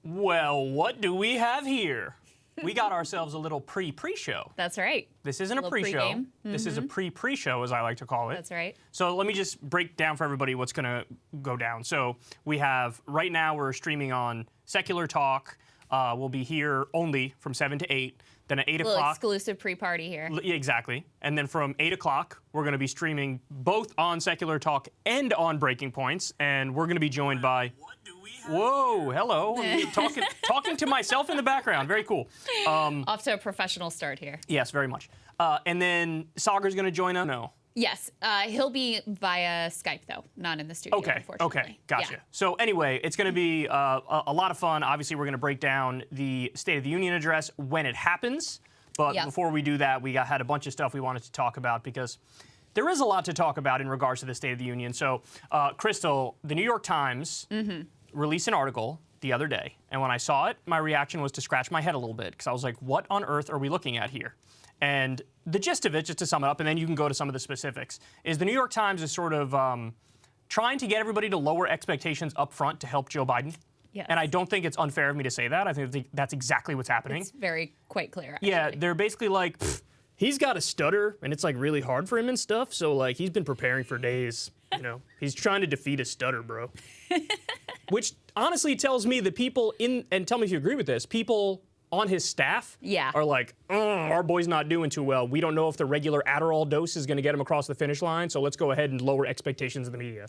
Well, what do we have here? We got ourselves a little pre-show. That's right. This isn't a pre-show. This is a pre-show, as I like to call it. That's right. So let me just break down for everybody what's going to go down. So we have, right now, we're streaming on Secular Talk. We'll be here only from 7 to 8. Then at 8 o'clock. o'clock. Exclusive pre-party here. Yeah, exactly. And then from 8 o'clock, we're going to be streaming both on Secular Talk and on Breaking Points. And we're going to be joined by... Whoa, hello. talking to myself in the background. Very cool. Off to a professional start here. Yes, very much. And then Sagar's going to join us? No. Yes. He'll be via Skype, though, not in the studio, unfortunately. Okay, gotcha. Yeah. So anyway, it's going to be a lot of fun. Obviously, we're going to break down the State of the Union address when it happens. But before we do that, we had a bunch of stuff we wanted to talk about because there is a lot to talk about in regards to the State of the Union. So, Crystal, the New York Times released an article the other day. And when I saw it, my reaction was to scratch my head a little bit because I was like, what on earth are we looking at here? And the gist of it, just to sum it up, and then you can go to some of the specifics, is the New York Times is sort of trying to get everybody to lower expectations up front to help Joe Biden. Yes. And I don't think it's unfair of me to say that. I think that's exactly what's happening. It's very quite clear, actually. Yeah, they're basically like, he's got a stutter, and it's like really hard for him and stuff, so like he's been preparing for days. You know, he's trying to defeat a stutter, bro. Which honestly tells me the people and tell me if you agree with this, people on his staff are like, our boy's not doing too well. We don't know if the regular Adderall dose is going to get him across the finish line, so let's go ahead and lower expectations of the media.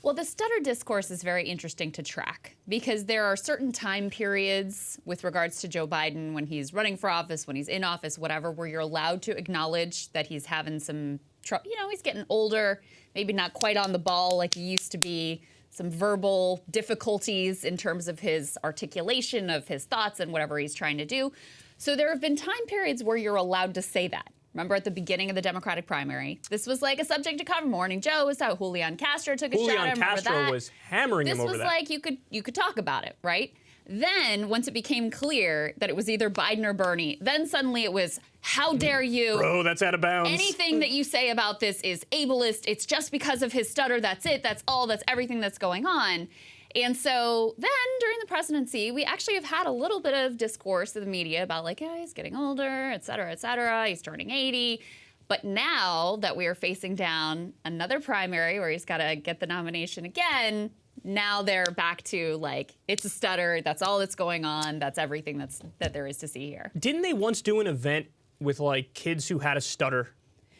Well, the stutter discourse is very interesting to track because there are certain time periods with regards to Joe Biden when he's running for office, when he's in office, whatever, where you're allowed to acknowledge that he's having some trouble. You know, he's getting older, maybe not quite on the ball like he used to be, some verbal difficulties in terms of his articulation of his thoughts and whatever he's trying to do. So there have been time periods where you're allowed to say that. Remember at the beginning of the Democratic primary, this was like a subject to cover. Morning Joe was how Julian Castro took a shot at him. Julian Castro was hammering him over that. This was like you could talk about it, right? Then, once it became clear that it was either Biden or Bernie, then suddenly it was, how dare you? Bro, that's out of bounds. Anything that you say about this is ableist. It's just because of his stutter. That's it. That's all. That's everything that's going on. And so then, during the presidency, we actually have had a little bit of discourse in the media about like, yeah, he's getting older, et cetera, he's turning 80. But now that we are facing down another primary where he's got to get the nomination again, now they're back to like, it's a stutter, that's all that's going on, that's everything that there is to see here. Didn't they once do an event with like kids who had a stutter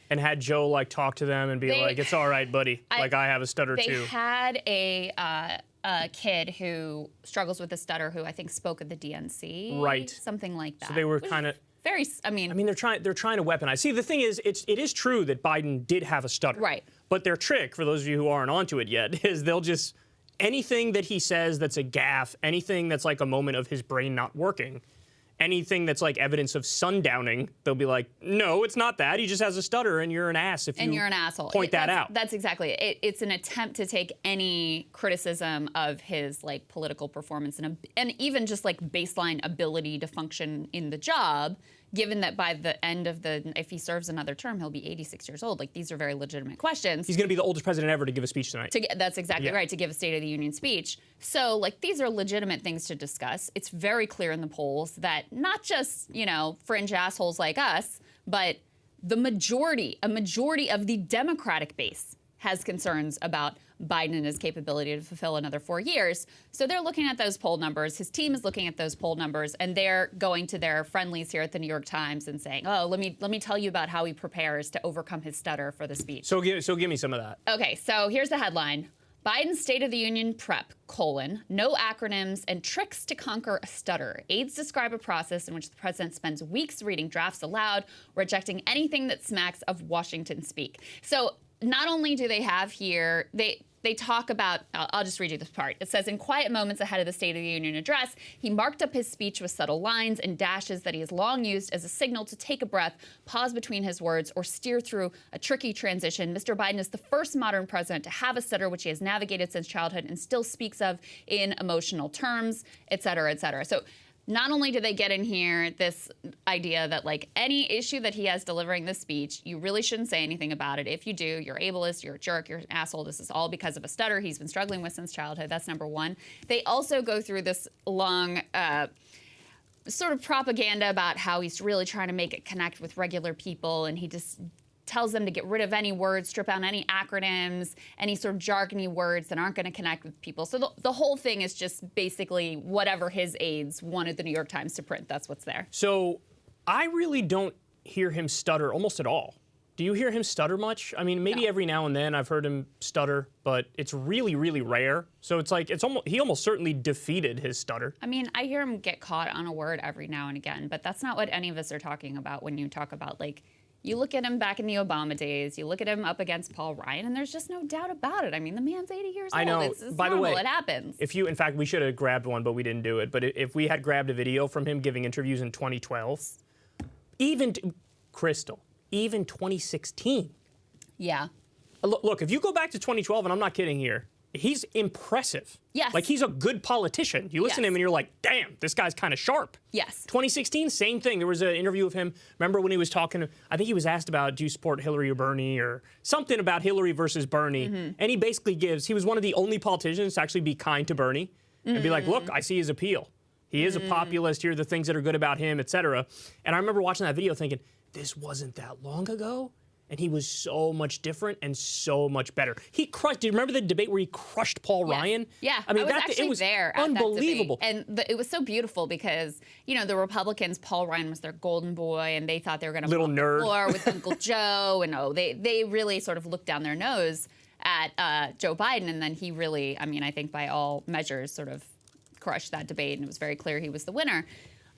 and had Joe like talk to them and be like, it's all right, buddy, like I have a stutter too? They had a kid who struggles with a stutter who I think spoke at the DNC. Right. Something like that. So they were kind of... Very, I mean, they're trying to weaponize. See, the thing is, it is true that Biden did have a stutter. Right. But their trick, for those of you who aren't onto it yet, is they'll just, anything that he says that's a gaffe, anything that's like a moment of his brain not working, anything that's like evidence of sundowning, they'll be like, no, it's not that. He just has a stutter and you're an ass if you're an asshole. Point that out. That's exactly it. It's an attempt to take any criticism of his like political performance and even just like baseline ability to function in the job, given that by the end of if he serves another term, he'll be 86 years old. Like, these are very legitimate questions. He's going to be the oldest president ever to give a speech tonight. That's exactly right, to give a State of the Union speech. So, like, these are legitimate things to discuss. It's very clear in the polls that not just, you know, fringe assholes like us, but a majority of the Democratic base has concerns about Biden and his capability to fulfill another 4 years. So they're looking at those poll numbers. His team is looking at those poll numbers, and they're going to their friendlies here at the New York Times and saying, "Oh, let me tell you about how he prepares to overcome his stutter for the speech." So give me some of that. Okay, so here's the headline: Biden's State of the Union prep: no acronyms and tricks to conquer a stutter. Aides describe a process in which the president spends weeks reading drafts aloud, rejecting anything that smacks of Washington speak. So not only do they have here, they talk about, I'll just read you this part. It says, in quiet moments ahead of the State of the Union address, he marked up his speech with subtle lines and dashes that he has long used as a signal to take a breath, pause between his words, or steer through a tricky transition. Mr. Biden is the first modern president to have a stutter, which he has navigated since childhood and still speaks of in emotional terms, et cetera, et cetera. So not only do they get in here this idea that like any issue that he has delivering this speech, you really shouldn't say anything about it. If you do, you're ableist, you're a jerk, you're an asshole. This is all because of a stutter he's been struggling with since childhood. That's number one. They also go through this long sort of propaganda about how he's really trying to make it connect with regular people, and he just tells them to get rid of any words, strip out any acronyms, any sort of jargony words that aren't going to connect with people. So the whole thing is just basically whatever his aides wanted the New York Times to print. That's what's there. So I really don't hear him stutter almost at all. Do you hear him stutter much? I mean, maybe every now and then I've heard him stutter, but it's really, really rare. So it's like he almost certainly defeated his stutter. I mean, I hear him get caught on a word every now and again, but that's not what any of us are talking about when you talk about, like, you look at him back in the Obama days, you look at him up against Paul Ryan, and there's just no doubt about it. I mean, the man's 80 years old. I know. It's By normal. the way, it happens. In fact, we should have grabbed one, but we didn't do it. But if we had grabbed a video from him giving interviews in 2012, Crystal, even 2016. Yeah. Look, if you go back to 2012, and I'm not kidding here, he's impressive. Yes. Like, he's a good politician. You listen to him and you're like, damn, this guy's kind of sharp. Yes. 2016, same thing. There was an interview of him. Remember when he was talking, I think he was asked about, do you support Hillary or Bernie, or something about Hillary versus Bernie. And he basically he was one of the only politicians to actually be kind to Bernie and be like, look, I see his appeal. He is a populist. Here are the things that are good about him, et cetera. And I remember watching that video thinking, this wasn't that long ago. And he was so much different and so much better. He crushed. Do you remember the debate where he crushed Paul Ryan? Yeah, I mean, was actually it was there unbelievable. At that debate. And it was so beautiful because, you know, the Republicans, Paul Ryan was their golden boy, and they thought they were going to little nerd war with Uncle Joe, and they really sort of looked down their nose at Joe Biden, and then he really, I mean, I think by all measures, sort of crushed that debate, and it was very clear he was the winner.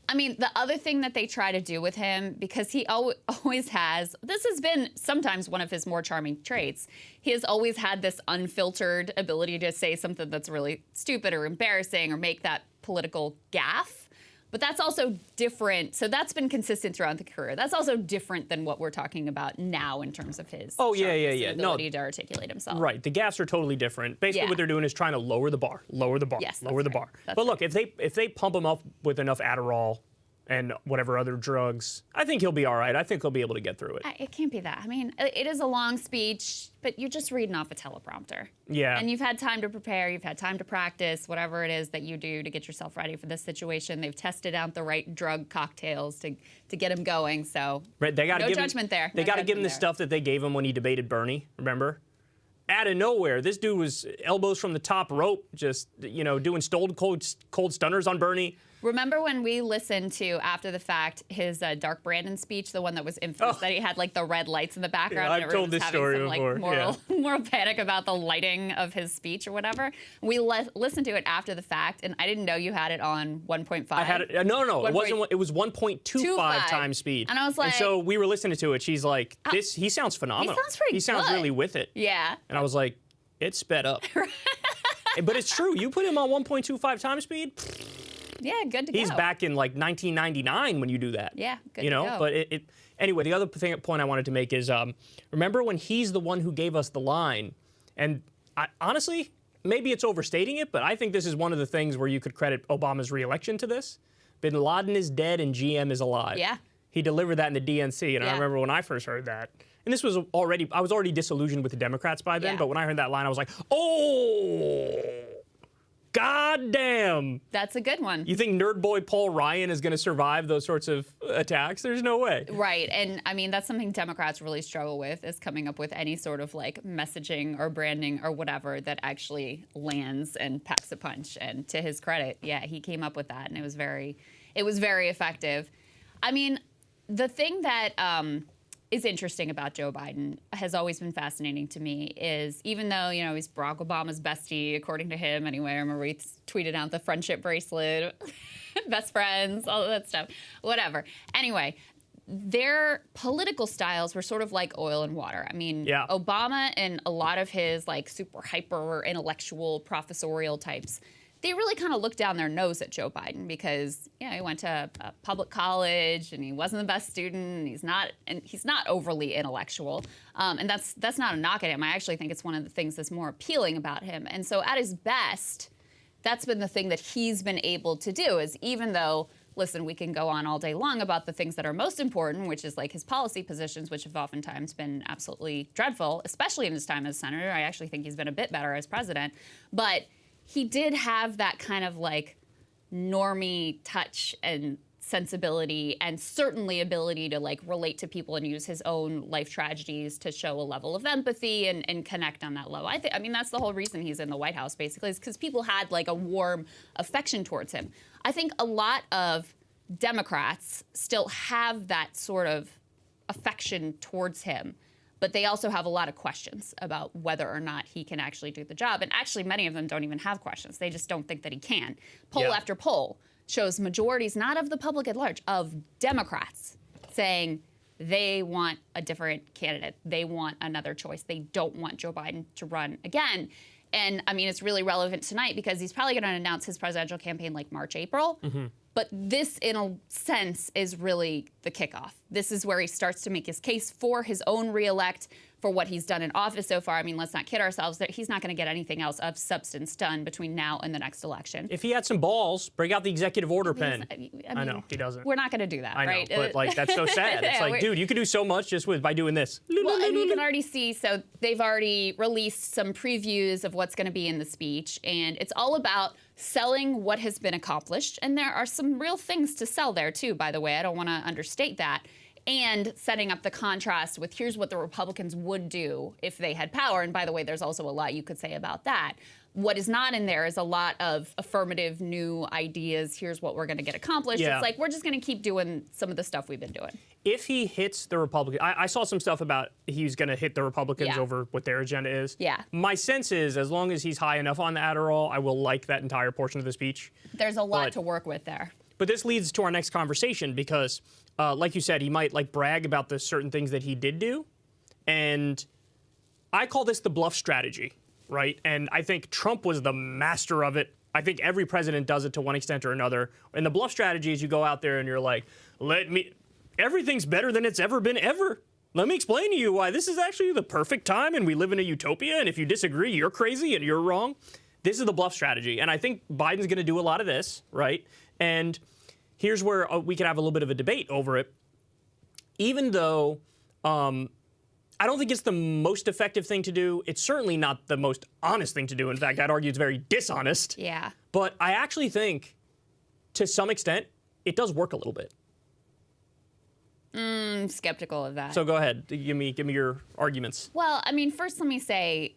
I mean, the other thing that they try to do with him, because he always has, this has been sometimes one of his more charming traits, he has always had this unfiltered ability to say something that's really stupid or embarrassing or make that political gaffe. But that's also different. So that's been consistent throughout the career. That's also different than what we're talking about now in terms of his ability to articulate himself. Right. The gaffes are totally different. Basically, what they're doing is trying to lower the bar, lower the bar. But look, if they pump him up with enough Adderall and whatever other drugs, I think he'll be all right. I think he'll be able to get through it. It can't be that. I mean, it is a long speech, but you're just reading off a teleprompter. Yeah. And you've had time to prepare, you've had time to practice, whatever it is that you do to get yourself ready for this situation. They've tested out the right drug cocktails to get him going, so right, they gotta no judgment there. They got to give him the stuff that they gave him when he debated Bernie, remember? Out of nowhere, this dude was elbows from the top rope, just, doing cold stunners on Bernie. Remember when we listened to, after the fact, his Dark Brandon speech, the one that was infamous, that he had, like, the red lights in the background? Yeah, I've told this story before. Moral panic about the lighting of his speech or whatever. We listened to it after the fact, and I didn't know you had it on 1.5. I had it, no, it wasn't. It was 1.25 times speed. And I was like... And so we were listening to it. She's like, he sounds phenomenal. He sounds pretty good. He sounds really with it. Yeah. And I was like, it's sped up. But it's true. You put him on 1.25 times speed... Yeah, good to go. He's back in like 1999 when you do that. Yeah, good to go. But anyway, the other point I wanted to make is, remember when he's the one who gave us the line? And honestly, maybe it's overstating it, but I think this is one of the things where you could credit Obama's reelection to this. Bin Laden is dead and GM is alive. Yeah. He delivered that in the DNC, and I remember when I first heard that. And I was already disillusioned with the Democrats by then, but when I heard that line, I was like, oh... God damn. That's a good one. You think nerd boy Paul Ryan is going to survive those sorts of attacks? There's no way. Right. And I mean, that's something Democrats really struggle with, is coming up with any sort of like messaging or branding or whatever that actually lands and packs a punch. And to his credit, yeah, he came up with that, and it was very effective. I mean, the thing that is interesting about Joe Biden, has always been fascinating to me, is even though, he's Barack Obama's bestie, according to him anyway, I remember he tweeted out the friendship bracelet, best friends, all of that stuff, whatever. Anyway, their political styles were sort of like oil and water. I mean, Obama and a lot of his like super hyper intellectual professorial types, they really kind of looked down their nose at Joe Biden because, he went to a public college and he wasn't the best student. And he's not overly intellectual. And that's not a knock at him. I actually think it's one of the things that's more appealing about him. And so at his best, that's been the thing that he's been able to do, is even though listen, we can go on all day long about the things that are most important, which is like his policy positions, which have oftentimes been absolutely dreadful, especially in his time as senator. I actually think he's been a bit better as president. But he did have that kind of like normie touch and sensibility, and certainly ability to like relate to people and use his own life tragedies to show a level of empathy and connect on that level. I mean, that's the whole reason he's in the White House, basically, is because people had like a warm affection towards him. I think a lot of Democrats still have that sort of affection towards him, but they also have a lot of questions about whether or not he can actually do the job. And actually, many of them don't even have questions. They just don't think that he can. Poll after poll shows majorities, not of the public at large, of Democrats saying they want a different candidate. They want another choice. They don't want Joe Biden to run again. And I mean, it's really relevant tonight because he's probably going to announce his presidential campaign like March, April. But this, in a sense, is really the kickoff. This is where he starts to make his case for his own reelect, for what he's done in office so far. I mean, let's not kid ourselves that he's not going to get anything else of substance done between now and the next election. If he had some balls, break out the executive order pen. I mean, I know, he doesn't. We're not going to do that, I know, right? but like, that's so sad. It's like, dude, you could do so much just by doing this. Well, and you can already see, so they've already released some previews of what's going to be in the speech, and it's all about selling what has been accomplished. And there are some real things to sell there, too, by the way. I don't want to understate that. And setting up the contrast with here's what the Republicans would do if they had power. And by the way, there's also a lot you could say about that. What is not in there is a lot of affirmative new ideas. Here's what we're going to get accomplished. Yeah. It's like we're just going to keep doing some of the stuff we've been doing. If he hits the Republicans, I saw some stuff about he's going to hit the Republicans Yeah. over what their agenda is. Yeah. My sense is as long as he's high enough on the Adderall, I will like that entire portion of the speech. There's a lot to work with there. But this leads to our next conversation because, like you said, he might like brag about the certain things that he did do. And I call this the bluff strategy, right? And I think Trump was the master of it. I think every president does it to one extent or another. And the bluff strategy is you go out there and you're like, everything's better than it's ever been ever. Let me explain to you why this is actually the perfect time and we live in a utopia. And if you disagree, you're crazy and you're wrong. This is the bluff strategy. And I think Biden's going to do a lot of this, right? And here's where we could have a little bit of a debate over it. Even though I don't think it's the most effective thing to do, it's certainly not the most honest thing to do. In fact, I'd argue it's very dishonest. Yeah. But I actually think, to some extent, it does work a little bit. I'm skeptical of that. So go ahead, give me your arguments. Well, I mean, first let me say,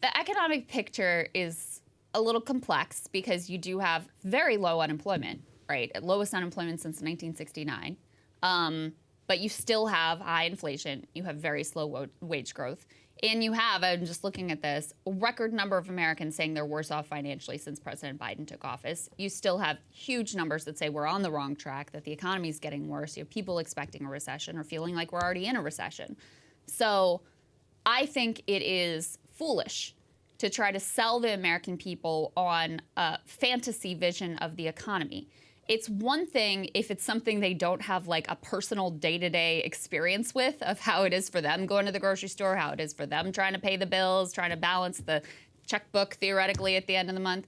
the economic picture is a little complex because you do have very low unemployment, right? Lowest unemployment since 1969. But you still have high inflation. You have very slow wage growth. And you have, I'm just looking at this, a record number of Americans saying they're worse off financially since President Biden took office. You still have huge numbers that say we're on the wrong track, that the economy is getting worse. You have people expecting a recession or feeling like we're already in a recession. So I think it is foolish to try to sell the American people on a fantasy vision of the economy. It's one thing if it's something they don't have like a personal day-to-day experience with of how it is for them going to the grocery store, how it is for them trying to pay the bills, trying to balance the checkbook theoretically at the end of the month.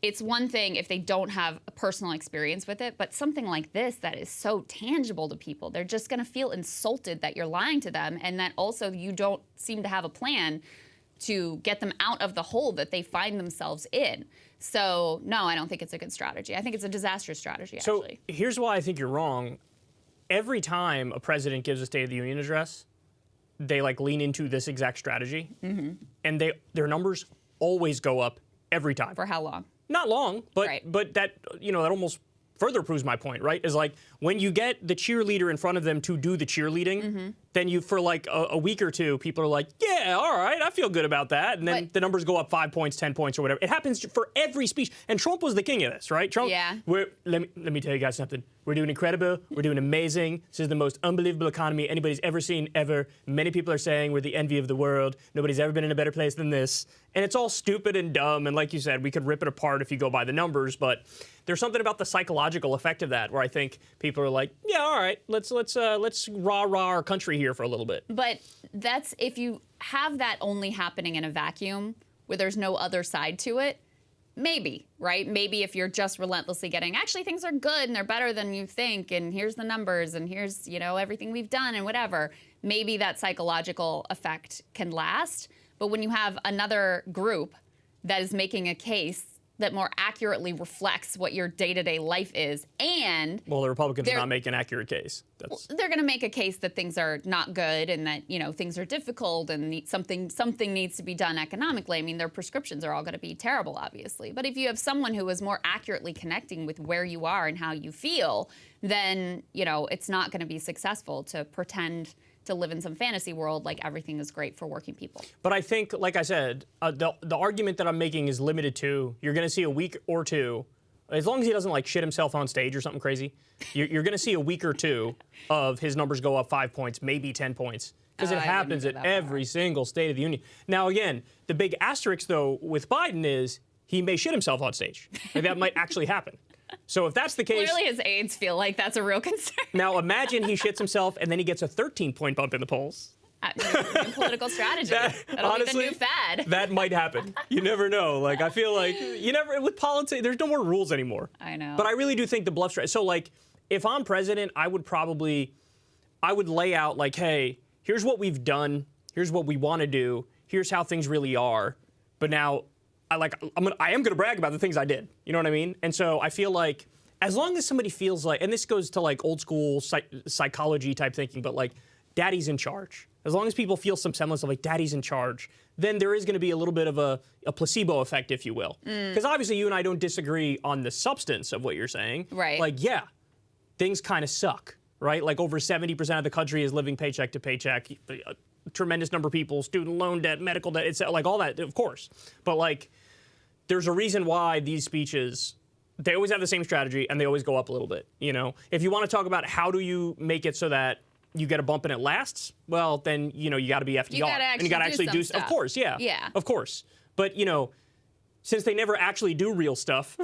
It's one thing if they don't have a personal experience with it, but something like this that is so tangible to people, they're just going to feel insulted that you're lying to them and that also you don't seem to have a plan to get them out of the hole that they find themselves in. So, no, I don't think it's a good strategy. I think it's a disastrous strategy, actually. So here's why I think you're wrong. Every time a president gives a State of the Union address, they like lean into this exact strategy, and their numbers always go up every time. For how long? Not long, but Right. but that that almost further proves my point, right? Is like when you get the cheerleader in front of them to do the cheerleading, then you for like a week or two, people are like, yeah, all right, I feel good about that, and then the numbers go up 5 points, 10 points, or whatever. It happens for every speech, and Trump was the king of this, right? Trump. Yeah. Let me tell you guys something. We're doing incredible. We're doing amazing. This is the most unbelievable economy anybody's ever seen ever. Many people are saying we're the envy of the world. Nobody's ever been in a better place than this. And it's all stupid and dumb. And like you said, we could rip it apart if you go by the numbers. But there's something about the psychological effect of that where I think people are like, yeah, all right, let's rah-rah our country here for a little bit. But that's if you have that only happening in a vacuum where there's no other side to it, Maybe, right? Maybe if you're just relentlessly getting, actually things are good and they're better than you think, and here's the numbers, and here's, everything we've done and whatever, maybe that psychological effect can last. But when you have another group that is making a case that more accurately reflects what your day-to-day life is, and the Republicans are not making an accurate case. They're going to make a case that things are not good and that things are difficult and something needs to be done economically. I mean, their prescriptions are all going to be terrible, obviously. But if you have someone who is more accurately connecting with where you are and how you feel, then it's not going to be successful to pretend to live in some fantasy world like everything is great for working people. But I think, like I said, the argument that I'm making is limited to, you're going to see a week or two, as long as he doesn't shit himself on stage or something crazy, you're going to see a week or two of his numbers go up 5 points, maybe 10 points. Because it happens at every single State of the Union. Now, again, the big asterisk, though, with Biden is he may shit himself on stage. That might actually happen. So if that's the case... Clearly his aides feel like that's a real concern. Now imagine he shits himself and then he gets a 13-point bump in the polls. New political strategy. That'll honestly, be the new fad. That might happen. You never know. I feel like with politics, there's no more rules anymore. I know. But I really do think the bluff strategy. So if I'm president, I would lay out hey, here's what we've done. Here's what we want to do. Here's how things really are. But now I am going to brag about the things I did. You know what I mean? And so I feel like as long as somebody feels and this goes to old school psychology type thinking, but daddy's in charge. As long as people feel some semblance of daddy's in charge, then there is going to be a little bit of a placebo effect, if you will. Because obviously you and I don't disagree on the substance of what you're saying. Right. Yeah, things kind of suck, right? Over 70% of the country is living paycheck to paycheck. A tremendous number of people, student loan debt, medical debt, it's all that, of course. But there's a reason why these speeches, they always have the same strategy and they always go up a little bit. If you want to talk about how do you make it so that you get a bump and it lasts, well, then, you got to be FDR. You got to actually do stuff. Of course, yeah. Yeah. Of course. But, since they never actually do real stuff,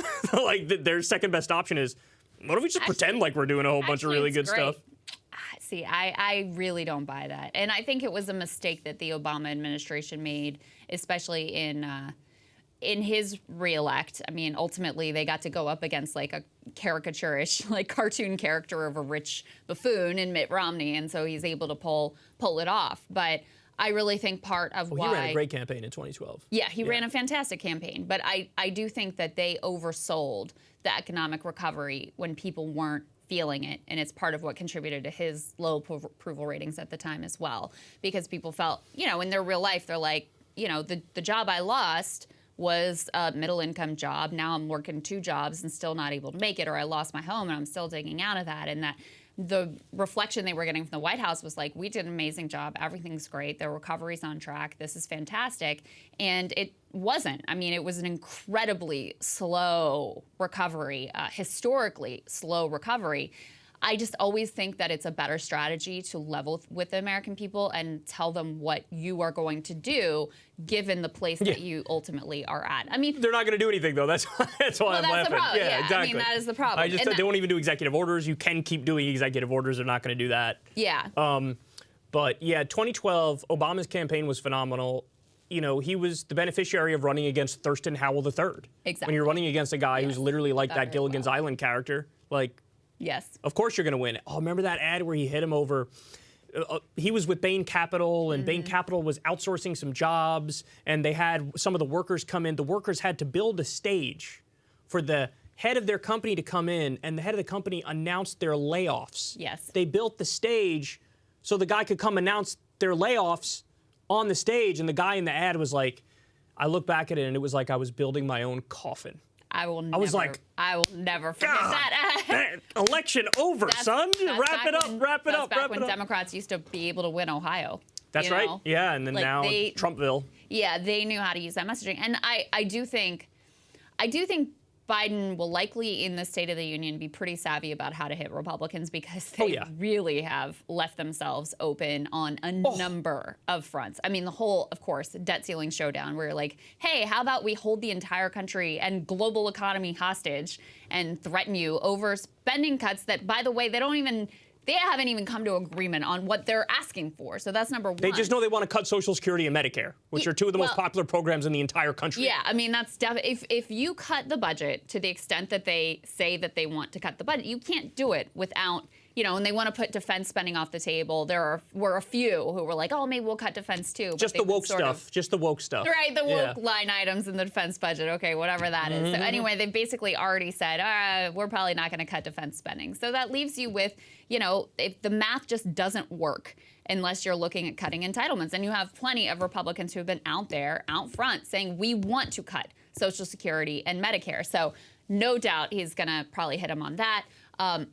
their second best option is, what if we just pretend like we're doing a whole bunch of really good stuff? See, I really don't buy that. And I think it was a mistake that the Obama administration made, especially in his reelect. I mean, ultimately, they got to go up against a caricaturish, cartoon character of a rich buffoon in Mitt Romney, and so he's able to pull it off. But I really think part of why... He ran a great campaign in 2012. Yeah, he ran a fantastic campaign. But I do think that they oversold the economic recovery when people weren't feeling it, and it's part of what contributed to his low approval ratings at the time as well. Because people felt, in their real life, they're the job I lost was a middle-income job. Now I'm working 2 jobs and still not able to make it, or I lost my home and I'm still digging out of that. And that the reflection they were getting from the White House was we did an amazing job. Everything's great. The recovery's on track. This is fantastic. And it wasn't. I mean, it was an incredibly slow recovery, historically slow recovery. I just always think that it's a better strategy to level with the American people and tell them what you are going to do, given the place that you ultimately are at. I mean, they're not going to do anything, though. That's why I'm laughing. The problem. Yeah, exactly. I mean, that is the problem. They won't even do executive orders. You can keep doing executive orders. They're not going to do that. Yeah. But yeah, 2012, Obama's campaign was phenomenal. He was the beneficiary of running against Thurston Howell III. Exactly. When you're running against a guy who's literally like that Gilligan's Island character, yes. Of course you're going to win. Oh, remember that ad where he hit him over? He was with Bain Capital, and Bain Capital was outsourcing some jobs, and they had some of the workers come in. The workers had to build a stage for the head of their company to come in, and the head of the company announced their layoffs. Yes. They built the stage so the guy could come announce their layoffs on the stage, and the guy in the ad was like, I look back at it, and it was like I was building my own coffin. I will never forget that ad. Election over, son. Wrap it up. That's back when Democrats used to be able to win Ohio. That's right. Yeah, and then now Trumpville. Yeah, they knew how to use that messaging. And I do think Biden will likely in the State of the Union be pretty savvy about how to hit Republicans because they really have left themselves open on a number of fronts. I mean, the whole, of course, debt ceiling showdown where you're like, hey, how about we hold the entire country and global economy hostage and threaten you over spending cuts that, by the way, they don't even They haven't even come to agreement on what they're asking for. So that's number one. They just know they want to cut Social Security and Medicare, which are two of the most popular programs in the entire country. Yeah, I mean, that's definitely, if you cut the budget to the extent that they say that they want to cut the budget, you can't do it without, you know, and they want to put defense spending off the table. Were a few who were like, oh, maybe we'll cut defense too. Just the woke stuff. Just the woke stuff. Right, the woke line items in the defense budget. Okay, whatever that is. So anyway, they basically already said, we're probably not going to cut defense spending. So that leaves you with, you know, if the math just doesn't work unless you're looking at cutting entitlements. And you have plenty of Republicans who have been out there, out front, saying we want to cut Social Security and Medicare. So no doubt he's going to probably hit him on that.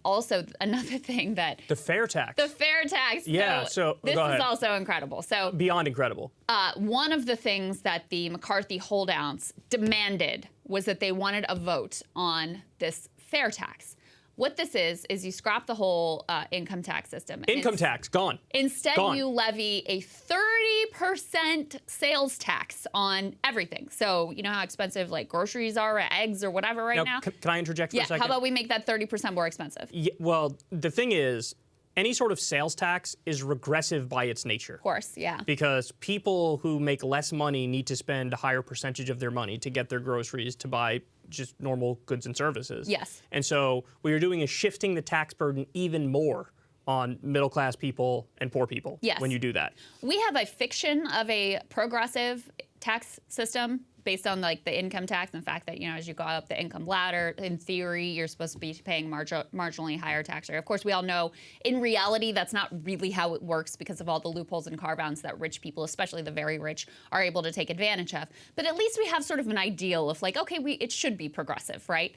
Also, another thing that... The fair tax. The fair tax. Yeah, so this is also incredible. So beyond incredible. one of the things that the McCarthy holdouts demanded was that they wanted a vote on this fair tax. What this is you scrap the whole income tax system. Income tax, gone. Instead, gone. you levy a 30% sales tax on everything. So you know how expensive like groceries are, or eggs, or whatever now? Can I interject for a second? How about we make that 30% more expensive? Yeah, well, the thing is, any sort of sales tax is regressive by its nature. Of course, yeah. Because people who make less money need to spend a higher percentage of their money to get their groceries, to buy just normal goods and services. Yes. And so what you're doing is shifting the tax burden even more on middle-class people and poor people when you do that. We have a fiction of a progressive tax system based on like the income tax and the fact that, you know, as you go up the income ladder, in theory, you're supposed to be paying marginally higher tax rate. Of course, we all know in reality that's not really how it works because of all the loopholes and carve-outs that rich people, especially the very rich, are able to take advantage of. But at least we have sort of an ideal of like, okay, it should be progressive, right?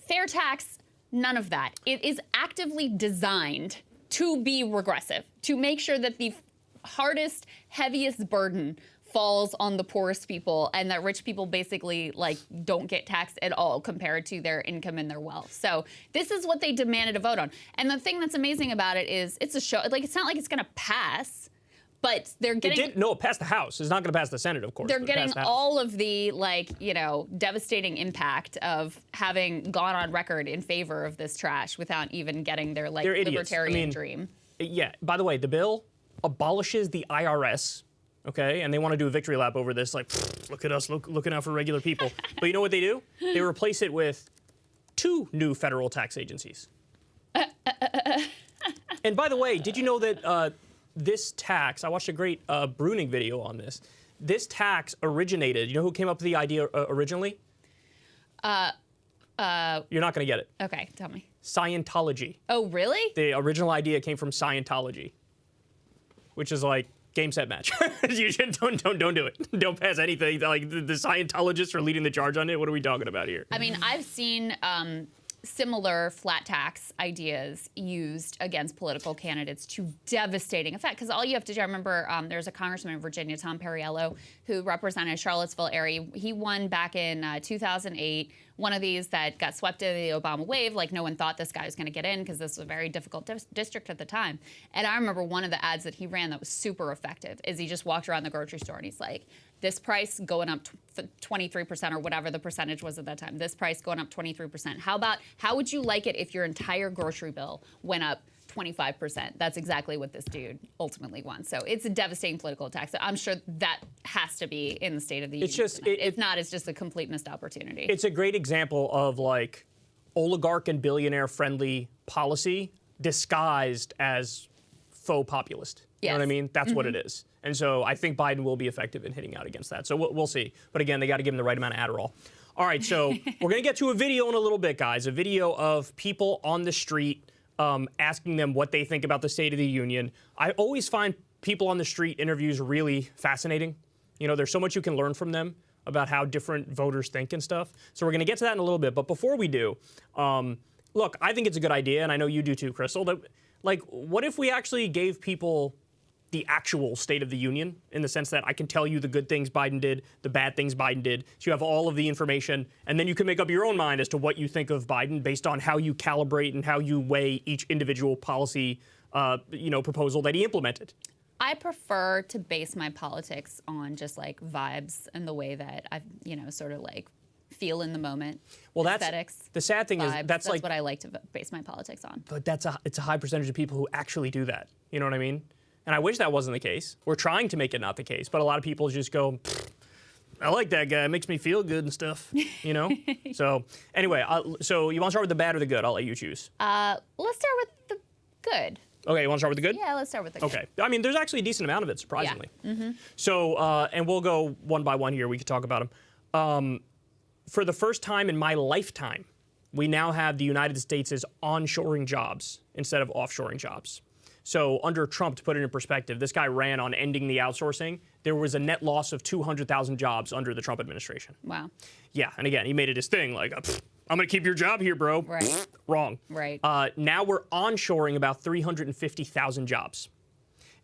Fair tax, none of that. It is actively designed to be regressive, to make sure that the hardest, heaviest burden falls on the poorest people, and that rich people basically like don't get taxed at all compared to their income and their wealth. So this is what they demanded a vote on. And the thing that's amazing about it is it's a show. Like it's not like it's going to pass, but they're getting. It passed the House. It's not going to pass the Senate, of course. They're getting all of the devastating impact of having gone on record in favor of this trash without even getting their libertarian dream. Yeah. By the way, the bill abolishes the IRS. Okay, and they want to do a victory lap over this, like, look at us, looking out for regular people. But you know what they do? They replace it with 2 new federal tax agencies. And by the way, did you know that this tax, I watched a great Bruning video on this. This tax originated, you know who came up with the idea originally? You're not going to get it. Okay, tell me. Scientology. Oh, really? The original idea came from Scientology, which is like, game, set, match. You don't do it. Don't pass anything. Like the Scientologists are leading the charge on it. What are we talking about here? I mean, I've seen similar flat tax ideas used against political candidates to devastating effect. Because all you have to do, I remember there's a congressman in Virginia, Tom Perriello, who represented Charlottesville area. He won back in 2008. One of these that got swept into the Obama wave, like no one thought this guy was going to get in because this was a very difficult district at the time. And I remember one of the ads that he ran that was super effective is he just walked around the grocery store and he's like, this price going up 23% or whatever the percentage was at that time. This price going up 23%. How would you like it if your entire grocery bill went up 25%? That's exactly what this dude ultimately wants. So it's a devastating political attack. So I'm sure that has to be in the State of the Union. If not, it's just a complete missed opportunity. It's a great example of like oligarch and billionaire friendly policy disguised as faux populist. You know what I mean? That's what it is. And so I think Biden will be effective in hitting out against that. So we'll see. But again, they got to give him the right amount of Adderall. All right, so we're going to get to a video in a little bit, guys. A video of people on the street asking them what they think about the State of the Union. I always find people on the street interviews really fascinating. You know, there's so much you can learn from them about how different voters think and stuff. So we're going to get to that in a little bit. But before we do, look, I think it's a good idea, and I know you do too, Crystal, that, like, what if we actually gave people the actual State of the Union, in the sense that I can tell you the good things Biden did, the bad things Biden did, so you have all of the information, and then you can make up your own mind as to what you think of Biden based on how you calibrate and how you weigh each individual policy, proposal that he implemented. I prefer to base my politics on just like vibes and the way that I've, sort of like feel in the moment. Well, Aesthetics, the sad thing vibes. is that's like what I like to base my politics on. But it's a high percentage of people who actually do that. You know what I mean? And I wish that wasn't the case. We're trying to make it not the case, but a lot of people just go, I like that guy. It makes me feel good and stuff, you know? So anyway, so you want to start with the bad or the good? I'll let you choose. Let's start with the good. Okay, you want to start with the good? Yeah, let's start with the good. Okay. I mean, there's actually a decent amount of it, surprisingly. Yeah. Mm-hmm. So, and we'll go one by one here. We could talk about them. For the first time in my lifetime, we now have the United States as onshoring jobs instead of offshoring jobs. So under Trump, to put it in perspective, this guy ran on ending the outsourcing. There was a net loss of 200,000 jobs under the Trump administration. Wow. Yeah, and again, he made it his thing, like, I'm going to keep your job here, bro. Right. Wrong. Right. Now we're onshoring about 350,000 jobs.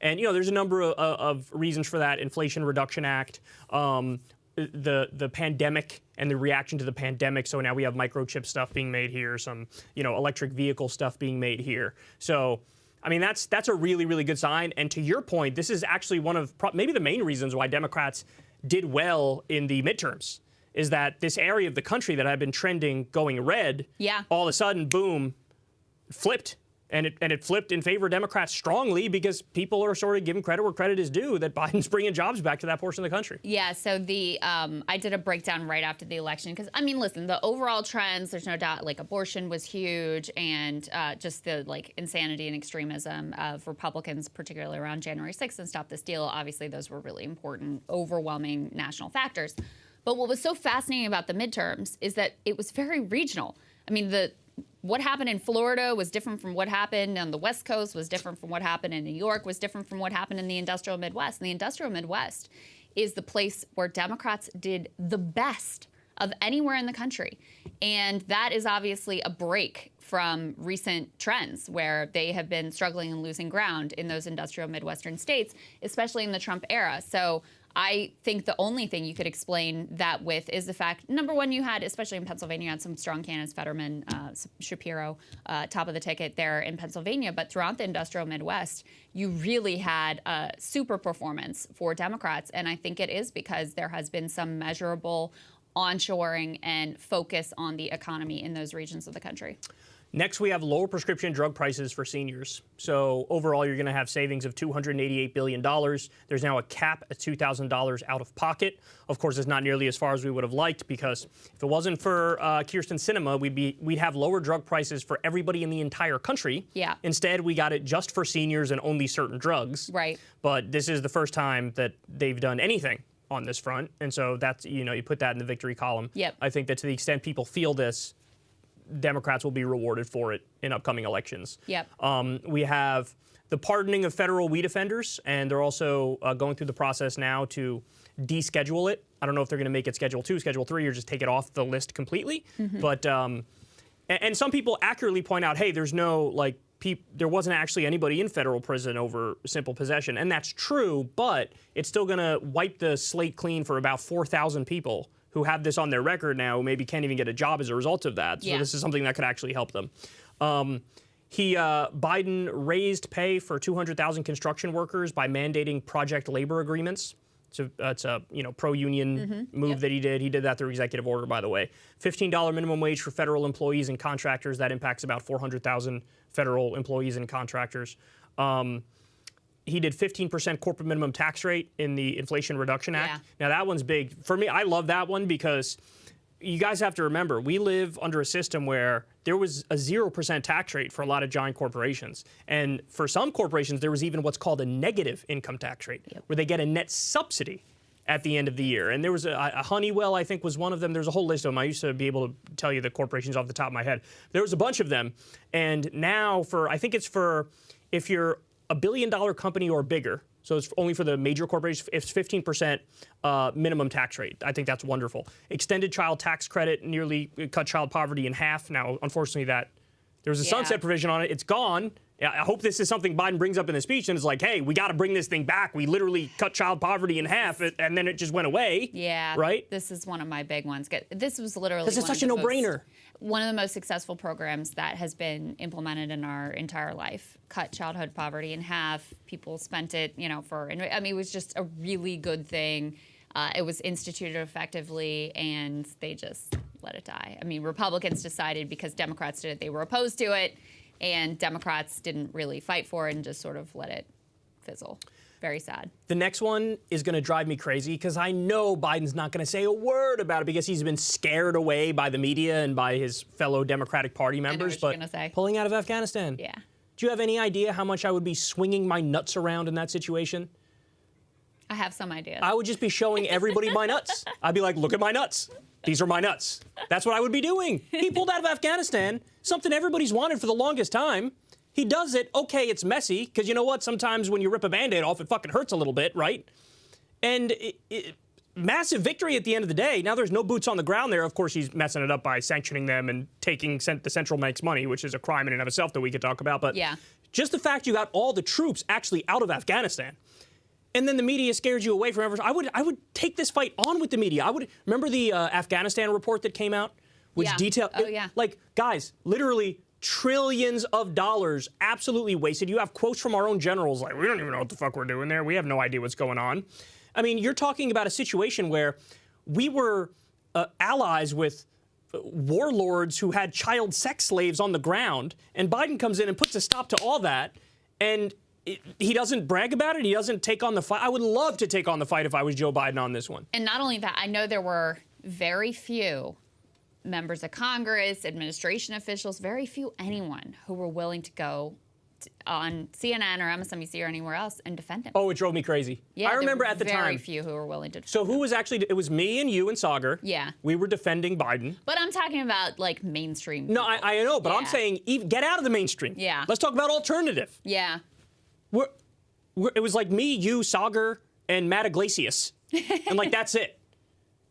And, you know, there's a number of reasons for that. Inflation Reduction Act, the pandemic and the reaction to the pandemic. So now we have microchip stuff being made here, some, you know, electric vehicle stuff being made here. So, I mean, that's a really, really good sign. And to your point, this is actually one of maybe the main reasons why Democrats did well in the midterms, is that this area of the country that had been trending going red, all of a sudden, boom, flipped. And it flipped in favor of Democrats strongly because people are sort of giving credit where credit is due, that Biden's bringing jobs back to that portion of the country. Yeah, so I did a breakdown right after the election because, I mean, listen, the overall trends, there's no doubt, like abortion was huge, and just the like insanity and extremism of Republicans, particularly around January 6th and Stop the Steal. Obviously, those were really important, overwhelming national factors. But what was so fascinating about the midterms is that it was very regional. I mean, what happened in Florida was different from what happened on the West Coast, was different from what happened in New York, was different from what happened in the industrial Midwest. And the industrial Midwest is the place where Democrats did the best of anywhere in the country. And that is obviously a break from recent trends where they have been struggling and losing ground in those industrial Midwestern states, especially in the Trump era. So I think the only thing you could explain that with is the fact, number one, you had, especially in Pennsylvania, you had some strong candidates, Fetterman, Shapiro, top of the ticket there in Pennsylvania. But throughout the industrial Midwest, you really had a super performance for Democrats. And I think it is because there has been some measurable onshoring and focus on the economy in those regions of the country. Next, we have lower prescription drug prices for seniors. So overall, you're going to have savings of $288 billion. There's now a cap at $2,000 out of pocket. Of course, it's not nearly as far as we would have liked, because if it wasn't for Kyrsten Sinema, we'd have lower drug prices for everybody in the entire country. Yeah. Instead, we got it just for seniors and only certain drugs. Right. But this is the first time that they've done anything on this front. And so that's, you know, you put that in the victory column. Yep. I think that to the extent people feel this, Democrats will be rewarded for it in upcoming elections. Yep. We have the pardoning of federal weed offenders, and they're also going through the process now to deschedule it. I don't know if they're going to make it Schedule 2, Schedule 3, or just take it off the list completely. Mm-hmm. But and some people accurately point out, hey, there's no, like, there wasn't actually anybody in federal prison over simple possession. And that's true, but it's still going to wipe the slate clean for about 4,000 people who have this on their record now, who maybe can't even get a job as a result of that. So this is something that could actually help them. Biden raised pay for 200,000 construction workers by mandating project labor agreements. So it's a pro-union move that he did. He did that through executive order, by the way. $15 minimum wage for federal employees and contractors. That impacts about 400,000 federal employees and contractors. He did 15% corporate minimum tax rate in the Inflation Reduction Act. Yeah. Now, that one's big. For me, I love that one because you guys have to remember, we live under a system where there was a 0% tax rate for a lot of giant corporations. And for some corporations, there was even what's called a negative income tax rate, where they get a net subsidy at the end of the year. And there was a Honeywell, I think, was one of them. There's a whole list of them. I used to be able to tell you the corporations off the top of my head. There was a bunch of them. And now I think it's for, if you're a $1 billion company or bigger, so it's only for the major corporations, it's 15% minimum tax rate. I think that's wonderful. Extended child tax credit nearly cut child poverty in half. Now, unfortunately, there was a sunset provision on it. It's gone. I hope this is something Biden brings up in the speech and is like, hey, we got to bring this thing back. We literally cut child poverty in half, and then it just went away. Yeah. Right? This is one of my big ones. This was literally because it's such a no-brainer. One of the most successful programs that has been implemented in our entire life. Cut childhood poverty in half. People spent it, it was just a really good thing. It was instituted effectively, and they just let it die. I mean, Republicans decided because Democrats did it, they were opposed to it, and Democrats didn't really fight for it and just sort of let it fizzle. Very sad. The next one is going to drive me crazy because I know Biden's not going to say a word about it because he's been scared away by the media and by his fellow Democratic Party members. But you're say. Pulling out of Afghanistan. Yeah. Do you have any idea how much I would be swinging my nuts around in that situation? I have some ideas. I would just be showing everybody my nuts. I'd be like, look at my nuts. These are my nuts. That's what I would be doing. He pulled out of Afghanistan, something everybody's wanted for the longest time. He does it. Okay, it's messy, because you know what? Sometimes when you rip a Band-Aid off, it fucking hurts a little bit, right? And massive victory at the end of the day. Now there's no boots on the ground there. Of course, he's messing it up by sanctioning them and taking the central bank's money, which is a crime in and of itself that we could talk about. But yeah. Just the fact you got all the troops actually out of Afghanistan, and then the media scared you away from everything. I would take this fight on with the media. I would remember the Afghanistan report that came out, which detailed. Oh, yeah. Like, guys, literally trillions of dollars absolutely wasted. You have quotes from our own generals like, we don't even know what the fuck we're doing there. We have no idea what's going on. I mean, you're talking about a situation where we were allies with warlords who had child sex slaves on the ground, and Biden comes in and puts a stop to all that, and he doesn't brag about it. He doesn't take on the fight. I would love to take on the fight if I was Joe Biden on this one. And not only that, I know there were very few members of Congress, administration officials, very few anyone who were willing to go on CNN or MSNBC or anywhere else and defend him. Oh, it drove me crazy. Yeah, I remember at the time. Very few who were willing to defend So who him. was actually, it was me and you and Sagar. Yeah. We were defending Biden. But I'm talking about, like, mainstream No, people. I know, but I'm Yeah. saying get out of the mainstream. Yeah. Let's talk about alternative. Yeah. It was like me, you, Sagar, and Matt Iglesias. And, like, that's it.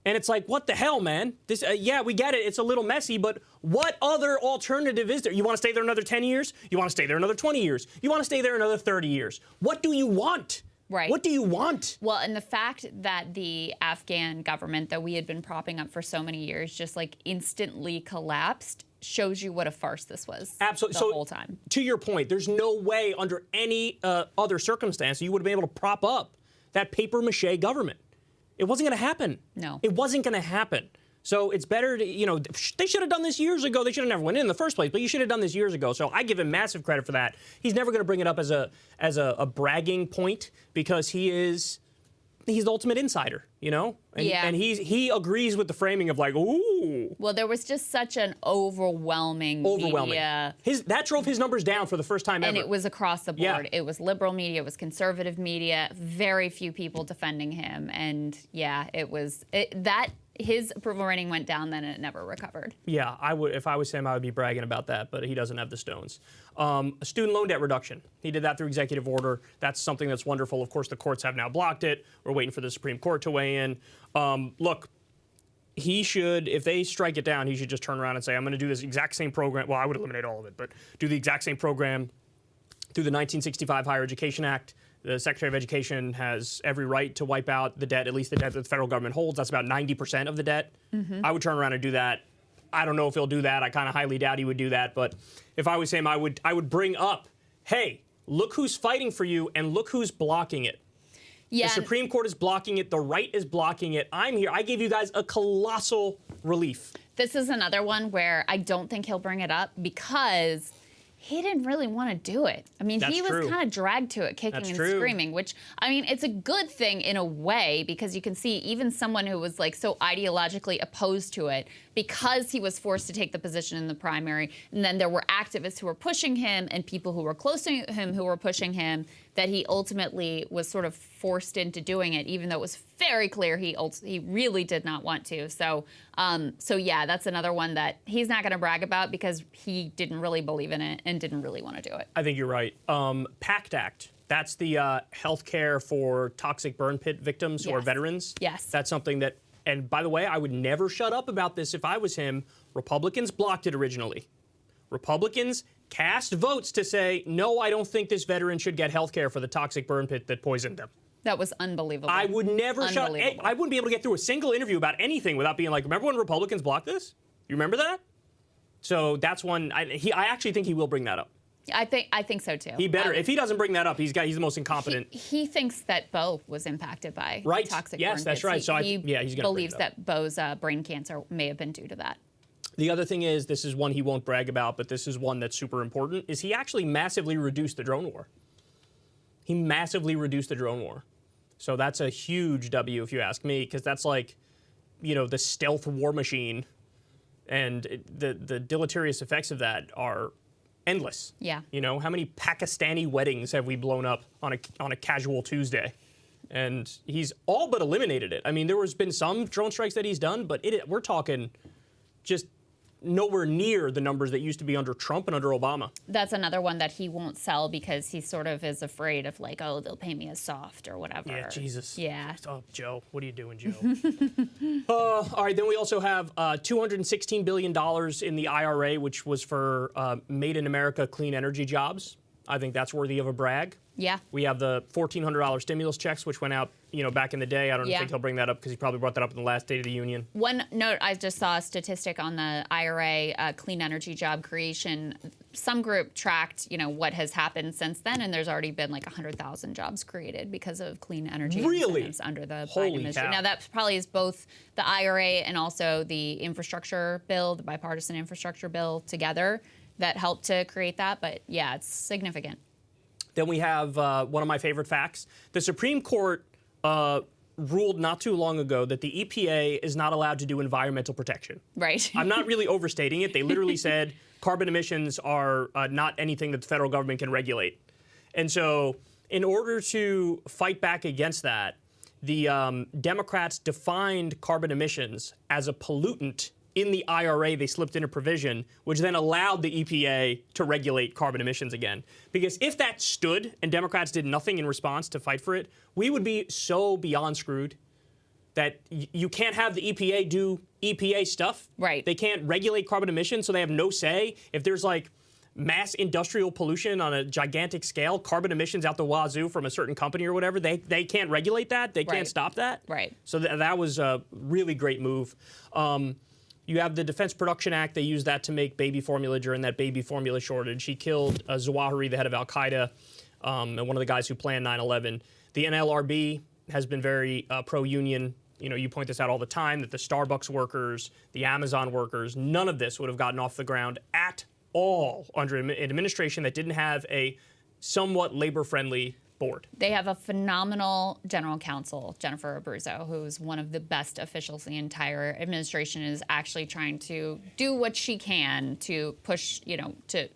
And it's like, what the hell, man? This, yeah, we get it. It's a little messy, but what other alternative is there? You want to stay there another 10 years? You want to stay there another 20 years? You want to stay there another 30 years? What do you want? Right. What do you want? Well, and the fact that the Afghan government that we had been propping up for so many years just, like, instantly collapsed shows you what a farce this was. Absolutely. The whole time. To your point, there's no way under any other circumstance you would have been able to prop up that papier-mâché government. It wasn't going to happen. No. It wasn't going to happen. So it's better to, you know, they should have done this years ago. They should have never went in the first place, but you should have done this years ago. So I give him massive credit for that. He's never going to bring it up as a bragging point because he's the ultimate insider, you know? And, Yeah. And he agrees with the framing of like, ooh. Well, there was just such an overwhelming media. That drove his numbers down for the first time ever. And it was across the board. Yeah. It was liberal media, it was conservative media, very few people defending him. And yeah, his approval rating went down, then it never recovered. Yeah, I would. If I was him, I would be bragging about that, but he doesn't have the stones. Student loan debt reduction. He did that through executive order. That's something that's wonderful. Of course, the courts have now blocked it. We're waiting for the Supreme Court to weigh in. Look, he should, if they strike it down, he should just turn around and say, I'm going to do this exact same program. Well, I would eliminate all of it, but do the exact same program through the 1965 Higher Education Act. The Secretary of Education has every right to wipe out the debt, at least the debt that the federal government holds. That's about 90% of the debt. Mm-hmm. I would turn around and do that. I don't know if he'll do that. I kind of highly doubt he would do that. But if I was him, I would bring up, hey, look who's fighting for you and look who's blocking it. Yeah. The Supreme Court is blocking it. The right is blocking it. I'm here. I gave you guys a colossal relief. This is another one where I don't think he'll bring it up because he didn't really want to do it. I mean, he was kind of dragged to it, kicking and screaming, which, I mean, it's a good thing in a way because you can see even someone who was like so ideologically opposed to it because he was forced to take the position in the primary. And then there were activists who were pushing him and people who were close to him who were pushing him that he ultimately was sort of forced into doing it, even though it was very clear he really did not want to. So yeah, that's another one that he's not going to brag about because he didn't really believe in it and didn't really want to do it. I think you're right. PACT Act. That's the health care for toxic burn pit victims who are veterans. Yes. That's something that, and by the way, I would never shut up about this if I was him. Republicans blocked it originally. Republicans cast votes to say, no, I don't think this veteran should get health care for the toxic burn pit that poisoned them. That was unbelievable. I would never shut up. I wouldn't be able to get through a single interview about anything without being like, remember when Republicans blocked this? You remember that? So that's one, I actually think he will bring that up. I think so too. He better. If he doesn't bring that up, he's the most incompetent. He thinks that Bo was impacted by toxic burn Yes, that's right. So he he's going to believes that Bo's brain cancer may have been due to that. The other thing is, this is one he won't brag about, but this is one that's super important, is he actually massively reduced the drone war. He massively reduced the drone war. So that's a huge W if you ask me, because that's like, the stealth war machine, and the deleterious effects of that are endless. Yeah. How many Pakistani weddings have we blown up on a casual Tuesday? And he's all but eliminated it. I mean, there has been some drone strikes that he's done, but we're talking just nowhere near the numbers that used to be under Trump and under Obama. That's another one that he won't sell because he sort of is afraid of like, oh, they'll pay me as soft or whatever. Yeah, Jesus. Yeah. Oh, Joe, what are you doing, Joe? All right, then we also have $216 billion in the IRA, which was for Made in America clean energy jobs. I think that's worthy of a brag. Yeah. We have the $1,400 stimulus checks, which went out, back in the day. I don't think he'll bring that up because he probably brought that up in the last State of the Union. One note, I just saw a statistic on the IRA clean energy job creation. Some group tracked, what has happened since then, and there's already been like 100,000 jobs created because of clean energy incentives under the Biden administration. Now, that probably is both the IRA and also the infrastructure bill, the bipartisan infrastructure bill together that helped to create that. But yeah, it's significant. Then we have one of my favorite facts. The Supreme Court ruled not too long ago that the EPA is not allowed to do environmental protection. Right. I'm not really overstating it. They literally said carbon emissions are not anything that the federal government can regulate. And so in order to fight back against that, the Democrats defined carbon emissions as a pollutant. In the IRA, they slipped in a provision which then allowed the EPA to regulate carbon emissions again. Because if that stood and Democrats did nothing in response to fight for it, we would be so beyond screwed that you can't have the EPA do EPA stuff. Right. They can't regulate carbon emissions, so they have no say. If there's like mass industrial pollution on a gigantic scale, carbon emissions out the wazoo from a certain company or whatever, they can't regulate that. They can't stop that. Right. So that was a really great move. You have the Defense Production Act. They used that to make baby formula during that baby formula shortage. He killed Zawahiri, the head of al-Qaeda, and one of the guys who planned 9/11. The NLRB has been very pro-union. You point this out all the time, that the Starbucks workers, the Amazon workers, none of this would have gotten off the ground at all under an administration that didn't have a somewhat labor-friendly board. They have a phenomenal general counsel, Jennifer Abruzzo, who's one of the best officials in the entire administration, is actually trying to do what she can to push, to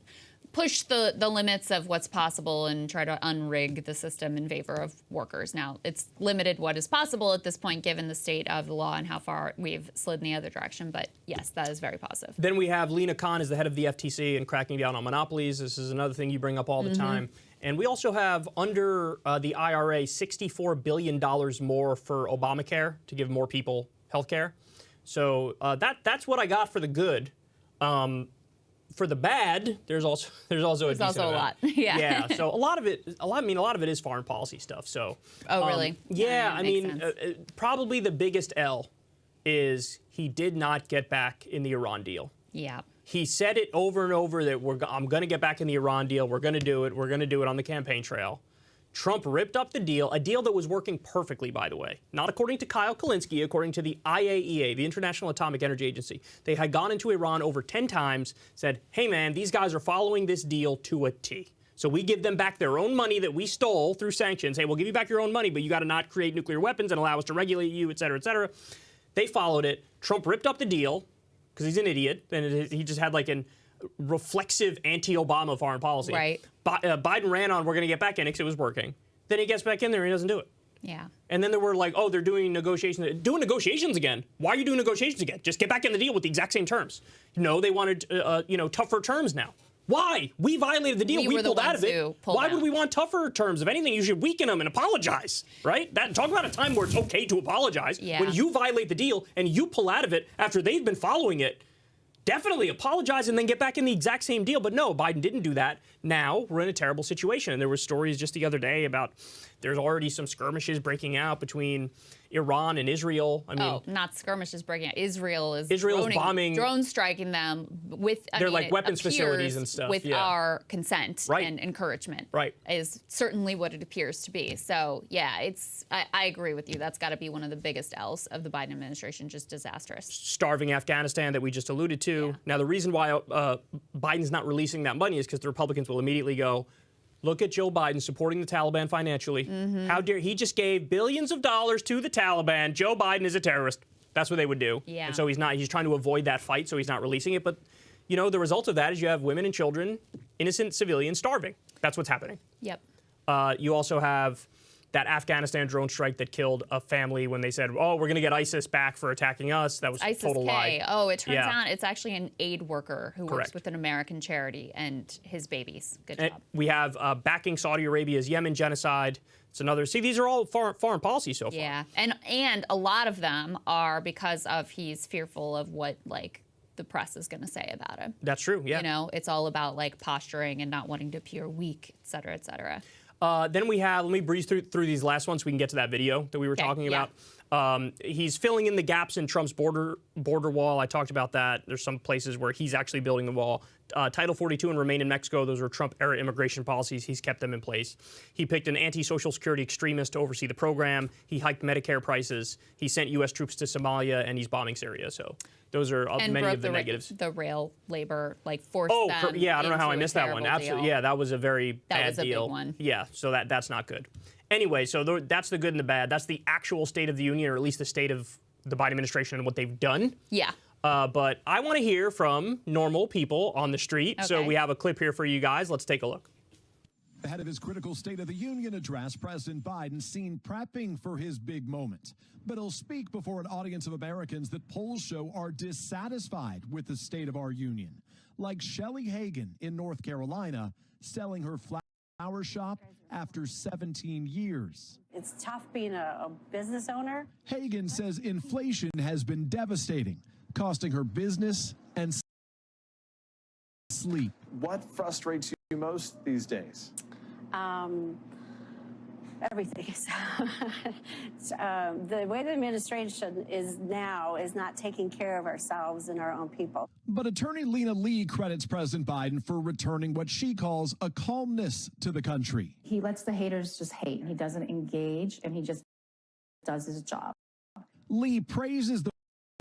push the limits of what's possible and try to unrig the system in favor of workers. Now, it's limited what is possible at this point, given the state of the law and how far we've slid in the other direction. But yes, that is very positive. Then we have Lena Khan as the head of the FTC and cracking down on monopolies. This is another thing you bring up all the time. And we also have, under the IRA, $64 billion more for Obamacare to give more people health care. So that's what I got for the good. For the bad, there's also a lot. Yeah. Yeah. So a lot of it is foreign policy stuff. So. Oh, really? Yeah. I mean, probably the biggest L is he did not get back in the Iran deal. Yeah. He said it over and over that I'm going to get back in the Iran deal. We're going to do it. We're going to do it on the campaign trail. Trump ripped up the deal, a deal that was working perfectly, by the way. Not according to Kyle Kulinski, according to the IAEA, the International Atomic Energy Agency. They had gone into Iran over 10 times, said, hey, man, these guys are following this deal to a T. So we give them back their own money that we stole through sanctions. Hey, we'll give you back your own money, but you got to not create nuclear weapons and allow us to regulate you, et cetera, et cetera. They followed it. Trump ripped up the deal because he's an idiot, and he just had like an reflexive anti-Obama foreign policy. Right. Biden ran on, we're going to get back in it because it was working. Then he gets back in there and he doesn't do it. Yeah. And then they were like, oh, they're doing negotiations. Doing negotiations again? Why are you doing negotiations again? Just get back in the deal with the exact same terms. No, they wanted, tougher terms now. Why? We violated the deal. We pulled out of it. Why would we want tougher terms? If anything, you should weaken them and apologize, right? Talk about a time where it's okay to apologize. Yeah. When you violate the deal and you pull out of it after they've been following it, definitely apologize and then get back in the exact same deal. But no, Biden didn't do that. Now we're in a terrible situation. And there were stories just the other day about There's already some skirmishes breaking out between Iran and Israel. I mean, not skirmishes breaking out. Israel is bombing, drone striking them with. They're like weapons facilities and stuff. With our consent and encouragement. Right. Is certainly what it appears to be. So yeah, I agree with you. That's got to be one of the biggest L's of the Biden administration. Just disastrous. Starving Afghanistan that we just alluded to. Yeah. Now the reason why Biden's not releasing that money is because the Republicans will immediately go, look at Joe Biden supporting the Taliban financially. How dare he just gave billions of dollars to the Taliban. Joe Biden is a terrorist. That's what they would do. Yeah. And so he's trying to avoid that fight, so he's not releasing it. But, you know, the result of that is you have women and children, innocent civilians, starving. That's what's happening. Yep. You also have that Afghanistan drone strike that killed a family when they said, oh, we're going to get ISIS back for attacking us. That was a total lie. Oh, it turns out it's actually an aid worker who works with an American charity and his babies. Good job. We have backing Saudi Arabia's Yemen genocide. It's another. See, these are all foreign policy so far. Yeah, and a lot of them are because of he's fearful of what, like, the press is going to say about him. That's true, yeah. You know, it's all about, like, posturing and not wanting to appear weak, et cetera, et cetera. Then we have, let me breeze through these last ones so we can get to that video that we were talking about. He's filling in the gaps in Trump's border wall. I talked about that. There's some places where he's actually building the wall. Title 42 and Remain in Mexico, those are Trump-era immigration policies. He's kept them in place. He picked an anti-Social Security extremist to oversee the program. He hiked Medicare prices. He sent U.S. troops to Somalia, and he's bombing Syria. So those are many of the negatives. The rail labor, like, forced them yeah, I don't know how I missed that one. Absolutely, deal. Yeah, that was a very bad deal. That was a big one. Yeah, so that's not good. Anyway, so that's the good and the bad. That's the actual state of the union, or at least the state of the Biden administration and what they've done. Yeah. But I want to hear from normal people on the street. Okay. So we have a clip here for you guys. Let's take a look. Ahead of his critical State of the Union address, President Biden seen prepping for his big moment. But he'll speak before an audience of Americans that polls show are dissatisfied with the state of our union. Like Shelley Hagan in North Carolina, selling her flower shop after 17 years. It's tough being a business owner. Hagan says inflation has been devastating, costing her business and sleep. What frustrates you most these days? Everything. The way the administration is now is not taking care of ourselves and our own people. But attorney Lena Lee credits President Biden for returning what she calls a calmness to the country. He lets the haters just hate. He doesn't engage, and he just does his job. Lee praises the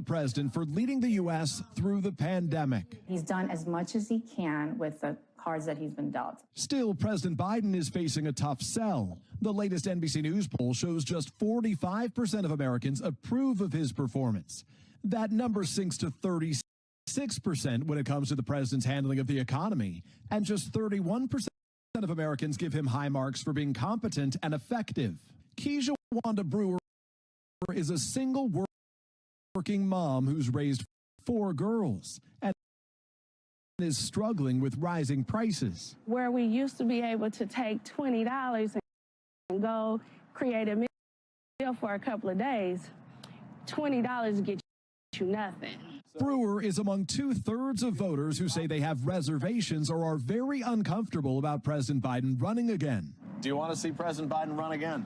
president for leading the U.S. through the pandemic. He's done as much as he can with the cards that he's been dealt. Still, President Biden is facing a tough sell. The latest NBC News poll shows just 45% of Americans approve of his performance. That number sinks to 36% when it comes to the president's handling of the economy, and just 31% of Americans give him high marks for being competent and effective. Keisha Wanda Brewer is a single working mom who's raised 4 girls and is struggling with rising prices. Where we used to be able to take $20 and go create a meal for a couple of days, $20 gets you nothing. Brewer is among 2/3 of voters who say they have reservations or are very uncomfortable about President Biden running again. Do you want to see President Biden run again?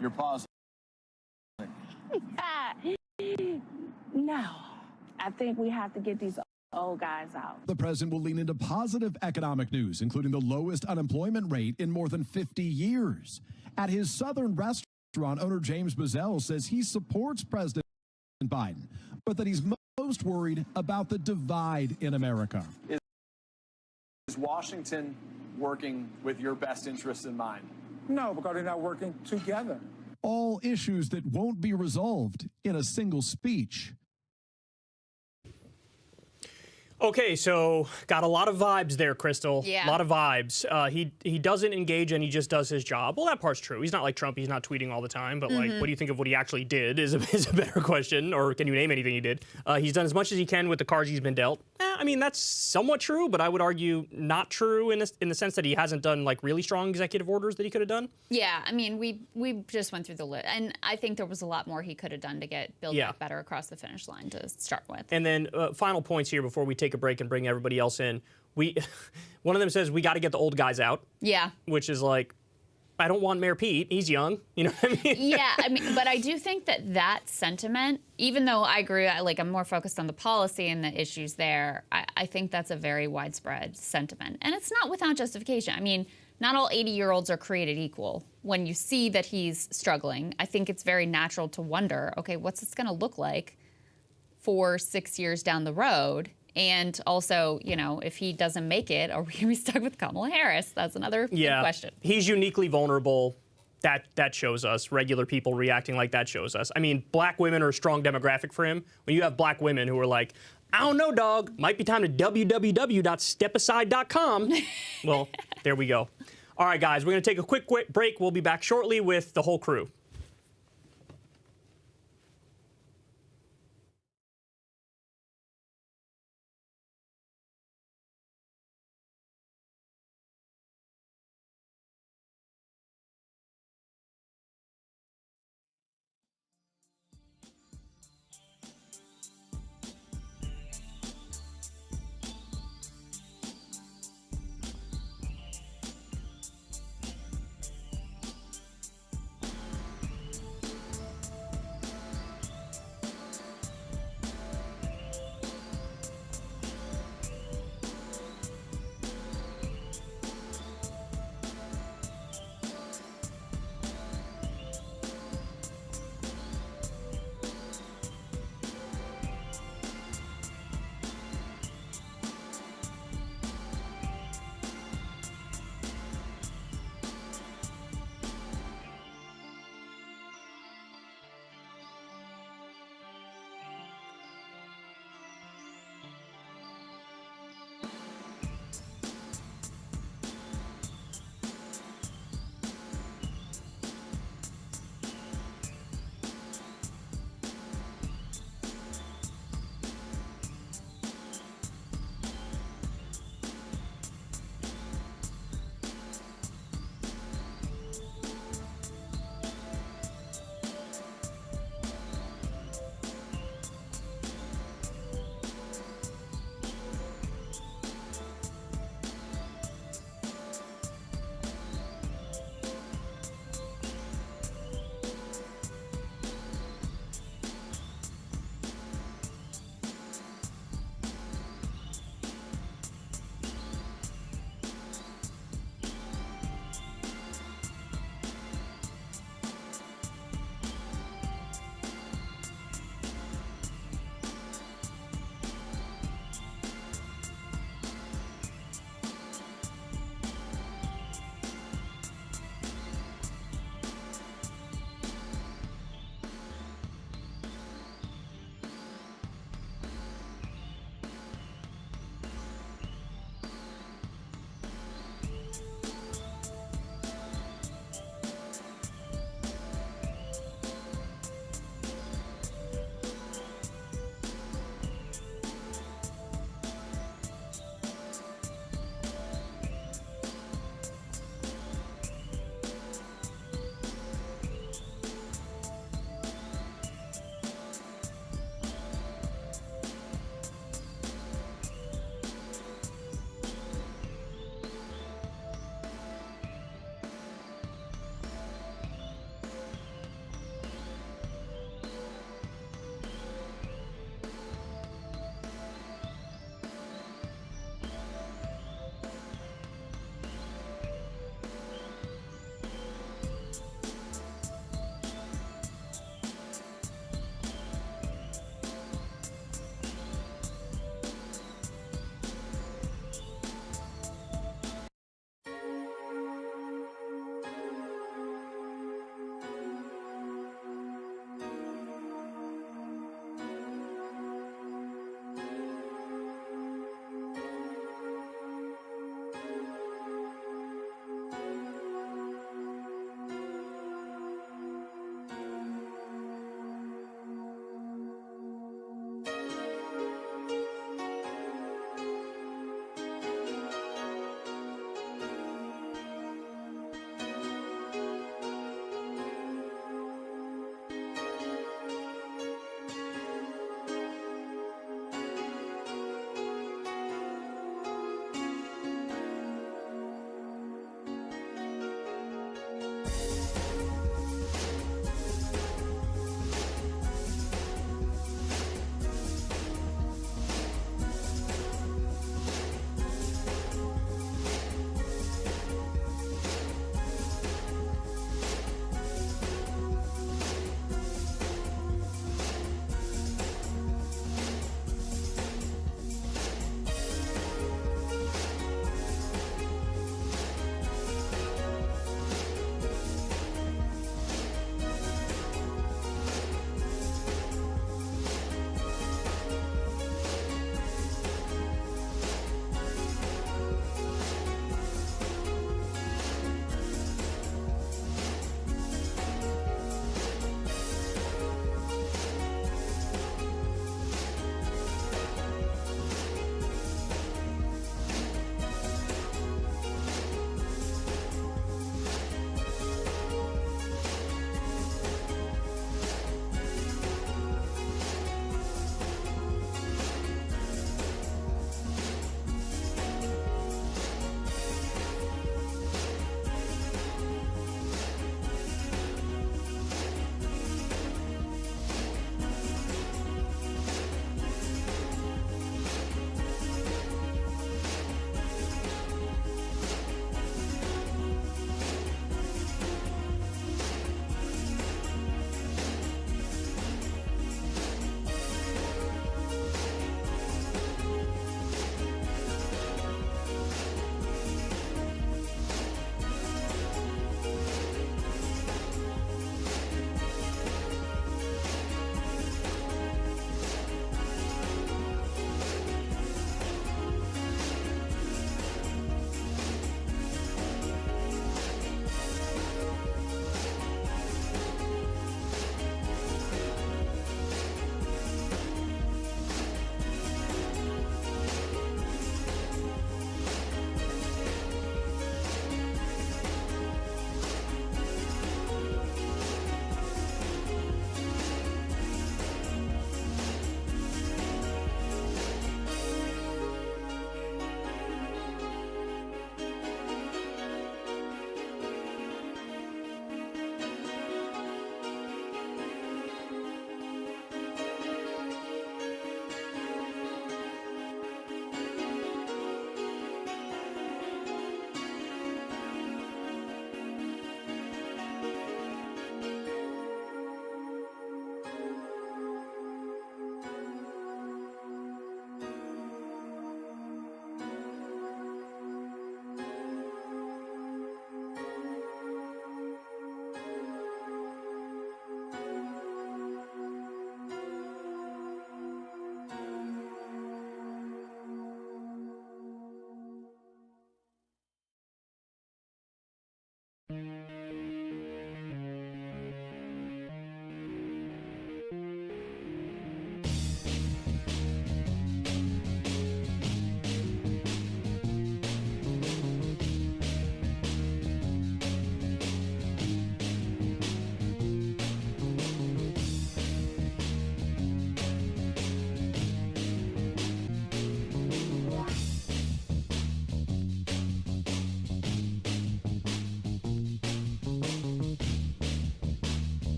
You're pausing. No, I think we have to get these old guys out. The president will lean into positive economic news, including the lowest unemployment rate in more than 50 years. At his Southern restaurant, owner James Bazell says he supports President Biden, but that he's most worried about the divide in America. Is Washington working with your best interests in mind? No, because they're not working together. All issues that won't be resolved in a single speech. Okay, so got a lot of vibes there, Crystal. Yeah. A lot of vibes. He doesn't engage and he just does his job. Well, that part's true. He's not like Trump. He's not tweeting all the time. But like, what do you think of what he actually did is a better question. Or can you name anything he did? He's done as much as he can with the cards he's been dealt. I mean, that's somewhat true, but I would argue not true in the sense that he hasn't done like really strong executive orders that he could have done. Yeah, I mean, we just went through the list, and I think there was a lot more he could have done to get Build Back Better across the finish line to start with. And then final points here before we take a break and bring everybody else in. one of them says we got to get the old guys out. Yeah. Which is like, I don't want Mayor Pete. He's young. You know what I mean? Yeah, I mean, but I do think that sentiment, even though I agree, I'm more focused on the policy and the issues there, I think that's a very widespread sentiment. And it's not without justification. I mean, not all 80-year-olds are created equal. When you see that he's struggling, I think it's very natural to wonder, okay, what's this going to look like 4-6 years down the road? And also, you know, if he doesn't make it, are we going to be stuck with Kamala Harris? That's another big question. He's uniquely vulnerable. That shows us. Regular people reacting like that shows us. I mean, black women are a strong demographic for him. When you have black women who are like, I don't know, dog, might be time to www.stepaside.com. Well, there we go. All right, guys, we're going to take a quick break. We'll be back shortly with the whole crew.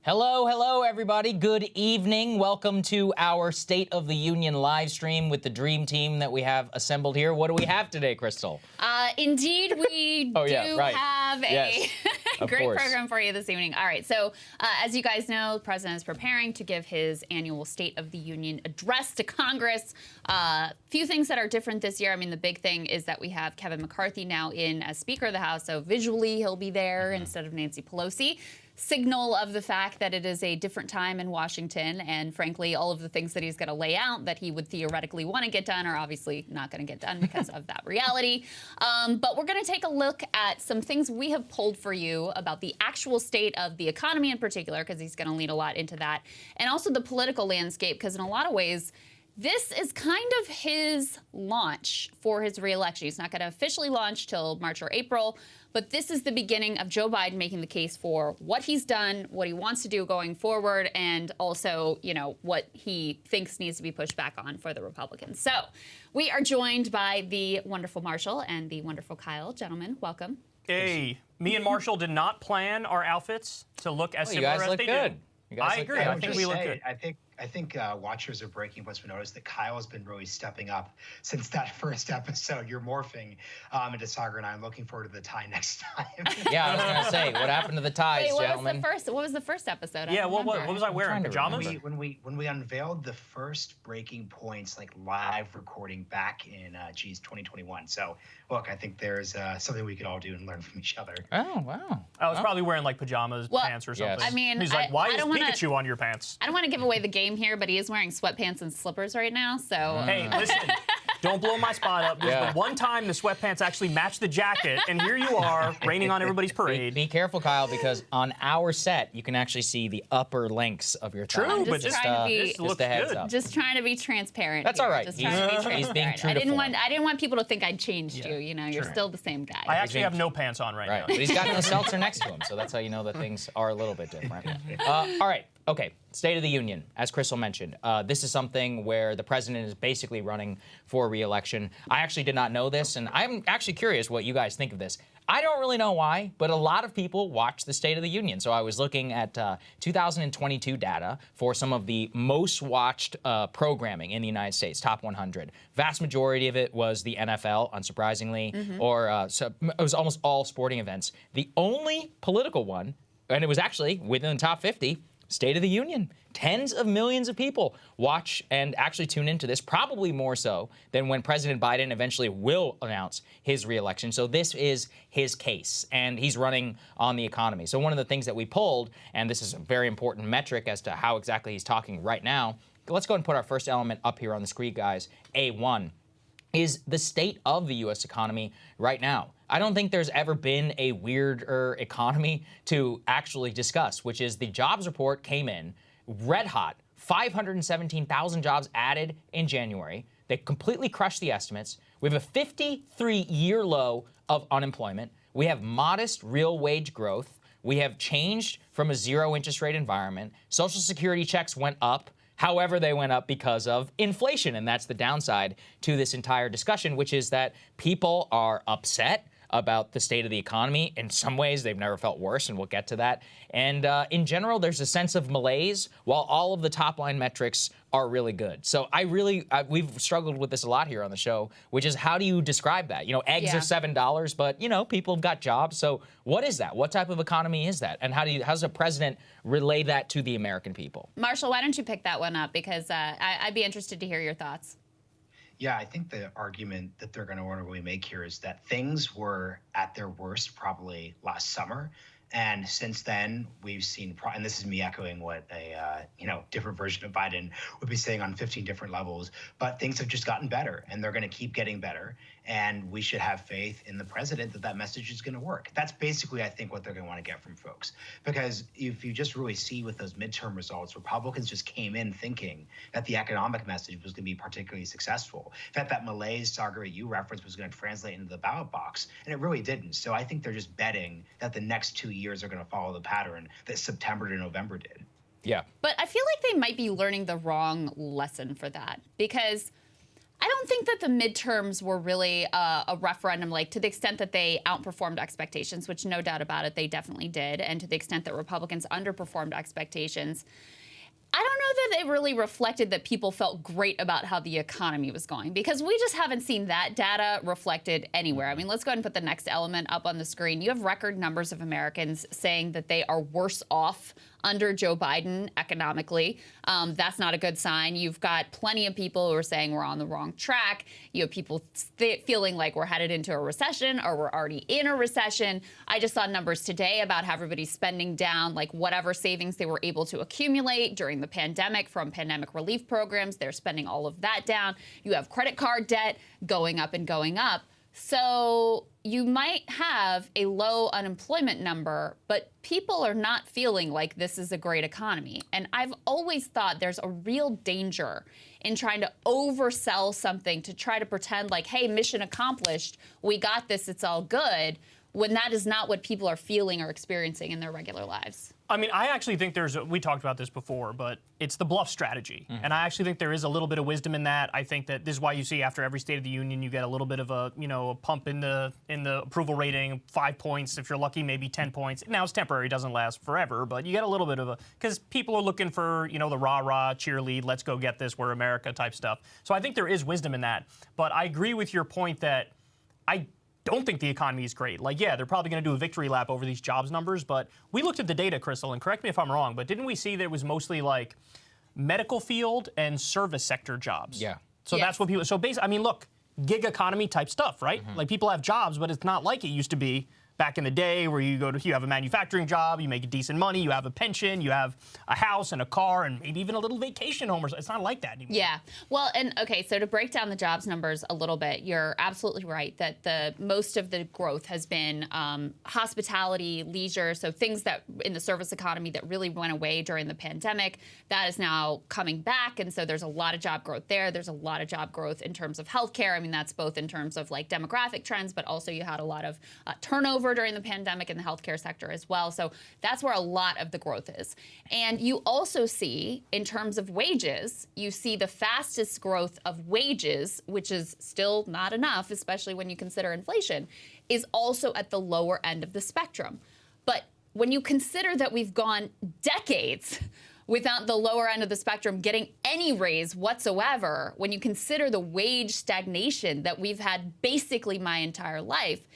Hello, everybody. Good evening. Welcome to our State of the Union live stream with the dream team that we have assembled here. What do we have today, Crystal? Indeed, we have a great program for you this evening. All right, so as you guys know, the president is preparing to give his annual State of the Union address to Congress. Few things that are different this year. I mean, the big thing is that we have Kevin McCarthy now in as Speaker of the House, so visually he'll be there instead of Nancy Pelosi. Signal of the fact that it is a different time in Washington, and frankly, all of the things that he's going to lay out that he would theoretically want to get done are obviously not going to get done because of that reality. But we're going to take a look at some things we have pulled for you about the actual state of the economy in particular, because he's going to lead a lot into that, and also the political landscape, because in a lot of ways, this is kind of his launch for his reelection. He's not going to officially launch till March or April, but this is the beginning of Joe Biden making the case for what he's done, what he wants to do going forward, and also, you know, what he thinks needs to be pushed back on for the Republicans. So we are joined by the wonderful Marshall and the wonderful Kyle. Gentlemen, welcome. Hey, me and Marshall did not plan our outfits to look as similar as they do. I agree. I think we look good. I think watchers of Breaking Points will notice that Kyle has been really stepping up since that first episode. You're morphing into Sagar, and I'm looking forward to the tie next time. Yeah, I was going to say, what happened to the ties, Wait, gentlemen? what was the first episode? Yeah, what was I wearing? Pajamas? When we unveiled the first Breaking Points like live recording back in 2021. So look, I think there's something we could all do and learn from each other. Oh, wow. I was probably wearing like pajamas, pants or something. I mean, he's like, why is Pikachu on your pants? I don't want to give away the game here, but he is wearing sweatpants and slippers right now, so... Hey, listen, don't blow my spot up. This is the one time the sweatpants actually match the jacket, and here you are, raining on everybody's parade. Be careful, Kyle, because on our set, you can actually see the upper lengths of your thighs. True, but just a heads up. Just trying to be transparent. That's all right. Just trying to be transparent. He's being true to form. I didn't want people to think I'd changed you. You know, you're still the same guy. I actually have no pants on right now. But he's got a seltzer next to him, so that's how you know that things are a little bit different. All right. Okay, State of the Union, as Crystal mentioned. This is something where the president is basically running for re-election. I actually did not know this, and I'm actually curious what you guys think of this. I don't really know why, but a lot of people watch the State of the Union. So I was looking at 2022 data for some of the most watched programming in the United States, top 100. Vast majority of it was the NFL, unsurprisingly, or so it was almost all sporting events. The only political one, and it was actually within the top 50, State of the Union. Tens of millions of people watch and actually tune into this, probably more so than when President Biden eventually will announce his reelection. So this is his case, and he's running on the economy. So one of the things that we pulled, and this is a very important metric as to how exactly he's talking right now, let's go ahead and put our first element up here on the screen, guys. A1 is the state of the U.S. economy right now. I don't think there's ever been a weirder economy to actually discuss, which is the jobs report came in red hot, 517,000 jobs added in January. They completely crushed the estimates. We have a 53-year low of unemployment. We have modest real wage growth. We have changed from a zero interest rate environment. Social Security checks went up. However, they went up because of inflation, and that's the downside to this entire discussion, which is that people are upset about the state of the economy. In some ways, they've never felt worse, and we'll get to that. And in general, there's a sense of malaise, while all of the top-line metrics are really good. So we've struggled with this a lot here on the show, which is how do you describe that? You know, eggs are $7, but, you know, people have got jobs. So what is that? What type of economy is that? And how's the president relay that to the American people? Marshall, why don't you pick that one up? Because I'd be interested to hear your thoughts. Yeah, I think the argument that they're going to want to really make here is that things were at their worst probably last summer. And since then, we've seen, and this is me echoing what a different version of Biden would be saying on 15 different levels, but things have just gotten better, and they're going to keep getting better. And we should have faith in the president that that message is going to work. That's basically, I think, what they're going to want to get from folks. Because if you just really see with those midterm results, Republicans just came in thinking that the economic message was going to be particularly successful. In fact, that malaise saga you referenced was going to translate into the ballot box, and it really didn't. So I think they're just betting that the next 2 years are going to follow the pattern that September to November did. Yeah. But I feel like they might be learning the wrong lesson for that, because I don't think that the midterms were really a referendum, like to the extent that they outperformed expectations, which no doubt about it, they definitely did. And to the extent that Republicans underperformed expectations, I don't know that it really reflected that people felt great about how the economy was going, because we just haven't seen that data reflected anywhere. I mean, let's go ahead and put the next element up on the screen. You have record numbers of Americans saying that they are worse off under Joe Biden economically. That's not a good sign. You've got plenty of people who are saying we're on the wrong track. You have people feeling like we're headed into a recession or we're already in a recession. I just saw numbers today about how everybody's spending down like whatever savings they were able to accumulate during the pandemic from pandemic relief programs. They're spending all of that down. You have credit card debt going up and going up. So you might have a low unemployment number, but people are not feeling like this is a great economy. And I've always thought there's a real danger in trying to oversell something to try to pretend like, hey, mission accomplished, we got this, it's all good, when that is not what people are feeling or experiencing in their regular lives. I mean, I actually think we talked about this before, but it's the bluff strategy. And I actually think there is a little bit of wisdom in that. I think that this is why you see after every State of the Union, you get a little bit of a, a pump in the approval rating, 5 points. If you're lucky, maybe 10 points. Now it's temporary, it doesn't last forever, but you get a little bit of because people are looking for, the rah-rah, cheerlead, let's go get this, we're America type stuff. So I think there is wisdom in that. But I agree with your point that I don't think the economy is great. Like, yeah, they're probably going to do a victory lap over these jobs numbers, but we looked at the data, Crystal, and correct me if I'm wrong, but didn't we see that it was mostly like medical field and service sector jobs? Yeah. So that's what people, so basically, I mean, look, gig economy type stuff, right? Like people have jobs, but it's not like it used to be back in the day where you have a manufacturing job, you make decent money, you have a pension, you have a house and a car and maybe even a little vacation home or something. It's not like that anymore. Yeah. Well, and okay, so to break down the jobs numbers a little bit, you're absolutely right that most of the growth has been hospitality, leisure, so things that in the service economy that really went away during the pandemic. That is now coming back, and so there's a lot of job growth there. There's a lot of job growth in terms of healthcare. I mean, that's both in terms of like demographic trends, but also you had a lot of turnover during the pandemic in the healthcare sector as well. So that's where a lot of the growth is. And you also see, in terms of wages, you see the fastest growth of wages, which is still not enough, especially when you consider inflation, is also at the lower end of the spectrum. But when you consider that we've gone decades without the lower end of the spectrum getting any raise whatsoever, when you consider the wage stagnation that we've had basically my entire life,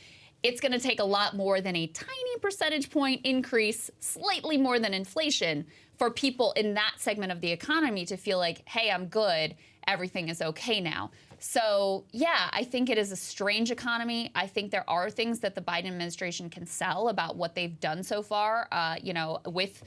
it's going to take a lot more than a tiny percentage point increase, slightly more than inflation, for people in that segment of the economy to feel like, hey, I'm good, everything is okay now. So, yeah, I think it is a strange economy. I think there are things that the Biden administration can sell about what they've done so far, with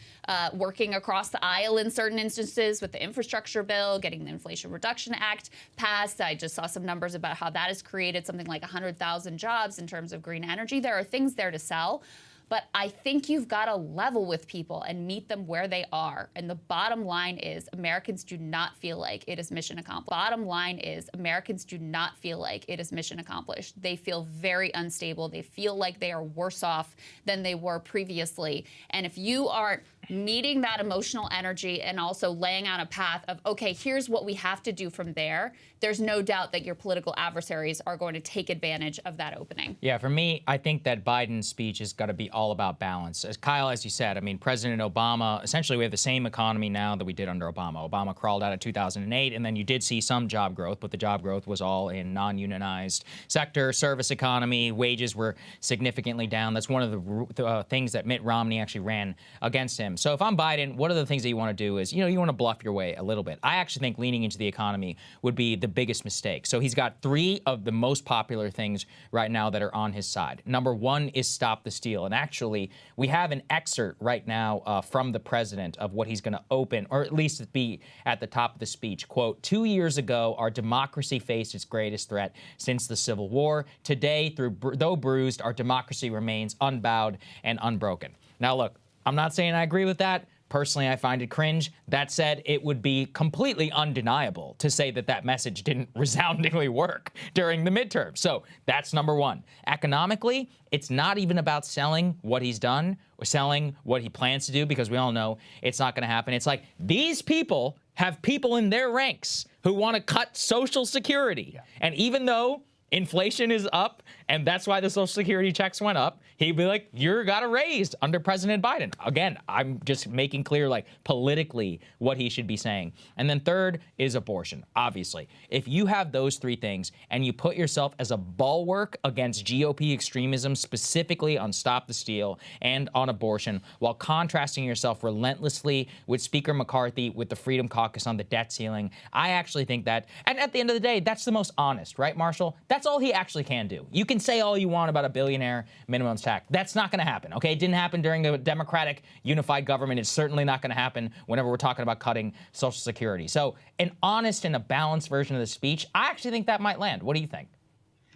working across the aisle in certain instances with the infrastructure bill, getting the Inflation Reduction Act passed. I just saw some numbers about how that has created something like 100,000 jobs in terms of green energy. There are things there to sell. But I think you've got to level with people and meet them where they are. And the bottom line is Americans do not feel like it is mission accomplished. Bottom line is Americans do not feel like it is mission accomplished. They feel very unstable. They feel like they are worse off than they were previously. And if you aren't meeting that emotional energy and also laying out a path of, okay, here's what we have to do from there, there's no doubt that your political adversaries are going to take advantage of that opening. Yeah, for me, I think that Biden's speech has got to be all about balance. As Kyle, as you said, I mean, President Obama, essentially we have the same economy now that we did under Obama. Obama crawled out of 2008, and then you did see some job growth, but the job growth was all in non-unionized sector, service economy, wages were significantly down. That's one of the things that Mitt Romney actually ran against him. So if I'm Biden, what are the things that you want to do is, you want to bluff your way a little bit. I actually think leaning into the economy would be the biggest mistake. So he's got 3 of the most popular things right now that are on his side. Number 1 is stop the steal. And actually, we have an excerpt right now from the president of what he's going to open, or at least be at the top of the speech. Quote, 2 years ago, our democracy faced its greatest threat since the Civil War. Today, though bruised, our democracy remains unbowed and unbroken. Now, look, I'm not saying I agree with that. Personally, I find it cringe. That said, it would be completely undeniable to say that that message didn't resoundingly work during the midterm. So that's number 1. Economically, it's not even about selling what he's done or selling what he plans to do, because we all know it's not going to happen. It's like these people have people in their ranks who want to cut Social Security. Yeah. And even though inflation is up, and that's why the Social Security checks went up, he'd be like, you got it raised under President Biden. Again, I'm just making clear, like, politically what he should be saying. And then third is abortion, obviously. If you have those three things and you put yourself as a bulwark against GOP extremism, specifically on Stop the Steal and on abortion, while contrasting yourself relentlessly with Speaker McCarthy, with the Freedom Caucus on the debt ceiling, I actually think that, and at the end of the day, that's the most honest, right, Marshall? That's all he actually can do. You can say all you want about a billionaire minimum tax. That's not going to happen, okay? It didn't happen during the Democratic unified government. It's certainly not going to happen whenever we're talking about cutting Social Security. So an honest and a balanced version of the speech, I actually think that might land. What do you think?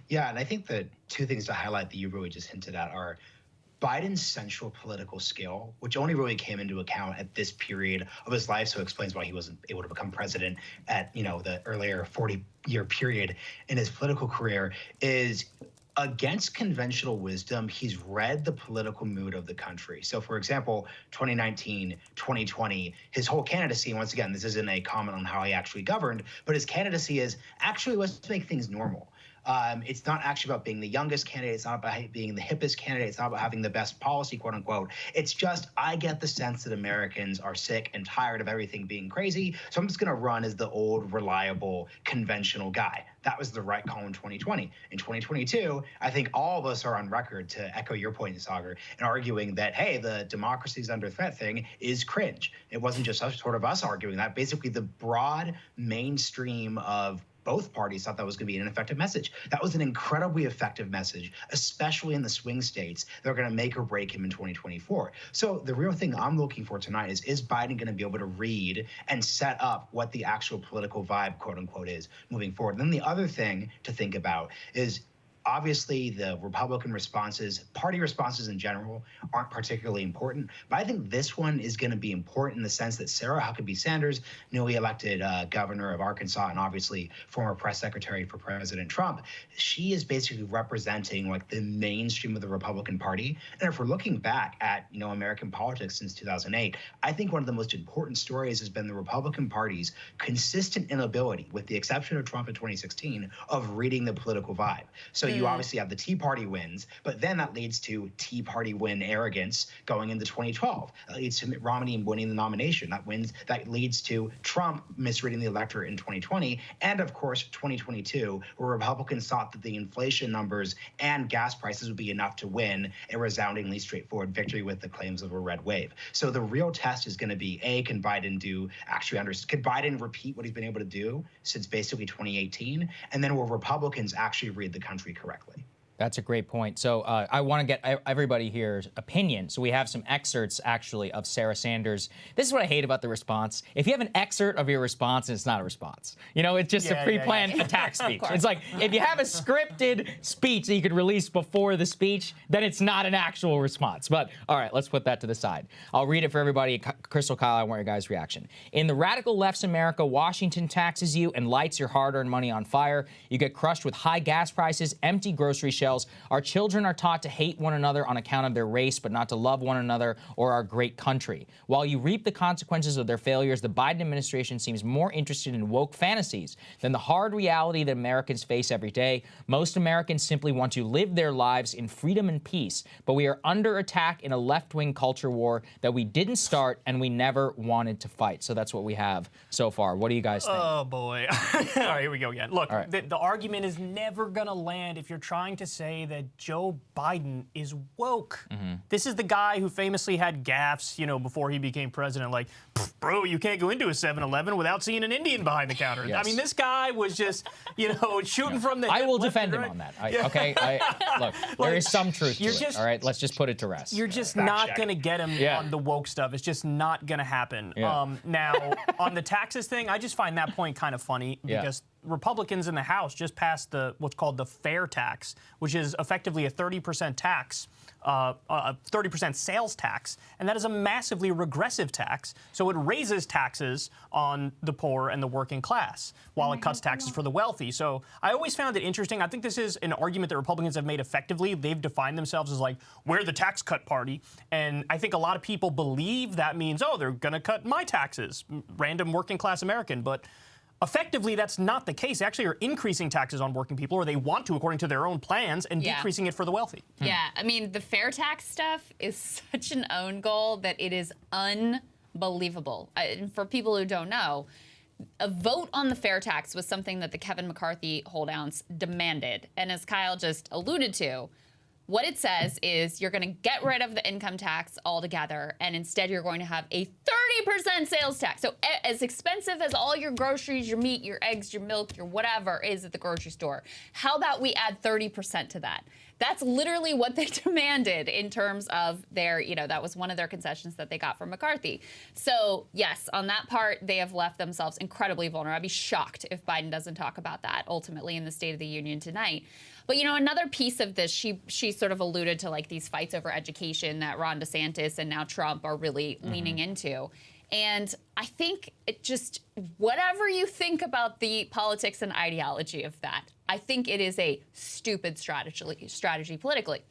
Yeah, and I think the two things to highlight that you really just hinted at are Biden's central political skill, which only really came into account at this period of his life, so it explains why he wasn't able to become president at, the earlier 40-year period in his political career, is against conventional wisdom, he's read the political mood of the country. So, for example, 2019, 2020, his whole candidacy, once again, this isn't a comment on how he actually governed, but his candidacy is actually, let's make things normal. It's not actually about being the youngest candidate. It's not about being the hippest candidate. It's not about having the best policy, quote unquote. It's just, I get the sense that Americans are sick and tired of everything being crazy. So I'm just going to run as the old, reliable, conventional guy. That was the right call in 2020. In 2022, I think all of us are on record, to echo your point, Sagar, in arguing that, hey, the democracy's under threat thing is cringe. It wasn't just us arguing that. Basically, the broad mainstream of both parties thought that was going to be an effective message. That was an incredibly effective message, especially in the swing states that are going to make or break him in 2024. So the real thing I'm looking for tonight is Biden going to be able to read and set up what the actual political vibe, quote unquote, is moving forward? And then the other thing to think about is, obviously, the Republican responses, party responses in general, aren't particularly important. But I think this one is going to be important in the sense that Sarah Huckabee Sanders, newly elected governor of Arkansas and obviously former press secretary for President Trump, she is basically representing like the mainstream of the Republican Party. And if we're looking back at, American politics since 2008, I think one of the most important stories has been the Republican Party's consistent inability, with the exception of Trump in 2016, of reading the political vibe. So you obviously have the Tea Party wins, but then that leads to Tea Party win arrogance going into 2012. That leads to Mitt Romney winning the nomination. That leads to Trump misreading the electorate in 2020. And of course, 2022, where Republicans thought that the inflation numbers and gas prices would be enough to win a resoundingly straightforward victory with the claims of a red wave. So the real test is going to be, can Biden could Biden repeat what he's been able to do since basically 2018? And then will Republicans actually read the country correctly? That's a great point. So I want to get everybody here's opinion. So we have some excerpts, actually, of Sarah Sanders. This is what I hate about the response. If you have an excerpt of your response, it's not a response. It's just a pre-planned attack speech. It's like, if you have a scripted speech that you could release before the speech, then it's not an actual response. But all right, let's put that to the side. I'll read it for everybody. Crystal, Kyle, I want your guys' reaction. In the radical left's America, Washington taxes you and lights your hard-earned money on fire. You get crushed with high gas prices, empty grocery shelves. Our children are taught to hate one another on account of their race, but not to love one another or our great country. While you reap the consequences of their failures, the Biden administration seems more interested in woke fantasies than the hard reality that Americans face every day. Most Americans simply want to live their lives in freedom and peace, but we are under attack in a left-wing culture war that we didn't start and we never wanted to fight. So that's what we have so far. What do you guys think? Oh, boy. All right, here we go again. Look, the argument is never going to land if you're trying to say that Joe Biden is woke. This is the guy who famously had gaffes, before he became president, like, bro, you can't go into a 7-Eleven without seeing an Indian behind the counter. Yes. I mean, this guy was just, shooting from the hip. I will defend him on that. Look, there is some truth to it. All right, let's just put it to rest. You're just not going to get him on the woke stuff. It's just not going to happen. Yeah. Now, on the taxes thing, I just find that point kind of funny because Republicans in the House just passed what's called the fair tax, which is effectively a 30% tax, a 30% sales tax, and that is a massively regressive tax. So it raises taxes on the poor and the working class, while it cuts taxes for the wealthy. So I always found it interesting. I think this is an argument that Republicans have made effectively. They've defined themselves as like, we're the tax cut party, and I think a lot of people believe that means, oh, they're going to cut my taxes, random working class American, but effectively, that's not the case. They actually are increasing taxes on working people, or they want to, according to their own plans, and decreasing it for the wealthy. Yeah, I mean, the fair tax stuff is such an own goal that it is unbelievable. For people who don't know, a vote on the fair tax was something that the Kevin McCarthy holdouts demanded. And as Kyle just alluded to, what it says is you're going to get rid of the income tax altogether, and instead you're going to have a 30% sales tax. So as expensive as all your groceries, your meat, your eggs, your milk, your whatever is at the grocery store, how about we add 30% to that? That's literally what they demanded in terms of their, that was one of their concessions that they got from McCarthy. So yes, on that part, they have left themselves incredibly vulnerable. I'd be shocked if Biden doesn't talk about that ultimately in the State of the Union tonight. But, another piece of this, she sort of alluded to like these fights over education that Ron DeSantis and now Trump are really leaning into. And I think it just, whatever you think about the politics and ideology of that, I think it is a stupid strategy politically.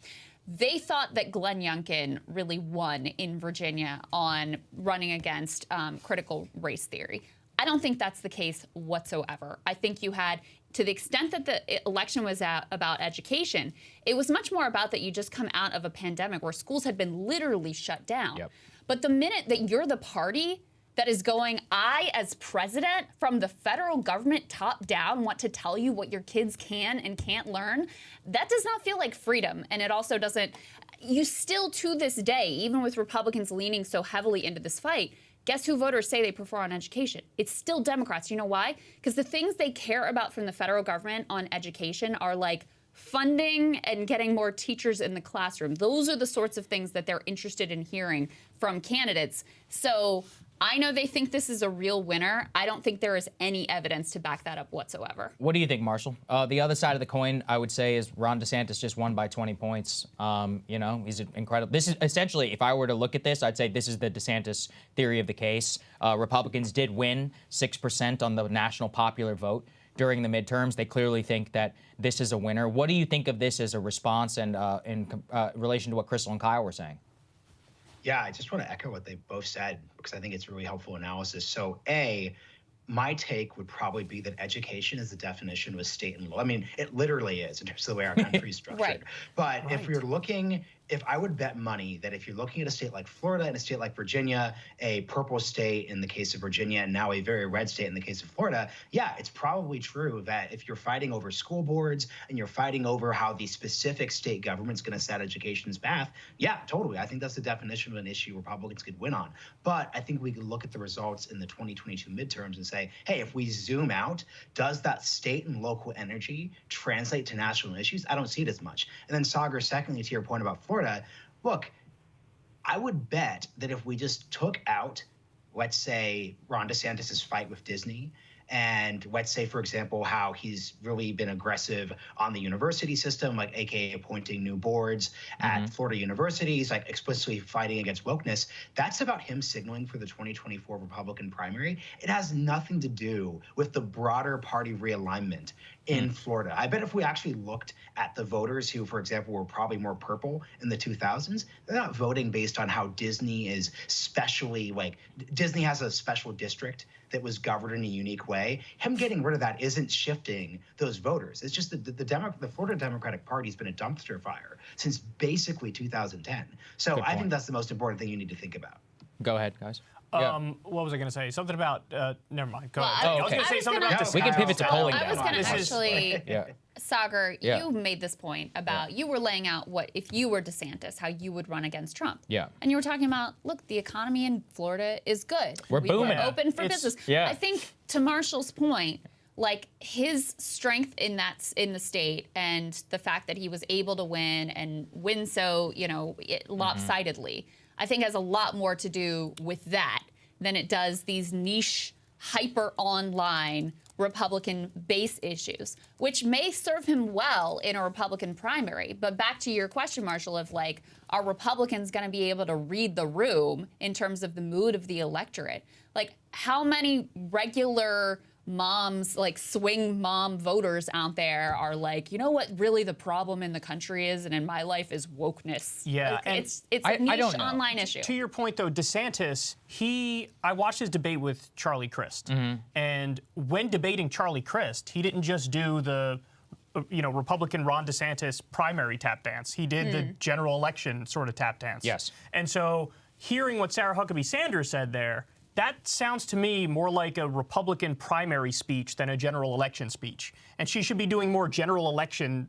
They thought that Glenn Youngkin really won in Virginia on running against critical race theory. I don't think that's the case whatsoever. I think you had, to the extent that the election was about education, it was much more about that you just come out of a pandemic where schools had been literally shut down. Yep. But the minute that you're the party that is going, I, as president, from the federal government top down, want to tell you what your kids can and can't learn, that does not feel like freedom. And it also doesn't, you still to this day, even with Republicans leaning so heavily into this fight, guess who voters say they prefer on education? It's still Democrats. You know why? Because the things they care about from the federal government on education are like funding and getting more teachers in the classroom. Those are the sorts of things that they're interested in hearing from candidates. So I know they think this is a real winner. I don't think there is any evidence to back that up whatsoever. What do you think, Marshall? The other side of the coin, I would say, is Ron DeSantis just won by 20 points. He's incredible. This is essentially, if I were to look at this, I'd say this is the DeSantis theory of the case. Republicans did win 6% on the national popular vote during the midterms. They clearly think that this is a winner. What do you think of this as a response and in relation to what Crystal and Kyle were saying? Yeah, I just want to echo what they both said because I think it's really helpful analysis. So, my take would probably be that education is the definition of a state and law. I mean, it literally is in terms of the way our country is structured. Right. But if you're looking, if I would bet money that if you're looking at a state like Florida and a state like Virginia, a purple state in the case of Virginia, and now a very red state in the case of Florida, yeah, it's probably true that if you're fighting over school boards and you're fighting over how the specific state government's going to set education's path, yeah, totally. I think that's the definition of an issue Republicans could win on. But I think we could look at the results in the 2022 midterms and say, hey, if we zoom out, does that state and local energy translate to national issues? I don't see it as much. And then, Sagar, secondly, to your point about Florida, look, I would bet that if we just took out, let's say, Ron DeSantis' fight with Disney, and let's say, for example, how he's really been aggressive on the university system, like AKA appointing new boards at Florida universities, like explicitly fighting against wokeness. That's about him signaling for the 2024 Republican primary. It has nothing to do with the broader party realignment in Florida. I bet if we actually looked at the voters who, for example, were probably more purple in the 2000s, they're not voting based on how Disney is specially, like, Disney has a special district that was governed in a unique way. Him getting rid of that isn't shifting those voters. It's just that the Florida Democratic Party has been a dumpster fire since basically 2010. So I think that's the most important thing you need to think about. Go ahead, guys. What was I going to say? Something about, never mind. Go ahead. Well, I was going to say something about this. We can pivot to polling. I was going to actually, Sagar, Yeah. you made this point about, you were laying out what, if you were DeSantis, how you would run against Trump. Yeah. And you were talking about, look, the economy in Florida is good. We're booming. We're open for business. Yeah. I think, to Marshall's point, like his strength in the state and the fact that he was able to win and win so, lopsidedly, I think has a lot more to do with that than it does these niche hyper online Republican base issues, which may serve him well in a Republican primary. But back to your question, Marshall, of like, are Republicans going to be able to read the room in terms of the mood of the electorate? Like, how many regular moms, like swing mom voters out there are like, you know what really the problem in the country is and in my life is wokeness. Yeah, like, and it's a niche don't know. online issue. To your point, though, DeSantis, I watched his debate with Charlie Crist, and when debating Charlie Crist, he didn't just do the Republican Ron DeSantis primary tap dance. He did the general election sort of tap dance. Yes. And so hearing what Sarah Huckabee Sanders said there, that sounds to me more like a Republican primary speech than a general election speech. And she should be doing more general election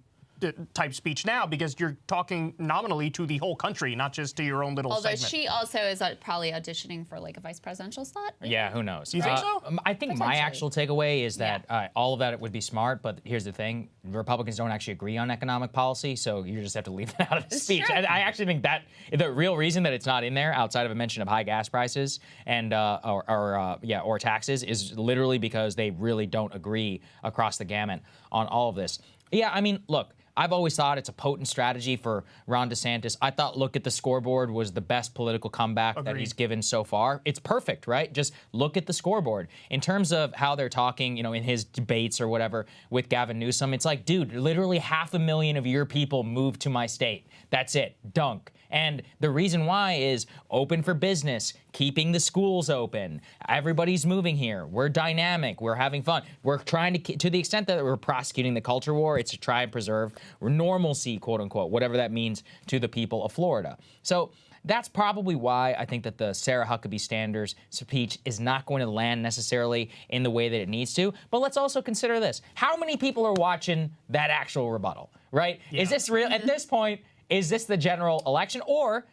type speech now, because you're talking nominally to the whole country, not just to your own little segment. Although she also is probably auditioning for like a vice presidential slot. Right? Yeah, who knows? You think so? I think my actual takeaway is that all of that would be smart, but here's the thing. Republicans don't actually agree on economic policy, so you just have to leave that out of the speech. True. And I actually think that the real reason that it's not in there, outside of a mention of high gas prices and or taxes, is literally because they really don't agree across the gamut on all of this. Yeah, I mean, look, I've always thought it's a potent strategy for Ron DeSantis. I thought Look at the Scoreboard was the best political comeback that he's given so far. It's perfect, right? Just look at the scoreboard. In terms of how they're talking, in his debates or whatever with Gavin Newsom, it's like, dude, literally 500,000 of your people moved to my state. That's it. Dunk. And the reason why is open for business, keeping the schools open. Everybody's moving here. We're dynamic. We're having fun. We're trying to the extent that we're prosecuting the culture war, it's to try and preserve normalcy, quote unquote, whatever that means to the people of Florida. So that's probably why I think that the Sarah Huckabee Sanders speech is not going to land necessarily in the way that it needs to. But let's also consider this. How many people are watching that actual rebuttal, right? Yeah. Is this real? At this point, is this the general election? Or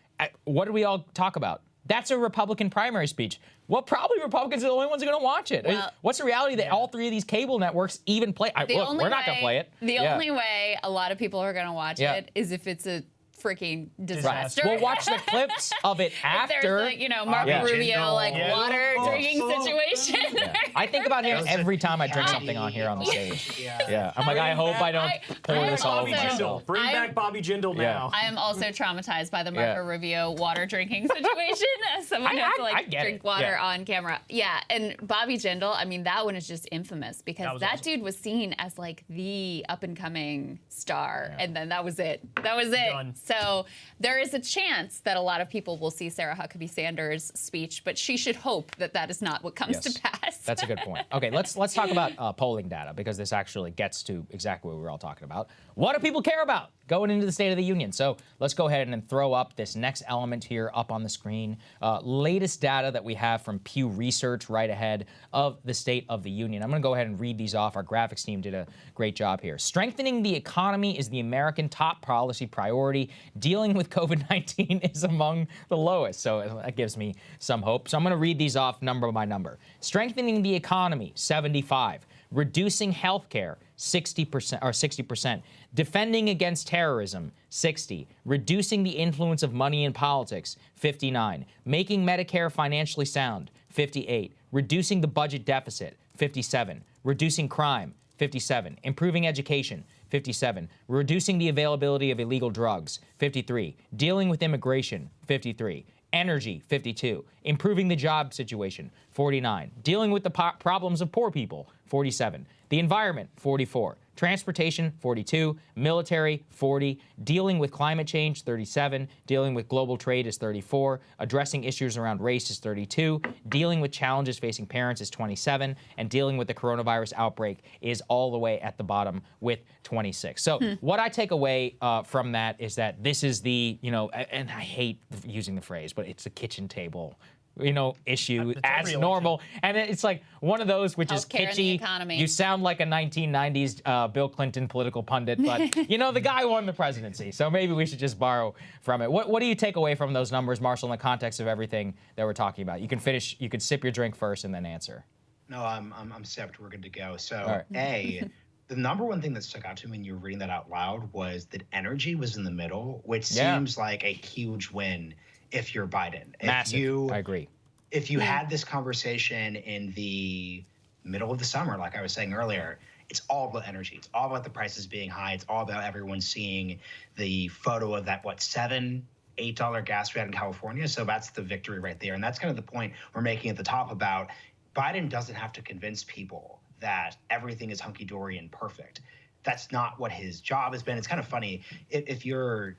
what do we all talk about? That's a Republican primary speech. Well, probably Republicans are the only ones who are going to watch it. Well, what's the reality that all three of these cable networks even play? Look, we're not going to play it. The only way a lot of people are going to watch it is if it's a freaking disaster. Right. We'll watch the clips of it after. If there's Marco Rubio water drinking situation. Yeah. I think about him every time I drink something on here on the stage. Yeah. I'm like, I hope I don't pour this all over myself. Bring back Bobby Jindal now. I am also traumatized by the Marco Rubio water drinking situation. As someone who has to drink water on camera. Yeah, and Bobby Jindal, I mean, that one is just infamous because that dude was seen as like the up and coming star, and then that was it. That was it. Done. So there is a chance that a lot of people will see Sarah Huckabee Sanders' speech, but she should hope that that is not what comes to pass. That's a good point. Okay, let's talk about polling data, because this actually gets to exactly what we were all talking about. What do people care about going into the State of the Union? So let's go ahead and throw up this next element here up on the screen. Latest data that we have from Pew Research right ahead of the State of the Union. I'm going to go ahead and read these off. Our graphics team did a great job here. Strengthening the economy is the American top policy priority. Dealing with COVID-19 is among the lowest. So that gives me some hope. So I'm going to read these off number by number. Strengthening the economy, 75. Reducing healthcare, 60%. Defending against terrorism, 60. Reducing the influence of money in politics, 59. Making Medicare financially sound, 58. Reducing the budget deficit, 57. Reducing crime, 57. Improving education, 57. Reducing the availability of illegal drugs, 53. Dealing with immigration, 53. Energy, 52. Improving the job situation, 49. Dealing with the problems of poor people, 47. The environment, 44. Transportation, 42. Military, 40. Dealing with climate change, 37. Dealing with global trade is 34. Addressing issues around race is 32. Dealing with challenges facing parents is 27. And dealing with the coronavirus outbreak is all the way at the bottom with 26. So what I take away from that is that this is the, and I hate using the phrase, but it's a kitchen table issue as normal. And it's like one of those which is kitschy. You sound like a 1990s Bill Clinton political pundit, but the guy won the presidency. So maybe we should just borrow from it. What do you take away from those numbers, Marshall, in the context of everything that we're talking about? You can finish, you could sip your drink first and then answer. No, I'm sipped. We're good to go. So the number one thing that stuck out to me when you were reading that out loud was that energy was in the middle, which seems like a huge win if you're Biden. Massive. I agree. if you had this conversation in the middle of the summer, like I was saying earlier, it's all about energy. It's all about the prices being high. It's all about everyone seeing the photo of that, $7, $8 gas we had in California. So that's the victory right there. And that's kind of the point we're making at the top about Biden doesn't have to convince people that everything is hunky-dory and perfect. That's not what his job has been. It's kind of funny if you're,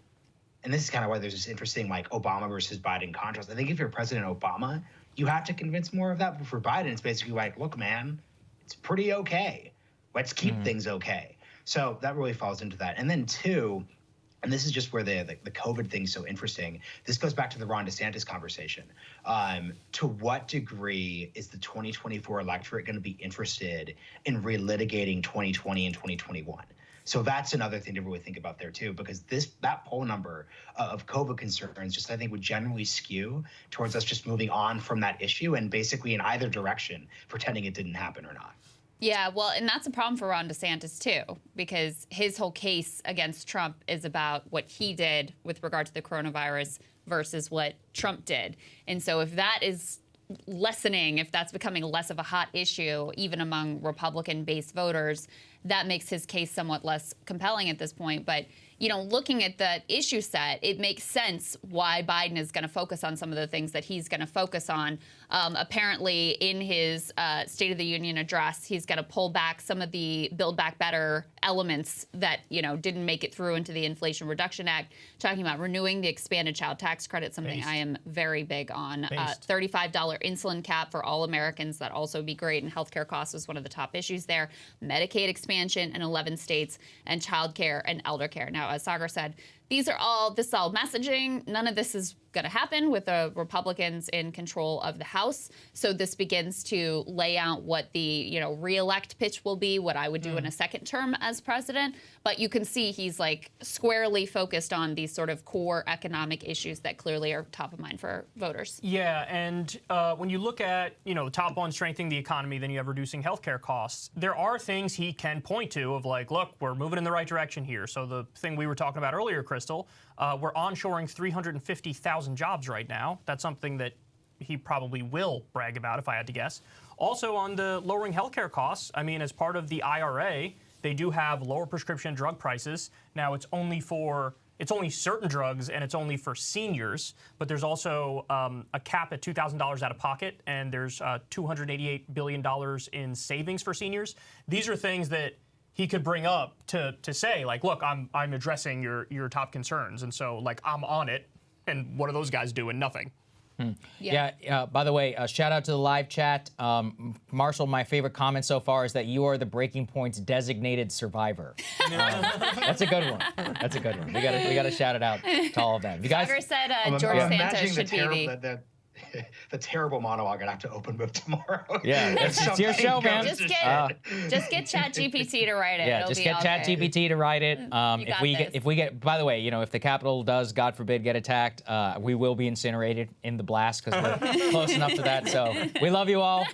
and this is kind of why there's this interesting like Obama versus Biden contrast. I think if you're President Obama, you have to convince more of that. But for Biden, it's basically like, look, man, it's pretty okay. Let's keep things okay. So that really falls into that. And then two, and this is just where the COVID thing's so interesting. This goes back to the Ron DeSantis conversation. To what degree is the 2024 electorate going to be interested in relitigating 2020 and 2021? So that's another thing to really think about there too, because that poll number of COVID concerns just I think would generally skew towards us just moving on from that issue and basically in either direction, pretending it didn't happen or not. Yeah, well, and that's a problem for Ron DeSantis, too, because his whole case against Trump is about what he did with regard to the coronavirus versus what Trump did. And so if that is lessening, if that's becoming less of a hot issue, even among Republican-based voters, that makes his case somewhat less compelling at this point. But, you know, looking at the issue set, it makes sense why Biden is going to focus on some of the things that he's going to focus on. Apparently, in his State of the Union address, he's going to pull back some of the Build Back Better elements that, you know, didn't make it through into the Inflation Reduction Act, talking about renewing the expanded child tax credit, something I am very big on. $35 insulin cap for all Americans, that also be great, and healthcare costs is one of the top issues there. Medicaid expansion in 11 states, and child care and elder care. Now, as Sagar said, this is all messaging. None of this is going to happen with the Republicans in control of the House. So this begins to lay out what the, you know, reelect pitch will be, what I would do in a second term as president. But you can see he's like squarely focused on these sort of core economic issues that clearly are top of mind for voters. Yeah, and when you look at, you know, top one, strengthening the economy, then you have reducing healthcare costs. There are things he can point to of like, look, we're moving in the right direction here. So the thing we were talking about earlier, Crystal, we're onshoring 350,000 jobs right now. That's something that he probably will brag about, if I had to guess. Also, on the lowering healthcare costs, I mean, as part of the IRA, they do have lower prescription drug prices. Now, it's only certain drugs, and it's only for seniors, but there's also a cap at $2,000 out of pocket, and there's $288 billion in savings for seniors. These are things that he could bring up to say, like, look, I'm addressing your top concerns, and so, like, I'm on it. And what are those guys doing? Nothing. Yeah. By the way, shout out to the live chat. Marshall, my favorite comment so far is that you are the Breaking Point's designated survivor. That's a good one. That's a good one. We got to shout it out to all of them. You guys Sagar said George Santos should be the terrible monologue I'd have to open with tomorrow. Yeah, it's your show, man. Just get ChatGPT to write it. Yeah, It'll just be get okay. ChatGPT to write it. If we get, by the way, you know, if the Capitol does, God forbid, get attacked, we will be incinerated in the blast because we're close enough to that. So we love you all.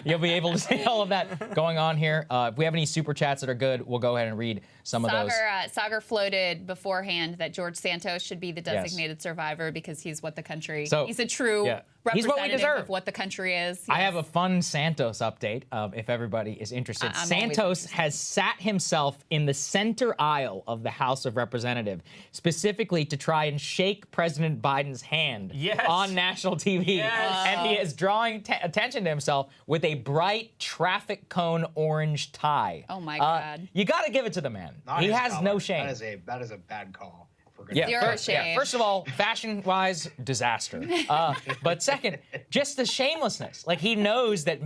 You'll be able to see all of that going on here. If we have any super chats that are good, we'll go ahead and read some of those. Sagar floated beforehand that George Santos should be the designated survivor because he's what the country. He's a true representative of what the country is. Yes. I have a fun Santos update if everybody is interested. Santos has sat himself in the center aisle of the House of Representatives, specifically to try and shake President Biden's hand on national TV. Yes. And he is drawing attention to himself with a bright traffic cone orange tie. Oh my God. You got to give it to the man. He has no shame. That is a bad call. First of all, fashion-wise, disaster. But second, just the shamelessness. Like, he knows that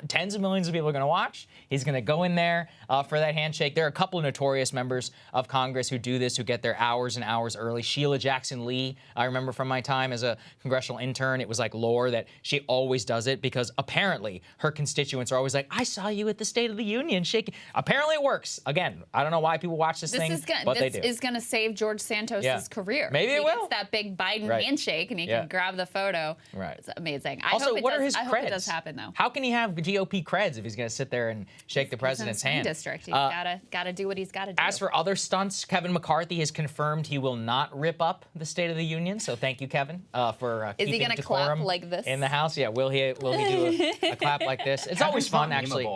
tens of millions of people are going to watch. He's going to go in there for that handshake. There are a couple of notorious members of Congress who do this, who get there hours and hours early. Sheila Jackson Lee, I remember from my time as a congressional intern, it was like lore that she always does it because apparently her constituents are always like, I saw you at the State of the Union shaking. Apparently it works. Again, I don't know why people watch this thing, but they do. This is going to save George Santos' career. Maybe it will. It's that big Biden handshake, and he can grab the photo. Right. It's amazing. Also, what are his creds? I hope it does happen, though. How can he have GOP creds if he's going to sit there and shake the president's hand? District. He's gotta do what he's got to do. As for other stunts, Kevin McCarthy has confirmed he will not rip up the State of the Union. So thank you, Kevin, for Is he keeping gonna decorum clap like this in the House. Yeah, will he do a clap like this? It's always fun, actually.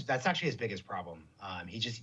That's actually his biggest problem.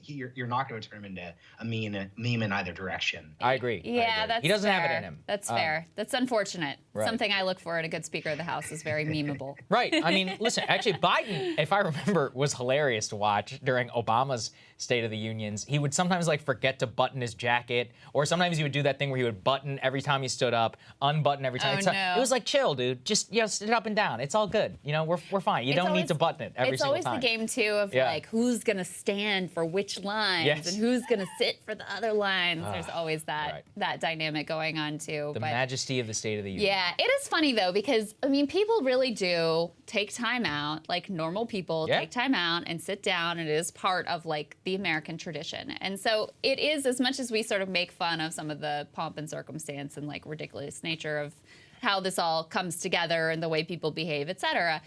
You're not going to turn him into a meme in either direction. I agree. Yeah, he doesn't fair. have it in him. That's fair. That's unfortunate. Right. Something I look for in a good Speaker of the House is very memeable. Right. I mean, listen, actually, Biden, if I remember, was hilarious to watch during Obama's State of the Unions. He would sometimes forget to button his jacket, or sometimes he would do that thing where he would button every time he stood up, unbutton every time. No. It was like, chill, dude. Just sit up and down. It's all good. We're fine. You don't need to button it every single time. It's always the game too of who's gonna stand for which lines and who's gonna sit for the other lines. There's always that dynamic going on too. The majesty of the State of the Union. Yeah, it is funny though, because I mean, people really do take time out, like normal people take time out and sit down, and it is part of the American tradition. And so it is, as much as we sort of make fun of some of the pomp and circumstance and ridiculous nature of how this all comes together and the way people behave, etc.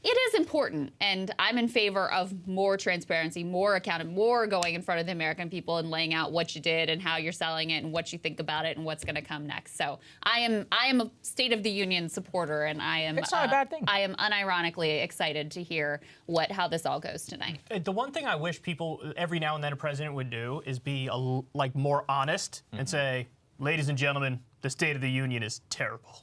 It is important, and I'm in favor of more transparency, more accountability, more going in front of the American people and laying out what you did and how you're selling it and what you think about it and what's going to come next. So I am a State of the Union supporter, and I am. It's not a bad thing. I am unironically excited to hear how this all goes tonight. The one thing I wish people every now and then a president would do is be more honest and say, ladies and gentlemen, the State of the Union is terrible.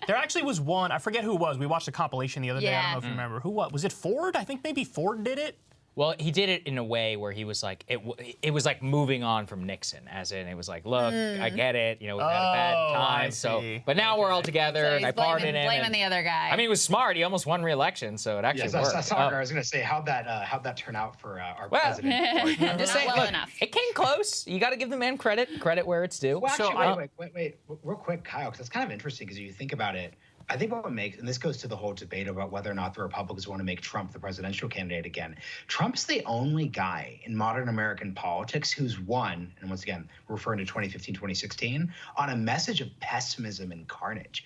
There actually was one, I forget who it was. We watched a compilation the other day. I don't know if you remember. Who was it? Ford? I think maybe Ford did it. Well, he did it in a way where he was it was moving on from Nixon, as in it was look, I get it, we've had a bad time, but now we're all together, and I pardon him. Blaming the other guy. I mean, he was smart. He almost won re-election, so it actually worked. I was going to say how'd that turn out for our president? Just saying, look, it came close. You got to give the man credit where it's due. Well, actually, wait, real quick, Kyle, because it's kind of interesting because you think about it. I think what makes, and this goes to the whole debate about whether or not the Republicans want to make Trump the presidential candidate again. Trump's the only guy in modern American politics who's won, and once again, referring to 2015, 2016, on a message of pessimism and carnage.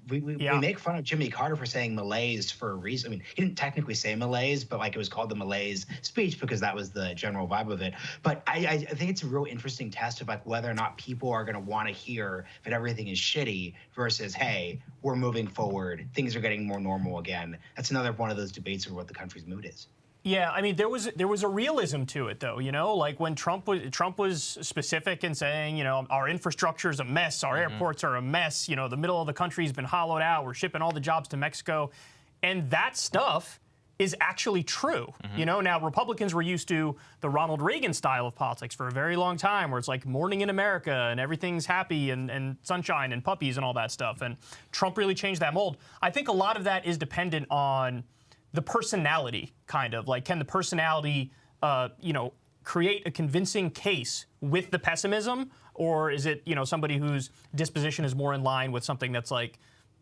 We make fun of Jimmy Carter for saying malaise for a reason. I mean, he didn't technically say malaise, but it was called the malaise speech because that was the general vibe of it. But I think it's a real interesting test of whether or not people are going to want to hear that everything is shitty versus, hey, we're moving forward, things are getting more normal again. That's another one of those debates of what the country's mood is. Yeah, I mean, there was a realism to it, though. When Trump was specific in saying, our infrastructure is a mess, our airports are a mess, the middle of the country's been hollowed out, we're shipping all the jobs to Mexico, and that stuff is actually true. Now Republicans were used to the Ronald Reagan style of politics for a very long time, where it's morning in America and everything's happy and sunshine and puppies and all that stuff. And Trump really changed that mold. I think a lot of that is dependent on the personality, kind of. Can the personality, create a convincing case with the pessimism, or is it, somebody whose disposition is more in line with something that's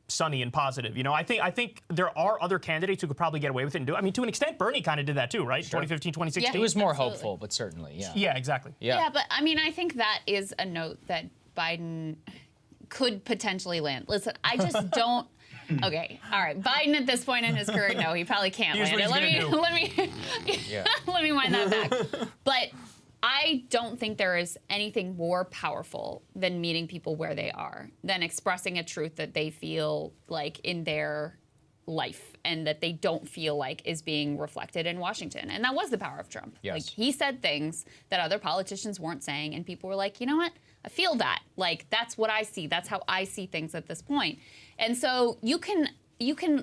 sunny and positive? I think there are other candidates who could probably get away with it and do it. I mean, to an extent, Bernie kind of did that too, right? Sure. 2015, 2016. He was more hopeful, but certainly, yeah. Yeah, exactly. Yeah, but I mean, I think that is a note that Biden could potentially land. Listen, I just don't. Okay, all right. Biden at this point in his career, no, he probably can't land it. Let me wind that back. But I don't think there is anything more powerful than meeting people where they are, than expressing a truth that they feel in their life and that they don't feel is being reflected in Washington. And that was the power of Trump. Yes. He said things that other politicians weren't saying, and people were like, you know what? I feel that. That's what I see. That's how I see things at this point. And so you can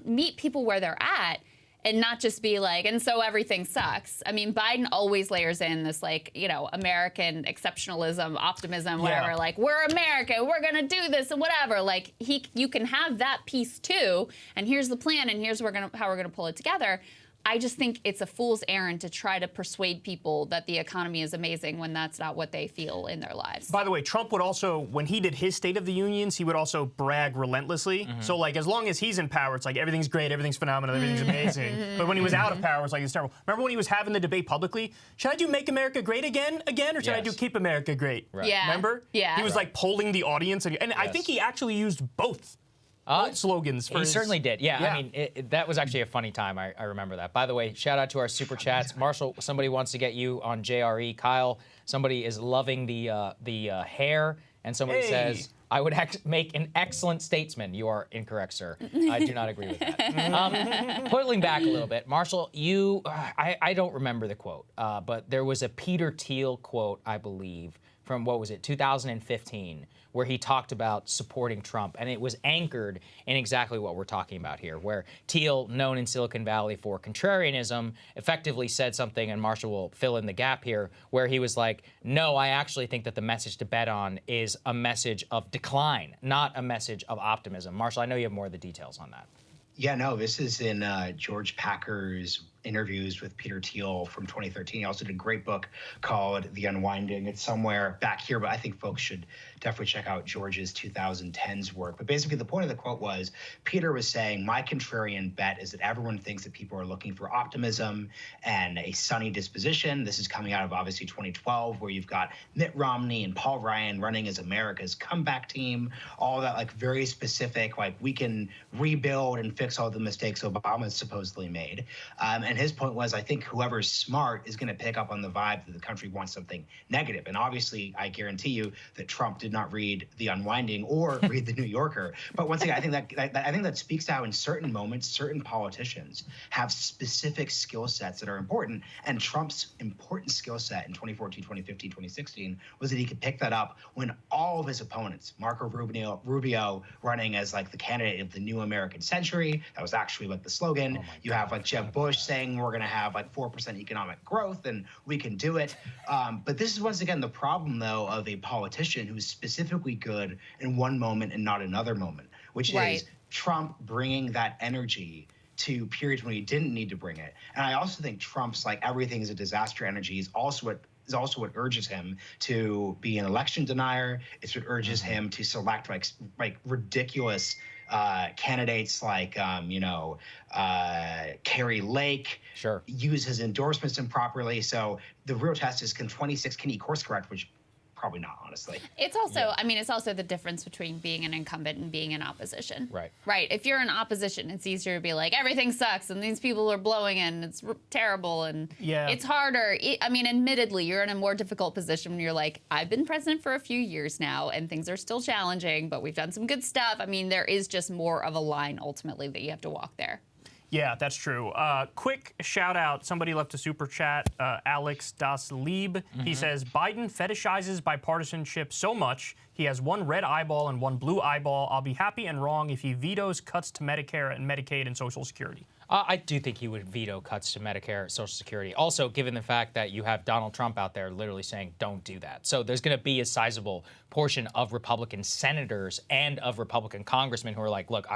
meet people where they're at and not just be and so everything sucks. I mean, Biden always layers in this American exceptionalism, optimism, whatever, we're America, we're gonna do this and whatever. You can have that piece too, and here's the plan, and here's how we're gonna pull it together. I just think it's a fool's errand to try to persuade people that the economy is amazing when that's not what they feel in their lives. By the way, Trump would also, when he did his State of the Unions, he would also brag relentlessly. So, like, as long as he's in power, it's like everything's great, everything's phenomenal, everything's amazing. But when he was out of power, it's like it's terrible. Remember when he was having the debate publicly? Should I do Make America Great again, or should I do Keep America Great? Right. Yeah. Remember? Yeah. He was like polling the audience, and I think he actually used both slogans. For He his, certainly did. Yeah, I mean, that was actually a funny time. I remember that. By the way, shout out to our super chats. Marshall, somebody wants to get you on JRE. Kyle, somebody is loving the hair, and somebody says, I would make an excellent statesman. You are incorrect, sir. I do not agree with that. Pulling back a little bit, Marshall, I don't remember the quote, but there was a Peter Thiel quote, I believe, from, what was it, 2015, where he talked about supporting Trump, and it was anchored in exactly what we're talking about here, where Thiel, known in Silicon Valley for contrarianism, effectively said something, and Marshall will fill in the gap here, where he was like, no, I actually think that the message to bet on is a message of decline, not a message of optimism. Marshall, I know you have more of the details on that. Yeah, no, this is in George Packer's interviews with Peter Thiel from 2013. He also did a great book called The Unwinding. It's somewhere back here, but I think folks should definitely check out George's 2010s work. But basically, the point of the quote was, Peter was saying, my contrarian bet is that everyone thinks that people are looking for optimism and a sunny disposition. This is coming out of, obviously, 2012, where you've got Mitt Romney and Paul Ryan running as America's comeback team, all that, like, very specific, like, we can rebuild and fix all the mistakes Obama supposedly made. And his point was, I think whoever's smart is going to pick up on the vibe that the country wants something negative. And obviously, I guarantee you that Trump did not read The Unwinding or read The New Yorker. But once again, I think that speaks to how in certain moments, certain politicians have specific skill sets that are important. And Trump's important skill set in 2014, 2015, 2016 was that he could pick that up when all of his opponents, Marco Rubio running as like the candidate of the new American century, that was actually like the slogan. You have like Jeb Bush saying we're going to have like 4% economic growth and we can do it. But this is once again the problem, though, of a politician who's specifically good in one moment and not another moment, which is Trump bringing that energy to periods when he didn't need to bring it. And I also think Trump's like everything is a disaster energy is also what urges him to be an election denier. It's what urges him to select like ridiculous candidates like, Carrie Lake, use his endorsements improperly. So the real test is, can he course correct, which probably not, honestly. It's also, I mean, it's also the difference between being an incumbent and being in opposition. Right. Right. If you're in opposition, it's easier to be like, everything sucks and these people are blowing in, it's terrible, and it's harder. I mean, admittedly, you're in a more difficult position when you're like, I've been president for a few years now and things are still challenging, but we've done some good stuff. I mean, there is just more of a line ultimately that you have to walk there. Yeah, that's true. Quick shout out. Somebody left a super chat. Alex Das Lieb. He says, Biden fetishizes bipartisanship so much. He has one red eyeball and one blue eyeball. I'll be happy and wrong if he vetoes cuts to Medicare and Medicaid and Social Security. I do think he would veto cuts to Medicare, Social Security. Also, given the fact that you have Donald Trump out there literally saying, don't do that. So there's going to be a sizable portion of Republican senators and of Republican congressmen who are like, look,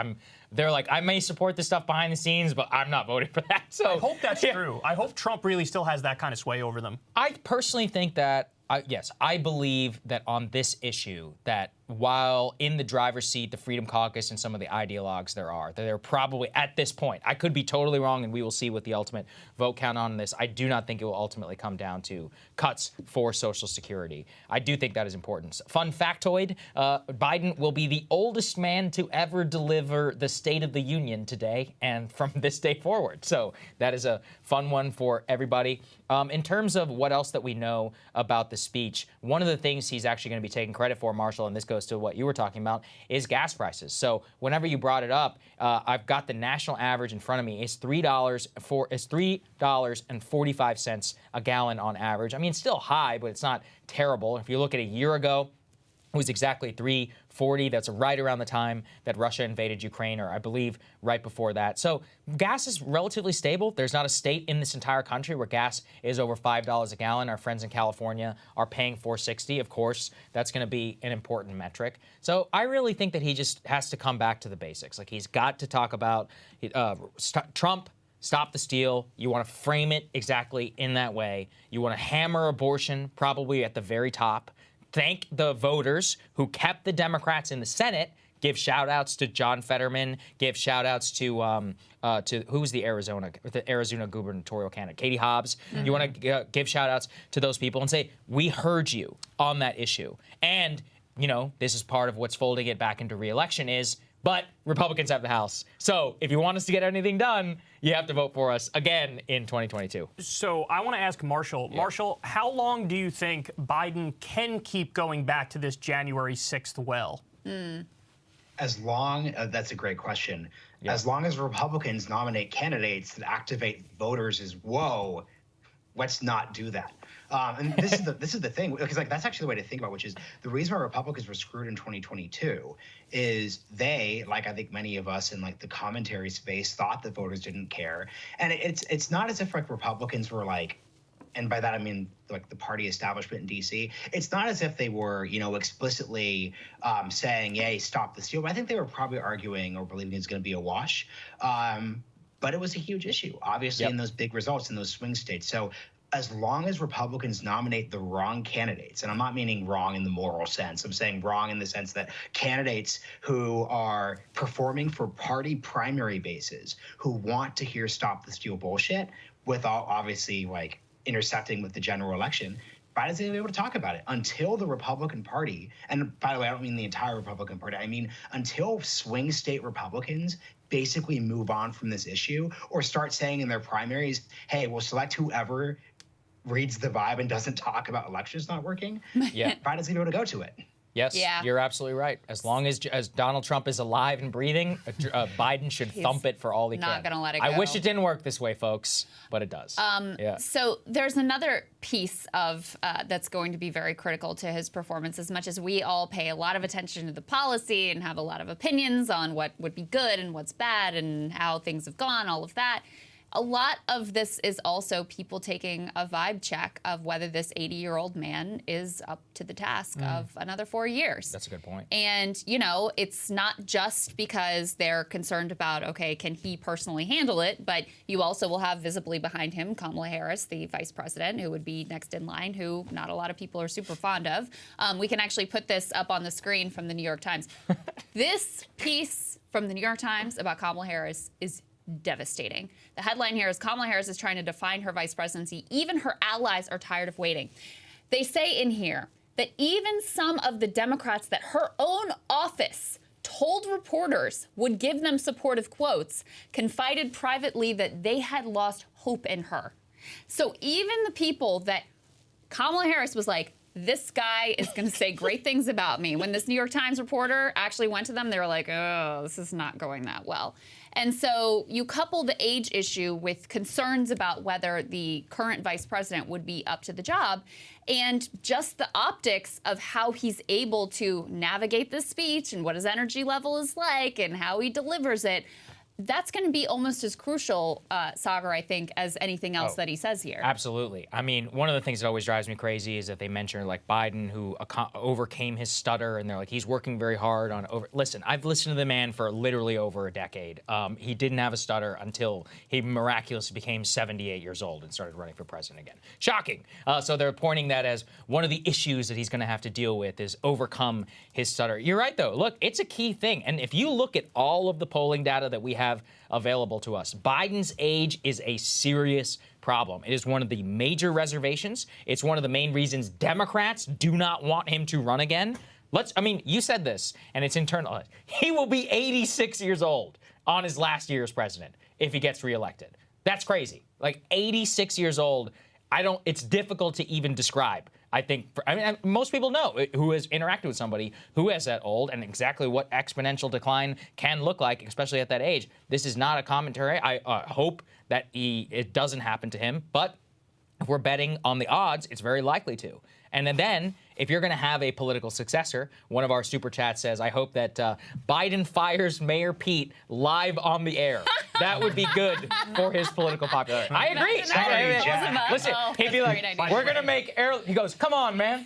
they're like, I may support this stuff behind the scenes, but I'm not voting for that. So I hope that's true. I hope Trump really still has that kind of sway over them. I personally think that, yes, I believe that on this issue, that while in the driver's seat, the Freedom Caucus and some of the ideologues they're probably, at this point, I could be totally wrong, and we will see what the ultimate vote count on this. I do not think it will ultimately come down to cuts for Social Security. I do think that is important. Fun factoid, Biden will be the oldest man to ever deliver the State of the Union today and from this day forward. So that is a fun one for everybody. In terms of what else that we know about the speech, one of the things he's actually going to be taking credit for, Marshall, and this goes to what you were talking about, is gas prices. So whenever you brought it up, I've got the national average in front of me. It's $3.45 a gallon on average. I mean, it's still high, but it's not terrible. If you look at a year ago, it was exactly $3.40. That's right around the time that Russia invaded Ukraine, or I believe right before that. So gas is relatively stable. There's not a state in this entire country where gas is over $5 a gallon. Our friends in California are paying $4.60. Of course, that's going to be an important metric. So I really think that he just has to come back to the basics. Like, he's got to talk about Trump stop the steal. You want to frame it exactly in that way. You want to hammer abortion probably at the very top. Thank the voters who kept the Democrats in the Senate. Give shout-outs to John Fetterman. Give shout-outs to who's the Arizona gubernatorial candidate, Katie Hobbs. You want to give shout-outs to those people and say, we heard you on that issue. And, you know, this is part of what's folding it back into re-election is, but Republicans have the House. So if you want us to get anything done, you have to vote for us again in 2022. So I want to ask Marshall. Yeah. Marshall, how long do you think Biden can keep going back to this January 6th well? As long, that's a great question. Yeah. As long as Republicans nominate candidates that activate voters as, whoa, let's not do that. And this is the thing, because like that's actually the way to think about it, which is the reason why Republicans were screwed in 2022 is they, like I think many of us in like the commentary space, thought that voters didn't care. And it's not as if like Republicans were like, and by that I mean like the party establishment in D.C., it's not as if they were, you know, explicitly saying, yay, stop the steal. But I think they were probably arguing or believing it's going to be a wash. But it was a huge issue, obviously, in those big results in those swing states. So as long as Republicans nominate the wrong candidates, and I'm not meaning wrong in the moral sense, I'm saying wrong in the sense that candidates who are performing for party primary bases, who want to hear stop the steal bullshit, without obviously like intercepting with the general election, Biden's going to be able to talk about it until the Republican Party, and by the way, I don't mean the entire Republican Party, I mean until swing state Republicans basically move on from this issue or start saying in their primaries, hey, we'll select whoever reads the vibe and doesn't talk about elections not working, Biden's going to be able to go to it. Yes, you're absolutely right. As long as Donald Trump is alive and breathing, Biden should thump it for all he can. Not going to let it go. I wish it didn't work this way, folks, but it does. So there's another piece of that's going to be very critical to his performance. As much as we all pay a lot of attention to the policy and have a lot of opinions on what would be good and what's bad and how things have gone, all of that, a lot of this is also people taking a vibe check of whether this 80-year-old man is up to the task of another 4 years. That's a good point. And, you know, it's not just because they're concerned about, okay, can he personally handle it, but you also will have visibly behind him Kamala Harris, the vice president, who would be next in line, who not a lot of people are super fond of. We can actually put this up on the screen from the New York Times. This piece from the New York Times about Kamala Harris is devastating. The headline here is Kamala Harris is trying to define her vice presidency. Even her allies are tired of waiting. They say in here that even some of the Democrats that her own office told reporters would give them supportive quotes confided privately that they had lost hope in her. So even the people that Kamala Harris was like, this guy is going to say great things about me. When this New York Times reporter actually went to them, they were like, oh, this is not going that well. And so you couple the age issue with concerns about whether the current vice president would be up to the job, and just the optics of how he's able to navigate this speech and what his energy level is like and how he delivers it. That's going to be almost as crucial, Sagar, I think, as anything else that he says here. Absolutely. I mean, one of the things that always drives me crazy is that they mention like Biden, who overcame his stutter, and they're like, he's working very hard on Listen, I've listened to the man for literally over a decade. He didn't have a stutter until he miraculously became 78 years old and started running for president again. Shocking. So they're pointing that as one of the issues that he's going to have to deal with is overcome his stutter. You're right, though. Look, it's a key thing. And if you look at all of the polling data that we have available to us, Biden's age is a serious problem. It is one of the major reservations. It's one of the main reasons Democrats do not want him to run again. I mean, you said this, and it's internal. He will be 86 years old on his last year as president if he gets reelected. That's crazy. Like 86 years old. It's difficult to even describe. I think, most people know who has interacted with somebody who is that old and exactly what exponential decline can look like, especially at that age. This is not a commentary. I hope that it doesn't happen to him, but if we're betting on the odds, it's very likely to. And then, if you're going to have a political successor, one of our super chats says, I hope that Biden fires Mayor Pete live on the air. That would be good for his political popularity. I agree. Listen, he'd be like, we're going to make he goes, come on, man.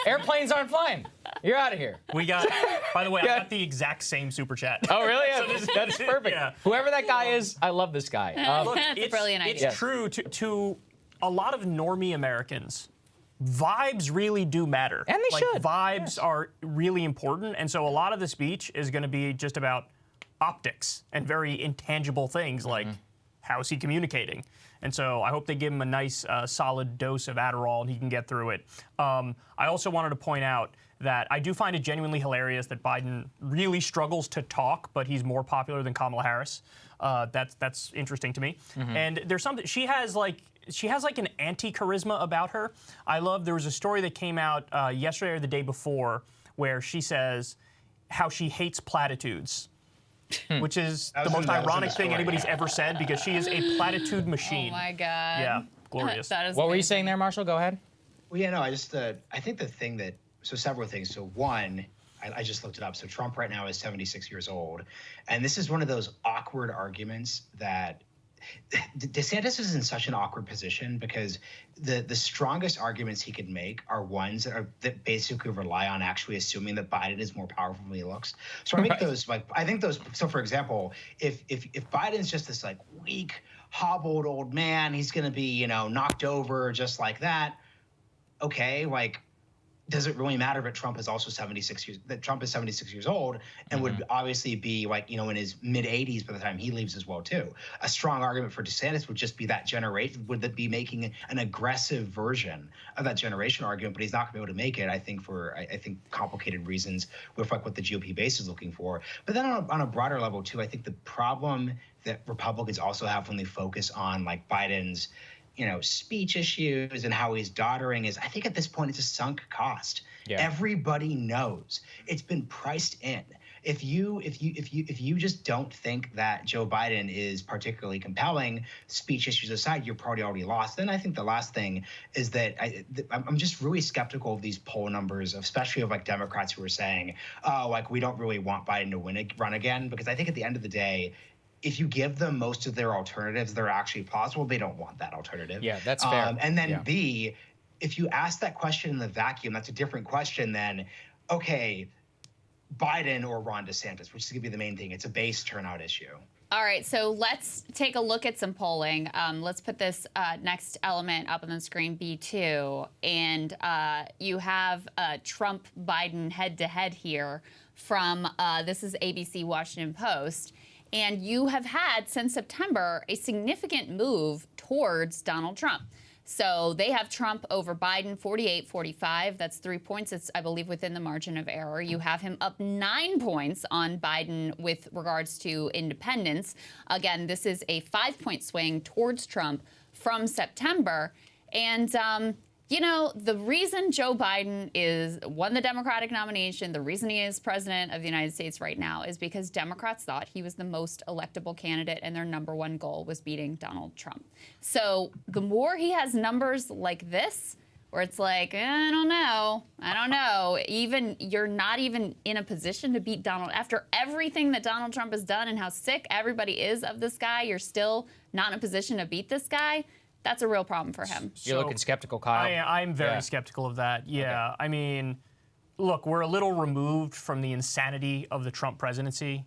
Airplanes aren't flying. You're out of here. We got By the way, I got the exact same super chat. Oh, really? That's perfect. Yeah. Whoever that guy is, I love this guy. Look, That's a brilliant idea. It's true to a lot of normie Americans. Vibes really do matter. And they should. Vibes are really important. And so a lot of the speech is going to be just about optics and very intangible things like how is he communicating? And so I hope they give him a nice, solid dose of Adderall and he can get through it. I also wanted to point out that I do find it genuinely hilarious that Biden really struggles to talk, but he's more popular than Kamala Harris. That's interesting to me. And there's something she has like an anti-charisma about her. There was a story that came out yesterday or the day before where she says how she hates platitudes. Which is the most ironic thing anybody's ever said because she is a platitude machine. Oh my God. Yeah, glorious. That is What were you amazing. saying there, Marshall? Go ahead. Well, yeah, no, I think the thing that, so several things. So one, I just looked it up. So Trump right now is 76 years old. And this is one of those awkward arguments that DeSantis is in such an awkward position because the strongest arguments he could make are ones that basically rely on actually assuming that Biden is more powerful than he looks. So I think those so for example, if Biden's just this like weak, hobbled old man, he's gonna be, knocked over just like that. Okay, like, does it really matter that Trump is also 76 years old and would obviously be like, in his mid 80s by the time he leaves as well too. A strong argument for DeSantis would just be that generation, would be making an aggressive version of that generation argument, but he's not gonna be able to make it, I think, for complicated reasons with like what the GOP base is looking for. But then on a broader level too, I think the problem that Republicans also have when they focus on like Biden's speech issues and how he's doddering is, I think at this point it's a sunk cost. Yeah. Everybody knows it's been priced in. If you just don't think that Joe Biden is particularly compelling, speech issues aside, you're probably already lost. Then I think the last thing is that I'm just really skeptical of these poll numbers, especially of like Democrats who are saying, oh, like we don't really want Biden to run again, because I think at the end of the day, if you give them most of their alternatives, they're actually plausible. They don't want that alternative. Yeah, that's fair. And then B, if you ask that question in the vacuum, that's a different question than, okay, Biden or Ron DeSantis, which is going to be the main thing. It's a base turnout issue. All right, so let's take a look at some polling. Let's put this next element up on the screen, B2. And you have Trump-Biden head-to-head here from, this is ABC Washington Post. And you have had, since September, a significant move towards Donald Trump. So they have Trump over Biden, 48-45. That's 3 points. It's, I believe, within the margin of error. You have him up 9 points on Biden with regards to independents. Again, this is a 5-point swing towards Trump from September. And the reason Joe Biden won the Democratic nomination, the reason he is president of the United States right now is because Democrats thought he was the most electable candidate and their #1 goal was beating Donald Trump. So the more he has numbers like this, where it's like, I don't know, even you're not even in a position to beat Donald. After everything that Donald Trump has done and how sick everybody is of this guy, you're still not in a position to beat this guy. That's a real problem for him. You're looking skeptical, Kyle. I'm very skeptical of that. Yeah. Okay. I mean, look, we're a little removed from the insanity of the Trump presidency,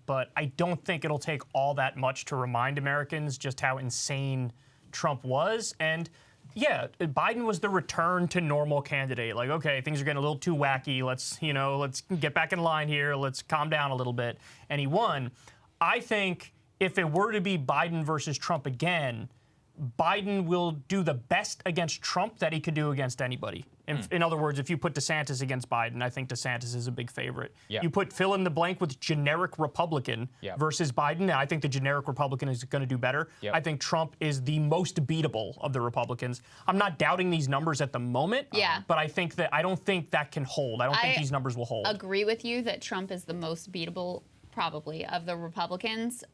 but I don't think it'll take all that much to remind Americans just how insane Trump was. And yeah, Biden was the return to normal candidate. Like, okay, things are getting a little too wacky. Let's get back in line here. Let's calm down a little bit. And he won. I think if it were to be Biden versus Trump again, Biden will do the best against Trump that he could do against anybody. In other words, if you put DeSantis against Biden, I think DeSantis is a big favorite. Yeah. You put fill in the blank with generic Republican versus Biden, I think the generic Republican is going to do better. Yep. I think Trump is the most beatable of the Republicans. I'm not doubting these numbers at the moment, but I don't think that can hold. I don't think these numbers will hold. I agree with you that Trump is the most beatable, probably, of the Republicans,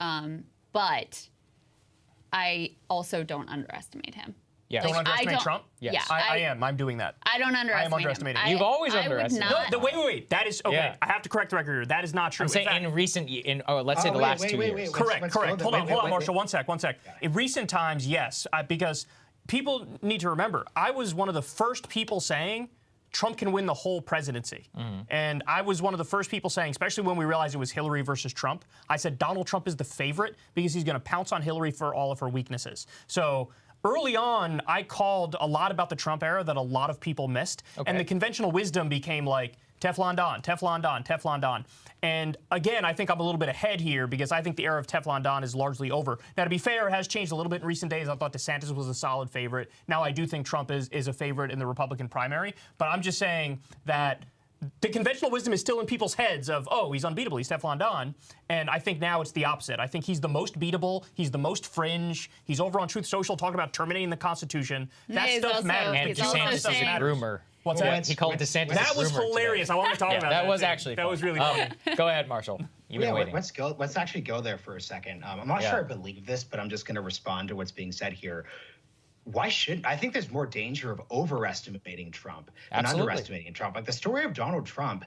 but I also don't underestimate him. Yeah. Don't underestimate Trump? Yes. Yeah, I am. I'm doing that. I don't underestimate I am underestimating him. You've always underestimated him. Wait. That is, okay, I have to correct the record here. That is not true. I'm saying let's say the last 2 years. Correct. Hold on, Marshall, one sec. In recent times, yes, because people need to remember, I was one of the first people saying Trump can win the whole presidency. And I was one of the first people saying, especially when we realized it was Hillary versus Trump, I said Donald Trump is the favorite because he's going to pounce on Hillary for all of her weaknesses. So early on, I called a lot about the Trump era that a lot of people missed. And the conventional wisdom became like, Teflon Don, Teflon Don, Teflon Don. And again, I think I'm a little bit ahead here because I think the era of Teflon Don is largely over. Now, to be fair, it has changed a little bit in recent days. I thought DeSantis was a solid favorite. Now, I do think Trump is a favorite in the Republican primary. But I'm just saying that the conventional wisdom is still in people's heads of, oh, he's unbeatable, he's Teflon Don. And I think now it's the opposite. I think he's the most beatable, he's the most fringe, he's over on Truth Social talking about terminating the Constitution. That stuff matters. And DeSantis is a groomer. What's that? He called DeSantis. That was hilarious. I want to talk about that. That was actually that fun. was really funny. Go ahead, Marshall. You've been waiting. Let's actually go there for a second. I'm not sure I believe this, but I'm just going to respond to what's being said here. Why shouldn't I think there's more danger of overestimating Trump than underestimating Trump? Like the story of Donald Trump,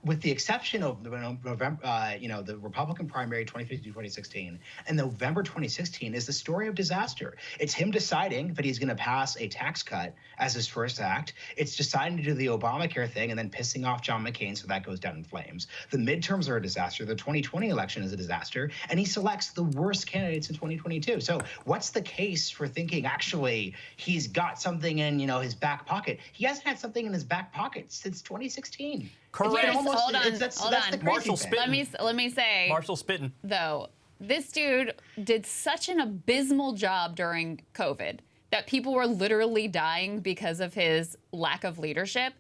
with the exception of November, the Republican primary 2015-2016 and November 2016 is the story of disaster. It's him deciding that he's going to pass a tax cut as his first act. It's deciding to do the Obamacare thing and then pissing off John McCain so that goes down in flames. The midterms are a disaster. The 2020 election is a disaster. And he selects the worst candidates in 2022. So what's the case for thinking actually he's got something in, his back pocket? He hasn't had something in his back pocket since 2016. Correct. Hold on. Marshall spitting. Let me say. Marshall spitting. Though, this dude did such an abysmal job during COVID that people were literally dying because of his lack of leadership,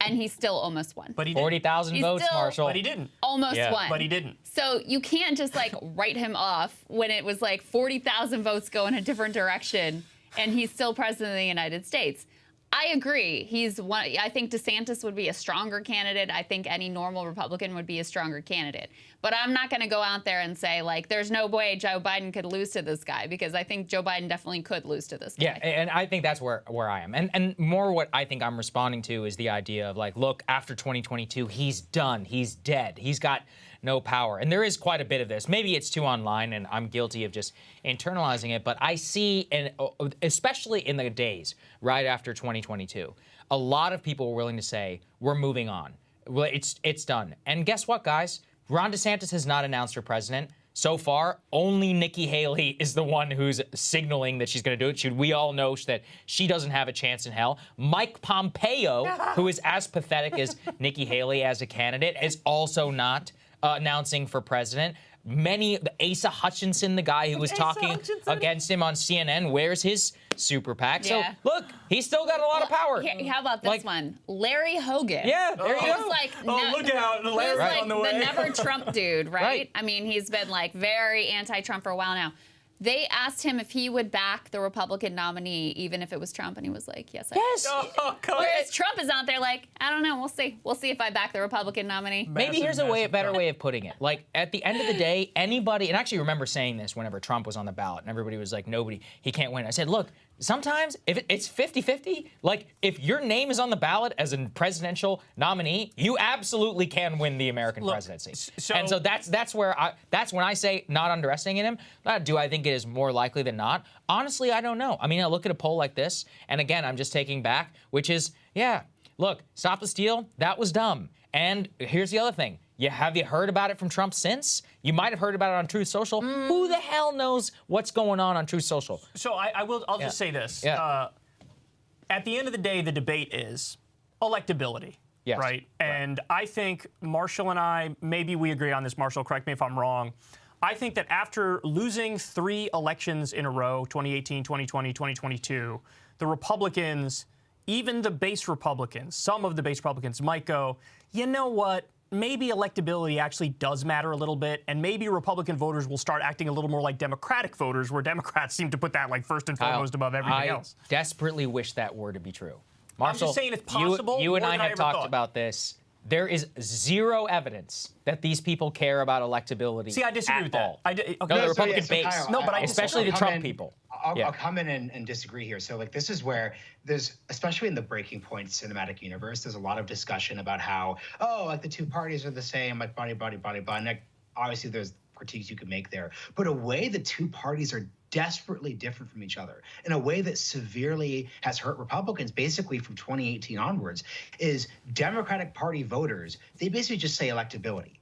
and he still almost won. But he 40,000 votes, Marshall. But he didn't. Almost won. But he didn't. So you can't just write him off when it was 40,000 votes go in a different direction, and he's still president of the United States. I agree. He's one. I think DeSantis would be a stronger candidate. I think any normal Republican would be a stronger candidate. But I'm not going to go out there and say, there's no way Joe Biden could lose to this guy, because I think Joe Biden definitely could lose to this guy. Yeah, and I think that's where I am. And more what I think I'm responding to is the idea of, look, after 2022, he's done. He's dead. He's got no power. And there is quite a bit of this. Maybe it's too online, and I'm guilty of just internalizing it. But I see, and especially in the days right after 2022, a lot of people were willing to say, we're moving on. Well, it's done. And guess what, guys? Ron DeSantis has not announced for president. So far, only Nikki Haley is the one who's signaling that she's going to do it. We all know that she doesn't have a chance in hell. Mike Pompeo, who is as pathetic as Nikki Haley as a candidate, is also not announcing for president. Asa Hutchinson, the guy who was talking against him on CNN, wears his super PAC. So, look, he's still got a lot of power. How about this one? Larry Hogan. Yeah, there you go. Look out. Larry's on the way. The never Trump dude, right? I mean, he's been very anti-Trump for a while now. They asked him if he would back the Republican nominee, even if it was Trump, and he was like, yes, I would. Whereas Trump is out there I don't know, we'll see. We'll see if I back the Republican nominee. Maybe here's a better way of putting it. At the end of the day, anybody, and I actually remember saying this whenever Trump was on the ballot, and everybody was like, he can't win. I said, look, sometimes if it's 50-50, if your name is on the ballot as a presidential nominee, you absolutely can win the American presidency. And so that's when I say not underestimating him. Do I think it is more likely than not? Honestly, I don't know. I mean, I look at a poll like this, and again, I'm just taking back, which is, look, Stop the Steal, that was dumb. And here's the other thing. Have you heard about it from Trump since? You might have heard about it on Truth Social. Who the hell knows what's going on Truth Social? So I'll just say this. At the end of the day, the debate is electability. Yes. Right? And I think Marshall and I, maybe we agree on this, Marshall, correct me if I'm wrong. I think that after losing 3 elections in a row, 2018, 2020, 2022, the Republicans, even the base Republicans, some of the base Republicans might go, you know what? Maybe electability actually does matter a little bit, and maybe Republican voters will start acting a little more like Democratic voters, where Democrats seem to put that first and foremost above everything else. I desperately wish that were to be true. Marshall, I'm just saying it's possible. You and I have talked about this. There is zero evidence that these people care about electability. See, I disagree with that. No, the Republican base. Kyle, no, but especially the Trump people. I'll come in and disagree here. So, this is where there's, especially in the Breaking Point cinematic universe, there's a lot of discussion about how, the two parties are the same, body. Obviously, there's critiques you could make there. But a way the two parties are desperately different from each other in a way that severely has hurt Republicans basically from 2018 onwards is Democratic Party voters, they basically just say electability.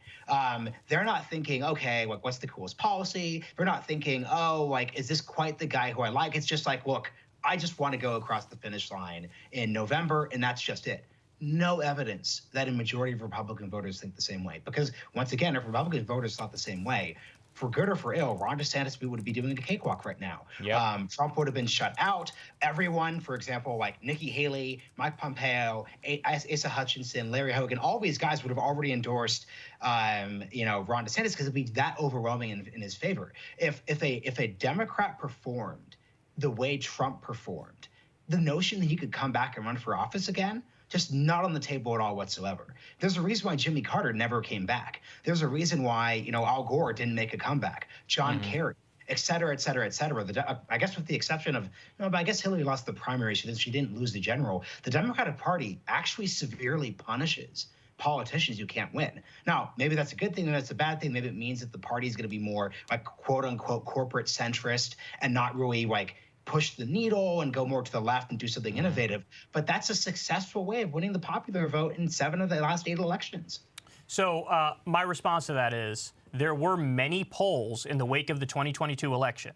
They're not thinking, okay, like, what's the coolest policy? They're not thinking, oh, like, is this quite the guy who I like? It's just like, look, I just want to go across the finish line in November, and that's just it. No evidence that a majority of Republican voters think the same way. Because once again, if Republican voters thought the same way, for good or for ill, Ron DeSantis would be doing a cakewalk right now. Yep. Trump would have been shut out. Everyone, for example, like Nikki Haley, Mike Pompeo, Asa Hutchinson, Larry Hogan, all these guys would have already endorsed, Ron DeSantis because it'd be that overwhelming in his favor. If a Democrat performed the way Trump performed, the notion that he could come back and run for office again, just not on the table at all whatsoever. There's a reason why Jimmy Carter never came back. There's a reason why, Al Gore didn't make a comeback. John Kerry, et cetera, et cetera, et cetera. I guess with the exception of, but I guess Hillary lost the primary. She didn't lose the general. The Democratic Party actually severely punishes politicians who can't win. Now, maybe that's a good thing, and that's a bad thing. Maybe it means that the party is going to be more like quote unquote corporate centrist and not really like push the needle and go more to the left and do something innovative. But that's a successful way of winning the popular vote in 7 of the last 8 elections. So my response to that is there were many polls in the wake of the 2022 election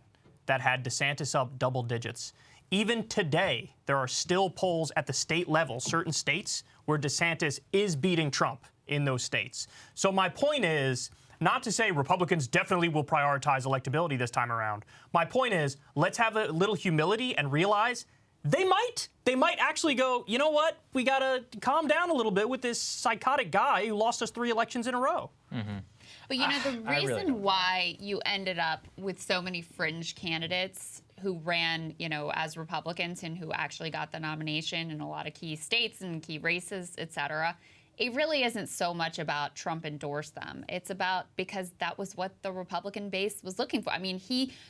that had DeSantis up double digits. Even today, there are still polls at the state level, certain states, where DeSantis is beating Trump in those states. So my point is, not to say Republicans definitely will prioritize electability this time around. My point is, let's have a little humility and realize they might actually go, you know what? We got to calm down a little bit with this psychotic guy who lost us 3 elections in a row. But the reason why you ended up with so many fringe candidates who ran, as Republicans and who actually got the nomination in a lot of key states and key races, et cetera, it really isn't so much about Trump endorsed them. It's about because that was what the Republican base was looking for. I mean,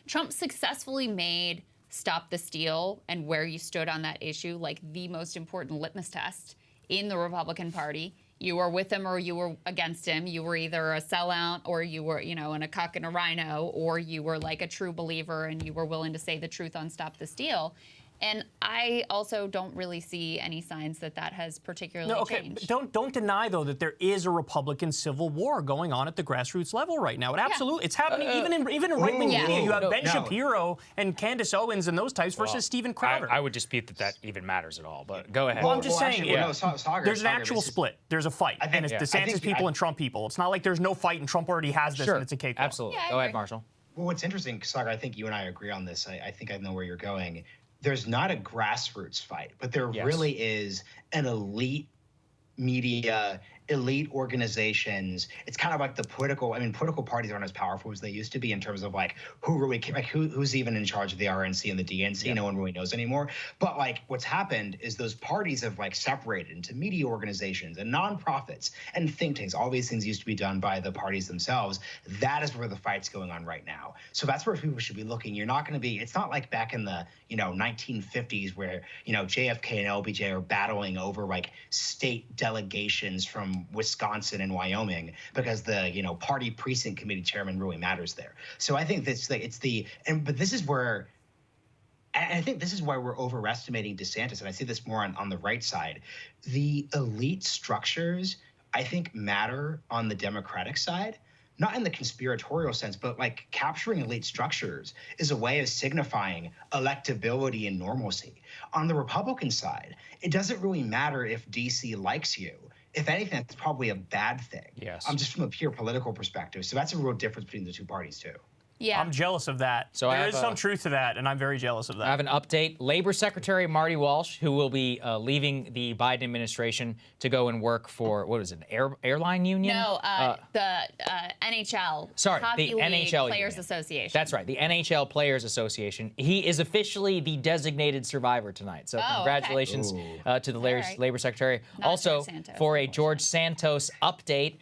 Trump successfully made Stop the Steal and where you stood on that issue like the most important litmus test in the Republican Party. You were with him or you were against him. You were either a sellout or you were, in a cuck and a rhino, or you were like a true believer and you were willing to say the truth on Stop the Steal. And I also don't really see any signs that has particularly changed. Don't deny, though, that there is a Republican civil war going on at the grassroots level right now. It's happening even in right-wing media. You have Ben Shapiro and Candace Owens and those types versus Steven Crowder. I would dispute that even matters at all, but go ahead. Well, I'm just saying, there's an actual split. There's a fight, and it's DeSantis people and Trump people. It's not like there's no fight and Trump already has this and it's a cakewalk. Absolutely. Go ahead, Marshall. Well, what's interesting, Sagar, I think you and I agree on this. I think I know where you're going. There's not a grassroots fight, but there really is an elite media, elite organizations. It's kind of like political parties aren't as powerful as they used to be in terms of who's even in charge of the RNC and the DNC. No one really knows anymore. But what's happened is those parties have separated into media organizations and nonprofits and think tanks. All these things used to be done by the parties themselves. That is where the fight's going on right now. So that's where people should be looking. You're not going to be, it's not like back in the 1950s where JFK and LBJ are battling over state delegations from Wisconsin and Wyoming because the party precinct committee chairman really matters there. So I think but this is where, and I think this is why we're overestimating DeSantis, and I see this more on the right side. The elite structures, I think, matter on the Democratic side. Not in the conspiratorial sense, but capturing elite structures is a way of signifying electability and normalcy. On the Republican side, it doesn't really matter if DC likes you. If anything, it's probably a bad thing. Yes. Just from a pure political perspective. So that's a real difference between the two parties, too. Yeah. I'm jealous of that. So there is some truth to that, and I'm very jealous of that. I have an update. Labor Secretary Marty Walsh, who will be leaving the Biden administration to go and work for, what is it, airline union? No, the NHL. Sorry, Hockey the League NHL Players union. Association. That's right, the NHL Players Association. He is officially the designated survivor tonight. So congratulations to the Labor Secretary. Not Also, George Santos, for a George Santos update,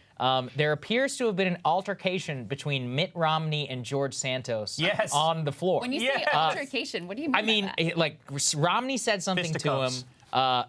there appears to have been an altercation between Mitt Romney and George Santos on the floor. When you say altercation, what do you mean I mean, by that? Romney said something to him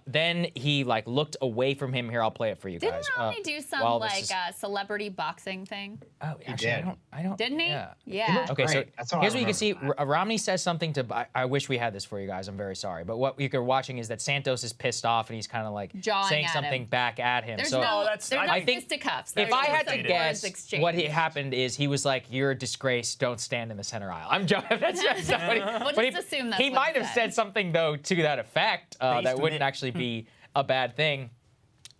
Then he like looked away from him. Here, I'll play it for you guys. Didn't Romney do some while like celebrity boxing thing? Oh, He actually, did. I don't. Didn't he? Yeah. Yeah. Okay, so Great. That's all I here's what you can see. remember Romney says something to. I wish we had this for you guys. I'm very sorry, but what you're watching is that Santos is pissed off and he's kind of like Jawing saying at something him. back at him. There's so no, that's- there's no I think fisticuffs. if There's I just had some to words guess, exchanged. what happened is he was like, "You're a disgrace. Don't stand in the center aisle." I'm joking. That's not what he, We'll but just assume that's he what might he have said. said something though to that effect that Based wouldn't on it. actually be a bad thing.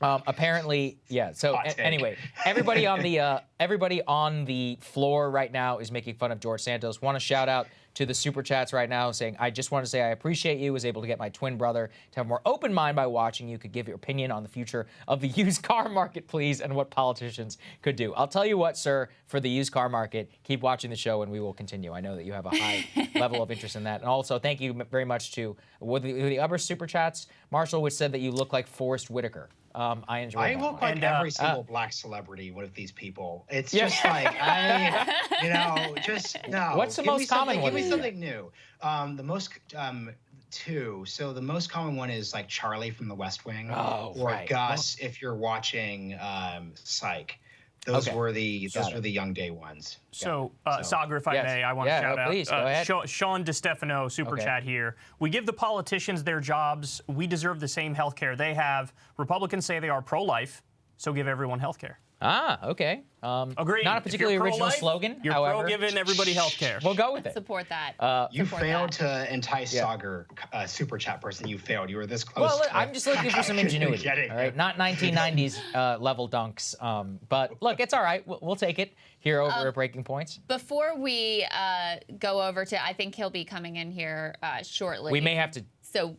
Apparently, yeah. So Hot take. anyway, everybody on the floor right now is making fun of George Santos. Want to shout out to the super chats right now, saying, "I just want to say I appreciate you. Was able to get my twin brother to have a more open mind by watching you. Could give your opinion on the future of the used car market, please, and what politicians could do." I'll tell you what, sir. For the used car market, keep watching the show, and we will continue. I know that you have a high level of interest in that, and also thank you very much to the other super chats, Marshall, which said that you look like Forrest Whitaker. I enjoy I that look one. like And, every single black celebrity with these people. It's Yeah. just like just no. What's the Give me most common something- one Give me you something new. The most two. So the most common one is like Charlie from The West Wing, Oh, or right. Gus if you're watching Psych. Those Okay. were the Got it. young day ones. So, So- Sagar, if I Yes. may, I want to Yeah, shout no, out please, go ahead. Sean DeStefano, super Okay. chat here. We give the politicians their jobs. We deserve the same health care they have. Republicans say they are pro-life, so give everyone health care. Ah, okay. Agreed. Not a If particularly you're original pro-life, slogan, You're however. pro-giving everybody health care. We'll go with it. Support that. You Support failed that. to entice Yeah. Sagar, super chat person. You failed. You were this close. Well, to I'm just looking for some ingenuity. getting All right, not 1990s level dunks. But look, it's all right. We'll take it here over at Breaking Points. Before we go over to, I think he'll be coming in here shortly. We may have to. So,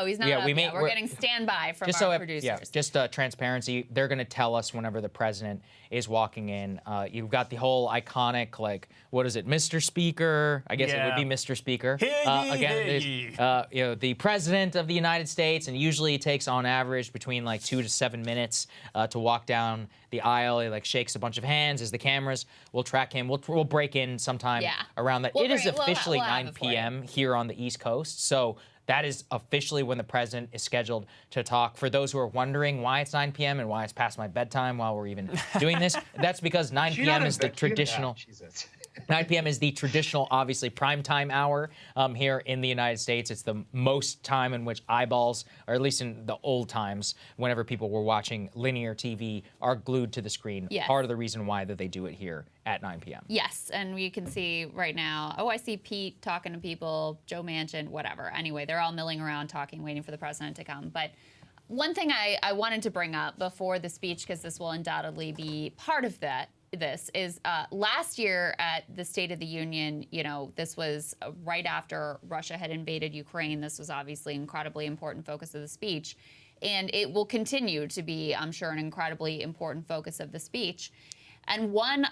he's not Yeah, up we may- yet. We're getting standby from Just our so producers. yeah, just transparency. They're going to tell us whenever the president is walking in. You've got the whole iconic, like, what is it, Mr. Speaker? I guess it would be Yeah. Mr. Speaker. Hear ye, Again, hear there's, the president of the United States, and usually it takes on average between like 2 to 7 minutes to walk down the aisle. He like shakes a bunch of hands as the cameras will track him. We'll break in sometime Yeah. around that. We'll It is break- we'll officially have 9 it for you. p.m. here on the East Coast, so. That is officially when the president is scheduled to talk. For those who are wondering why it's 9 p.m. and why it's past my bedtime while we're even doing this, that's because 9 p.m. is the traditional. 9 p.m. is the traditional, obviously, primetime hour here in the United States. It's the most time in which eyeballs, or at least in the old times, whenever people were watching linear TV, are glued to the screen. Yes. Part of the reason why that they do it here at 9 p.m. Yes, and we can see right now, I see Pete talking to people, Joe Manchin, whatever. Anyway, they're all milling around talking, waiting for the president to come. But one thing I wanted to bring up before the speech, because this will undoubtedly be part of this is last year at the State of the Union, this was right after Russia had invaded Ukraine. This was obviously an incredibly important focus of the speech. And it will continue to be, I'm sure, an incredibly important focus of the speech. And one,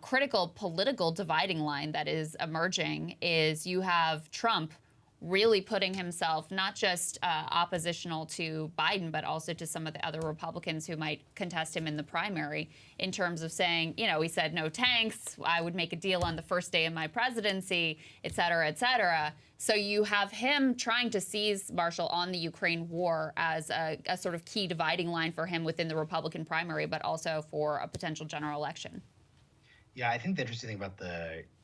critical political dividing line that is emerging is you have Trump really putting himself not just oppositional to Biden, but also to some of the other Republicans who might contest him in the primary in terms of saying, he said no tanks, I would make a deal on the first day of my presidency, et cetera, et cetera. So you have him trying to seize, Marshall, on the Ukraine war as a sort of key dividing line for him within the Republican primary, but also for a potential general election. Yeah, I think the interesting thing about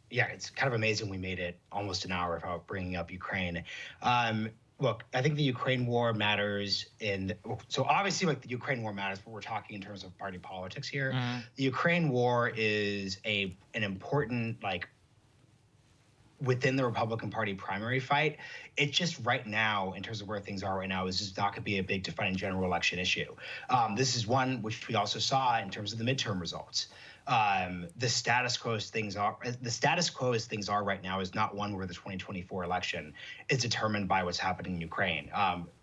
it's kind of amazing we made it almost an hour without bringing up Ukraine. Look, I think the Ukraine war matters so obviously like the Ukraine war matters, but we're talking in terms of party politics here. Mm-hmm. The Ukraine war is an important, within the Republican Party primary fight. It's just right now, in terms of where things are right now, is just not going to be a big defining general election issue. This is one which we also saw in terms of the midterm results. The status quo as things are right now is not one where the 2024 election is determined by what's happening in Ukraine.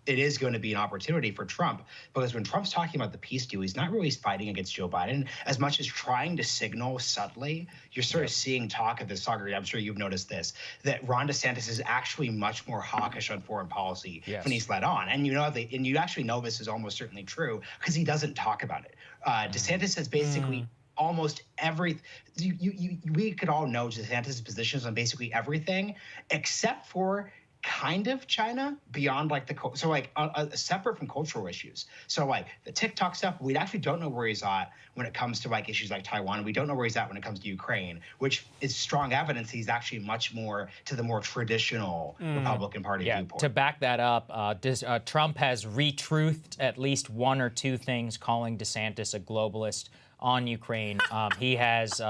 It is going to be an opportunity for Trump, because when Trump's talking about the peace deal, he's not really fighting against Joe Biden as much as trying to signal subtly. You're sort of seeing talk of this, Sagar, I'm sure you've noticed this, that Ron DeSantis is actually much more hawkish on foreign policy when he's led on. And you actually know this is almost certainly true because he doesn't talk about it. DeSantis has basically almost we could all know DeSantis' positions on basically everything except for kind of China beyond like so like separate from cultural issues. So like the TikTok stuff, we actually don't know where he's at when it comes to like issues like Taiwan. We don't know where he's at when it comes to Ukraine, which is strong evidence he's actually much more to the more traditional Republican Party viewpoint. To back that up, Trump has retruthed at least one or two things, calling DeSantis a globalist on Ukraine. He has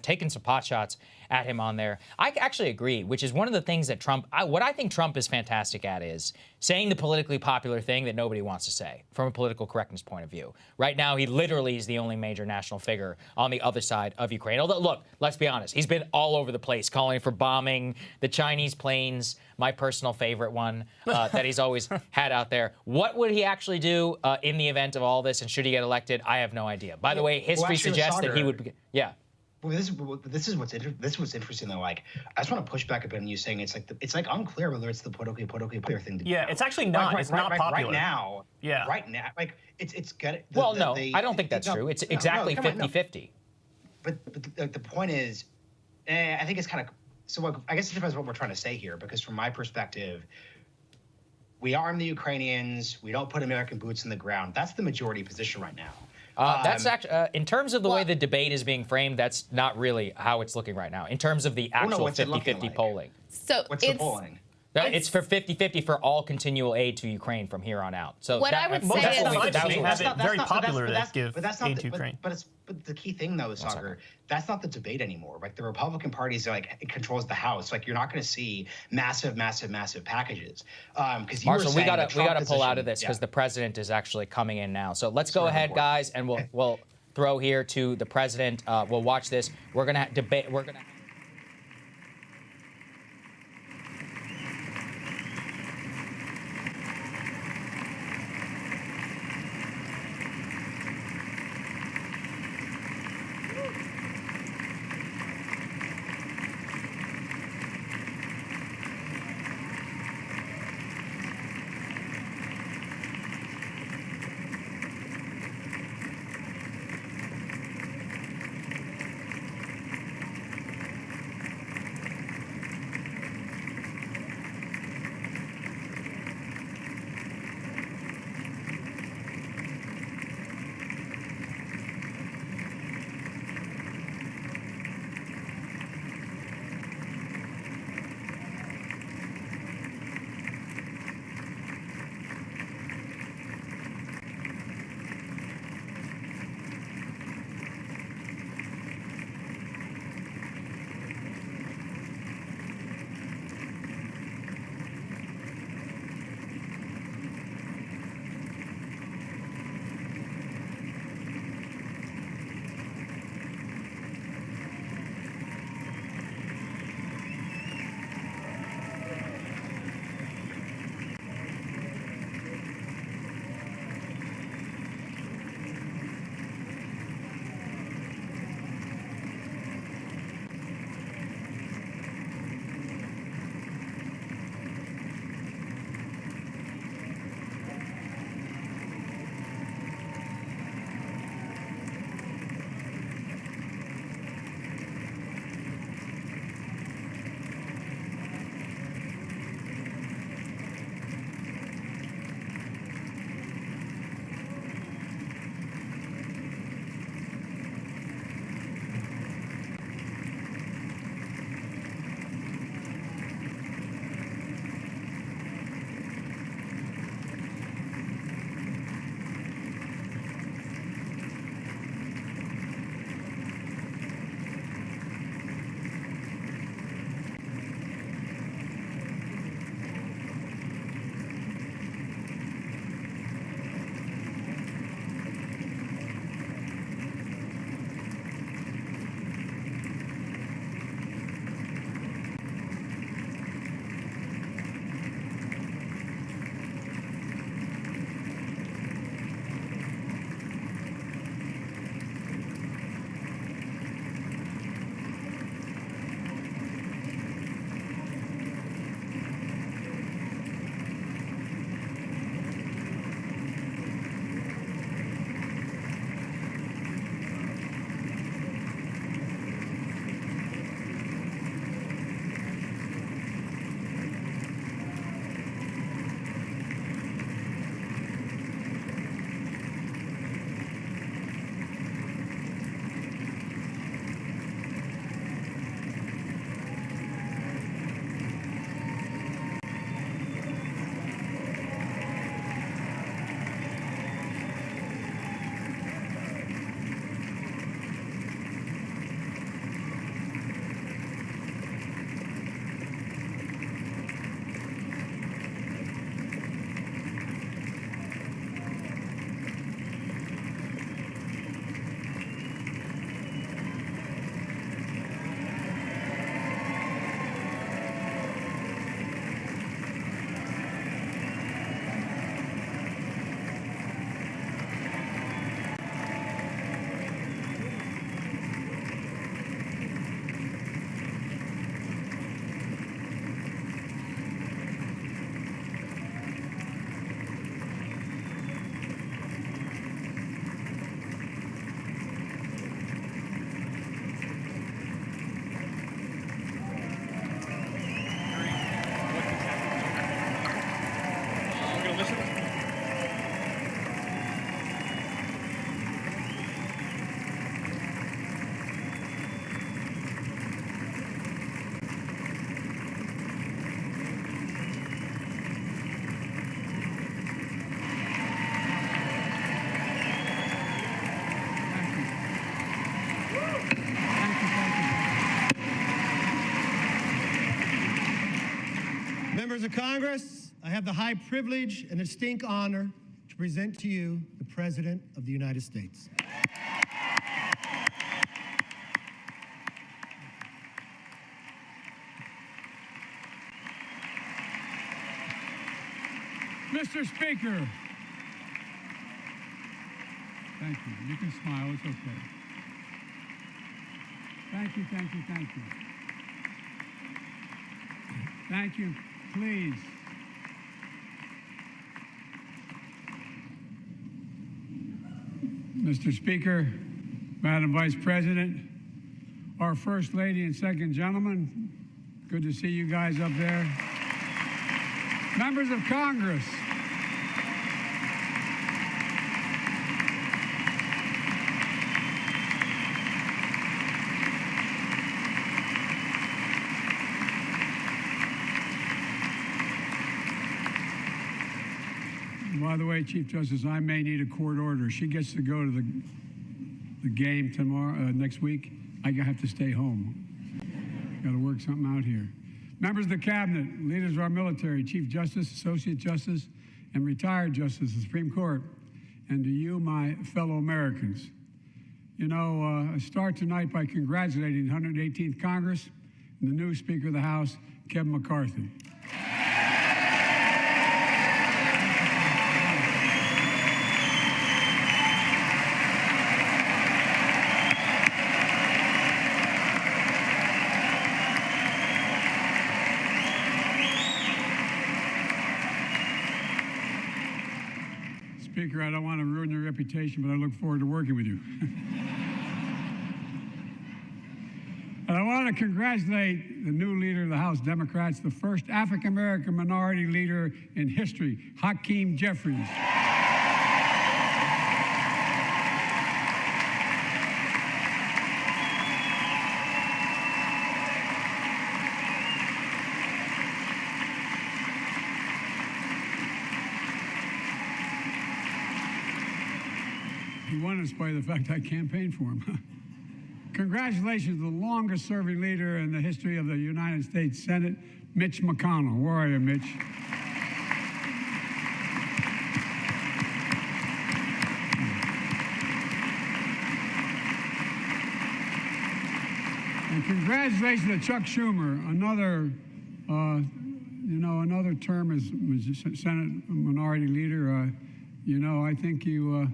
taken some pot shots at him on there. I actually agree, which is one of the things that what I think Trump is fantastic at is saying the politically popular thing that nobody wants to say from a political correctness point of view. Right now, he literally is the only major national figure on the other side of Ukraine. Although, look, let's be honest, he's been all over the place calling for bombing the Chinese planes, my personal favorite one that he's always had out there. What would he actually do in the event of all this, and should he get elected? I have no idea. By the way, history suggests that he would, Well, this is what's interesting though. Like, I just want to push back a bit on you saying it's like unclear whether it's the politically popular thing to do. Yeah, it's actually not. It's not popular right now. Yeah, right now, like it's good. I don't think that's true. It's exactly 50-50. But the point is, I think it's kind of so. I guess it depends what we're trying to say here, because from my perspective, we arm the Ukrainians. We don't put American boots in the ground. That's the majority position right now. That's actually, in terms of the way the debate is being framed, that's not really how it's looking right now. In terms of the actual 50-50 polling. So what's the polling? It's for 50-50 for all continual aid to Ukraine from here on out. So what I would say is very popular to give aid to Ukraine. But the key thing though, Sagar, that's not the debate anymore. Like the Republican Party is like it controls the House. Like you're not going to see massive packages. Because Marshall, we gotta pull out of this because the president is actually coming in now. So let's go ahead, guys, and we'll throw here to the president. We'll watch this. We're gonna debate. We're gonna. Members of Congress, I have the high privilege and distinct honor to present to you the President of the United States. Mr. Speaker. Thank you. You can smile. It's okay. Thank you, thank you, thank you. Thank you. Please. Mr. Speaker, Madam Vice President, our First Lady and Second Gentleman, good to see you guys up there. Members of Congress, by the way, Chief Justice, I may need a court order. She gets to go to the game tomorrow, next week. I have to stay home. Got to work something out here. Members of the Cabinet, leaders of our military, Chief Justice, Associate Justice, and retired Justice of the Supreme Court, and to you, my fellow Americans. You know, I start tonight by congratulating the 118th Congress and the new Speaker of the House, Kevin McCarthy. Speaker, I don't want to ruin your reputation, but I look forward to working with you. And I want to congratulate the new leader of the House Democrats, the first African-American minority leader in history, Hakeem Jeffries. He won in spite of the fact I campaigned for him. Congratulations to the longest-serving leader in the history of the United States Senate, Mitch McConnell. Where are you, Mitch? And congratulations to Chuck Schumer, another, another term as Senate Minority Leader. I think you.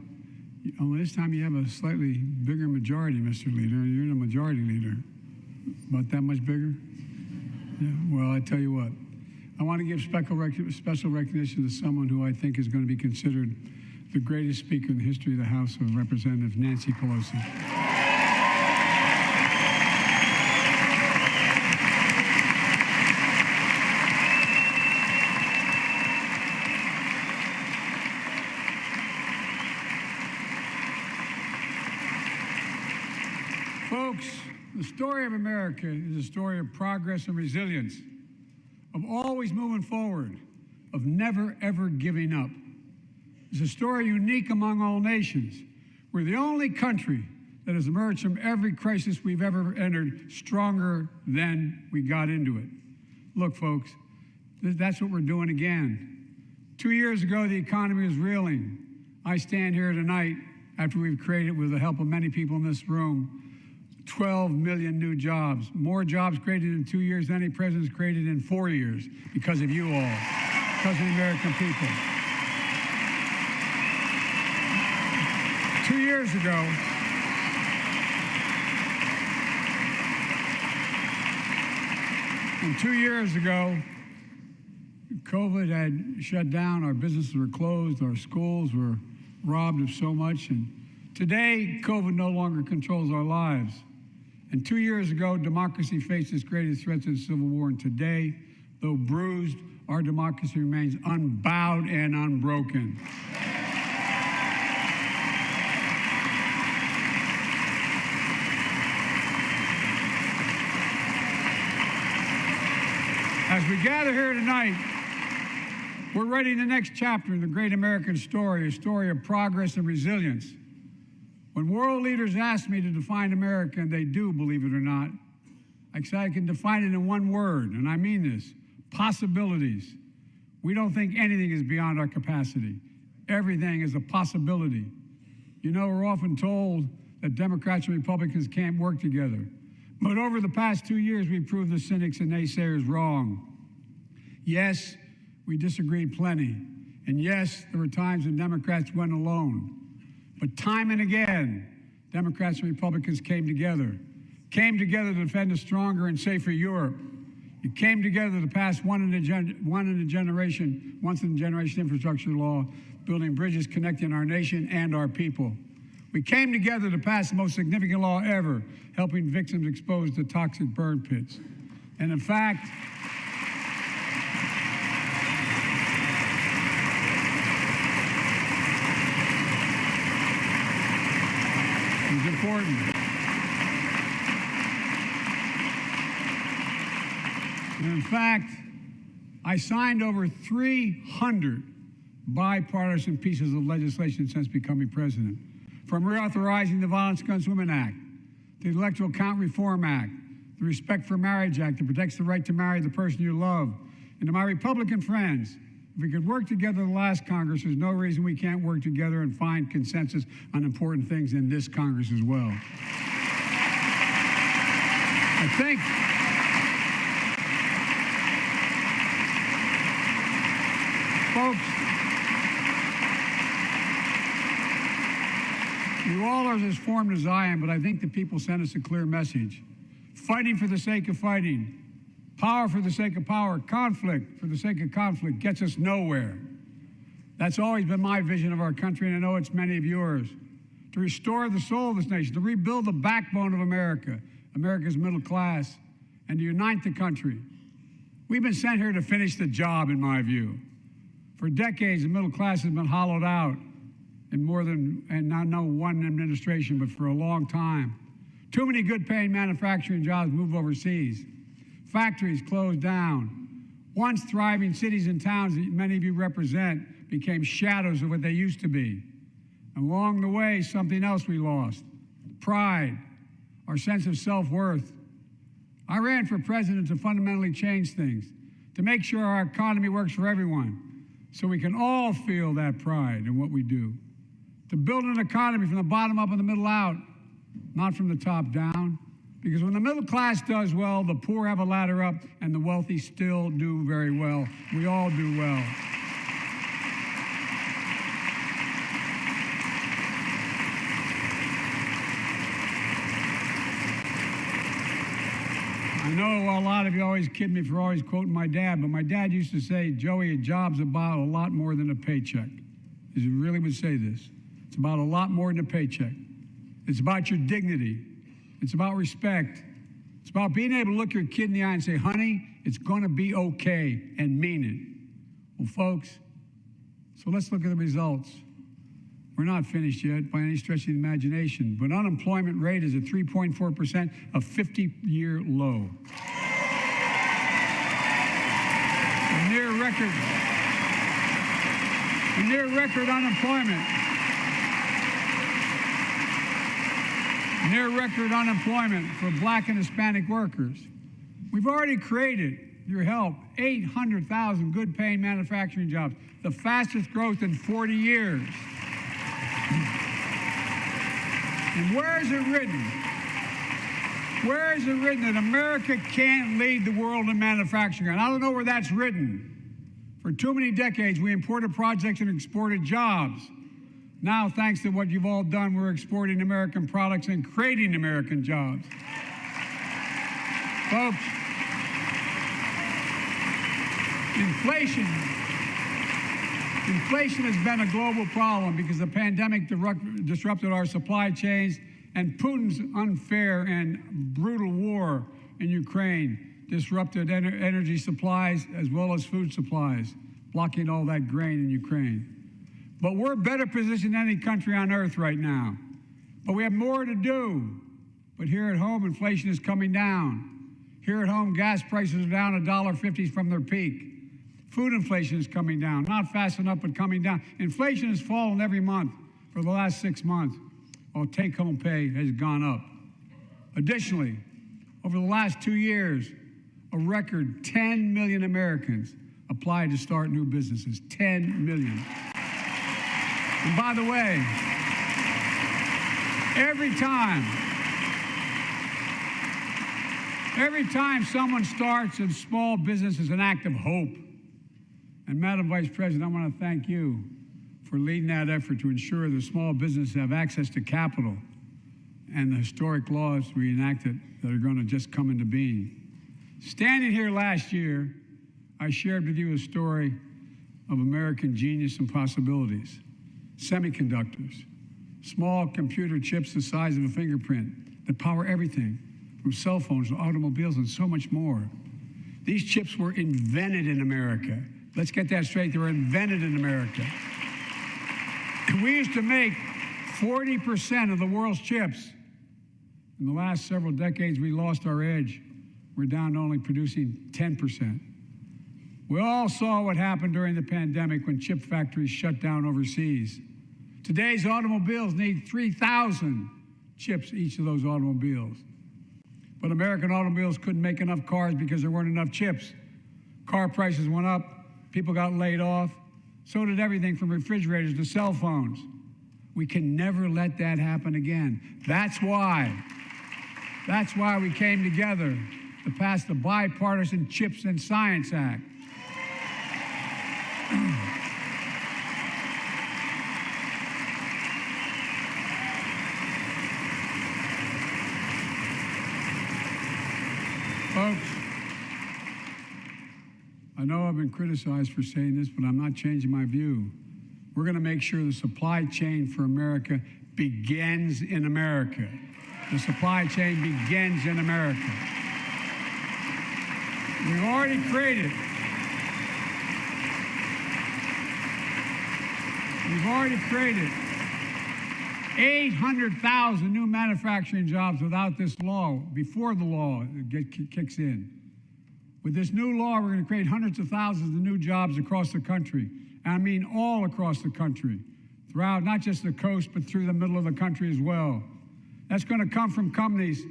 This time you have a slightly bigger majority, Mr. Leader. You're the majority leader. About that much bigger? Yeah, well, I tell you what. I want to give special recognition to someone who I think is going to be considered the greatest speaker in the history of the House of Representatives, Nancy Pelosi. Folks, the story of America is a story of progress and resilience, of always moving forward, of never, ever giving up. It's a story unique among all nations. We're the only country that has emerged from every crisis we've ever entered stronger than we got into it. Look, folks, that's what we're doing again. 2 years ago, the economy was reeling. I stand here tonight after we've created, with the help of many people in this room, 12 million new jobs, more jobs created in 2 years than any president's created in 4 years, because of you all, because of the American people. 2 years ago, and 2 years ago, COVID had shut down, our businesses were closed, our schools were robbed of so much, and today, COVID no longer controls our lives. And 2 years ago, democracy faced its greatest threats in the Civil War, and today, though bruised, our democracy remains unbowed and unbroken. As we gather here tonight, we're writing the next chapter in the great American story, a story of progress and resilience. When world leaders ask me to define America, and they do, believe it or not, I can define it in one word, and I mean this: possibilities. We don't think anything is beyond our capacity. Everything is a possibility. You know, we're often told that Democrats and Republicans can't work together. But over the past 2 years, we've proved the cynics and naysayers wrong. Yes, we disagreed plenty. And yes, there were times when Democrats went alone. But time and again, Democrats and Republicans came together to defend a stronger and safer Europe. You came together to pass once in a generation infrastructure law, building bridges connecting our nation and our people. We came together to pass the most significant law ever, helping victims exposed to toxic burn pits. And in fact, it's important. And in fact, I signed over 300 bipartisan pieces of legislation since becoming president. From reauthorizing the Violence Against Women Act, the Electoral Count Reform Act, the Respect for Marriage Act that protects the right to marry the person you love, and to my Republican friends, if we could work together in the last Congress, there's no reason we can't work together and find consensus on important things in this Congress as well. I think folks, you all are as formed as I am, but I think the people sent us a clear message. Fighting for the sake of fighting, power for the sake of power, conflict for the sake of conflict gets us nowhere. That's always been my vision of our country, and I know it's many of yours. To restore the soul of this nation, to rebuild the backbone of America, America's middle class, and to unite the country. We've been sent here to finish the job, in my view. For decades, the middle class has been hollowed out in more than, and not one administration, but for a long time. Too many good-paying manufacturing jobs move overseas. Factories closed down. Once thriving cities and towns that many of you represent became shadows of what they used to be. And along the way, something else we lost: pride, our sense of self-worth. I ran for president to fundamentally change things, to make sure our economy works for everyone, so we can all feel that pride in what we do. To build an economy from the bottom up and the middle out, not from the top down. Because when the middle class does well, the poor have a ladder up, and the wealthy still do very well. We all do well. I know a lot of you always kid me for always quoting my dad, but my dad used to say, Joey, a job's about a lot more than a paycheck. He really would say this. It's about a lot more than a paycheck. It's about your dignity. It's about respect. It's about being able to look your kid in the eye and say, honey, it's going to be okay, and mean it. Well, folks, so let's look at the results. We're not finished yet by any stretch of the imagination, but unemployment rate is at 3.4%, a 50-year low. A near record unemployment. Near record unemployment for Black and Hispanic workers. We've already created, your help, 800,000 good-paying manufacturing jobs, the fastest growth in 40 years. And where is it written? Where is it written that America can't lead the world in manufacturing? And I don't know where that's written. For too many decades, we imported projects and exported jobs. Now, thanks to what you've all done, we're exporting American products and creating American jobs. Folks, Inflation has been a global problem because the pandemic disrupted our supply chains, and Putin's unfair and brutal war in Ukraine disrupted energy supplies as well as food supplies, blocking all that grain in Ukraine. But we're better positioned than any country on earth right now. But we have more to do. But here at home, inflation is coming down. Here at home, gas prices are down $1.50 from their peak. Food inflation is coming down, not fast enough, but coming down. Inflation has fallen every month for the last 6 months, while take-home pay has gone up. Additionally, over the last 2 years, a record 10 million Americans, applied to start new businesses. 10 million. And by the way, every time someone starts a small business is an act of hope. And Madam Vice President, I want to thank you for leading that effort to ensure that small businesses have access to capital and the historic laws we enacted that are going to just come into being. Standing here last year, I shared with you a story of American genius and possibilities. Semiconductors, small computer chips the size of a fingerprint that power everything, from cell phones to automobiles and so much more. These chips were invented in America. Let's get that straight. They were invented in America. And we used to make 40% of the world's chips. In the last several decades, we lost our edge. We're down to only producing 10%. We all saw what happened during the pandemic when chip factories shut down overseas. Today's automobiles need 3,000 chips, each of those automobiles. But American automobiles couldn't make enough cars because there weren't enough chips. Car prices went up, people got laid off. So did everything from refrigerators to cell phones. We can never let that happen again. That's why we came together to pass the Bipartisan Chips and Science Act. Folks, I know I've been criticized for saying this, but I'm not changing my view. We're going to make sure the supply chain for America begins in America. The supply chain begins in America. We've already created 800,000 new manufacturing jobs without this law, before the law kicks in. With this new law, we're going to create hundreds of thousands of new jobs across the country. And I mean all across the country, throughout not just the coast, but through the middle of the country as well. That's going to come from companies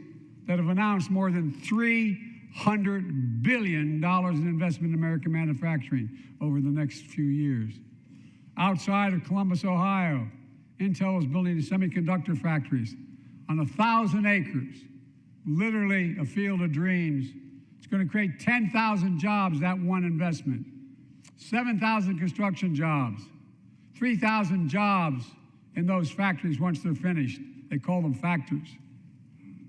that have announced more than $300 billion in investment in American manufacturing over the next few years. Outside of Columbus, Ohio, Intel is building semiconductor factories on 1,000 acres, literally a field of dreams. It's going to create 10,000 jobs, that one investment, 7,000 construction jobs, 3,000 jobs in those factories once they're finished. They call them factors.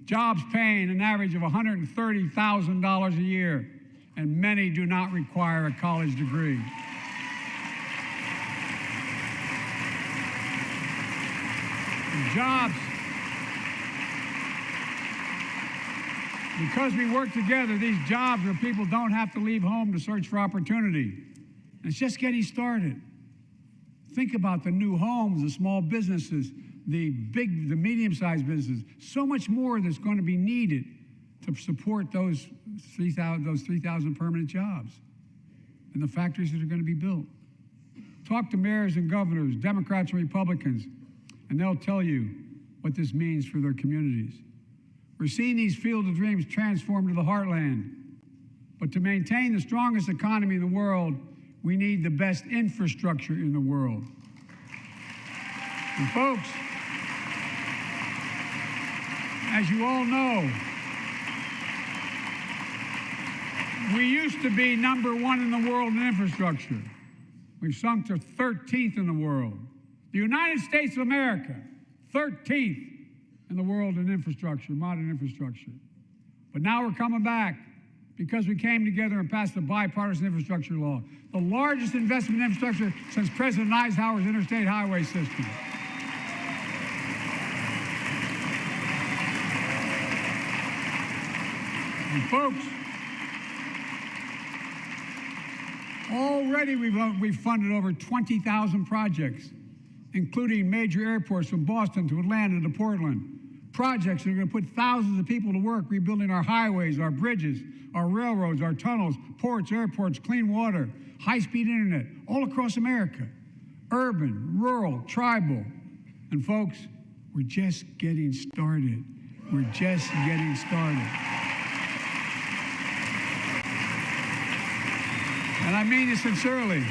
Jobs paying an average of $130,000 a year, and many do not require a college degree. Jobs. Because we work together, these jobs where people don't have to leave home to search for opportunity. And it's just getting started. Think about the new homes, the small businesses, the medium-sized businesses. So much more that's going to be needed to support those 3,000 permanent jobs and the factories that are going to be built. Talk to mayors and governors, Democrats and Republicans, and they'll tell you what this means for their communities. We're seeing these field of dreams transform to the heartland. But to maintain the strongest economy in the world, we need the best infrastructure in the world. And folks, as you all know, we used to be #1 in the world in infrastructure. We've sunk to 13th in the world. The United States of America, 13th in the world in infrastructure, modern infrastructure. But now we're coming back because we came together and passed the bipartisan infrastructure law, the largest investment in infrastructure since President Eisenhower's interstate highway system. And folks, already we've funded over 20,000 projects, including major airports from Boston to Atlanta to Portland. Projects that are going to put thousands of people to work rebuilding our highways, our bridges, our railroads, our tunnels, ports, airports, clean water, high-speed internet, all across America. Urban, rural, tribal. And folks, we're just getting started. We're just getting started. and I mean this sincerely.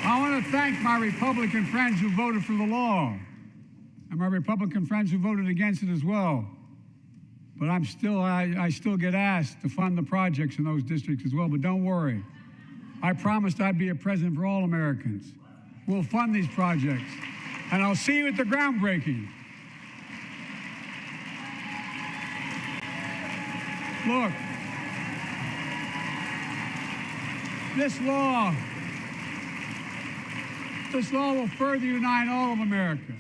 I want to thank my Republican friends who voted for the law, and my Republican friends who voted against it as well. But I still get asked to fund the projects in those districts as well. But don't worry, I promised I'd be a president for all Americans. We'll fund these projects, and I'll see you at the groundbreaking. Look, this law will further unite all of America.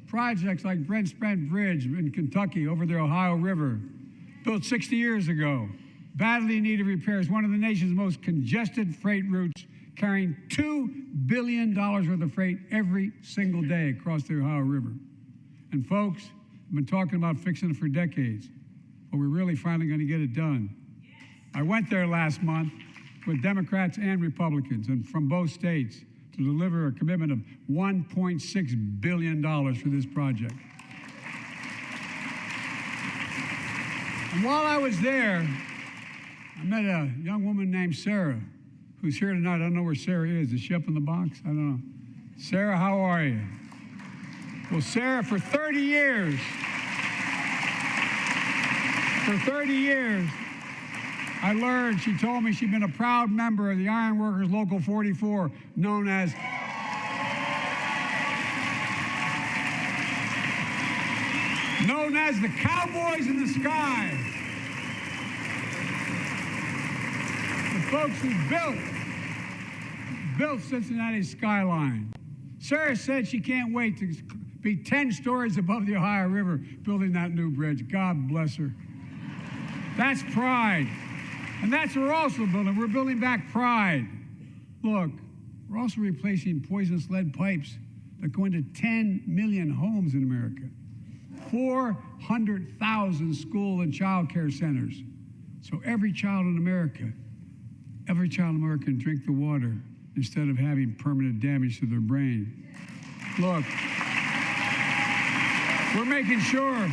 Projects like Brent Spence Bridge in Kentucky over the Ohio River, built 60 years ago, badly needed repairs, one of the nation's most congested freight routes, carrying $2 billion worth of freight every single day across the Ohio River. And folks, I've been talking about fixing it for decades, but we're really finally going to get it done. I went there last month with Democrats and Republicans and from both states to deliver a commitment of $1.6 billion for this project. And while I was there, I met a young woman named Sarah, who's here tonight. I don't know where Sarah is. Is she up in the box? I don't know. Sarah, how are you? Well, Sarah, for 30 years, I learned, she told me she'd been a proud member of the Iron Workers Local 44, known as the Cowboys in the Sky. The folks who built Cincinnati's skyline. Sarah said she can't wait to be 10 stories above the Ohio River building that new bridge. God bless her. That's pride. And that's what we're also building. We're building back pride. Look, we're also replacing poisonous lead pipes that go into 10 million homes in America, 400,000 school and child care centers. So every child in America can drink the water instead of having permanent damage to their brain. Look, we're making sure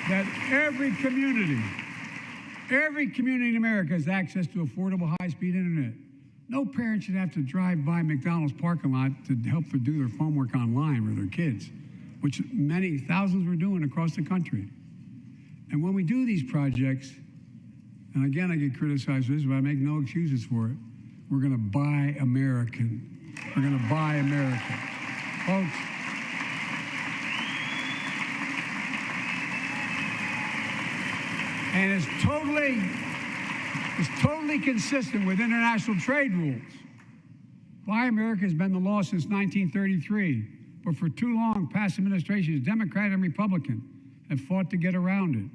that every community in America has access to affordable high-speed internet. No parent should have to drive by McDonald's parking lot to help them do their homework online with their kids, which many thousands were doing across the country. And when we do these projects, and again, I get criticized for this, but I make no excuses for it, we're going to buy American. We're going to buy America. Folks, and it's totally consistent with international trade rules. Buy America has been the law since 1933, but for too long, past administrations, Democrat and Republican, have fought to get around it.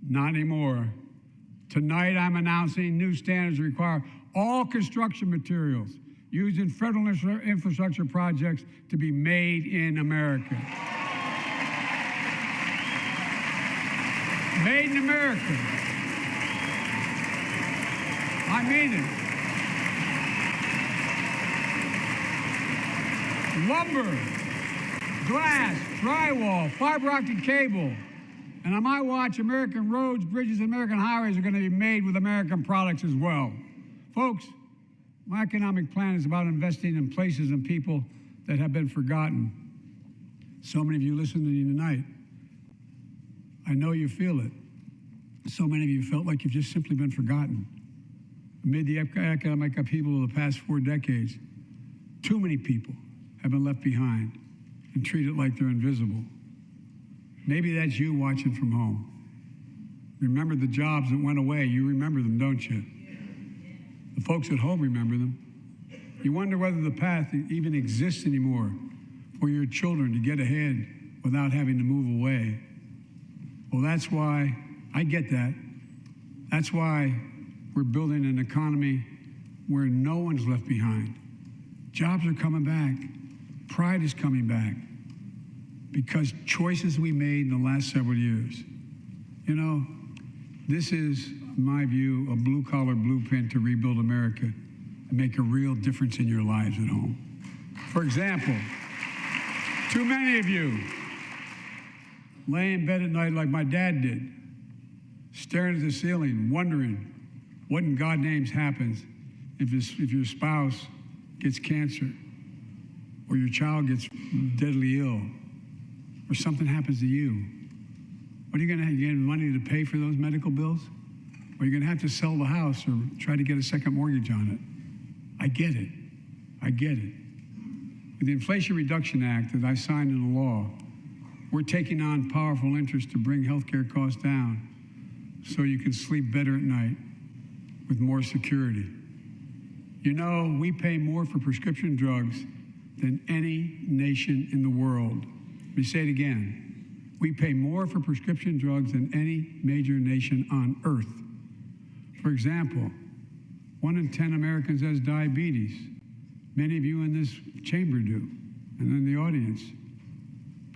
Not anymore. Tonight, I'm announcing new standards that require all construction materials used in federal infrastructure projects to be made in America. Made in America. I mean it. Lumber, glass, drywall, fiber optic cable. And on my watch, American roads, bridges, and American highways are going to be made with American products as well. Folks, my economic plan is about investing in places and people that have been forgotten. So many of you listening to me tonight, I know you feel it. So many of you felt like you've just simply been forgotten. Amid the economic upheaval of the past 4 decades, too many people have been left behind and treated like they're invisible. Maybe that's you watching from home. Remember the jobs that went away. You remember them, don't you? The folks at home remember them. You wonder whether the path even exists anymore for your children to get ahead without having to move away. Well, that's why, I get that. That's why we're building an economy where no one's left behind. Jobs are coming back. Pride is coming back because choices we made in the last several years. You know, this is, in my view, a blue-collar blueprint to rebuild America and make a real difference in your lives at home. For example, too many of you lay in bed at night like my dad did, staring at the ceiling, wondering what in God's name happens if your spouse gets cancer, or your child gets deadly ill, or something happens to you. What are you going to have? You get money to pay for those medical bills? Or you're going to have to sell the house or try to get a second mortgage on it. I get it. I get it. With the Inflation Reduction Act that I signed into law, we're taking on powerful interests to bring healthcare costs down so you can sleep better at night with more security. You know, we pay more for prescription drugs than any nation in the world. Let me say it again. We pay more for prescription drugs than any major nation on earth. For example, 1 in 10 Americans has diabetes. Many of you in this chamber do, and in the audience.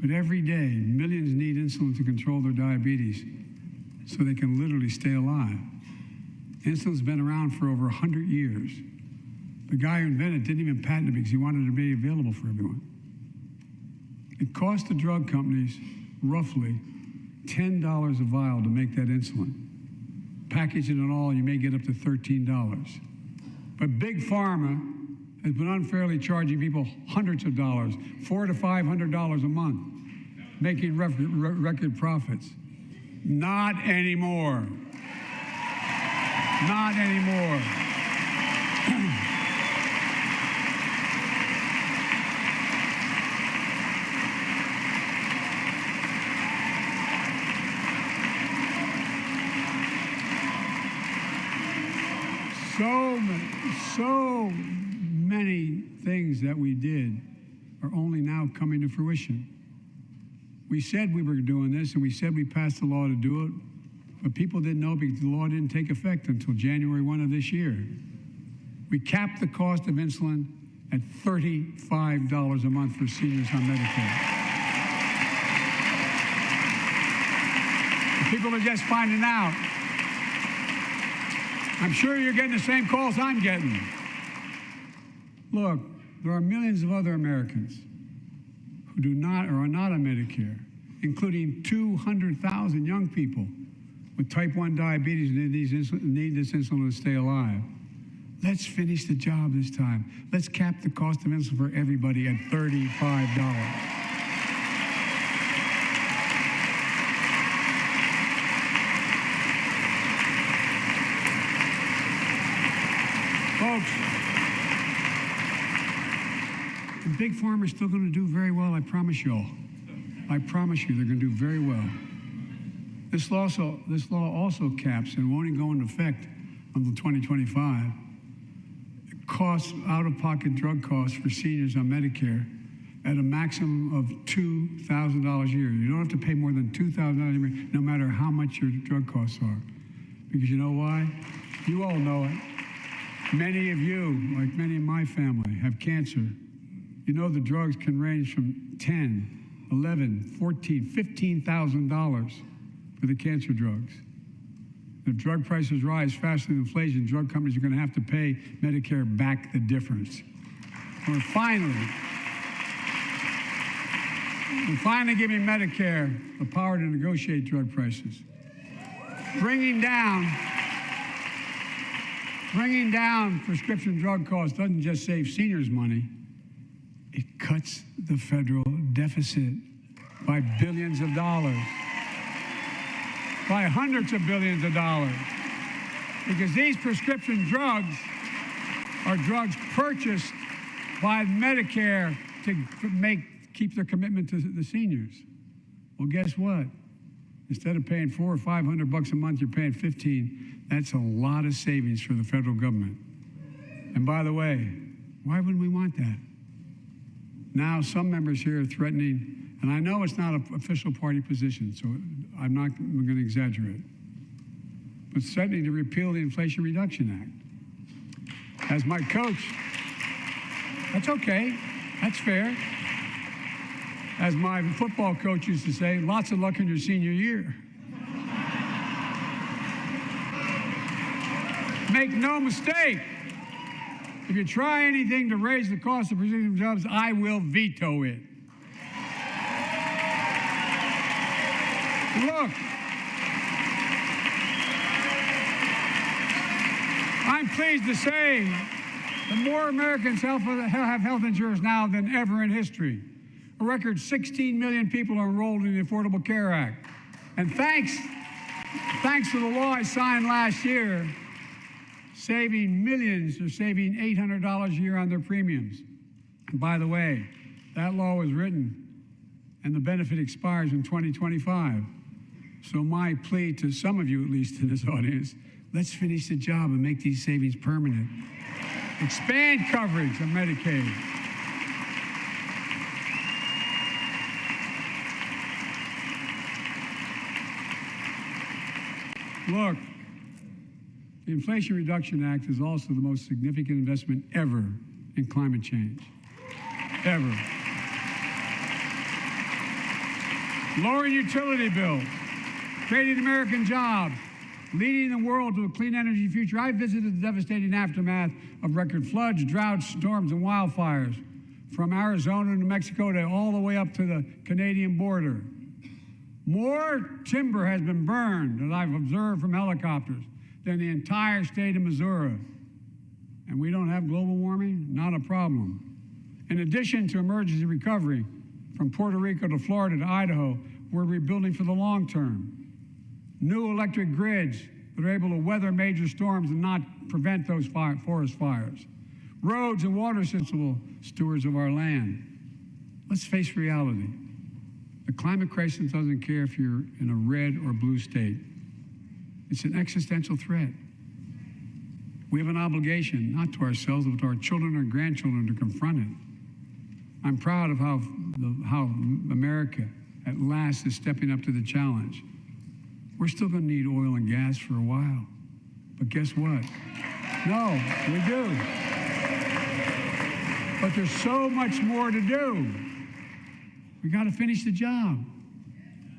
But every day, millions need insulin to control their diabetes so they can literally stay alive. Insulin's been around for over 100 years. The guy who invented it didn't even patent it because he wanted it to be available for everyone. It cost the drug companies roughly $10 a vial to make that insulin. Packaging it all, you may get up to $13. But Big Pharma has been unfairly charging people hundreds of dollars, $400 to $500 a month, making record profits. Not anymore. Not anymore. So many things that we did are only now coming to fruition. We said we were doing this, and we said we passed the law to do it, but people didn't know because the law didn't take effect until January 1 of this year. We capped the cost of insulin at $35 a month for seniors on Medicare. And people are just finding out. I'm sure you're getting the same calls I'm getting. Look, there are millions of other Americans who do not or are not on Medicare, including 200,000 young people with type 1 diabetes who need this insulin to stay alive. Let's finish the job this time. Let's cap the cost of insulin for everybody at $35. Folks, the Big Pharma is still going to do very well, I promise you all. I promise you they're going to do very well. This law also caps and won't even go into effect until 2025. It costs out-of-pocket drug costs for seniors on Medicare at a maximum of $2,000 a year. You don't have to pay more than $2,000 a year, no matter how much your drug costs are. Because you know why? You all know it. Many of you, like many in my family, have cancer. You know the drugs can range from $10,000, $11,000, $14,000, $15,000 for the cancer drugs. If drug prices rise faster than inflation, drug companies are going to have to pay Medicare back the difference. We're finally giving Medicare the power to negotiate drug prices. Bringing down prescription drug costs doesn't just save seniors money, it cuts the federal deficit by billions of dollars, by hundreds of billions of dollars. Because these prescription drugs are drugs purchased by Medicare to keep their commitment to the seniors. Well, guess what? Instead of paying $400 or $500 a month, you're paying $15. That's a lot of savings for the federal government. And by the way, why wouldn't we want that? Now, some members here are threatening, and I know it's not an official party position, so I'm going to exaggerate, but threatening to repeal the Inflation Reduction Act. As my coach, that's okay, that's fair. As my football coach used to say, lots of luck in your senior year. Make no mistake, if you try anything to raise the cost of prescription jobs, I will veto it. Look, I'm pleased to say that more Americans have health insurance now than ever in history. A record 16 million people are enrolled in the Affordable Care Act. And thanks to the law I signed last year, millions are saving $800 a year on their premiums. And by the way, that law was written and the benefit expires in 2025. So my plea to some of you, at least in this audience, let's finish the job and make these savings permanent. Expand coverage of Medicaid. Look, the Inflation Reduction Act is also the most significant investment ever in climate change. Ever. Lowering utility bills, creating American jobs, leading the world to a clean energy future. I visited the devastating aftermath of record floods, droughts, storms, and wildfires from Arizona to Mexico to all the way up to the Canadian border. More timber has been burned, as I've observed from helicopters, than the entire state of Missouri. And we don't have global warming? Not a problem. In addition to emergency recovery, from Puerto Rico to Florida to Idaho, we're rebuilding for the long term. New electric grids that are able to weather major storms and not prevent those forest fires. Roads and water systems, stewards of our land. Let's face reality. The climate crisis doesn't care if you're in a red or blue state. It's an existential threat. We have an obligation, not to ourselves, but to our children and grandchildren to confront it. I'm proud of how America at last is stepping up to the challenge. We're still going to need oil and gas for a while. But guess what? No, we do. But there's so much more to do. We got to finish the job.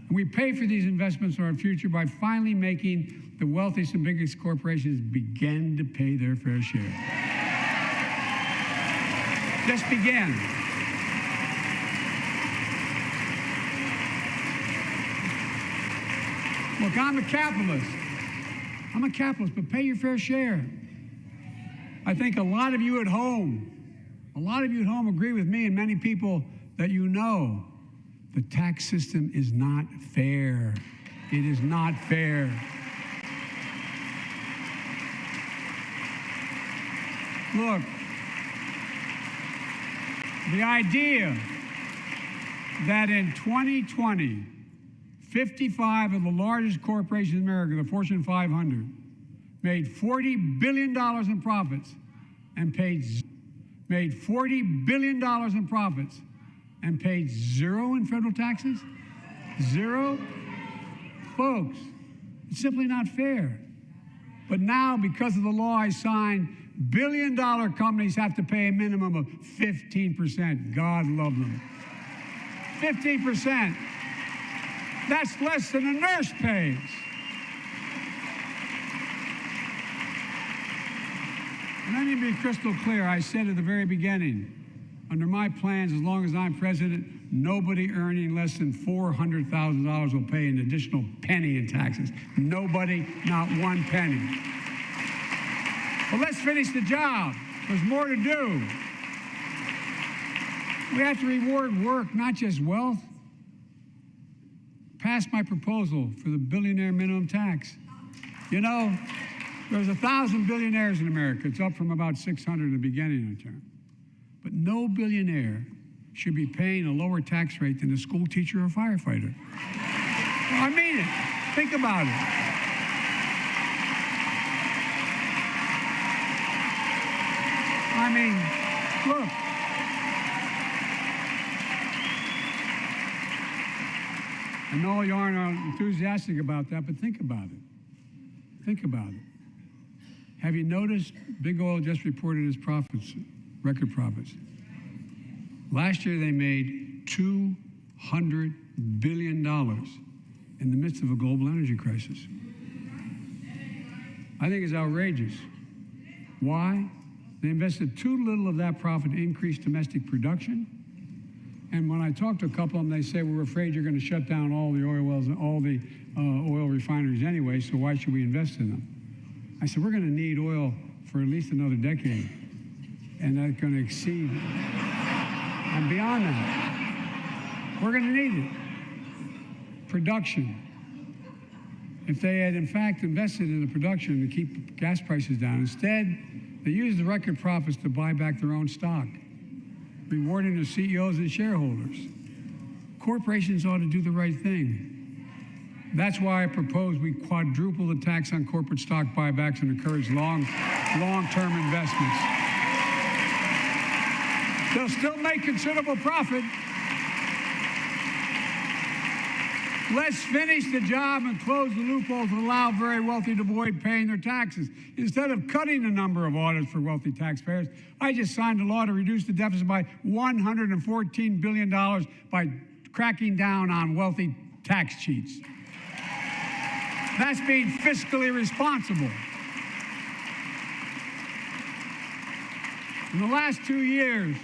And we pay for these investments in our future by finally making the wealthiest and biggest corporations begin to pay their fair share. Just begin. Look, I'm a capitalist. But pay your fair share. I think a lot of you at home agree with me and many people that you know. The tax system is not fair. It is not fair. Look, the idea that in 2020, 55 of the largest corporations in America, the Fortune 500, made $40 billion in profits and paid $40 billion in profits and paid zero in federal taxes? Zero? Folks, it's simply not fair. But now, because of the law I signed, billion-dollar companies have to pay a minimum of 15%. God love them. 15%. That's less than a nurse pays. And let me be crystal clear. I said at the very beginning, under my plans, as long as I'm president, nobody earning less than $400,000 will pay an additional penny in taxes. Nobody, not one penny. But let's finish the job. There's more to do. We have to reward work, not just wealth. Pass my proposal for the billionaire minimum tax. You know, there's 1,000 billionaires in America. It's up from about 600 in the beginning of the term. But no billionaire should be paying a lower tax rate than a school teacher or firefighter. I mean it. Think about it. I mean, look. I know you aren't enthusiastic about that, but think about it. Think about it. Have you noticed Big Oil just reported its profits, record profits? Last year they made $200 billion in the midst of a global energy crisis. I think it's outrageous. Why? They invested too little of that profit to increase domestic production. And when I talk to a couple of them, they say, we're afraid you're going to shut down all the oil wells and all the oil refineries anyway, so why should we invest in them? I said, we're going to need oil for at least another decade, and that's going to exceed and beyond that. We're going to need it. Production. If they had, in fact, invested in the production to keep gas prices down, instead, they used the record profits to buy back their own stock, rewarding the CEOs and shareholders. Corporations ought to do the right thing. That's why I propose we quadruple the tax on corporate stock buybacks and encourage long-term investments. They'll still make considerable profit. Let's finish the job and close the loopholes that allow very wealthy to avoid paying their taxes. Instead of cutting the number of audits for wealthy taxpayers, I just signed a law to reduce the deficit by $114 billion by cracking down on wealthy tax cheats. That's being fiscally responsible. In the last 2 years,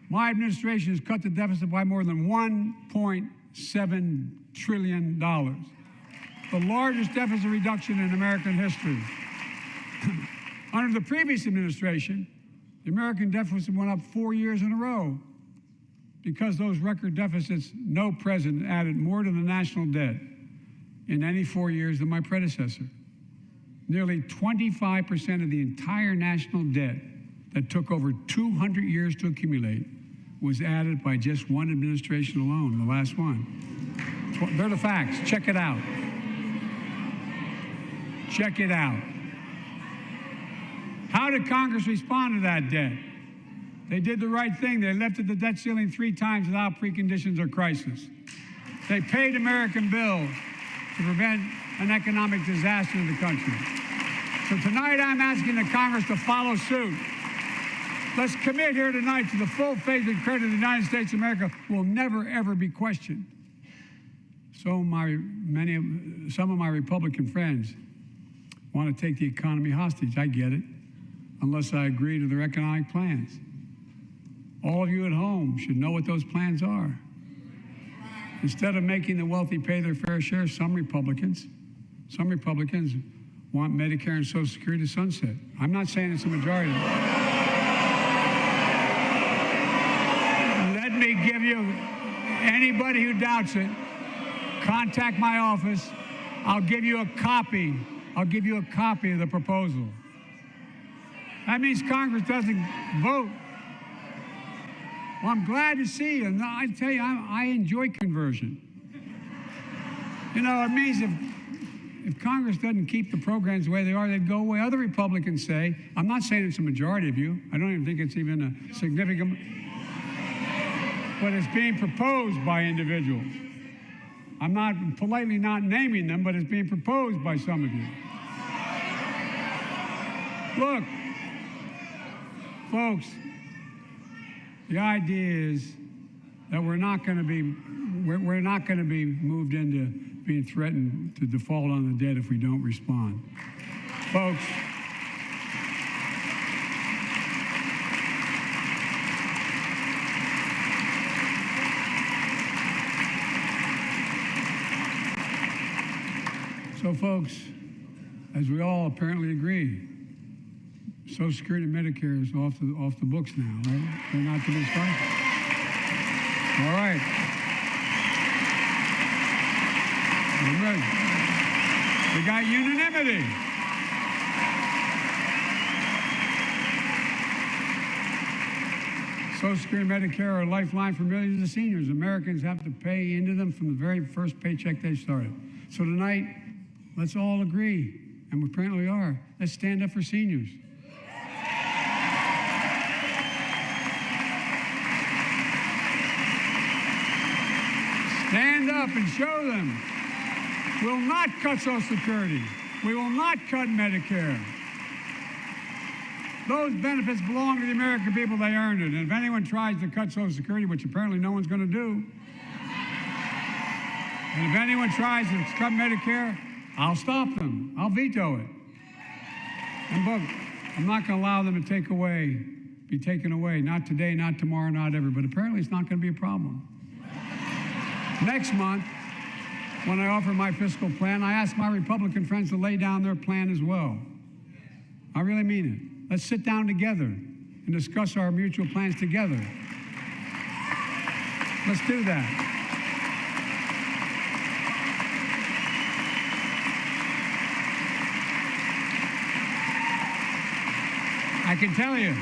my administration has cut the deficit by more than $1.7 trillion, the largest deficit reduction in American history. Under the previous administration, the American deficit went up 4 years in a row. Because those record deficits, no president added more to the national debt in any 4 years than my predecessor. Nearly 25% of the entire national debt that took over 200 years to accumulate was added by just one administration alone, the last one. They're the facts. Check it out. Check it out. How did Congress respond to that debt? They did the right thing. They lifted the debt ceiling 3 times without preconditions or crisis. They paid American bills to prevent an economic disaster in the country. So tonight I'm asking the Congress to follow suit. Let's commit here tonight to the full faith and credit of the United States of America will never, ever be questioned. Some of my Republican friends want to take the economy hostage. I get it, unless I agree to their economic plans. All of you at home should know what those plans are. Instead of making the wealthy pay their fair share, some Republicans want Medicare and Social Security to sunset. I'm not saying it's a majority. Let me give you, anybody who doubts it, contact my office. I'll give you a copy of the proposal. That means Congress doesn't vote. Well, I'm glad to see you. And I tell you, I enjoy conversion. You know, it means if Congress doesn't keep the programs the way they are, they'd go away. Other Republicans say, I'm not saying it's a majority of you. I don't even think it's even a significant, but it's being proposed by individuals. I'm not politely not naming them, but it's being proposed by some of you. Look, folks, the idea is that we're not going to be moved into being threatened to default on the debt if we don't respond. Folks, as we all apparently agree, Social Security and Medicare is off the books now, right? They're not to be started. All right. We're good. We got unanimity. Social Security and Medicare are a lifeline for millions of seniors. Americans have to pay into them from the very first paycheck they started. So tonight, let's all agree, and we apparently are. Let's stand up for seniors. Stand up and show them. We'll not cut Social Security. We will not cut Medicare. Those benefits belong to the American people. They earned it. And if anyone tries to cut Social Security, which apparently no one's going to do, and if anyone tries to cut Medicare, I'll stop them. I'll veto it. And look, I'm not going to allow them to take away be taken away. Not today, not tomorrow, not ever. But apparently it's not going to be a problem. Next month, when I offer my fiscal plan, I ask my Republican friends to lay down their plan as well. I really mean it. Let's sit down together and discuss our mutual plans together. Let's do that. I can tell you,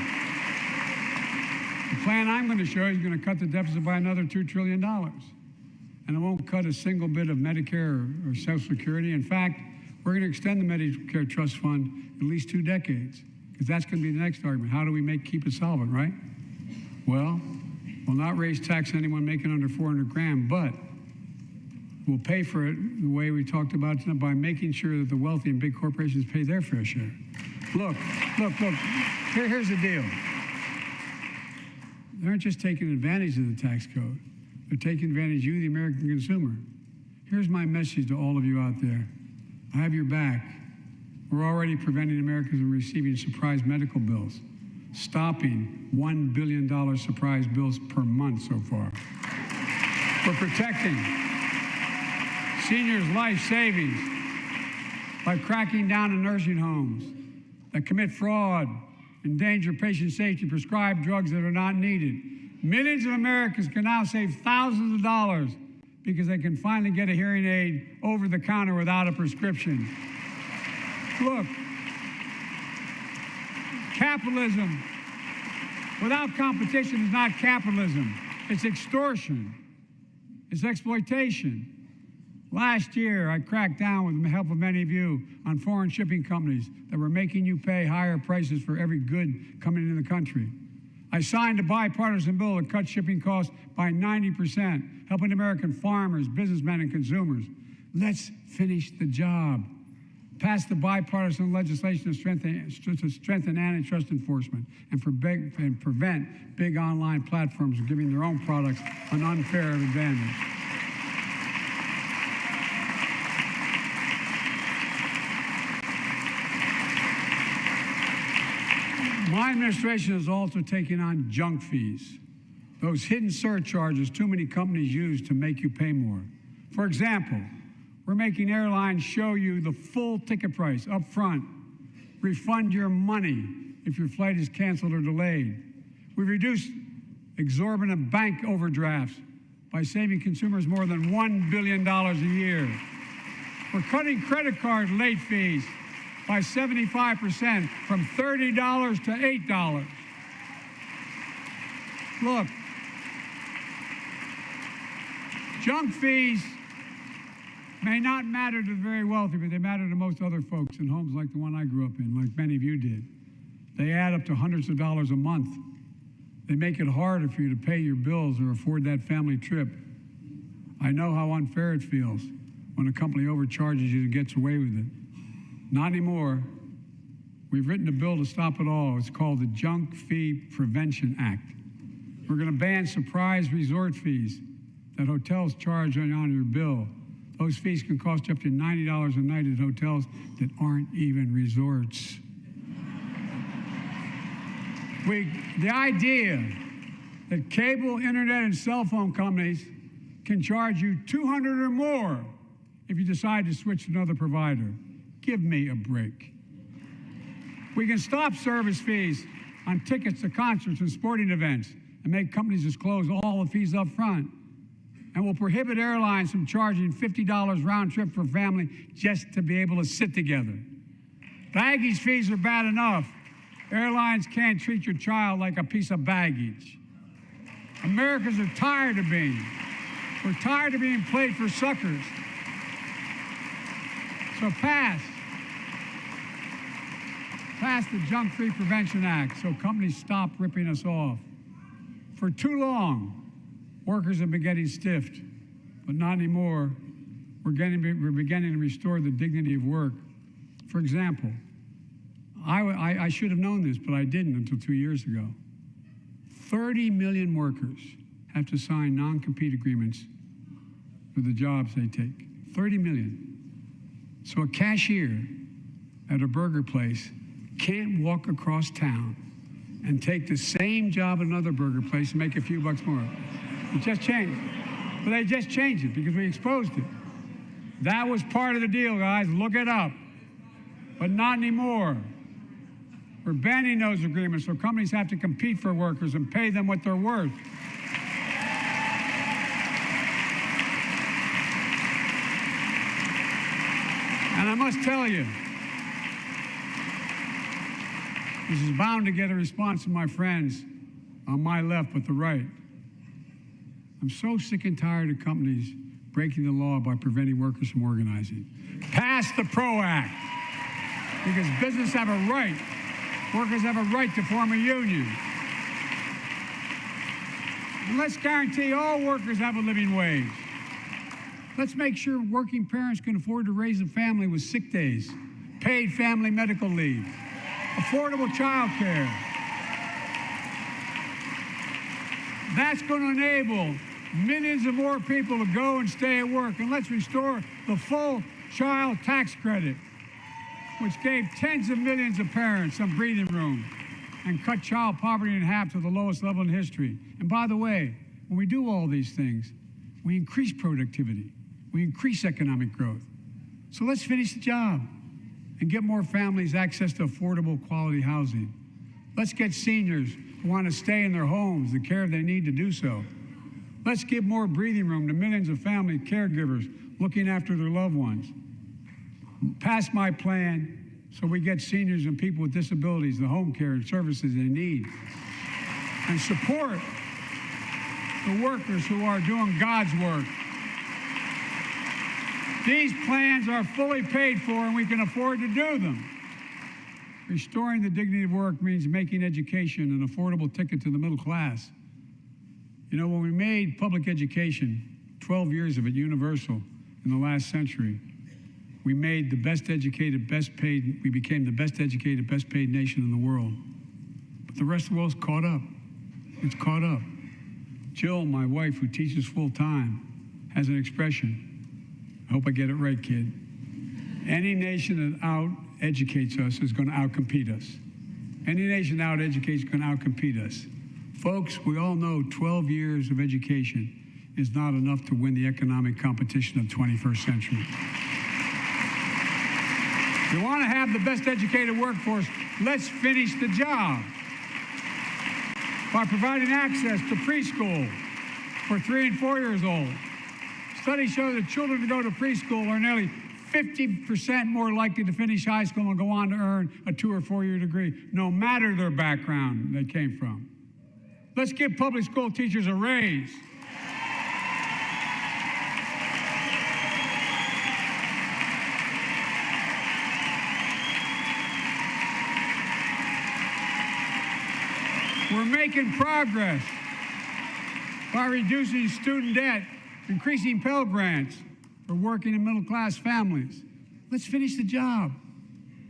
the plan I'm going to show you is going to cut the deficit by another $2 trillion. And it won't cut a single bit of Medicare or Social Security. In fact, we're going to extend the Medicare Trust Fund at least 2 decades, because that's going to be the next argument. How do we keep it solvent, right? Well, we'll not raise tax on anyone making under 400 grand, but we'll pay for it the way we talked about tonight, by making sure that the wealthy and big corporations pay their fair share. Look. Here's the deal. They aren't just taking advantage of the tax code. They're taking advantage of you, the American consumer. Here's my message to all of you out there. I have your back. We're already preventing Americans from receiving surprise medical bills, stopping $1 billion surprise bills per month so far. We're protecting seniors' life savings by cracking down on nursing homes that commit fraud, endanger patient safety, prescribe drugs that are not needed. Millions of Americans can now save thousands of dollars because they can finally get a hearing aid over the counter without a prescription. Look, capitalism without competition is not capitalism. It's extortion. It's exploitation. Last year, I cracked down with the help of many of you on foreign shipping companies that were making you pay higher prices for every good coming into the country. I signed a bipartisan bill to cut shipping costs by 90%, helping American farmers, businessmen, and consumers. Let's finish the job. Pass the bipartisan legislation to strengthen antitrust enforcement and prevent big online platforms from giving their own products an unfair advantage. My administration is also taking on junk fees, those hidden surcharges too many companies use to make you pay more. For example, we're making airlines show you the full ticket price up front, refund your money if your flight is canceled or delayed. We've reduced exorbitant bank overdrafts by saving consumers more than $1 billion a year. We're cutting credit card late fees by 75%, from $30 to $8. Look, junk fees may not matter to the very wealthy, but they matter to most other folks in homes like the one I grew up in, like many of you did. They add up to hundreds of dollars a month. They make it harder for you to pay your bills or afford that family trip. I know how unfair it feels when a company overcharges you and gets away with it. Not anymore. We've written a bill to stop it all. It's called the Junk Fee Prevention Act. We're going to ban surprise resort fees that hotels charge on your bill. Those fees can cost you up to $90 a night at hotels that aren't even resorts. The idea that cable, internet, and cell phone companies can charge you $200 or more if you decide to switch to another provider. Give me a break. We can stop service fees on tickets to concerts and sporting events and make companies disclose all the fees up front. And we'll prohibit airlines from charging $50 round trip for a family just to be able to sit together. Baggage fees are bad enough. Airlines can't treat your child like a piece of baggage. Americans are tired of being. We're tired of being played for suckers. So pass the Junk Fee Prevention Act so companies stop ripping us off. For too long, workers have been getting stiffed, but not anymore. We're beginning to restore the dignity of work. For example, I should have known this, but I didn't until 2 years ago. 30 million workers have to sign non-compete agreements for the jobs they take. 30 million. So a cashier at a burger place can't walk across town and take the same job at another burger place and make a few bucks more. It just changed. But they just changed it because we exposed it. That was part of the deal, guys. Look it up. But not anymore. We're banning those agreements, so companies have to compete for workers and pay them what they're worth. And I must tell you, this is bound to get a response from my friends on my left but the right. I'm so sick and tired of companies breaking the law by preventing workers from organizing. Pass the PRO Act, because business have a right, workers have a right to form a union. And let's guarantee all workers have a living wage. Let's make sure working parents can afford to raise a family with sick days, paid family medical leave, affordable child care. That's going to enable millions of more people to go and stay at work. And let's restore the full child tax credit, which gave tens of millions of parents some breathing room and cut child poverty in half to the lowest level in history. And by the way, when we do all these things, we increase productivity, we increase economic growth. So let's finish the job and get more families access to affordable, quality housing. Let's get seniors who want to stay in their homes the care they need to do so. Let's give more breathing room to millions of family caregivers looking after their loved ones. Pass my plan so we get seniors and people with disabilities the home care and services they need. And support the workers who are doing God's work. These plans are fully paid for and we can afford to do them. Restoring the dignity of work means making education an affordable ticket to the middle class. You know, when we made public education, 12 years of it universal in the last century, we made the best educated, best paid, we became the best educated, best paid nation in the world. But the rest of the world's caught up. It's caught up. Jill, my wife, who teaches full time, has an expression. I hope I get it right, kid. Any nation that out-educates us is going to out-compete us. Any nation that out-educates is going to out-compete us. Folks, we all know 12 years of education is not enough to win the economic competition of the 21st century. If we want to have the best educated workforce, let's finish the job by providing access to preschool for 3 and 4 years old. Studies show that children who go to preschool are nearly 50% more likely to finish high school and go on to earn a 2 or 4 year degree, no matter their background they came from. Let's give public school teachers a raise. We're making progress by reducing student debt, increasing Pell Grants for working and middle-class families. Let's finish the job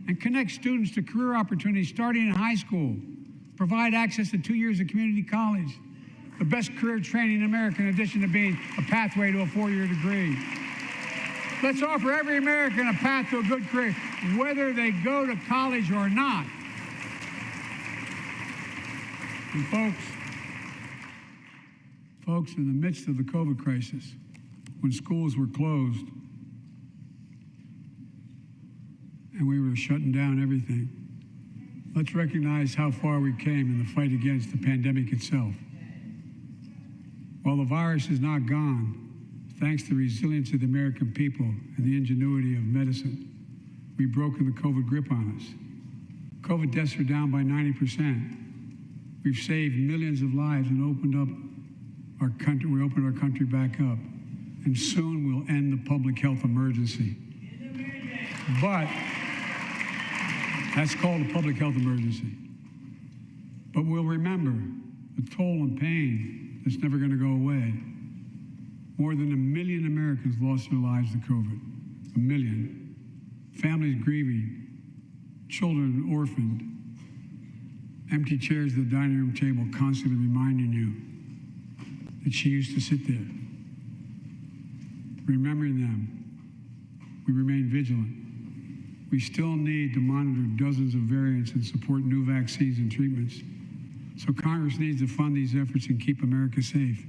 and connect students to career opportunities starting in high school. Provide access to 2 years of community college, the best career training in America, in addition to being a pathway to a 4-year degree. Let's offer every American a path to a good career, whether they go to college or not. And folks, in the midst of the COVID crisis, when schools were closed and we were shutting down everything, let's recognize how far we came in the fight against the pandemic itself. While the virus is not gone, thanks to the resilience of the American people and the ingenuity of medicine, we've broken the COVID grip on us. COVID deaths are down by 90%. We've saved millions of lives and opened up our country. We opened our country back up. And soon we'll end the public health emergency. But that's called a public health emergency. But we'll remember the toll and pain that's never going to go away. More than 1 million Americans lost their lives to COVID. 1 million. Families grieving, children orphaned, empty chairs at the dining room table constantly reminding you that she used to sit there. Remembering them, we remain vigilant. We still need to monitor dozens of variants and support new vaccines and treatments. So Congress needs to fund these efforts and keep America safe.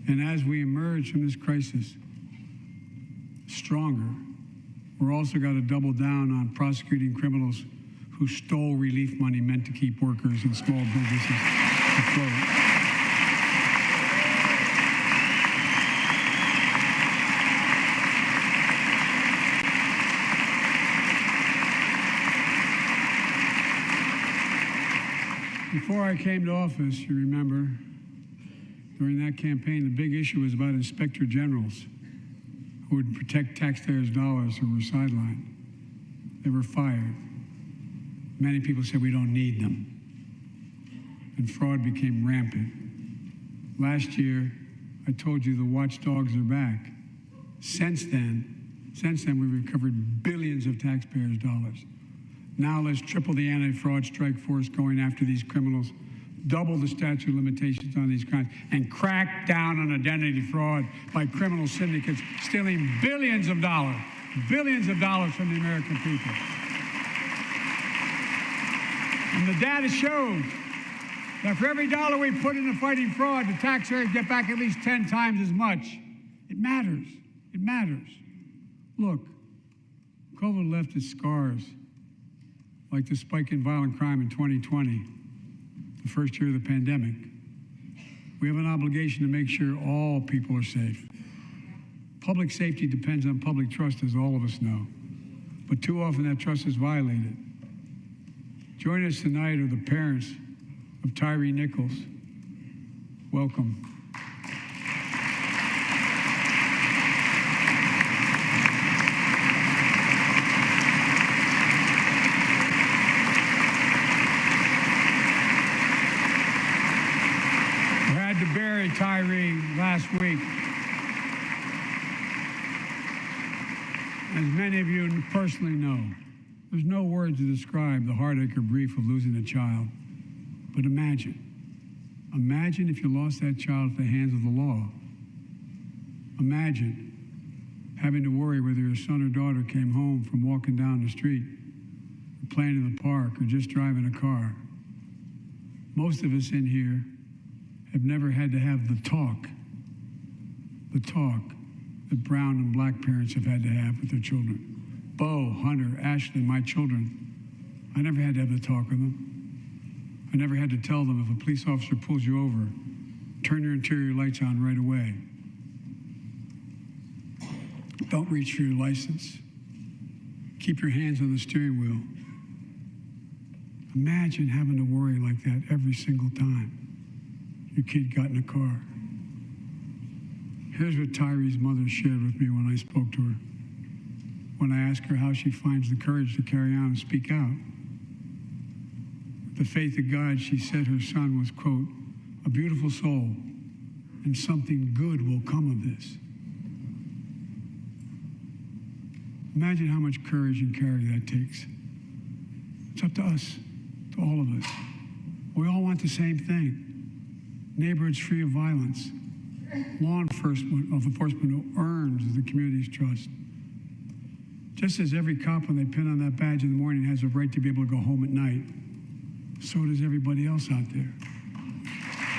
And as we emerge from this crisis stronger, we're also got to double down on prosecuting criminals who stole relief money meant to keep workers and small businesses afloat. Before I came to office, you remember, during that campaign, the big issue was about inspector generals who would protect taxpayers' dollars who were sidelined. They were fired. Many people said we don't need them. And fraud became rampant. Last year, I told you the watchdogs are back. Since then, we've recovered billions of taxpayers' dollars. Now let's triple the anti-fraud strike force going after these criminals, double the statute of limitations on these crimes, and crack down on identity fraud by criminal syndicates stealing billions of dollars from the American people. And the data shows that for every dollar we put into fighting fraud, the taxpayers get back at least 10 times as much. It matters. It matters. Look, COVID left its scars, like the spike in violent crime in 2020, the first year of the pandemic. We have an obligation to make sure all people are safe. Public safety depends on public trust, as all of us know. But too often that trust is violated. Joining us tonight are the parents of Tyree Nichols. Welcome. To bury Tyree last week. As many of you personally know, there's no words to describe the heartache or grief of losing a child. But imagine if you lost that child at the hands of the law. Imagine having to worry whether your son or daughter came home from walking down the street, or playing in the park, or just driving a car. Most of us in here have never had to have the talk that brown and black parents have had to have with their children. Bo, Hunter, Ashley, my children, I never had to have the talk with them. I never had to tell them if a police officer pulls you over, turn your interior lights on right away. Don't reach for your license. Keep your hands on the steering wheel. Imagine having to worry like that every single time your kid got in a car. Here's what Tyree's mother shared with me when I spoke to her. When I asked her how she finds the courage to carry on and speak out. With the faith of God, she said her son was, quote, a beautiful soul, and something good will come of this. Imagine how much courage and character that takes. It's up to us, to all of us. We all want the same thing. Neighborhoods free of violence, law enforcement who earns the community's trust. Just as every cop, when they pin on that badge in the morning, has a right to be able to go home at night, so does everybody else out there.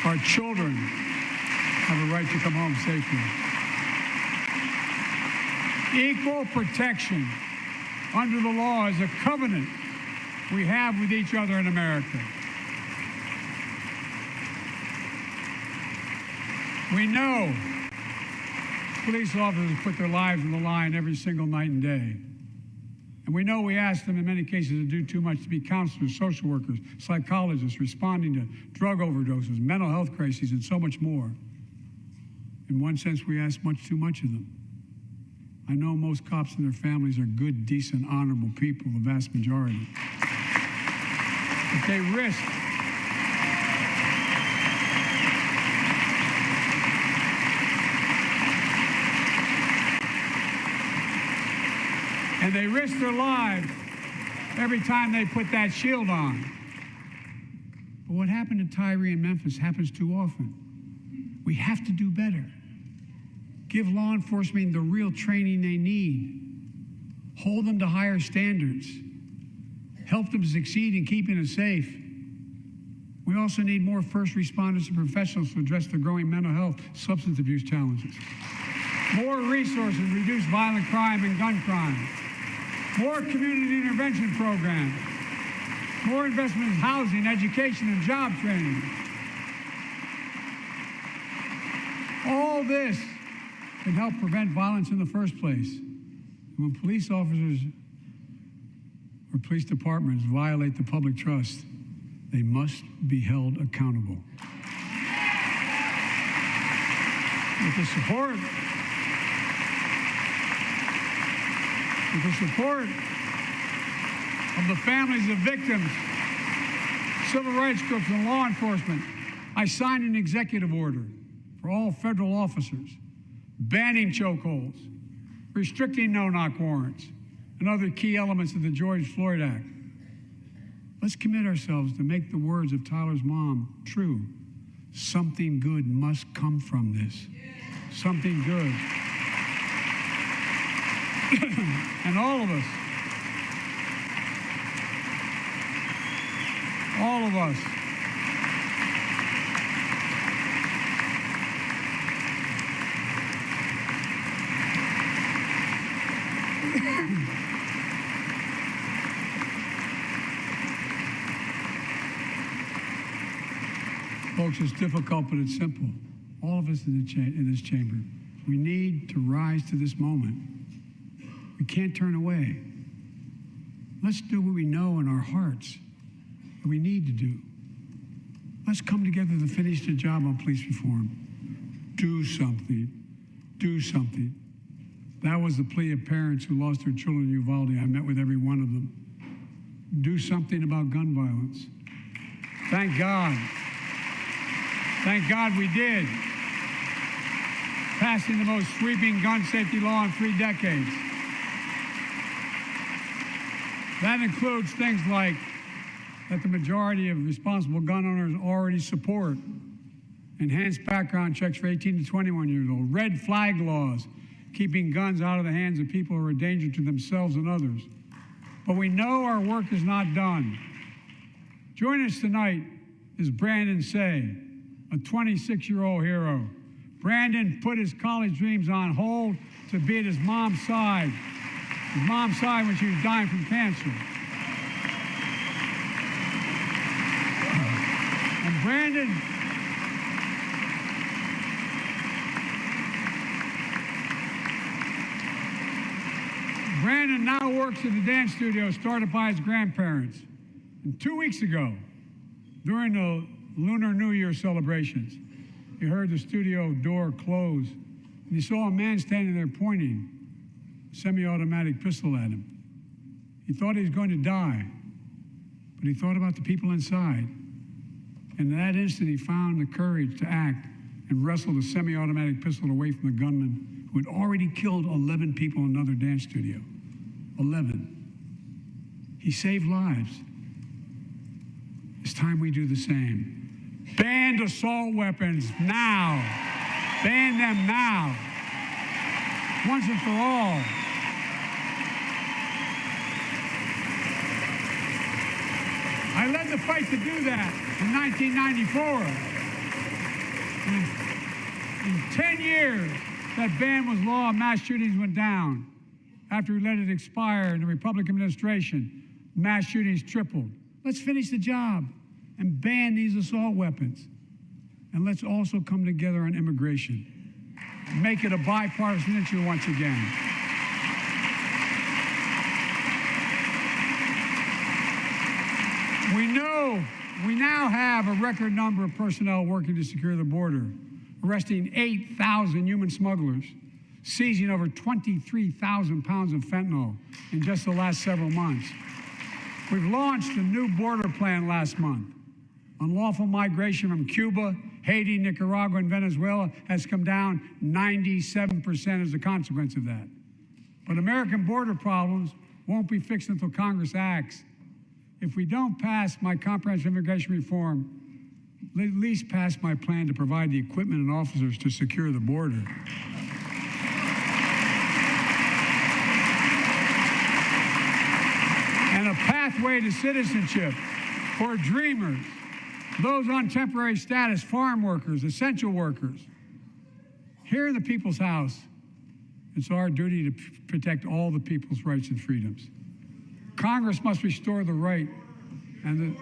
Our children have a right to come home safely. Equal protection under the law is a covenant we have with each other in America. We know police officers put their lives on the line every single night and day. And we know we ask them in many cases to do too much, to be counselors, social workers, psychologists, responding to drug overdoses, mental health crises, and so much more. In one sense, we ask much too much of them. I know most cops and their families are good, decent, honorable people, the vast majority. But they risk and they risk their lives every time they put that shield on. But what happened to Tyree in Memphis happens too often. We have to do better. Give law enforcement the real training they need. Hold them to higher standards. Help them succeed in keeping us safe. We also need more first responders and professionals to address the growing mental health, substance abuse challenges. More resources to reduce violent crime and gun crime. More community intervention programs. More investment in housing, education, and job training. All this can help prevent violence in the first place. And when police officers or police departments violate the public trust, they must be held accountable. With the support of the families of victims, civil rights groups, and law enforcement, I signed an executive order for all federal officers, banning chokeholds, restricting no-knock warrants, and other key elements of the George Floyd Act. Let's commit ourselves to make the words of Tyler's mom true. Something good must come from this. Something good. And all of us, folks, it's difficult, but it's simple. All of us in this chamber, we need to rise to this moment. We can't turn away. Let's do what we know in our hearts that we need to do. Let's come together to finish the job on police reform. Do something. Do something. That was the plea of parents who lost their children in Uvalde. I met with every one of them. Do something about gun violence. Thank God. Thank God we did. Passing the most sweeping gun safety law in 3 decades. That includes things like that the majority of responsible gun owners already support. Enhanced background checks for 18 to 21 years old. Red flag laws, keeping guns out of the hands of people who are a danger to themselves and others. But we know our work is not done. Joining us tonight is Brandon Say, a 26-year-old hero. Brandon put his college dreams on hold to be at his mom's side. His mom's side when she was dying from cancer. And Brandon now works at the dance studio started by his grandparents. And 2 weeks ago, during the Lunar New Year celebrations, he heard the studio door close, and he saw a man standing there pointing a semi-automatic pistol at him. He thought he was going to die, but he thought about the people inside. And in that instant, he found the courage to act and wrestle the semi-automatic pistol away from the gunman who had already killed 11 people in another dance studio. 11. He saved lives. It's time we do the same. Ban assault weapons now. Ban them now. Once and for all. I led the fight to do that in 1994. In 10 years, that ban was law and mass shootings went down. After we let it expire in the Republican administration, mass shootings tripled. Let's finish the job and ban these assault weapons. And let's also come together on immigration. Make it a bipartisan issue once again. We now have a record number of personnel working to secure the border, arresting 8,000 human smugglers, seizing over 23,000 pounds of fentanyl in just the last several months. We've launched a new border plan last month. Unlawful migration from Cuba, Haiti, Nicaragua, and Venezuela has come down 97% as a consequence of that. But American border problems won't be fixed until Congress acts. If we don't pass my comprehensive immigration reform, at least pass my plan to provide the equipment and officers to secure the border. And a pathway to citizenship for dreamers those on temporary status, farm workers, essential workers. Here in the People's House, it's our duty to protect all the people's rights and freedoms. Congress must restore the right and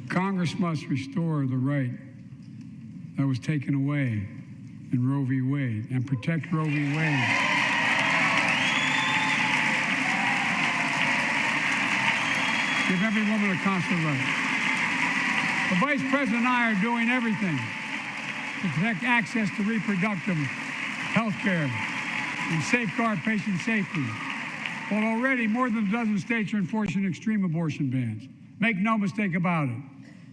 Congress must restore the right that was taken away in Roe v. Wade and protect Roe v. Wade. Give every woman a consular right. The Vice President and I are doing everything to protect access to reproductive health care and safeguard patient safety. Well, already more than a dozen states are enforcing extreme abortion bans. Make no mistake about it.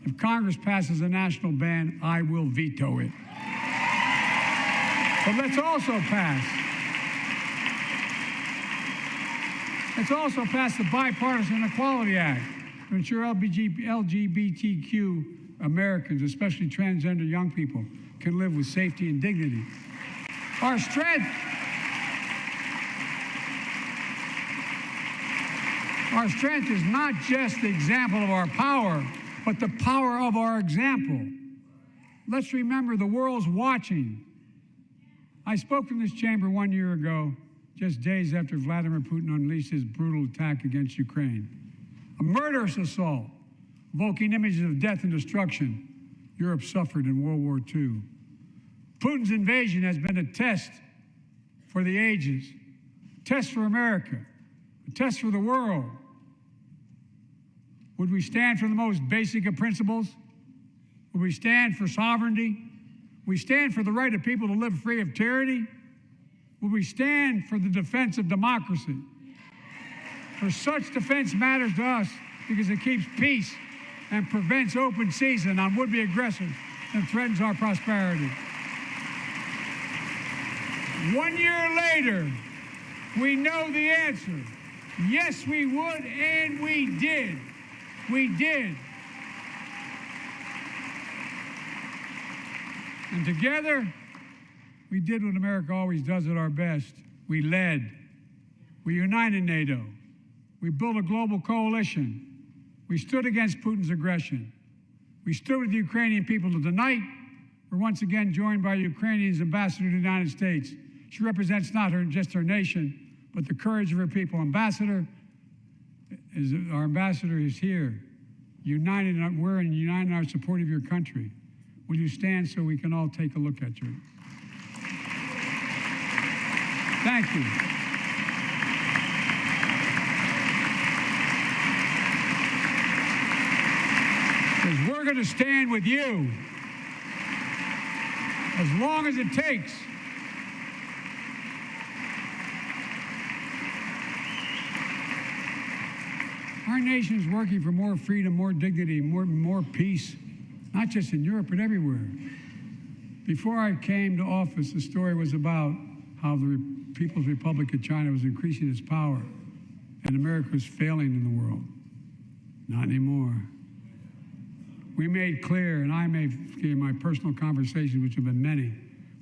If Congress passes a national ban, I will veto it. But let's also pass the Bipartisan Equality Act to ensure LGBTQ Americans, especially transgender young people, can live with safety and dignity. Our strength is not just the example of our power, but the power of our example. Let's remember the world's watching. I spoke in this chamber 1 year ago, just days after Vladimir Putin unleashed his brutal attack against Ukraine. A murderous assault, evoking images of death and destruction Europe suffered in World War II. Putin's invasion has been a test for the ages, a test for America, a test for the world. Would we stand for the most basic of principles? Would we stand for sovereignty? Would we stand for the right of people to live free of tyranny? Would we stand for the defense of democracy? For such defense matters to us because it keeps peace and prevents open season on would-be aggressors and threatens our prosperity. 1 year later, we know the answer. Yes, we would, and we did. We did. And together, we did what America always does at our best. We led. We united NATO. We built a global coalition. We stood against Putin's aggression. We stood with the Ukrainian people. Tonight, we're once again joined by Ukrainian's ambassador to the United States. She represents not just her nation, but the courage of her people. Our ambassador is here, united. We're united in our support of your country. Will you stand so we can all take a look at you? Thank you. Because we're going to stand with you as long as it takes. Our nation is working for more freedom, more dignity, more peace, not just in Europe, but everywhere. Before I came to office, the story was about how the People's Republic of China was increasing its power and America was failing in the world. Not anymore. We made clear, and I made in my personal conversations, which have been many,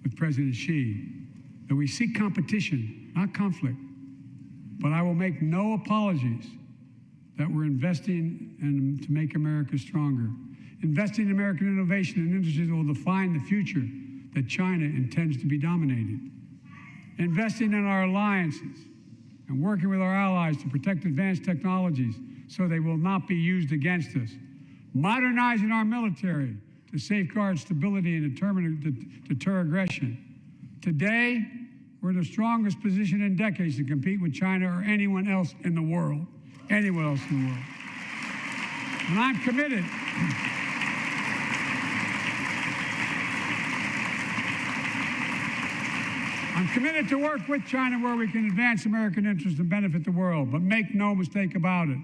with President Xi, that we seek competition, not conflict. But I will make no apologies that we're investing to make America stronger. Investing in American innovation and industries that will define the future that China intends to be dominated. Investing in our alliances and working with our allies to protect advanced technologies so they will not be used against us. Modernizing our military to safeguard stability and deter aggression. Today, we're in the strongest position in decades to compete with China or anyone else in the world. Anyone else in the world. And I'm committed. I'm committed to work with China where we can advance American interests and benefit the world. But make no mistake about it.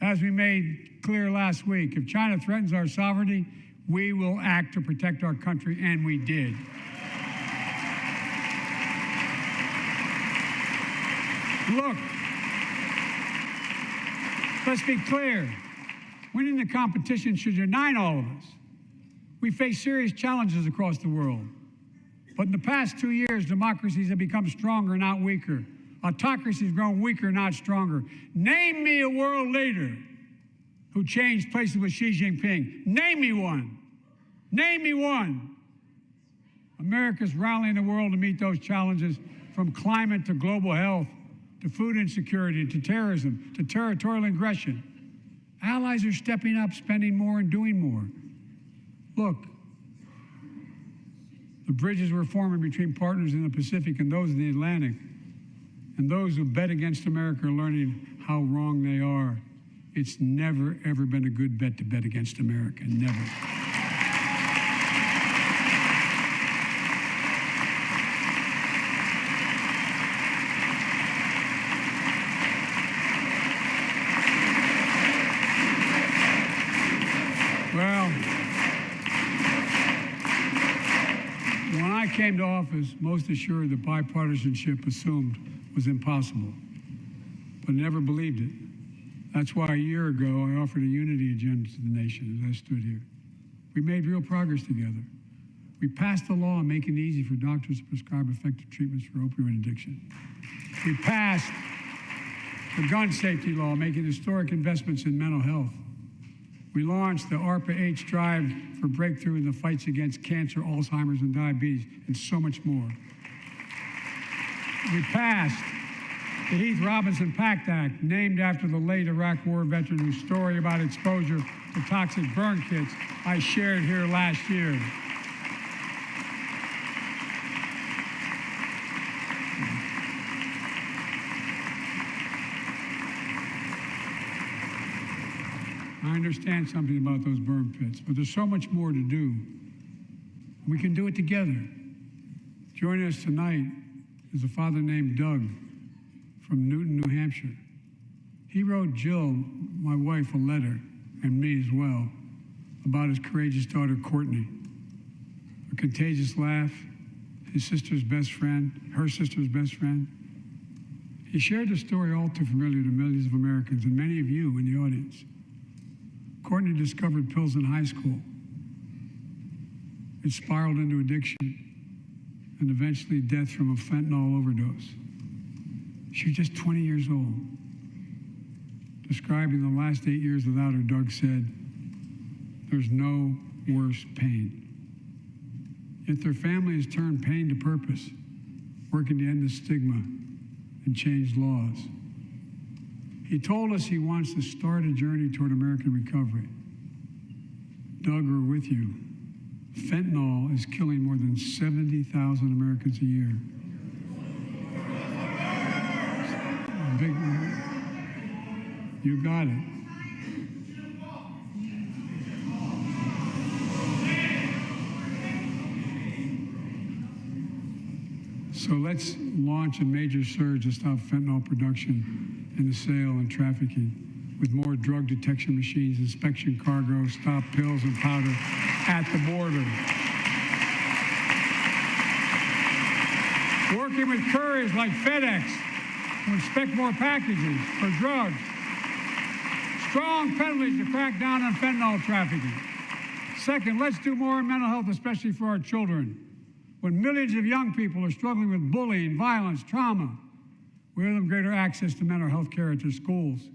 As we made clear last week, if China threatens our sovereignty, we will act to protect our country, and we did. Look, let's be clear. Winning the competition should unite all of us. We face serious challenges across the world. But in the past 2 years, democracies have become stronger, not weaker. Autocracy's grown weaker, not stronger. Name me a world leader who changed places with Xi Jinping. Name me one. Name me one. America's rallying the world to meet those challenges, from climate to global health, to food insecurity, to terrorism, to territorial aggression. Allies are stepping up, spending more and doing more. Look, the bridges we're forming between partners in the Pacific and those in the Atlantic, and those who bet against America are learning how wrong they are. It's never, ever been a good bet to bet against America. Never. Well, when I came to office, most assured that bipartisanship assumed was impossible, but never believed it. That's why a year ago I offered a unity agenda to the nation as I stood here. We made real progress together. We passed a law making it easy for doctors to prescribe effective treatments for opioid addiction. We passed the gun safety law, making historic investments in mental health. We launched the ARPA-H drive for breakthrough in the fights against cancer, Alzheimer's, and diabetes, and so much more. We passed the Heath Robinson PACT Act, named after the late Iraq War veteran whose story about exposure to toxic burn kits I shared here last year. I understand something about those burn pits, but there's so much more to do. We can do it together. Joining us tonight is a father named Doug from Newton, New Hampshire. He wrote Jill, my wife, a letter, and me as well, about his courageous daughter, Courtney. A contagious laugh, his sister's best friend, her sister's best friend. He shared a story all too familiar to millions of Americans and many of you in the audience. Courtney discovered pills in high school. It spiraled into addiction and eventually death from a fentanyl overdose. She was just 20 years old. Describing the last 8 years without her, Doug said, "There's no worse pain." Yet their family has turned pain to purpose, working to end the stigma and change laws. He told us he wants to start a journey toward American recovery. Doug, we're with you. Fentanyl is killing more than 70,000 Americans a year. You got it. So let's launch a major surge to stop fentanyl production and the sale and trafficking with more drug detection machines, inspection cargo, stop pills and powder at the border. Working with couriers like FedEx to inspect more packages for drugs. Strong penalties to crack down on fentanyl trafficking. Second, let's do more in mental health, especially for our children. When millions of young people are struggling with bullying, violence, trauma, we owe them greater access to mental health care at their schools.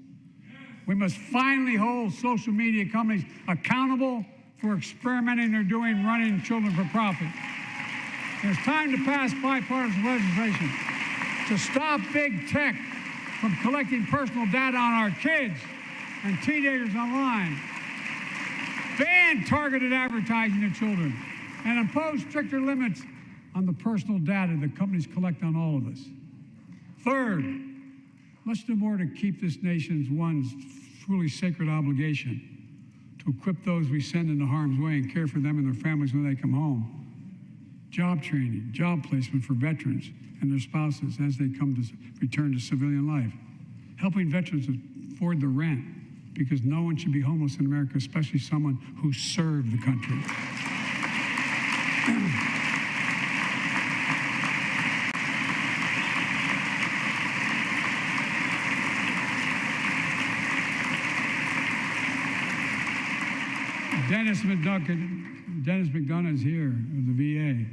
We must finally hold social media companies accountable for experimenting they're doing running children for profit. And it's time to pass bipartisan legislation to stop big tech from collecting personal data on our kids and teenagers online, ban targeted advertising to children, and impose stricter limits on the personal data that companies collect on all of us. Third, let's do more to keep this nation's one truly sacred obligation to equip those we send into harm's way and care for them and their families when they come home. Job training, job placement for veterans and their spouses as they come to return to civilian life. Helping veterans afford the rent, because no one should be homeless in America, especially someone who served the country. Dennis McDonough is here of the VA.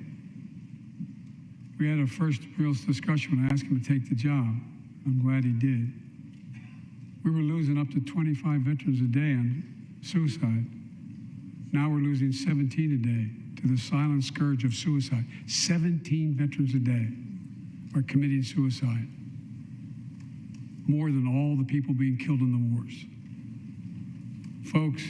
We had a first real discussion when I asked him to take the job. I'm glad he did. We were losing up to 25 veterans a day on suicide. Now we're losing 17 a day to the silent scourge of suicide. 17 veterans a day are committing suicide. More than all the people being killed in the wars. Folks,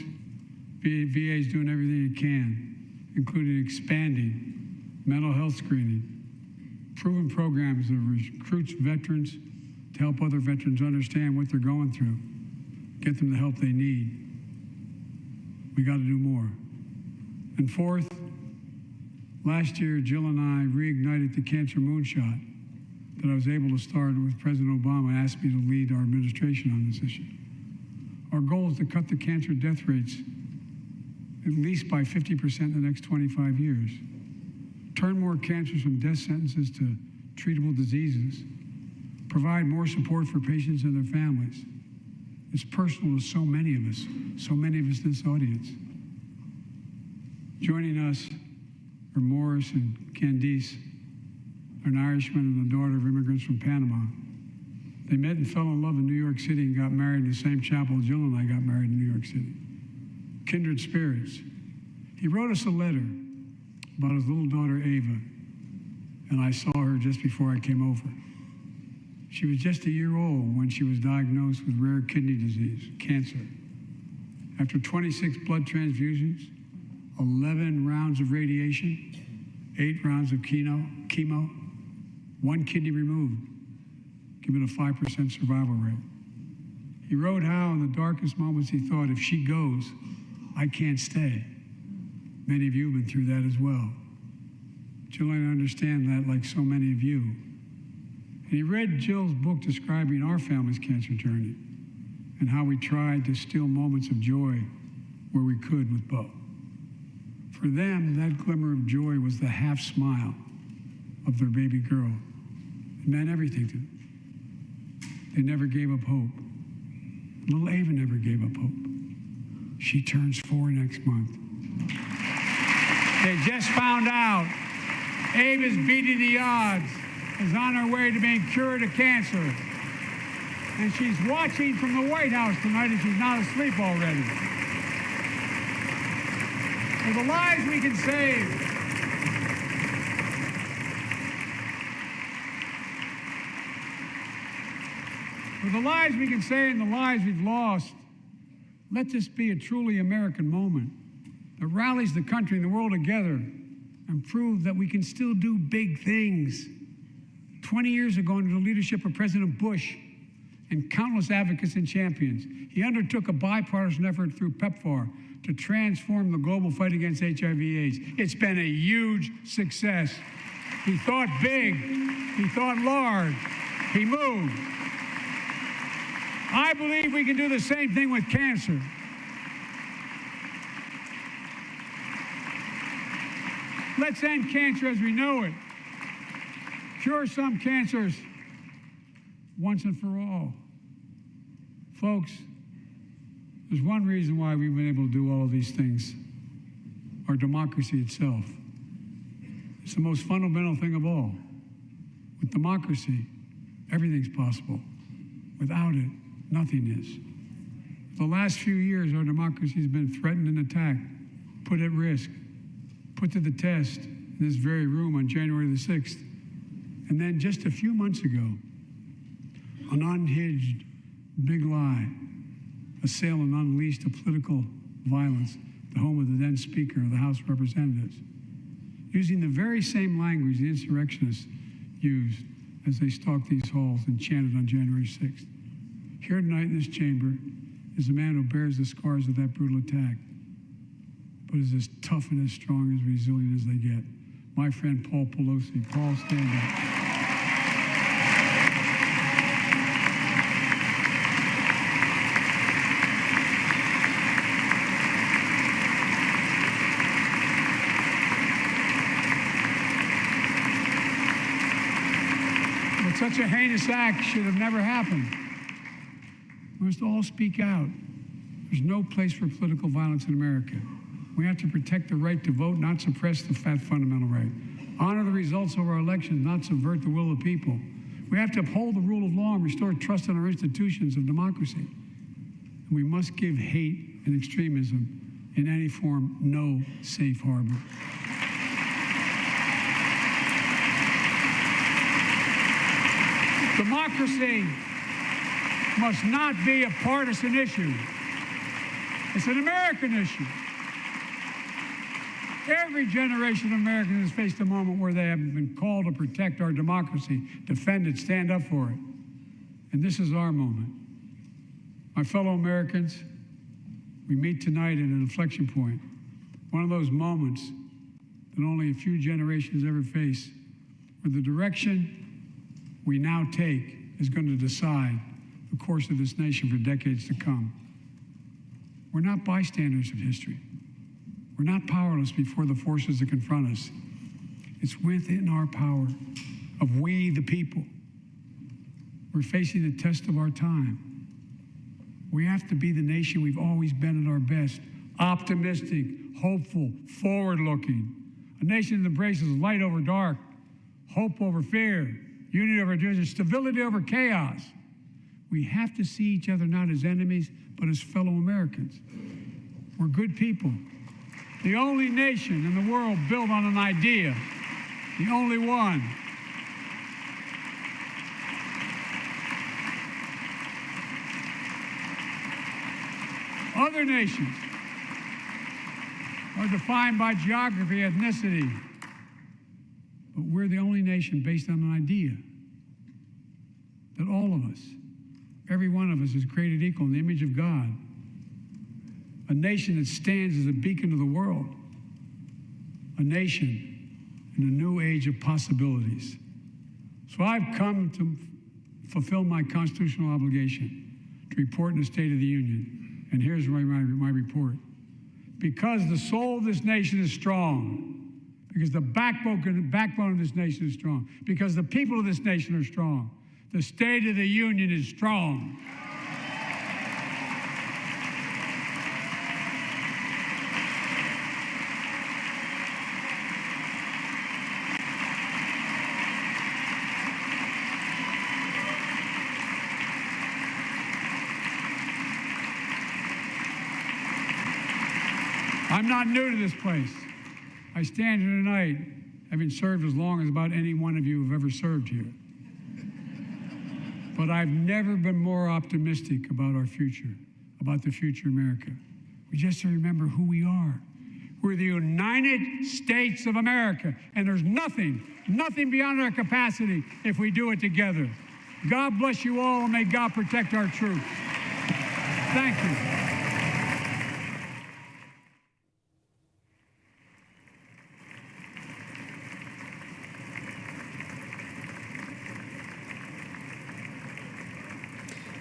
VA is doing everything it can, including expanding mental health screening, proven programs that recruits veterans to help other veterans understand what they're going through, get them the help they need. We got to do more. And fourth, last year, Jill and I reignited the cancer moonshot that I was able to start with President Obama asked me to lead our administration on this issue. Our goal is to cut the cancer death rates at least by 50% in the next 25 years. Turn more cancers from death sentences to treatable diseases. Provide more support for patients and their families. It's personal to so many of us in this audience. Joining us are Morris and Candice, an Irishman and the daughter of immigrants from Panama. They met and fell in love in New York City and got married in the same chapel Jill and I got married in New York City. Kindred spirits. He wrote us a letter about his little daughter, Ava, and I saw her just before I came over. She was just a year old when she was diagnosed with rare kidney disease, cancer. After 26 blood transfusions, 11 rounds of radiation, 8 rounds of chemo, 1 kidney removed, giving a 5% survival rate. He wrote how in the darkest moments he thought, if she goes, I can't stay. Many of you have been through that as well. Jill and I understand that like so many of you. And he read Jill's book describing our family's cancer journey and how we tried to steal moments of joy where we could with Bo. For them, that glimmer of joy was the half smile of their baby girl. It meant everything to them. They never gave up hope. Little Ava never gave up hope. She turns 4 next month. They just found out Ava's beating the odds, is on her way to being cured of cancer. And she's watching from the White House tonight, and she's not asleep already. For the lives we can save. For the lives we can save and the lives we've lost, let this be a truly American moment that rallies the country and the world together and proves that we can still do big things. 20 years ago, under the leadership of President Bush and countless advocates and champions, he undertook a bipartisan effort through PEPFAR to transform the global fight against HIV/AIDS. It's been a huge success. He thought big, he thought large, he moved. I believe we can do the same thing with cancer. Let's end cancer as we know it. Cure some cancers once and for all. Folks, there's one reason why we've been able to do all of these things. Our democracy itself. It's the most fundamental thing of all. With democracy, everything's possible. Without it, nothing is. For the last few years, our democracy has been threatened and attacked, put at risk, put to the test in this very room on January the 6th. And then just a few months ago, an unhinged big lie assailed and unleashed a political violence, the home of the then Speaker of the House of Representatives, using the very same language the insurrectionists used as they stalked these halls and chanted on January 6th. Here tonight in this chamber is a man who bears the scars of that brutal attack, but is as tough and as strong, as resilient as they get. My friend Paul Pelosi. Paul, stand up. But such a heinous act should have never happened. We must all speak out. There's no place for political violence in America. We have to protect the right to vote, not suppress the fundamental right. honor the results of our elections, not subvert the will of the people. We have to uphold the rule of law and restore trust in our institutions of democracy. And we must give hate and extremism in any form no safe harbor. Democracy must not be a partisan issue. It's an American issue. Every generation of Americans has faced a moment where they have been called to protect our democracy, defend it, stand up for it. And this is our moment. My fellow Americans, we meet tonight at an inflection point, one of those moments that only a few generations ever face, where the direction we now take is going to decide the course of this nation for decades to come. We're not bystanders of history. We're not powerless before the forces that confront us. It's within our power of we, the people. We're facing the test of our time. We have to be the nation we've always been at our best, optimistic, hopeful, forward-looking. A nation that embraces light over dark, hope over fear, unity over division, stability over chaos. We have to see each other not as enemies, but as fellow Americans. We're good people. The only nation in the world built on an idea, the only one. Other nations are defined by geography, ethnicity, but we're the only nation based on an idea that all of us, every one of us, is created equal in the image of God. A nation that stands as a beacon to the world. A nation in a new age of possibilities. So I've come to fulfill my constitutional obligation to report in the State of the Union. And here's my report. Because the soul of this nation is strong, because the backbone of this nation is strong, because the people of this nation are strong, the State of the Union is strong. I'm not new to this place. I stand here tonight having served as long as about any one of you have ever served here. But I've never been more optimistic about our future, about the future of America. We just have to remember who we are. We're the United States of America, and there's nothing beyond our capacity if we do it together. God bless you all, and may God protect our troops. Thank you.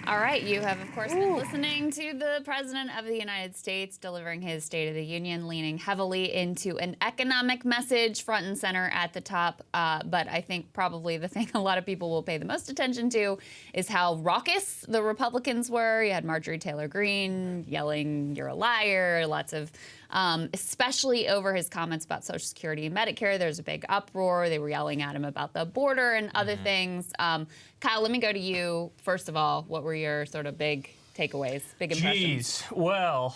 All right, you have, of course, been listening to the President of the United States delivering his State of the Union, leaning heavily into an economic message front and center at the top. But I think probably the thing a lot of people will pay the most attention to is how raucous the Republicans were. You had Marjorie Taylor Greene yelling, "You're a liar," lots of especially over his comments about Social Security and Medicare. There's a big uproar. They were yelling at him about the border and other things. Kyle, let me go to you. First of all, what were your sort of big takeaways, big impressions? Jeez. Well,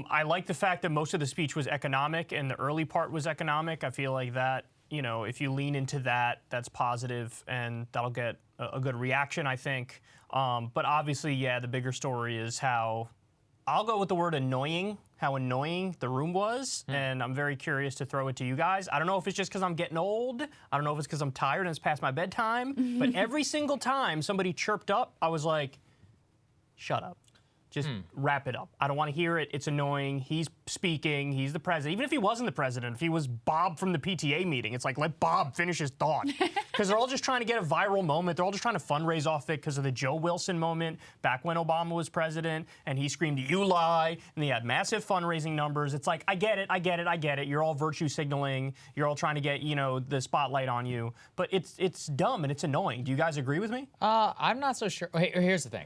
I like the fact that most of the speech was economic and the early part was economic. I feel like that, you know, if you lean into that, that's positive and that'll get a good reaction, I think. But obviously, yeah, the bigger story is how, I'll go with the word annoying, how annoying the room was, and I'm very curious to throw it to you guys. I don't know if it's just because I'm getting old. I don't know if it's because I'm tired and it's past my bedtime, but every single time somebody chirped up, I was like, shut up. Just wrap it up. I don't want to hear it. It's annoying. He's speaking. He's the president. Even if he wasn't the president, if he was Bob from the PTA meeting, it's like, let Bob finish his thought. Because they're all just trying to get a viral moment. They're all just trying to fundraise off it because of the Joe Wilson moment back when Obama was president, and he screamed, "You lie," and he had massive fundraising numbers. It's like, I get it, I get it, I get it. You're all virtue signaling. You're all trying to get, you know, the spotlight on you. But it's dumb and it's annoying. Do you guys agree with me? I'm not so sure. Here's the thing.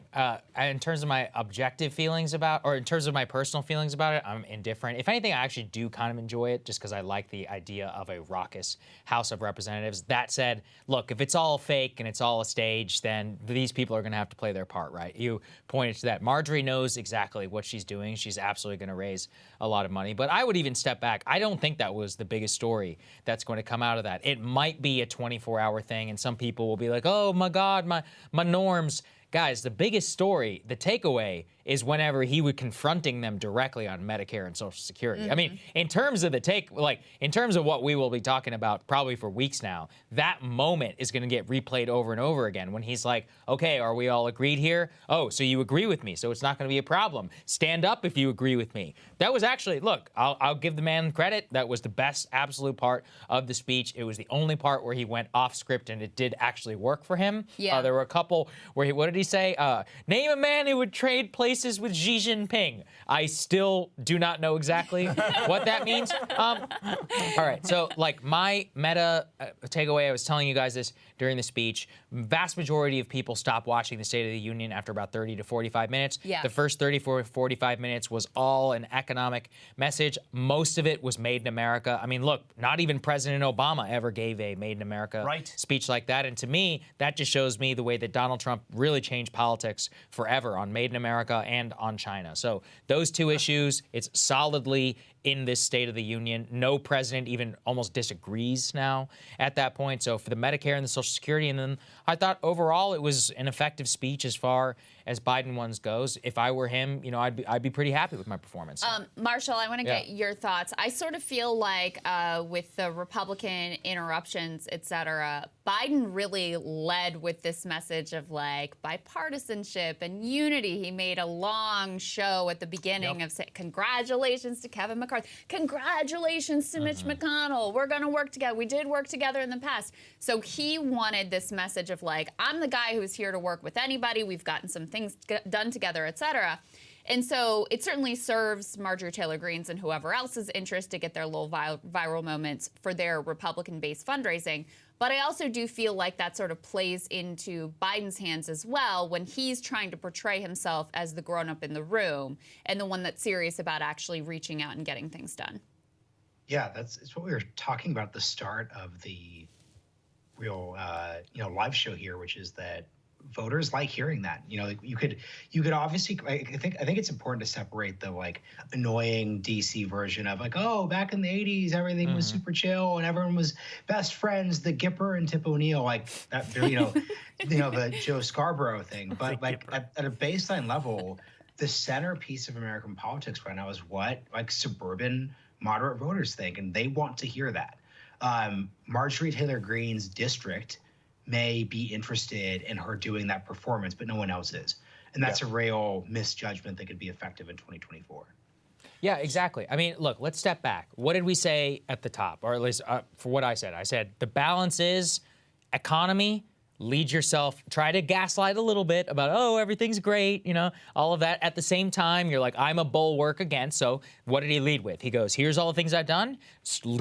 In terms of my objective subjective feelings about, or in terms of my personal feelings about it, I'm indifferent. If anything, I actually do kind of enjoy it just because I like the idea of a raucous House of Representatives. That said, look, if it's all fake and it's all a stage, then these people are going to have to play their part, right? You pointed to that. Marjorie knows exactly what she's doing. She's absolutely going to raise a lot of money. But I would even step back. I don't think that was the biggest story that's going to come out of that. It might be a 24-hour thing, and some people will be like, oh, my God, my norms. Guys, the biggest story, the takeaway, is whenever he was confronting them directly on Medicare and Social Security. I mean, in terms of in terms of what we will be talking about probably for weeks now, that moment is going to get replayed over and over again when he's like, okay, are we all agreed here? Oh, so you agree with me, so it's not going to be a problem. Stand up if you agree with me. That was actually, look, I'll give the man credit. That was the best absolute part of the speech. It was the only part where he went off script and it did actually work for him. Yeah. There were a couple where what did he say? Name a man who would trade places with Xi Jinping. I still do not know exactly what that means. All right, so like my meta takeaway, I was telling you guys this during the speech, vast majority of people stopped watching the State of the Union after about 30 to 45 minutes. Yeah. The first 30 to 45 minutes was all an economic message. Most of it was made in America. I mean, look, not even President Obama ever gave a made in America speech like that. And to me, that just shows me the way that Donald Trump really changed politics forever on made in America and on China. So those two issues, it's solidly in this State of the Union. No president even almost disagrees now at that point. So for the Medicare and the Social Security, and then I thought overall it was an effective speech as far as Biden ones goes. If I were him, you know, I'd be pretty happy with my performance. Marshall, I want to get your thoughts. I sort of feel like with the Republican interruptions, et cetera, Biden really led with this message of like bipartisanship and unity. He made a long show at the beginning of saying, congratulations to Kevin McCarthy. Congratulations to Mitch McConnell. We're going to work together. We did work together in the past. So he wanted this message of like, I'm the guy who's here to work with anybody. We've gotten some things done together, et cetera. And so it certainly serves Marjorie Taylor Greene's and whoever else's interest to get their little viral moments for their Republican-based fundraising. But I also do feel like that sort of plays into Biden's hands as well when he's trying to portray himself as the grown-up in the room and the one that's serious about actually reaching out and getting things done. Yeah, it's what we were talking about at the start of the real, live show here, which is that voters like hearing that. You know, like you could obviously, I think it's important to separate the like annoying DC version of like, oh, back in the 80s, everything was super chill and everyone was best friends, the Gipper and Tip O'Neill, like that, the Joe Scarborough thing. But like at a baseline level, the centerpiece of American politics right now is what like suburban moderate voters think, and they want to hear that. Marjorie Taylor Greene's district may be interested in her doing that performance, but no one else is. And that's a real misjudgment that could be effective in 2024. Yeah, exactly. I mean, look, let's step back. What did we say at the top? Or at least for what I said the balance is economy, lead yourself, try to gaslight a little bit about, oh, everything's great, you know, all of that. At the same time, you're like, I'm a bulwark against. So what did he lead with? He goes, here's all the things I've done.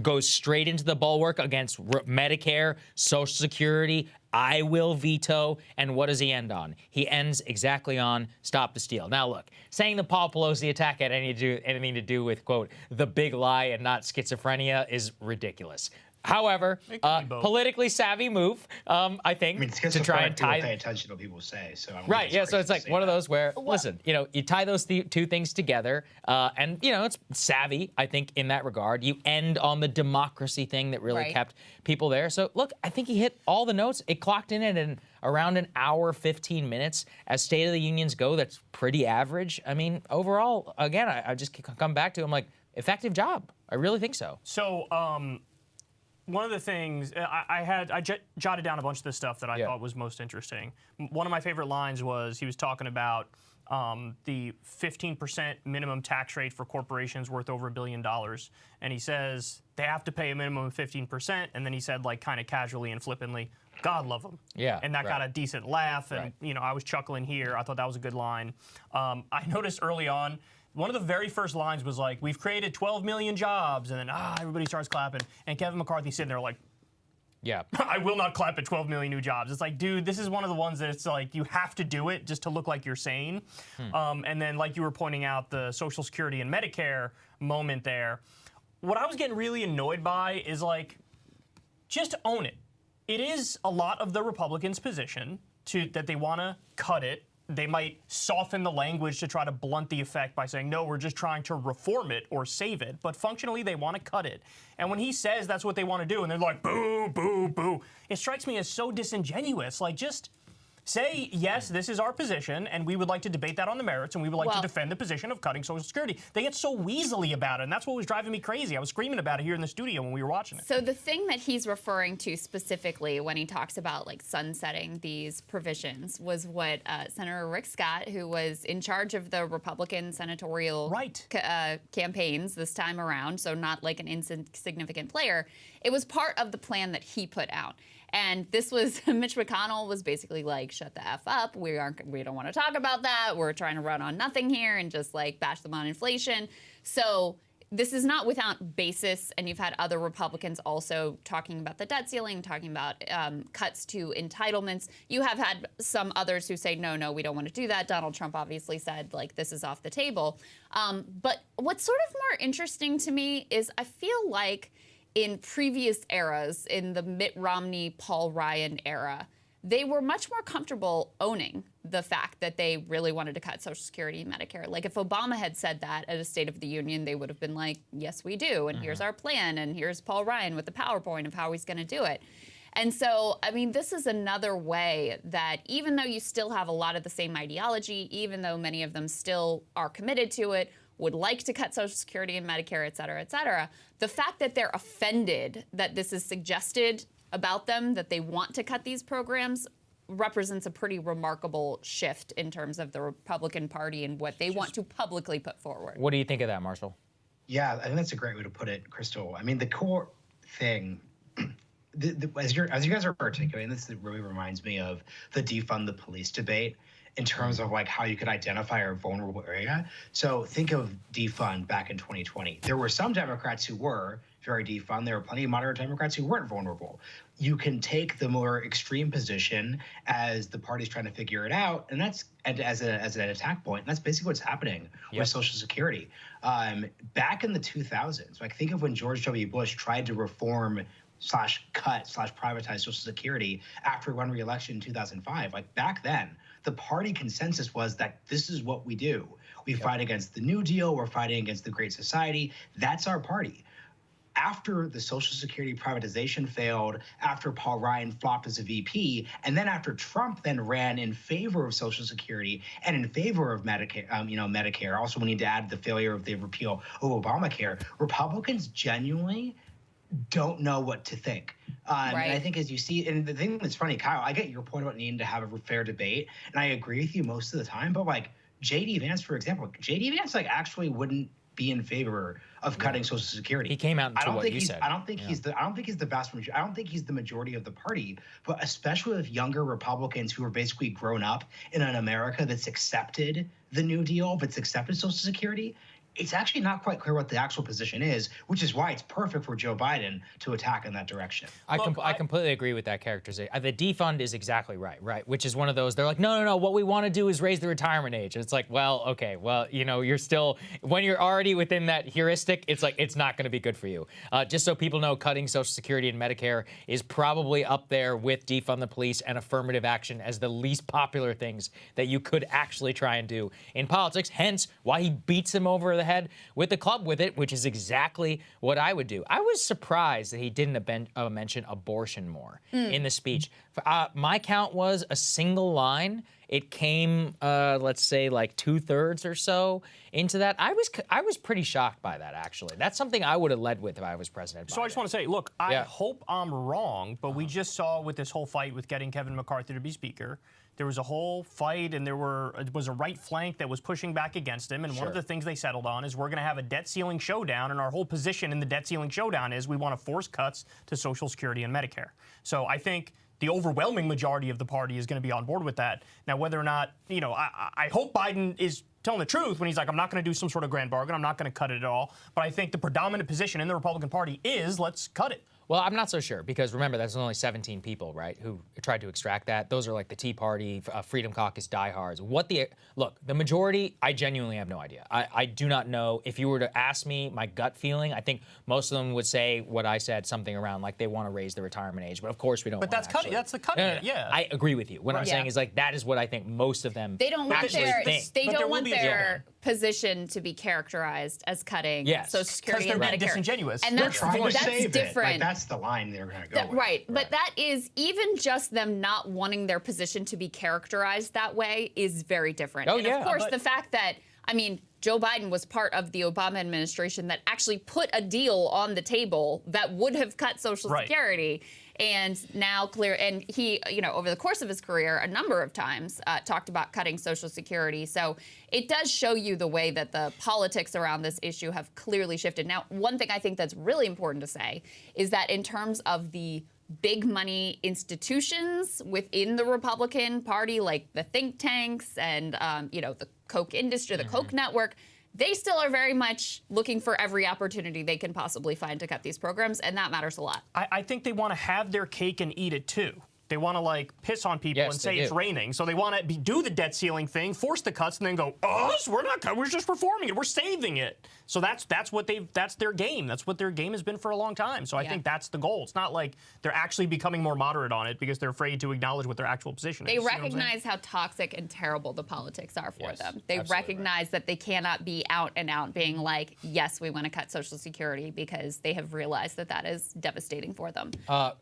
Goes straight into the bulwark against Medicare, Social Security. I will veto. And what does he end on? He ends exactly on stop the steal. Now, look, saying the Paul Pelosi attack had anything to do with, quote, the big lie and not schizophrenia is ridiculous. However, politically savvy move, I think, to try and tie. Pay attention to what people say. So right, yeah. So it's like one of those where, listen, you know, you tie those two things together, and you know, it's savvy, I think, in that regard. You end on the democracy thing that really kept people there. So look, I think he hit all the notes. It clocked in at around an hour, 15 minutes. As State of the Unions go, that's pretty average. I mean, overall, again, I just come back to, I'm like, effective job. I really think so. So, one of the things I jotted down a bunch of the stuff that I thought was most interesting. One of my favorite lines was he was talking about the 15% minimum tax rate for corporations worth over $1 billion, and he says they have to pay a minimum of 15%, and then he said, like, kind of casually and flippantly, God love them. Yeah, and that got a decent laugh, and you know, I was chuckling here. I thought that was a good line. I noticed early on, one of the very first lines was like, we've created 12 million jobs, and then everybody starts clapping, and Kevin McCarthy's sitting there like, Yeah. I will not clap at 12 million new jobs. It's like, dude, this is one of the ones that it's like you have to do it just to look like you're sane. And then, like you were pointing out, the Social Security and Medicare moment there. What I was getting really annoyed by is like, just own it. It is a lot of the Republicans' position that they want to cut it. They might soften the language to try to blunt the effect by saying, no, we're just trying to reform it or save it. But functionally, they want to cut it. And when he says that's what they want to do, and they're like, boo, boo, boo, it strikes me as so disingenuous. Like, just say, yes, this is our position, and we would like to debate that on the merits, and we would like to defend the position of cutting Social Security. They get so weaselly about it, and that's what was driving me crazy. I was screaming about it here in the studio when we were watching it. So the thing that he's referring to specifically when he talks about like sunsetting these provisions was what Senator Rick Scott, who was in charge of the Republican senatorial campaigns this time around, so not like an insignificant player, it was part of the plan that he put out. And this was, Mitch McConnell was basically like, shut the F up. We don't want to talk about that. We're trying to run on nothing here and just like bash them on inflation. So this is not without basis. And you've had other Republicans also talking about the debt ceiling, talking about cuts to entitlements. You have had some others who say, no, no, we don't want to do that. Donald Trump obviously said, like, this is off the table. But what's sort of more interesting to me is I feel like in previous eras, in the Mitt Romney, Paul Ryan era, they were much more comfortable owning the fact that they really wanted to cut Social Security and Medicare. Like if Obama had said that at a State of the Union, they would have been like, yes, we do, and here's our plan, and here's Paul Ryan with the PowerPoint of how he's going to do it. And so, I mean, this is another way that even though you still have a lot of the same ideology, even though many of them still are committed to it, would like to cut Social Security and Medicare, et cetera, the fact that they're offended that this is suggested about them, that they want to cut these programs, represents a pretty remarkable shift in terms of the Republican Party and what they want to publicly put forward. What do you think of that, Marshall? Yeah, I think that's a great way to put it, Crystal. I mean, the core thing, as you guys are articulating, this really reminds me of the defund the police debate in terms of like how you could identify a vulnerable area. So think of defund back in 2020. There were some Democrats who were very defund. There were plenty of moderate Democrats who weren't vulnerable. You can take the more extreme position as the party's trying to figure it out, and that's as an attack point. And that's basically what's happening with Social Security. Back in the 2000s, like think of when George W. Bush tried to reform /cut/privatize Social Security after he won re-election in 2005. Like back then, the party consensus was that this is what we do. We fight against the New Deal. We're fighting against the Great Society. That's our party. After the Social Security privatization failed, after Paul Ryan flopped as a VP, and then after Trump then ran in favor of Social Security and in favor of Medicare, Medicare. Also, we need to add the failure of the repeal of Obamacare. Republicans genuinely don't know what to think. And I think as you see, and the thing that's funny, Kyle, I get your point about needing to have a fair debate, and I agree with you most of the time, but like J.D. Vance, for example, J.D. Vance like actually wouldn't be in favor of cutting Social Security. He came out into what you said. I don't think he's the vast majority. I don't think he's the majority of the party, but especially with younger Republicans who are basically grown up in an America that's accepted the New Deal, that's accepted Social Security, it's actually not quite clear what the actual position is, which is why it's perfect for Joe Biden to attack in that direction. I completely agree with that characterization. The defund is exactly right, which is one of those, they're like, no, what we want to do is raise the retirement age. And it's like, well, okay, well, you're still, when you're already within that heuristic, it's like, it's not going to be good for you. Just so people know, cutting Social Security and Medicare is probably up there with defund the police and affirmative action as the least popular things that you could actually try and do in politics, hence why he beats him over the head with the club with it, which is exactly what I would do. I was surprised that he didn't mention abortion more in the speech. My count was a single line. It came, let's say, like 2/3 or so into that. I was pretty shocked by that, actually. That's something I would have led with if I was President Biden. So I just want to say, look, I hope I'm wrong, but we just saw with this whole fight with getting Kevin McCarthy to be Speaker, there was a whole fight, and it was a right flank that was pushing back against him. And one of the things they settled on is we're going to have a debt ceiling showdown. And our whole position in the debt ceiling showdown is we want to force cuts to Social Security and Medicare. So I think the overwhelming majority of the party is going to be on board with that. Now, whether or not, I hope Biden is telling the truth when he's like, I'm not going to do some sort of grand bargain. I'm not going to cut it at all. But I think the predominant position in the Republican Party is let's cut it. Well, I'm not so sure because remember, there's only 17 people, right, who tried to extract that. Those are like the Tea Party, Freedom Caucus diehards. Look, the majority, I genuinely have no idea. I do not know. If you were to ask me my gut feeling, I think most of them would say what I said, something around like they want to raise the retirement age. But of course, we don't. But that's cutting. That's the cutting. No. Yeah. I agree with you. What I'm saying is like that is what I think most of them. They don't want their position to be characterized as cutting Social Security and Medicare. Disingenuous. And that's different. Like, that's the line they're going to go with. Right. But that is, even just them not wanting their position to be characterized that way is very different. Oh, and of course, the fact that, I mean, Joe Biden was part of the Obama administration that actually put a deal on the table that would have cut Social Security. And now and he, over the course of his career, a number of times talked about cutting Social Security. So it does show you the way that the politics around this issue have clearly shifted. Now, one thing I think that's really important to say is that in terms of the big money institutions within the Republican Party, like the think tanks and, the Koch industry, the Koch network, they still are very much looking for every opportunity they can possibly find to cut these programs, and that matters a lot. I think they want to have their cake and eat it too. They want to like piss on people and say it's raining. So they want to do the debt ceiling thing, force the cuts, and then go, we're not, we're just reforming it, we're saving it. So that's their game. That's what their game has been for a long time. So I think that's the goal. It's not like they're actually becoming more moderate on it because they're afraid to acknowledge what their actual position is. They recognize how toxic and terrible the politics are for them. They recognize that they cannot be out and out being like, yes, we want to cut Social Security, because they have realized that that is devastating for them. I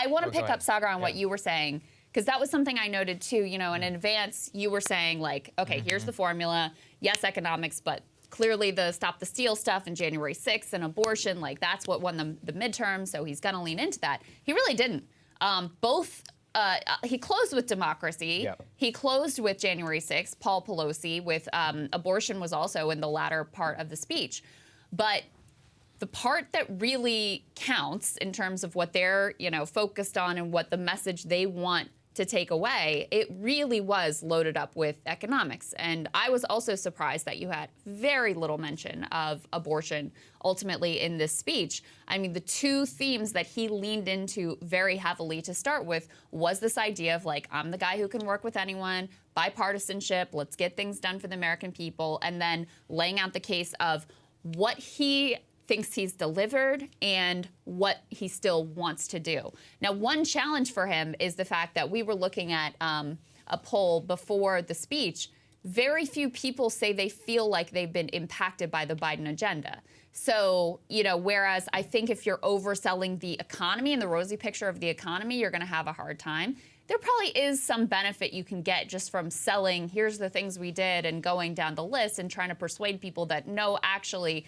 want to pick up, Sagar, on what you were saying, because that was something I noted too. In advance, you were saying like, okay, here's the formula. Yes, economics, but clearly the Stop the Steal stuff and January 6th and abortion, like that's what won the midterm. So he's going to lean into that. He really didn't. He closed with democracy. Yep. He closed with January 6th. Paul Pelosi with abortion was also in the latter part of the speech. But the part that really counts in terms of what they're, focused on and what the message they want to take away, it really was loaded up with economics. And I was also surprised that you had very little mention of abortion ultimately in this speech. I mean, the two themes that he leaned into very heavily to start with was this idea of like, I'm the guy who can work with anyone, bipartisanship, let's get things done for the American people, and then laying out the case of what he thinks he's delivered and what he still wants to do. Now, one challenge for him is the fact that we were looking at a poll before the speech. Very few people say they feel like they've been impacted by the Biden agenda. So, whereas I think if you're overselling the economy and the rosy picture of the economy, you're going to have a hard time. There probably is some benefit you can get just from selling, here's the things we did, and going down the list and trying to persuade people that, no, actually,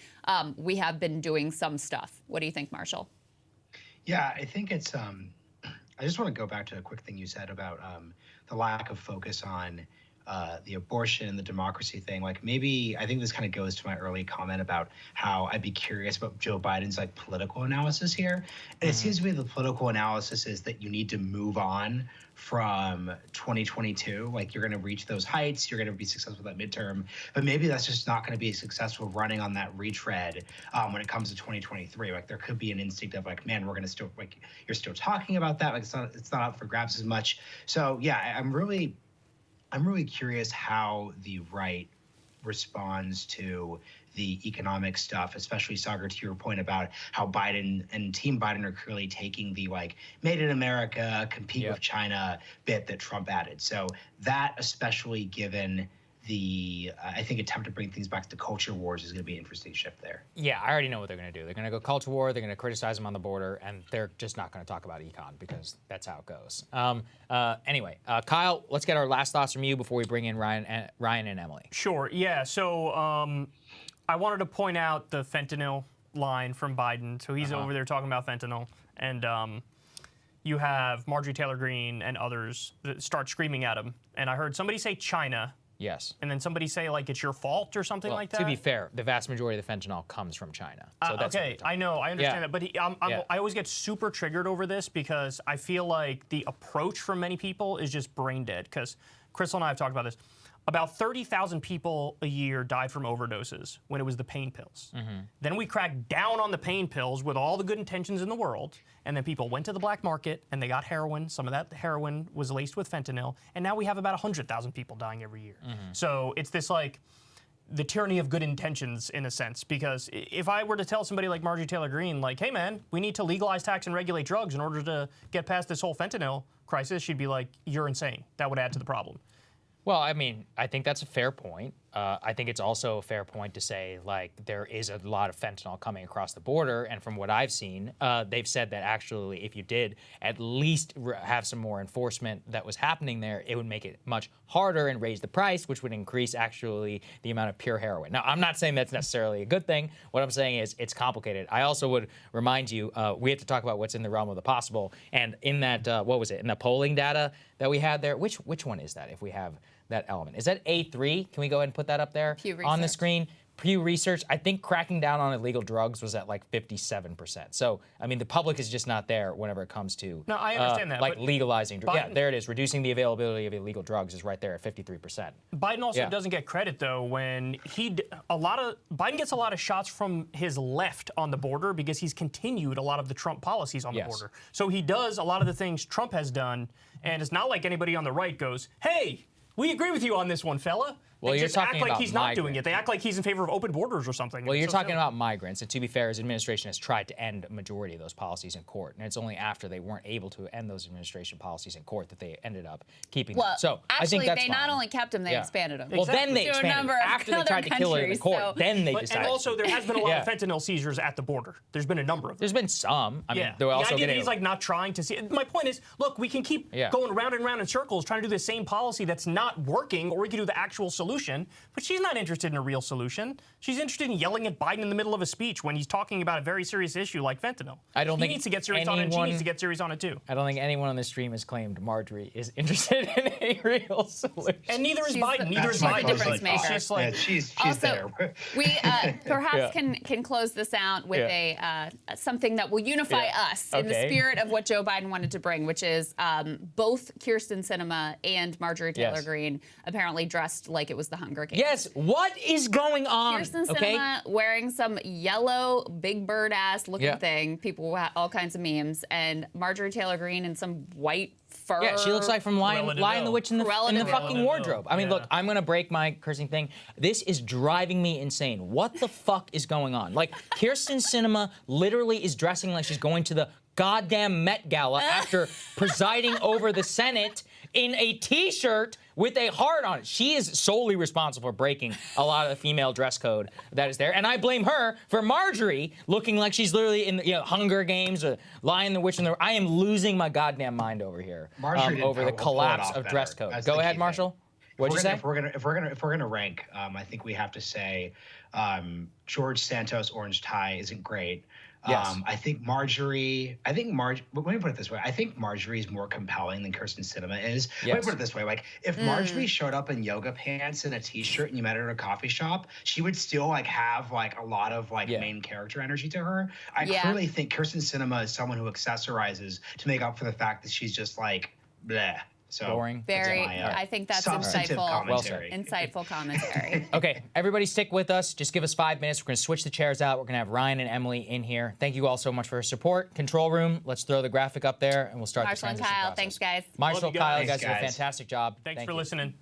we have been doing some stuff. What do you think, Marshall? Yeah, I think it's, I just want to go back to a quick thing you said about the lack of focus on the abortion and the democracy thing. Like maybe, I think this kind of goes to my early comment about how I'd be curious about Joe Biden's like political analysis here. And it seems to me the political analysis is that you need to move on from 2022. Like you're going to reach those heights, you're going to be successful with that midterm, but maybe that's just not going to be successful running on that retread when it comes to 2023. Like there could be an instinct of like, man, we're going to still, like, you're still talking about that. Like it's not up for grabs as much. So yeah, I'm really curious how the right responds to the economic stuff, especially, Sagar, to your point about how Biden and Team Biden are clearly taking the like made in America, compete with China bit that Trump added. So that, especially given the, I think, attempt to bring things back to the culture wars is going to be an interesting shift there. Yeah, I already know what they're going to do. They're going to go culture war, they're going to criticize him on the border, and they're just not going to talk about econ because that's how it goes. Anyway, Kyle, let's get our last thoughts from you before we bring in Ryan and Emily. Sure, yeah. So I wanted to point out the fentanyl line from Biden. So he's over there talking about fentanyl, and you have Marjorie Taylor Greene and others that start screaming at him. And I heard somebody say China. Yes. And then somebody say, like, it's your fault or something like that? To be fair, the vast majority of the fentanyl comes from China. So that's okay, I know, I understand that. But I always get super triggered over this because I feel like the approach from many people is just brain dead. Because Crystal and I have talked about this. about 30,000 people a year died from overdoses when it was the pain pills. Then we cracked down on the pain pills with all the good intentions in the world, and then people went to the black market and they got heroin. Some of that heroin was laced with fentanyl, and now we have about 100,000 people dying every year. So it's this like the tyranny of good intentions in a sense, because if I were to tell somebody like Marjorie Taylor Greene, like, hey man, we need to legalize, tax, and regulate drugs in order to get past this whole fentanyl crisis, she'd be like, you're insane. That would add to the problem. Well, I mean, I think that's a fair point. I think it's also a fair point to say, like, there is a lot of fentanyl coming across the border, and from what I've seen, they've said that actually if you did at least have some more enforcement that was happening there, it would make it much harder and raise the price, which would increase actually the amount of pure heroin. Now, I'm not saying that's necessarily a good thing. What I'm saying is it's complicated. I also would remind you, we have to talk about what's in the realm of the possible, and in that, what was it, in the polling data that we had there, which one is that if we have that element? Is that A3? Can we go ahead and put that up there on the screen? Pew Research, I think cracking down on illegal drugs was at like 57%. So, I mean, the public is just not there whenever it comes to no, I understand that, like legalizing drugs. Yeah, there it is. Reducing the availability of illegal drugs is right there at 53%. Biden also doesn't get credit, though, when Biden gets a lot of shots from his left on the border because he's continued a lot of the Trump policies on the border. So he does a lot of the things Trump has done, and it's not like anybody on the right goes, hey, we agree with you on this one, fella. Well, they you're just talking act like about he's not doing it. They act like he's in favor of open borders or something. Well, you're talking about migrants, and to be fair, his administration has tried to end a majority of those policies in court, and it's only after they weren't able to end those administration policies in court that they ended up keeping them. So actually, I think that's they not only kept them, they expanded them. Well, then they expanded them. After they tried to kill it in the court, then they decided. And also, there has been a lot of fentanyl seizures at the border. There's been a number of them. There's been some. I mean, they're also the idea that he's like not trying to see. My point is, look, we can keep going round and round in circles trying to do the same policy that's not working, or we can do the actual solution. But she's not interested in a real solution. She's interested in yelling at Biden in the middle of a speech when he's talking about a very serious issue like fentanyl. I don't think he needs to get serious on it, and she needs to get serious on it too. I don't think anyone on this stream has claimed Marjorie is interested in a real solution. And neither is Biden. Neither is Biden. Difference maker. It's just like she's also, there. We perhaps can close this out with something that will unify us in the spirit of what Joe Biden wanted to bring, which is both Kyrsten Sinema and Marjorie Taylor Greene apparently dressed like it was the Hunger Games. Yes. What is going on? Kyrsten Sinema wearing some yellow Big Bird ass looking thing. People all kinds of memes, and Marjorie Taylor Greene in some white fur. Yeah, she looks like from Lion the Witch in the fucking wardrobe. I mean, look, I'm gonna break my cursing thing. This is driving me insane. What the fuck is going on? Like, Kyrsten Sinema literally is dressing like she's going to the goddamn Met Gala after presiding over the Senate in a T-shirt with a heart on it. She is solely responsible for breaking a lot of the female dress code that is there, and I blame her for Marjorie looking like she's literally in the Hunger Games or Lion the Witch. I am losing my goddamn mind over here over the collapse of dress code. Go ahead, Marshall. What'd you say? If we're gonna rank, I think we have to say George Santos' orange tie isn't great. Yes. I think Marjorie. Let me put it this way. I think Marjorie is more compelling than Kyrsten Sinema is. Yes. Let me put it this way. Like, if Marjorie showed up in yoga pants and a T-shirt and you met her at a coffee shop, she would still have a lot of main character energy to her. I clearly think Kyrsten Sinema is someone who accessorizes to make up for the fact that she's just bleh. So boring. I think that's insightful. Well said. Insightful commentary. Okay, everybody stick with us. Just give us 5 minutes. We're going to switch the chairs out. We're going to have Ryan and Emily in here. Thank you all so much for your support. Control room, let's throw the graphic up there, and we'll start Marshall the and transition Kyle, process. thanks, guys. Marshall, Kyle, you guys Thanks, did a fantastic job. Thanks for listening.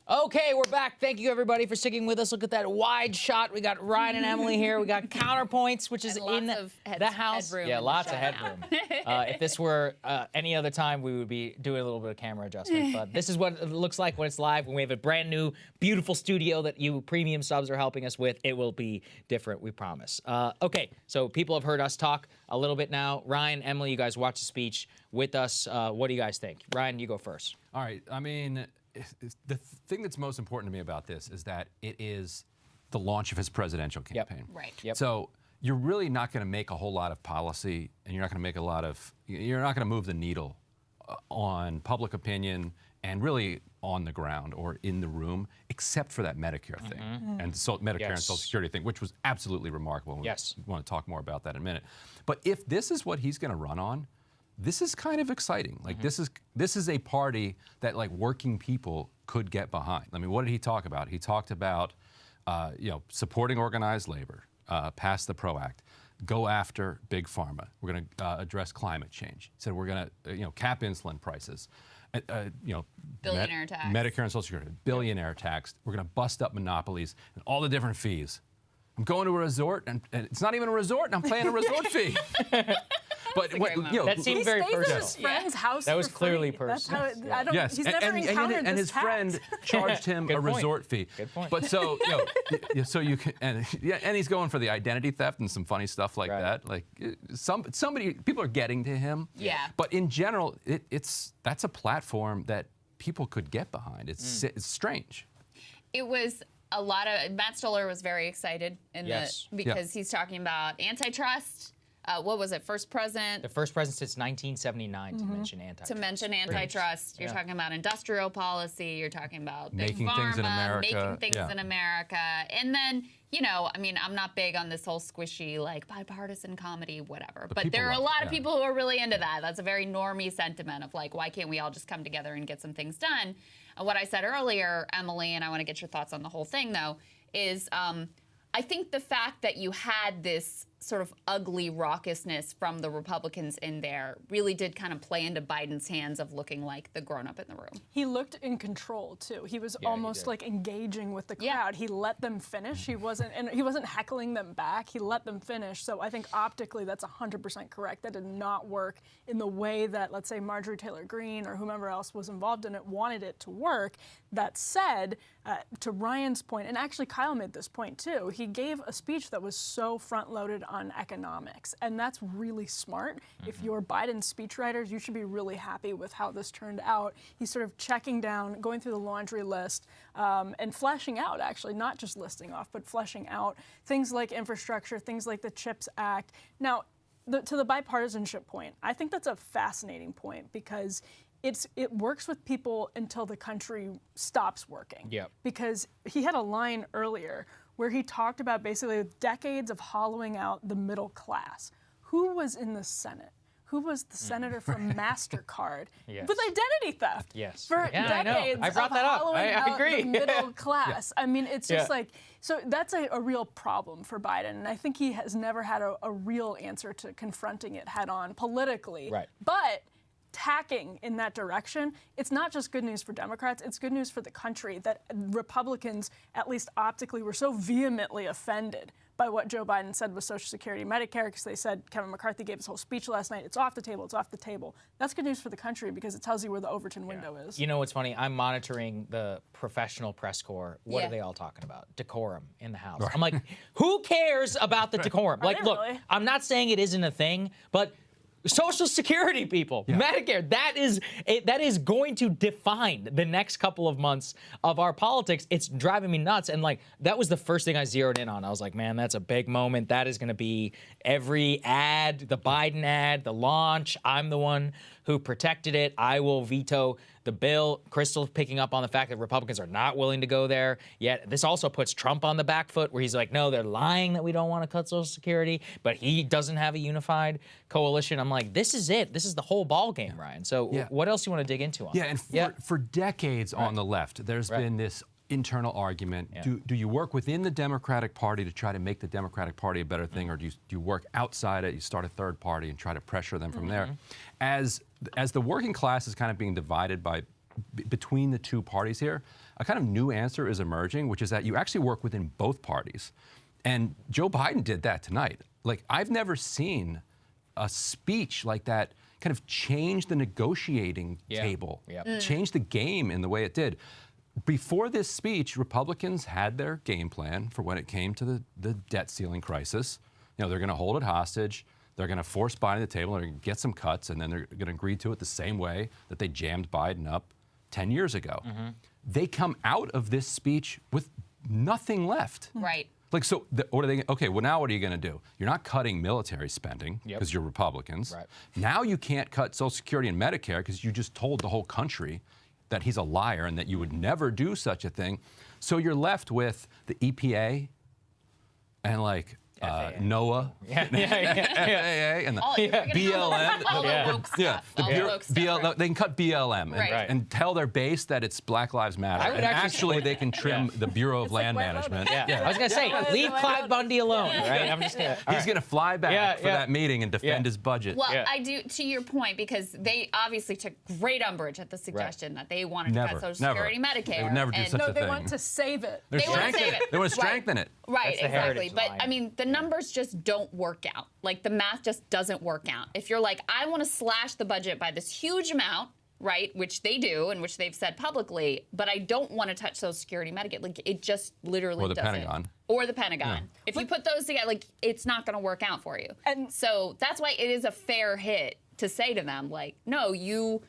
Okay, we're back. Thank you, everybody, for sticking with us. Look at that wide shot. We got Ryan and Emily here. We got Counterpoints, which is in the house. Yeah, lots of headroom. If this were any other time, we would be doing a little bit of camera adjustment. But this is what it looks like when it's live. When we have a brand new, beautiful studio that you premium subs are helping us with, it will be different, we promise. Okay, so people have heard us talk a little bit now. Ryan, Emily, you guys watch the speech with us. What do you guys think? Ryan, you go first. All right. I mean, the thing that's most important to me about this is that it is the launch of his presidential campaign. Yep. Right. Yep. So you're really not going to make a whole lot of policy, and you're not going to make a lot of, you're not going to move the needle on public opinion and really on the ground or in the room, except for that Medicare thing and so Medicare and Social Security thing, which was absolutely remarkable. And we want to talk more about that in a minute. But if this is what he's going to run on, this is kind of exciting. Like this is a party that like working people could get behind. I mean, what did he talk about? He talked about supporting organized labor, pass the PRO Act, go after big pharma. We're going to address climate change. He said we're going to cap insulin prices. Billionaire tax. Medicare and Social Security, billionaire tax. We're going to bust up monopolies and all the different fees. I'm going to a resort, and it's not even a resort, and I'm paying a resort fee. But that seemed very personal. He stays at his friend's house. That was for clearly free. personal. That's how I don't. Yes, He's never encountered and his this tax. friend charged him a resort fee. Good point. But so so you can and he's going for the identity theft and some funny stuff like that. Like people are getting to him. Yeah. But in general, that's a platform that people could get behind. It's strange. It was a lot of Matt Stoller was very excited because he's talking about antitrust. What was it? First president? The first president since 1979 to mention antitrust. To mention antitrust. You're talking about industrial policy. You're talking about making pharma, things in America. Making things in America. And then, I mean, I'm not big on this whole squishy, like, bipartisan comedy, whatever. But there are a lot of people who are really into that. That's a very normie sentiment of, like, why can't we all just come together and get some things done? And what I said earlier, Emily, and I want to get your thoughts on the whole thing, though, is I think the fact that you had this sort of ugly raucousness from the Republicans in there really did kind of play into Biden's hands of looking like the grown-up in the room. He looked in control too. He was almost like engaging with the crowd. He let them finish. He wasn't heckling them back. He let them finish. So I think optically that's 100% correct. That did not work in the way that, let's say, Marjorie Taylor Greene or whomever else was involved in it wanted it to work. That said, to Ryan's point, and actually Kyle made this point too, he gave a speech that was so front-loaded on economics, and that's really smart. If you're Biden's speechwriters, you should be really happy with how this turned out. He's sort of checking down, going through the laundry list, and fleshing out, actually, not just listing off, but fleshing out things like infrastructure, things like the CHIPS Act. Now, to the bipartisanship point, I think that's a fascinating point because it works with people until the country stops working. Yep. Because he had a line earlier where he talked about basically decades of hollowing out the middle class. Who was in the Senate? Who was the senator from MasterCard with identity theft? For decades I brought that up. hollowing I agree. out the middle class. I mean, it's just like, so that's a real problem for Biden. And I think he has never had a real answer to confronting it head on politically. Right. But tacking in that direction, it's not just good news for Democrats, it's good news for the country that Republicans, at least optically, were so vehemently offended by what Joe Biden said with Social Security and Medicare, because they said, Kevin McCarthy gave his whole speech last night, it's off the table, it's off the table. That's good news for the country because it tells you where the Overton window is. You know what's funny? I'm monitoring the professional press corps. What are they all talking about? Decorum in the House. I'm like, who cares about the decorum? Like, look, I'm not saying it isn't a thing, but Social Security, people, Medicare, that is going to define the next couple of months of our politics. It's driving me nuts. And like, that was the first thing I zeroed in on. I was like, man, that's a big moment. That is going to be every ad, the Biden ad, the launch. I'm the one who protected it. I will veto the bill. Crystal picking up on the fact that Republicans are not willing to go there. Yet this also puts Trump on the back foot where he's like, no, they're lying that we don't want to cut Social Security, but he doesn't have a unified coalition. I'm like, this is it. This is the whole ball game, Ryan. So what else do you want to dig into on that? And for decades on the left, there's been this internal argument. Do you work within the Democratic Party to try to make the Democratic Party a better thing, or do you work outside it, you start a third party and try to pressure them from there? As the working class is kind of being divided by between the two parties here, a kind of new answer is emerging, which is that you actually work within both parties. And Joe Biden did that tonight. Like, I've never seen a speech like that kind of change the negotiating table, change the game in the way it did. Before this speech, Republicans had their game plan for when it came to the debt ceiling crisis. You know, they're going to hold it hostage. They're going to force Biden to the table. They're going to get some cuts, and then they're going to agree to it the same way that they jammed Biden up 10 years ago. They come out of this speech with nothing left. Right. Like, so, what are they? Okay, well, now what are you going to do? You're not cutting military spending because you're Republicans. Right. Now you can't cut Social Security and Medicare because you just told the whole country that he's a liar and that you would never do such a thing. So you're left with the EPA and like NOAA, and the BLM. They can cut BLM and tell their base that it's Black Lives Matter. And actually, they can trim the Bureau of Land Management. I was going to say, leave Clive Bundy alone, right? I'm just gonna, He's going to fly back for that meeting and defend his budget. Well, I do, to your point, because they obviously took great umbrage at the suggestion that they wanted to cut Social Security, Medicare. They would never do such a thing. They want to save it. They want to save it. They want to strengthen it. Right, exactly. But I mean, the numbers just don't work out. Like, the math just doesn't work out. If you're like, I want to slash the budget by this huge amount, right, which they do and which they've said publicly, but I don't want to touch Social Security, Medicaid, like, it just literally doesn't. Or the Pentagon. Or the Pentagon. If you put those together, like, it's not going to work out for you. And so that's why it is a fair hit to say to them, like, no, you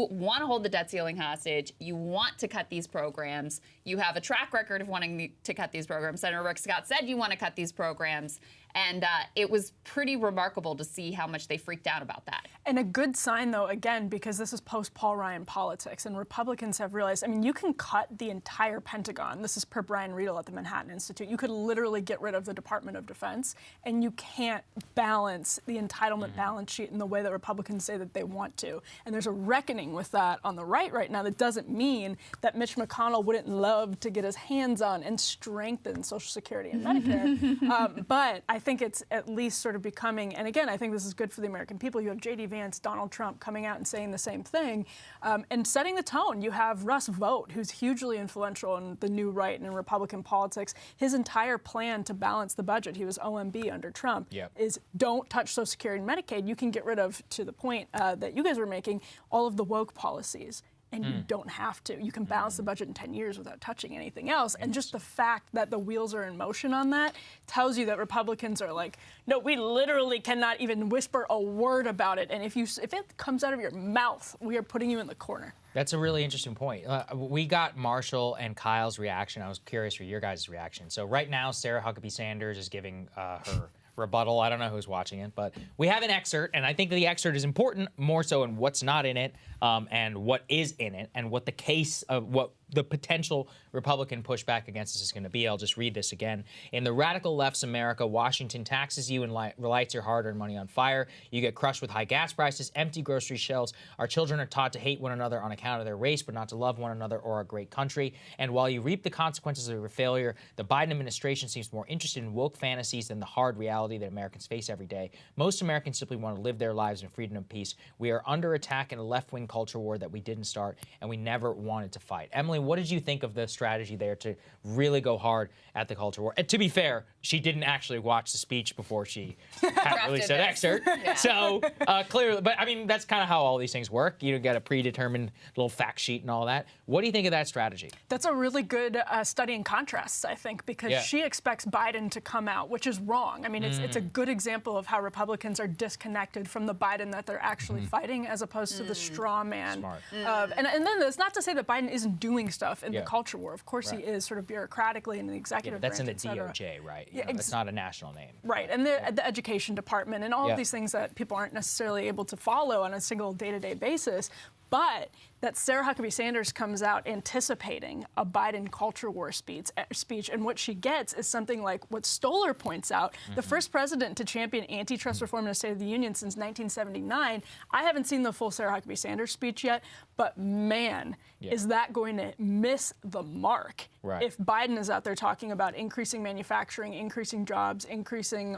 want to hold the debt ceiling hostage. You want to cut these programs. You have a track record of wanting to cut these programs. Senator Rick Scott said you want to cut these programs. And it was pretty remarkable to see how much they freaked out about that. And a good sign, though, again, because this is post-Paul Ryan politics, and Republicans have realized, I mean, you can cut the entire Pentagon. This is per Brian Riedel at the Manhattan Institute. You could literally get rid of the Department of Defense, and you can't balance the entitlement balance sheet in the way that Republicans say that they want to. And there's a reckoning with that on the right now. That doesn't mean that Mitch McConnell wouldn't love to get his hands on and strengthen Social Security and Medicare. But I think it's at least sort of becoming, and again, I think this is good for the American people. You have J.D. Vance, Donald Trump coming out and saying the same thing, and setting the tone. You have Russ Vought, who's hugely influential in the new right and in Republican politics. His entire plan to balance the budget, he was OMB under Trump, is don't touch Social Security and Medicaid. You can get rid of, to the point that you guys were making, all of the woke policies. And you don't have to. You can balance the budget in 10 years without touching anything else. And just the fact that the wheels are in motion on that tells you that Republicans are like, no, we literally cannot even whisper a word about it. And if it comes out of your mouth, we are putting you in the corner. That's a really interesting point. We got Marshall and Kyle's reaction. I was curious for your guys' reaction. So right now, Sarah Huckabee Sanders is giving her rebuttal. I don't know who's watching it, but we have an excerpt, and I think the excerpt is important more so in what's not in it and what is in it and what the case of what the potential Republican pushback against this is going to be. I'll just read this again. In the radical left's America, Washington taxes you and lights your hard-earned money on fire. You get crushed with high gas prices, empty grocery shelves. Our children are taught to hate one another on account of their race, but not to love one another or our great country. And while you reap the consequences of your failure, the Biden administration seems more interested in woke fantasies than the hard reality that Americans face every day. Most Americans simply want to live their lives in freedom and peace. We are under attack in a left-wing culture war that we didn't start, and we never wanted to fight. Emily, what did you think of the strategy there to really go hard at the culture war? And to be fair, she didn't actually watch the speech before she released that excerpt. So clearly, but I mean, that's kind of how all these things work. You get a predetermined little fact sheet and all that. What do you think of that strategy? That's a really good study in contrasts, I think, because she expects Biden to come out, which is wrong. I mean, it's a good example of how Republicans are disconnected from the Biden that they're actually fighting, as opposed to the straw man. And then it's not to say that Biden isn't doing stuff in the culture war. Of course he is, sort of bureaucratically in the executive branch. That's in the DOJ, right? You know, that's not a national name. Right, and the education department and all of these things that people aren't necessarily able to follow on a single day-to-day basis. But that Sarah Huckabee Sanders comes out anticipating a Biden culture war speech, and what she gets is something like what Stoller points out, the first president to champion antitrust reform in a State of the Union since 1979. I haven't seen the full Sarah Huckabee Sanders speech yet, but man, is that going to miss the mark if Biden is out there talking about increasing manufacturing, increasing jobs, decreasing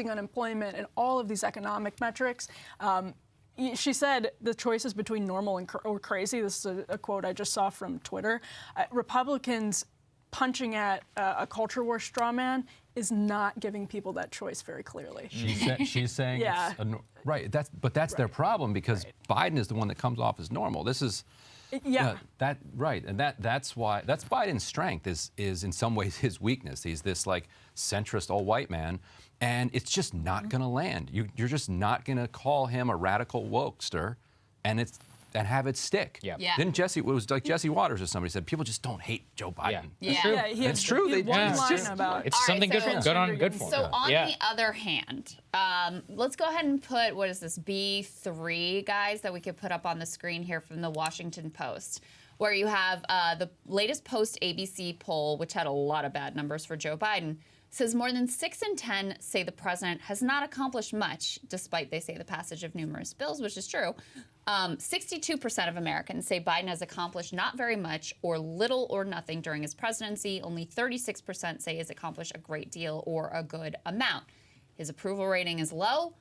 unemployment, and all of these economic metrics. She said the choice is between normal and or crazy. This is a quote I just saw from Twitter. Republicans punching at a culture war straw man is not giving people that choice very clearly. She's saying, yeah. Right. That's their problem, because Biden is the one that comes off as normal. This is. Yeah. Right, and that's why Biden's strength is in some ways his weakness. He's this like centrist all white man, and it's just not going to land. You're just not going to call him a radical wokester, and have it stick. Yeah. Didn't Jesse? It was like Jesse Waters or somebody said people just don't hate Joe Biden. Yeah. True. Yeah, It's true. It's something good for him. So on the other hand, let's go ahead and put, what is this, B3, guys, that we could put up on the screen here from the Washington Post, where you have the latest post-ABC poll, which had a lot of bad numbers for Joe Biden, says more than 6 in 10 say the president has not accomplished much, despite, they say, the passage of numerous bills, which is true. 62% of Americans say Biden has accomplished not very much or little or nothing during his presidency. Only 36% say he's accomplished a great deal or a good amount. His approval rating is low.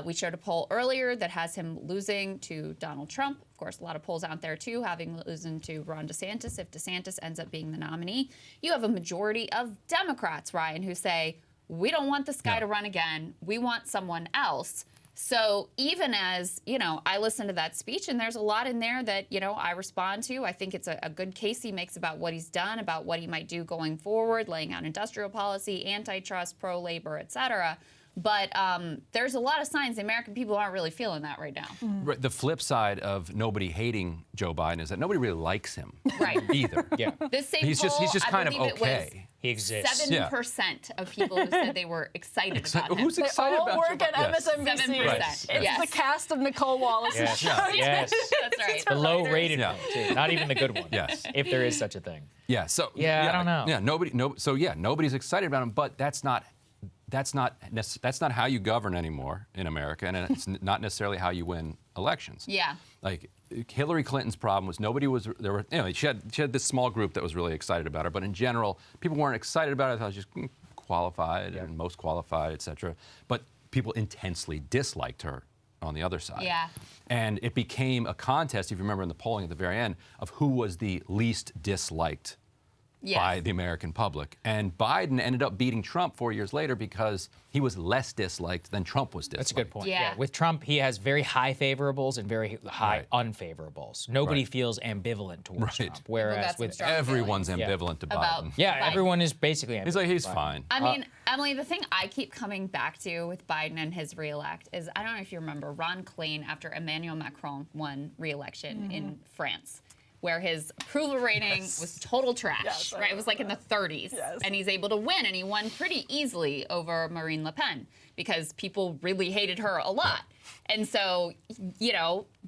We showed a poll earlier that has him losing to Donald Trump. Of course, a lot of polls out there, too, having losing to Ron DeSantis if DeSantis ends up being the nominee. You have a majority of Democrats, Ryan, who say, we don't want this guy to run again. We want someone else. So even as, I listen to that speech, and there's a lot in there that, I respond to. I think it's a good case he makes about what he's done, about what he might do going forward, laying out industrial policy, antitrust, pro-labor, et cetera. But there's a lot of signs the American people aren't really feeling that right now. Right, the flip side of nobody hating Joe Biden is that nobody really likes him either. Yeah. This same he's poll, just kind of I believe okay. He exists. 7% of people who said they were excited about him. Who's excited about They all work Joe at Biden? MSNBC. 7%. It's Yes. the cast of Nicole Wallace's show. Yes. That's right. The low-rated one, too. Not even the good one. Yes. If there is such a thing. Yeah. So I don't know. Yeah. Nobody's excited about him, but that's not how you govern anymore in America, and it's not necessarily how you win elections. Yeah. Like Hillary Clinton's problem was she had this small group that was really excited about her, but in general, people weren't excited about her. They thought she was qualified and most qualified, et cetera. But people intensely disliked her on the other side. Yeah. And it became a contest, if you remember in the polling at the very end, of who was the least disliked by the American public. And Biden ended up beating Trump 4 years later because he was less disliked than Trump was disliked. That's a good point. Yeah. With Trump, he has very high favorables and very high unfavorables. Nobody feels ambivalent towards Trump. Whereas with everyone's ambivalent to Biden. Everyone is basically ambivalent. He's like, he's fine. I mean, Emily, the thing I keep coming back to with Biden and his reelect is, I don't know if you remember Ron Klain after Emmanuel Macron won re-election in France, where his approval rating was total trash, right? It was like in the 30s. Yes. And he's able to win, and he won pretty easily over Marine Le Pen because people really hated her a lot. And so,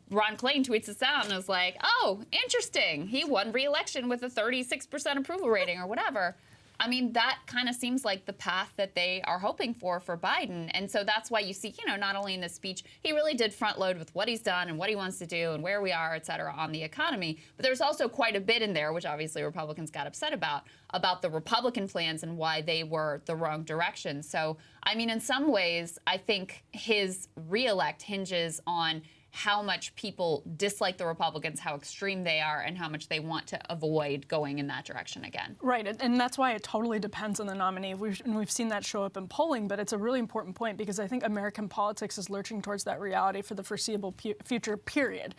Ron Klain tweets this out and was like, oh, interesting. He won re-election with a 36% approval rating or whatever. I mean, that kind of seems like the path that they are hoping for Biden. And so that's why you see, not only in this speech, he really did front load with what he's done and what he wants to do and where we are, et cetera, on the economy. But there's also quite a bit in there, which obviously Republicans got upset about the Republican plans and why they were the wrong direction. So, I mean, in some ways, I think his reelect hinges on how much people dislike the Republicans, how extreme they are, and how much they want to avoid going in that direction again. Right, and that's why it totally depends on the nominee. We've seen that show up in polling, but it's a really important point because I think American politics is lurching towards that reality for the foreseeable future period,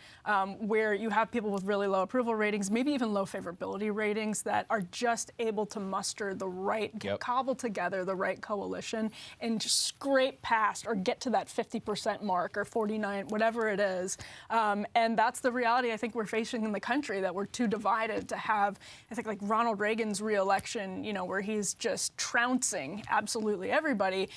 where you have people with really low approval ratings, maybe even low favorability ratings that are just able to muster the right, cobble together the right coalition and just scrape past or get to that 50% mark or 49, whatever it is. And that's the reality I think we're facing in the country, that we're too divided to have, I think, like Ronald Reagan's re-election, where he's just trouncing absolutely everybody.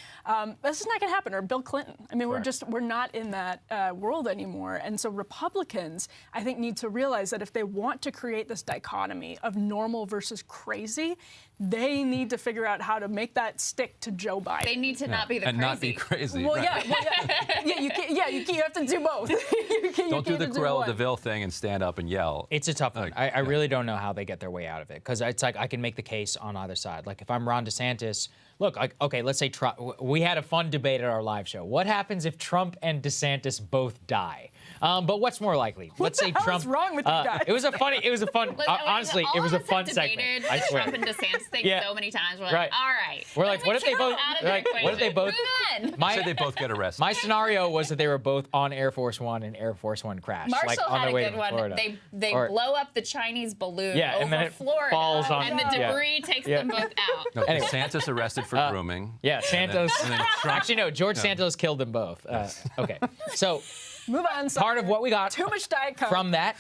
This is not going to happen. Or Bill Clinton. I mean, we're not in that world anymore. And so Republicans, I think, need to realize that if they want to create this dichotomy of normal versus crazy, they need to figure out how to make that stick to Joe Biden. They need to not be the and crazy. not be crazy. Well, right. you can't. Yeah, you have to do both. Don't do the Cruella de Vil thing and stand up and yell. It's a tough one. I really don't know how they get their way out of it, because it's like I can make the case on either side. Like if I'm Ron DeSantis, look, okay, let's say Trump. We had a fun debate at our live show. What happens if Trump and DeSantis both die? But what's more likely? Let's say Trump. What's wrong with you guys? It was a fun. Honestly, it was a fun segment. I swear. Trump and DeSantis thing so many times. We're Right. like, all right. We're like, what if they both? What if they both? Said they both get arrested. My scenario was that they were both on Air Force One and Air Force One crashed. Marshall like, on had their way a good to one. Florida. They blow up the Chinese balloon over and then it Florida, falls on. and the debris takes them both out. No, Anyway. DeSantis arrested for grooming. Yeah, Santos. And then Trump, Actually, no, George Santos killed them both. Okay, so Move on. part of what we got Too much Diet Coke. from that,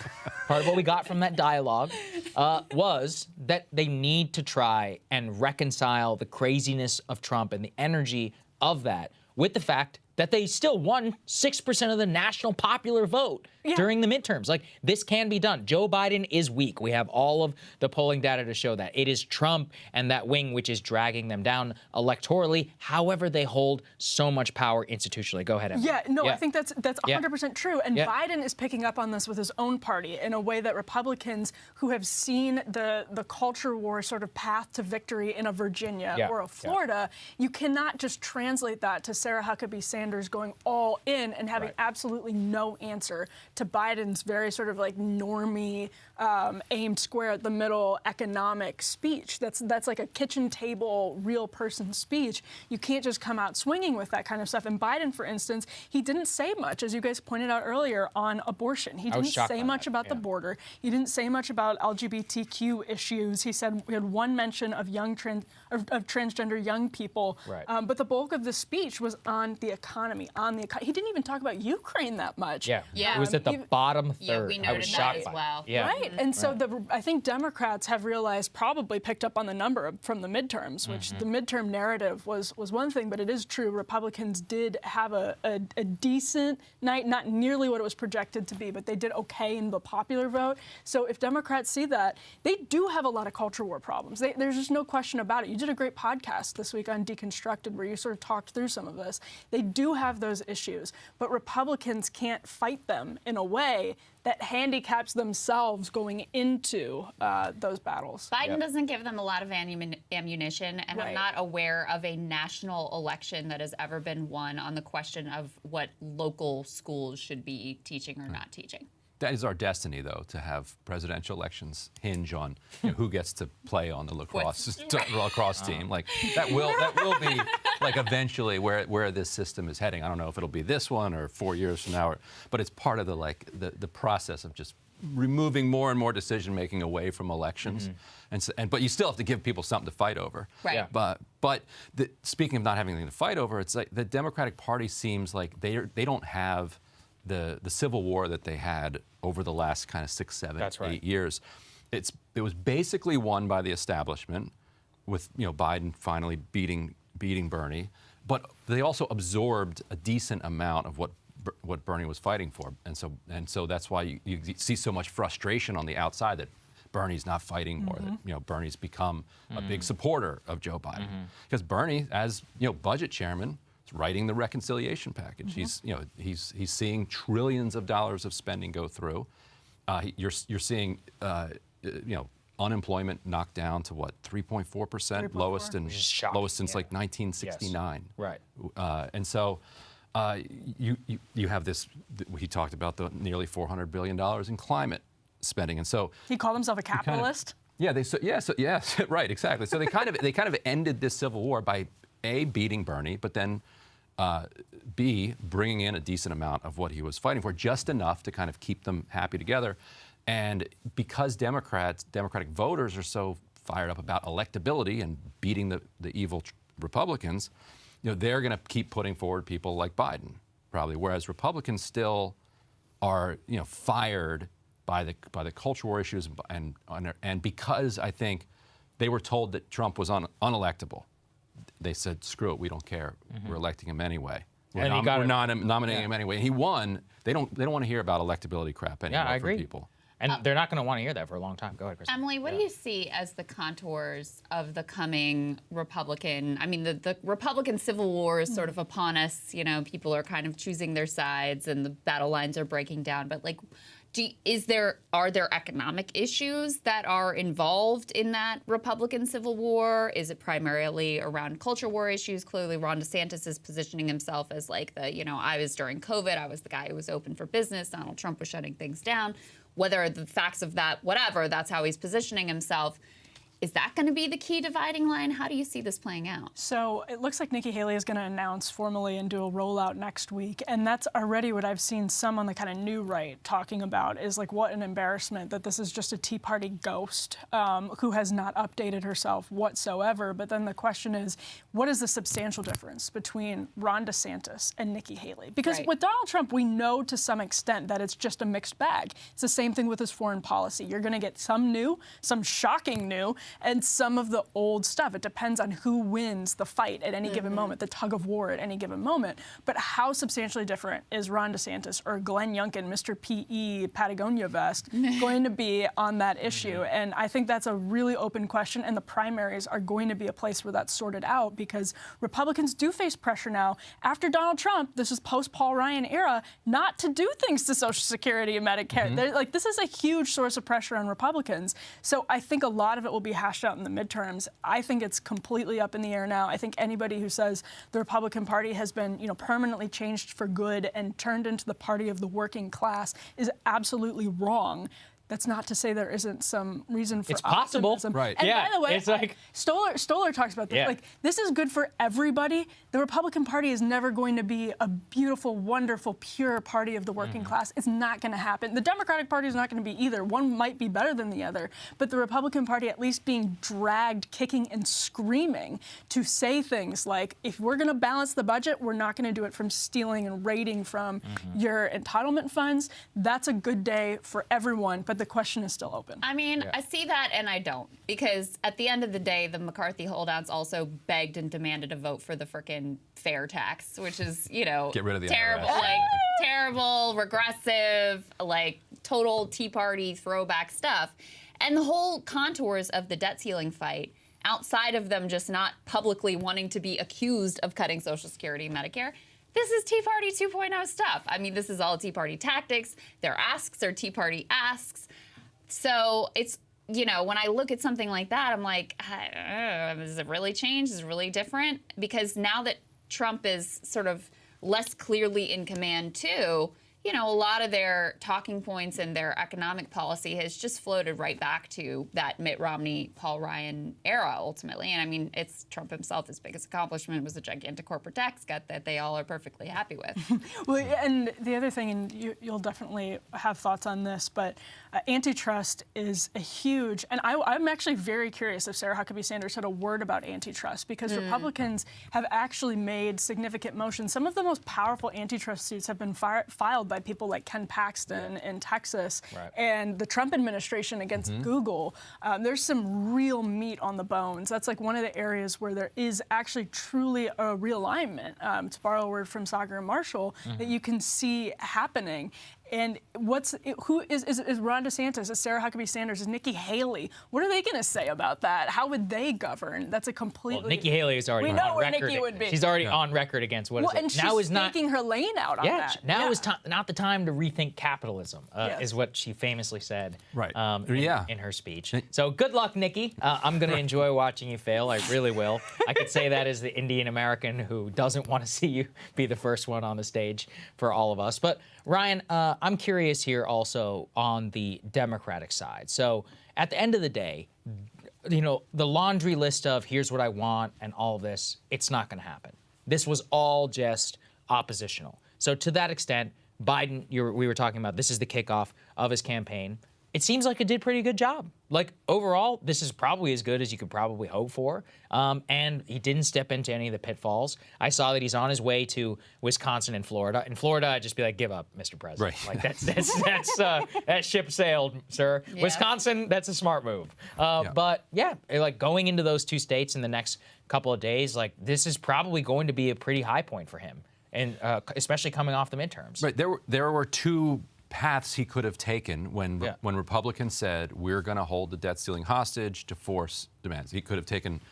part of what we got from that dialogue was that they need to try and reconcile the craziness of Trump and the energy of that with the fact that they still won 6% of the national popular vote during the midterms. Like, this can be done. Joe Biden is weak. We have all of the polling data to show that. It is Trump and that wing which is dragging them down electorally. However, they hold so much power institutionally. Go ahead, Emma. Yeah, no, I think that's 100% true. And Yeah. Biden is picking up on this with his own party in a way that Republicans who have seen the culture war sort of path to victory in a Virginia or a Florida, you cannot just translate that to Sarah Huckabee Sanders going all in and having absolutely no answer to Biden's very sort of like normie, aimed square at the middle economic speech. That's like a kitchen table, real person speech. You can't just come out swinging with that kind of stuff. And Biden, for instance, he didn't say much, as you guys pointed out earlier, on abortion. He didn't say much about the border. He didn't say much about LGBTQ issues. He said we had one mention of of transgender young people. Right. But the bulk of the speech was on the economy. He didn't even talk about Ukraine that much. Yeah. It was at the bottom Yeah, third. we I noted was that shocked as by it. well. Yeah. Right. And so I think Democrats have realized, probably picked up on the number from the midterms, which the midterm narrative was one thing, but it is true. Republicans did have a decent night, not nearly what it was projected to be, but they did okay in the popular vote. So if Democrats see that, they do have a lot of culture war problems. There's just no question about it. You did a great podcast this week on Deconstructed where you sort of talked through some of this. They do have those issues, but Republicans can't fight them in a way that handicaps themselves going into those battles. Biden doesn't give them a lot of ammunition, and I'm not aware of a national election that has ever been won on the question of what local schools should be teaching or not teaching. That is our destiny, though, to have presidential elections hinge on who gets to play on the lacrosse team. Like that will be like eventually where this system is heading. I don't know if it'll be this one or 4 years from now, but it's part of the process of just removing more and more decision making away from elections. But you still have to give people something to fight over. Right. Yeah. But speaking of not having anything to fight over, it's like the Democratic Party seems like they don't have the civil war that they had over the last kind of 6, 7, 8 years. It was basically won by the establishment, with Biden finally beating Bernie, but they also absorbed a decent amount of what Bernie was fighting for, and so that's why you see so much frustration on the outside that Bernie's not fighting more. That Bernie's become a big supporter of Joe Biden, because Bernie, as budget chairman, writing the reconciliation package. He's seeing trillions of dollars of spending go through. You're seeing unemployment knocked down to what, 3.4%, lowest since like 1969. Yes. Right. And so you have this. He talked about the nearly $400 billion in climate spending, and so he called himself a capitalist. Right, exactly. So they kind of ended this civil war by A, beating Bernie, but then B, bringing in a decent amount of what he was fighting for, just enough to kind of keep them happy together. And because Democratic voters are so fired up about electability and beating the evil Republicans, they're going to keep putting forward people like Biden, probably. Whereas Republicans still are, fired by the culture war issues, and because I think they were told that Trump was unelectable. They said, screw it, we don't care. We're electing him anyway. We're nominating him anyway. And he won. They don't want to hear about electability crap anymore from people. And they're not going to want to hear that for a long time. Go ahead, Chris. Emily, what do you see as the contours of the coming Republican? I mean, the Republican Civil War is sort of upon us. You know, people are kind of choosing their sides, and the battle lines are breaking down. But like, are there economic issues that are involved in that Republican Civil War? Is it primarily around culture war issues? Clearly, Ron DeSantis is positioning himself as like I was during COVID, I was the guy who was open for business. Donald Trump was shutting things down. Whether the facts of that, whatever, that's how he's positioning himself. Is that going to be the key dividing line? How do you see this playing out? So it looks like Nikki Haley is going to announce formally and do a rollout next week. And that's already what I've seen some on the kind of new right talking about is like, what an embarrassment that this is just a Tea Party ghost who has not updated herself whatsoever. But then the question is, what is the substantial difference between Ron DeSantis and Nikki Haley? Because with Donald Trump, we know to some extent that it's just a mixed bag. It's the same thing with his foreign policy. You're going to get some new, some shocking new, and some of the old stuff. It depends on who wins the fight at any given moment, the tug of war at any given moment. But how substantially different is Ron DeSantis or Glenn Youngkin, Mr. P.E., Patagonia vest, going to be on that issue? And I think that's a really open question, and the primaries are going to be a place where that's sorted out because Republicans do face pressure now after Donald Trump, this is post-Paul Ryan era, not to do things to Social Security and Medicare. Like, this is a huge source of pressure on Republicans. So I think a lot of it will be hashed out in the midterms. I think it's completely up in the air now. I think anybody who says the Republican Party has been, permanently changed for good and turned into the party of the working class is absolutely wrong. That's not to say there isn't some reason for possible, optimism. right? And yeah, by the way, it's like Stoller talks about this. Yeah. Like, this is good for everybody. The Republican Party is never going to be a beautiful, wonderful, pure party of the working class. It's not going to happen. The Democratic Party is not going to be either. One might be better than the other, but the Republican Party at least being dragged, kicking and screaming to say things like, if we're going to balance the budget, we're not going to do it from stealing and raiding from your entitlement funds. That's a good day for everyone. But the question is still open. I mean, I see that and I don't, because at the end of the day, the McCarthy holdouts also begged and demanded a vote for the frickin' fair tax, which is, get rid of the terrible, IRS. terrible, regressive, like total Tea Party throwback stuff. And the whole contours of the debt ceiling fight, outside of them just not publicly wanting to be accused of cutting Social Security and Medicare, this is Tea Party 2.0 stuff. I mean, this is all Tea Party tactics. Their asks are Tea Party asks. So it's, when I look at something like that, I'm like, does it really change? Is it really different? Because now that Trump is sort of less clearly in command too, a lot of their talking points and their economic policy has just floated right back to that Mitt Romney, Paul Ryan era, ultimately. And I mean, it's Trump himself, his biggest accomplishment was a gigantic corporate tax cut that they all are perfectly happy with. Well, and the other thing, and you'll definitely have thoughts on this, but antitrust is a huge, and I'm actually very curious if Sarah Huckabee Sanders had a word about antitrust, because Republicans have actually made significant motions. Some of the most powerful antitrust suits have been filed by people like Ken Paxton in Texas, and the Trump administration against Google. There's some real meat on the bones. That's like one of the areas where there is actually truly a realignment, to borrow a word from Sagar and Marshall, that you can see happening. And who is Ron DeSantis? Is Sarah Huckabee Sanders? Is Nikki Haley? What are they going to say about that? How would they govern? That's a completely. Well, Nikki Haley is already we know on where record. Nikki would be. She's already on record against what is it? And she's now is not staking her lane out on that. Now is not the time to rethink capitalism, is what she famously said in her speech. So good luck, Nikki. I'm going to enjoy watching you fail. I really will. I could say that as the Indian American who doesn't want to see you be the first one on the stage for all of us. But Ryan, I'm curious here also on the Democratic side. So at the end of the day, the laundry list of here's what I want and all of this, it's not going to happen. This was all just oppositional. So to that extent, Biden, we were talking about, this is the kickoff of his campaign. It seems like it did a pretty good job. Like, overall, this is probably as good as you could probably hope for. And he didn't step into any of the pitfalls. I saw that he's on his way to Wisconsin and Florida. In Florida, I'd just be like, give up, Mr. President. Like, that ship sailed, sir. Yeah. Wisconsin, that's a smart move. But, like, going into those two states in the next couple of days, like, this is probably going to be a pretty high point for him. And especially coming off the midterms. Right. There were two paths he could have taken when Republicans said we're going to hold the debt ceiling hostage to force demands. He could have taken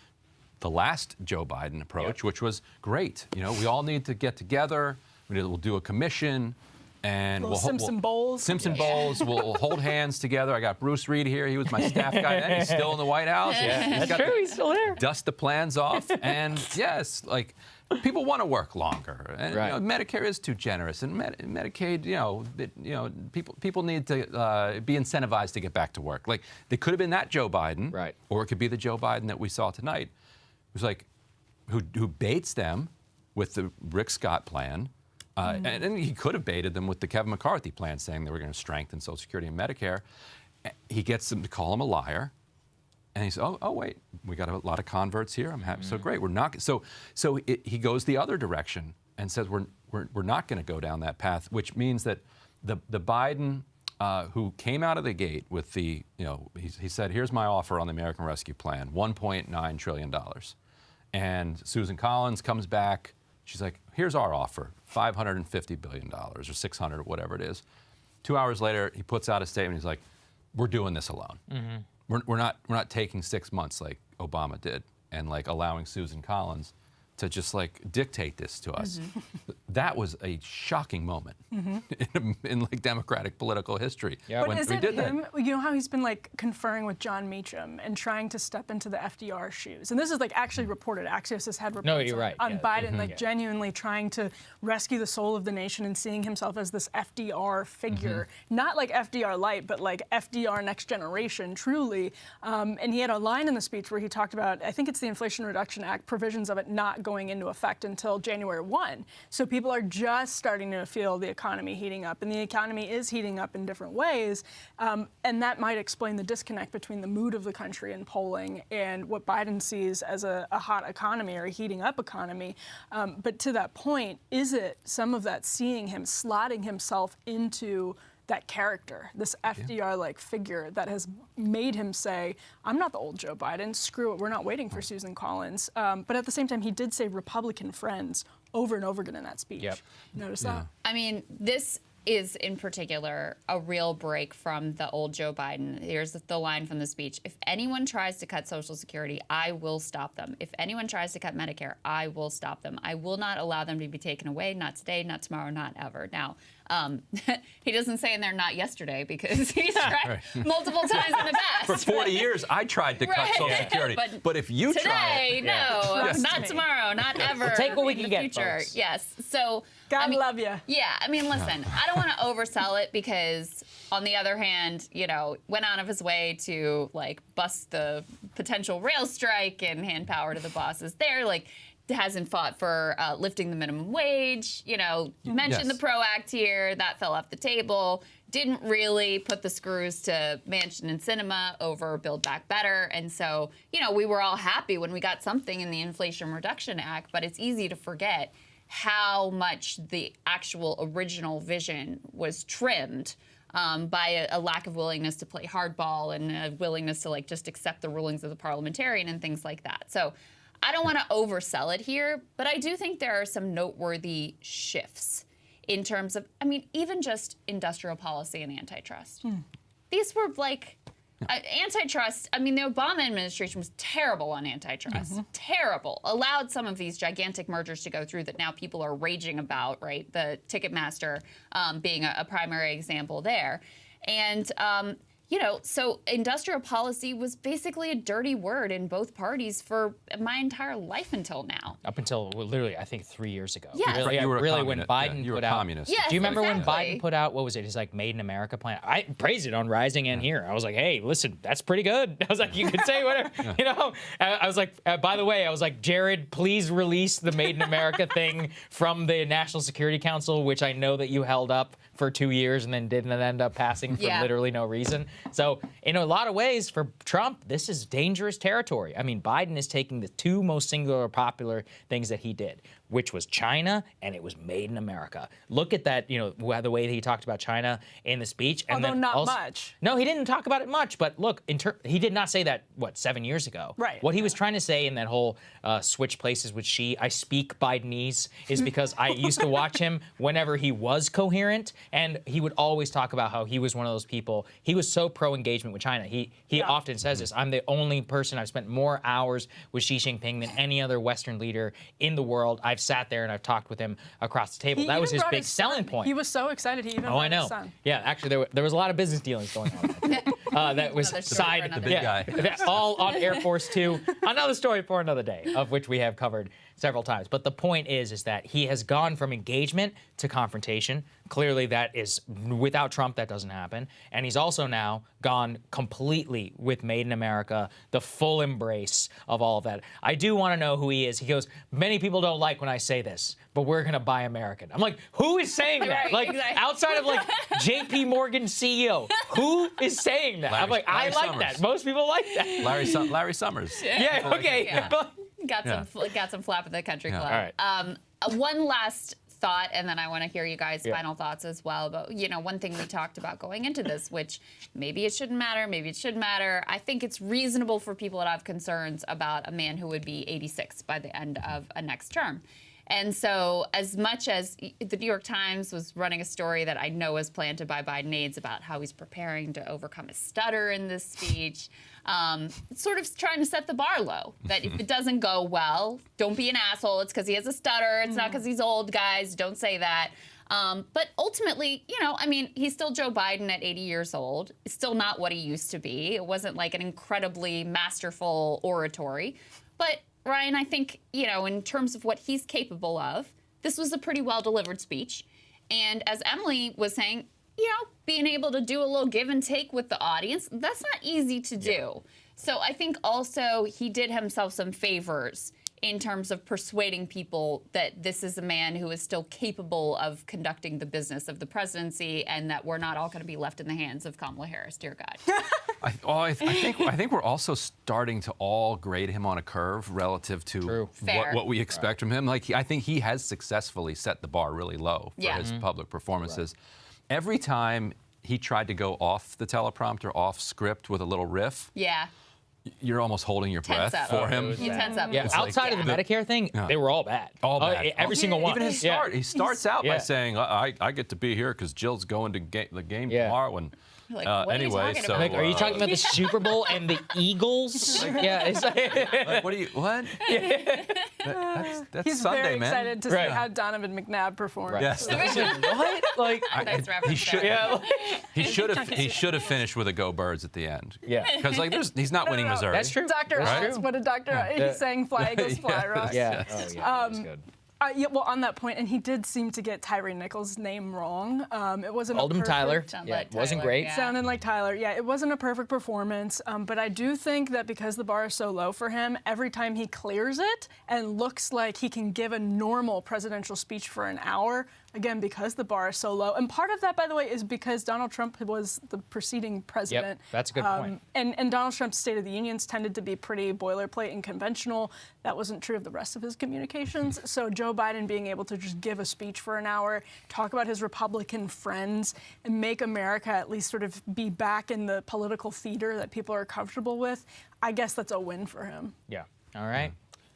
the last Joe Biden approach, which was great. You know, we all need to get together. We'll do a commission. And we'll Simpson Bowls. Simpson Bowls. We'll hold hands together. I got Bruce Reed here. He was my staff guy then. He's still in the White House. Yeah, that's true. He's still there. Dust the plans off. And yes, like people want to work longer. And you know, Medicare is too generous, and Medicaid. People need to be incentivized to get back to work. Like they could have been that Joe Biden, right? Or it could be the Joe Biden that we saw tonight. It was like who baits them with the Rick Scott plan. And he could have baited them with the Kevin McCarthy plan, saying they were going to strengthen Social Security and Medicare. He gets them to call him a liar, and he says, "Oh, wait, we got a lot of converts here. I'm happy. So great. We're not." So he goes the other direction and says, "We're not going to go down that path," which means that the Biden who came out of the gate with the, he said, "Here's my offer on the American Rescue Plan, $1.9 trillion," and Susan Collins comes back. She's like, "Here's our offer, $550 billion or 600, whatever it is." 2 hours later, he puts out a statement. He's like, "We're doing this alone. We're not taking 6 months like Obama did and like allowing Susan Collins to just like dictate this to us." That was a shocking moment in like Democratic political history. Yeah. But when is we it did him? That. You know how he's been like conferring with John Meacham and trying to step into the FDR shoes, and this is like actually reported. Axios has had reports on Biden like genuinely trying to rescue the soul of the nation and seeing himself as this FDR figure, not like FDR light, but like FDR next generation, truly. And he had a line in the speech where he talked about, I think it's the Inflation Reduction Act, provisions of it not going into effect until January 1. So people are just starting to feel the economy heating up, and the economy is heating up in different ways. And that might explain the disconnect between the mood of the country in polling and what Biden sees as a hot economy or a heating up economy. But to that point, is it some of that seeing him slotting himself into that character, this FDR-like figure that has made him say, "I'm not the old Joe Biden, screw it, we're not waiting for Susan Collins." But at the same time, he did say Republican friends over and over again in that speech. Notice that? I mean, this is in particular a real break from the old Joe Biden. Here's the line from the speech. "If anyone tries to cut Social Security, I will stop them. If anyone tries to cut Medicare, I will stop them. I will not allow them to be taken away, not today, not tomorrow, not ever." Now, he doesn't say in there not yesterday, because he's tried multiple times in the past. For 40 years, I tried to cut Social Security. But if you today, try it. not tomorrow, not ever. We'll take what we can get, future. folks. Yes. So God love you. Yeah. I mean, listen, I don't want to oversell it, because on the other hand, went out of his way to like bust the potential rail strike and hand power to the bosses there. Like, hasn't fought for lifting the minimum wage, mentioned the PRO Act here, that fell off the table, didn't really put the screws to Manchin and Sinema over Build Back Better. And so, we were all happy when we got something in the Inflation Reduction Act, but it's easy to forget how much the actual original vision was trimmed by a lack of willingness to play hardball and a willingness to like just accept the rulings of the parliamentarian and things like that. So I don't want to oversell it here, but I do think there are some noteworthy shifts in terms of, even just industrial policy and antitrust. These were like antitrust. The Obama administration was terrible on antitrust. Terrible. Allowed some of these gigantic mergers to go through that now people are raging about, right? The Ticketmaster being a primary example there. And so industrial policy was basically a dirty word in both parties for my entire life until now. Up until literally, I think 3 years ago. Yeah. Really, when Biden you were put out. communist. Yes, do you remember when exactly. Biden put out, what was it, his like Made in America plan? I praised it on Rising and here. I was like, hey, listen, that's pretty good. I was like, you could say whatever, I was like, by the way, I was like, Jared, please release the Made in America thing from the National Security Council, which I know that you held up for 2 years and then didn't end up passing for literally no reason. So in a lot of ways for Trump, this is dangerous territory. Biden is taking the two most singular popular things that he did. which was China, and it was made in America. Look at that, the way that he talked about China in the speech. And Although then not also, much. No, he didn't talk about it much, but look, he did not say that, 7 years ago? Right. What he was trying to say in that whole switch places with I speak Bidenese, is because I used to watch him whenever he was coherent, and he would always talk about how he was one of those people. He was so pro-engagement with China. He often says this, I'm the only person, I've spent more hours with Xi Jinping than any other Western leader in the world. I've sat there and I've talked with him across the table. That was his big selling point. He was so excited he even brought I know. his son. Yeah, actually, there was a lot of business dealings going on. That was side, the big guy. all on Air Force Two. Another story for another day, of which we have covered several times. But the point is that he has gone from engagement to confrontation. Clearly, that is, without Trump, that doesn't happen. And he's also now gone completely with Made in America, the full embrace of all of that. I do want to know who he is. He goes, many people don't like when I say this, but we're going to buy American. I'm like, who is saying that? Right, like, exactly. outside of like JP Morgan CEO, who is saying that? I'm like, I like that. Most people like that. Larry Summers. Yeah, okay. Yeah. Got some flap at the country club. All right. One last thought, and then I want to hear you guys' final thoughts as well. But one thing we talked about going into this, which maybe it shouldn't matter, maybe it should matter. I think it's reasonable for people to have concerns about a man who would be 86 by the end of a next term. And so as much as the New York Times was running a story that I know was planted by Biden aides about how he's preparing to overcome his stutter in this speech, sort of trying to set the bar low, that if it doesn't go well, don't be an asshole. It's because he has a stutter. It's not because he's old, guys. Don't say that. But ultimately, he's still Joe Biden at 80 years old. It's still not what he used to be. It wasn't like an incredibly masterful oratory. But Ryan, I think, in terms of what he's capable of, this was a pretty well-delivered speech. And as Emily was saying, being able to do a little give and take with the audience, that's not easy to do. So I think also he did himself some favors in terms of persuading people that this is a man who is still capable of conducting the business of the presidency, and that we're not all going to be left in the hands of Kamala Harris, dear God. I think we're also starting to all grade him on a curve relative to what we expect from him. Like, I think he has successfully set the bar really low for his public performances. Right. Every time he tried to go off the teleprompter, off script with a little riff, you're almost holding your breath for him. You tense up. Yeah, outside of the Medicare thing, they were all bad. All bad. Every single one. Even his start. He starts out by saying, I get to be here because Jill's going to the game tomorrow. And what are you talking about? Like, are you talking about the Super Bowl and the Eagles? It's like, what? That's He's Sunday, very man. excited to see how Donovan McNabb performs. Right. Yes. What? Like, he should have finished with a "Go Birds" at the end. Yeah. Because he's not winning Missouri. That's true. Dr. Oz, what did Dr. Oz? He's saying "Fly Eagles Fly," right? Yeah. Oh, yeah. That's good. Well, on that point, and he did seem to get Tyree Nichols' name wrong. It wasn't Called him Tyler. Like wasn't great. Sounded like Tyler. Yeah, it wasn't a perfect performance. But I do think that because the bar is so low for him, every time he clears it and looks like he can give a normal presidential speech for an hour, again, because the bar is so low. And part of that, by the way, is because Donald Trump was the preceding president. Yep, that's a good point. And Donald Trump's State of the Unions tended to be pretty boilerplate and conventional. That wasn't true of the rest of his communications. So Joe Biden being able to just give a speech for an hour, talk about his Republican friends, and make America at least sort of be back in the political theater that people are comfortable with, I guess that's a win for him. Yeah. All right.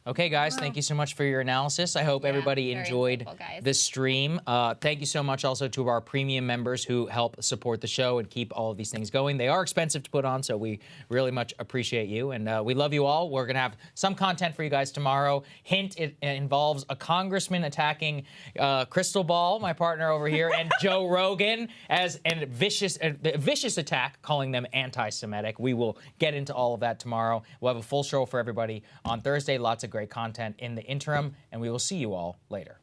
Okay, guys, thank you so much for your analysis. I hope everybody enjoyed this stream. Thank you so much also to our premium members who help support the show and keep all of these things going. They are expensive to put on, so we really much appreciate you. And we love you all. We're going to have some content for you guys tomorrow. Hint, it involves a congressman attacking Crystal Ball, my partner over here, and Joe Rogan as a vicious attack, calling them anti-Semitic. We will get into all of that tomorrow. We'll have a full show for everybody on Thursday. Lots of great content in the interim, and we will see you all later.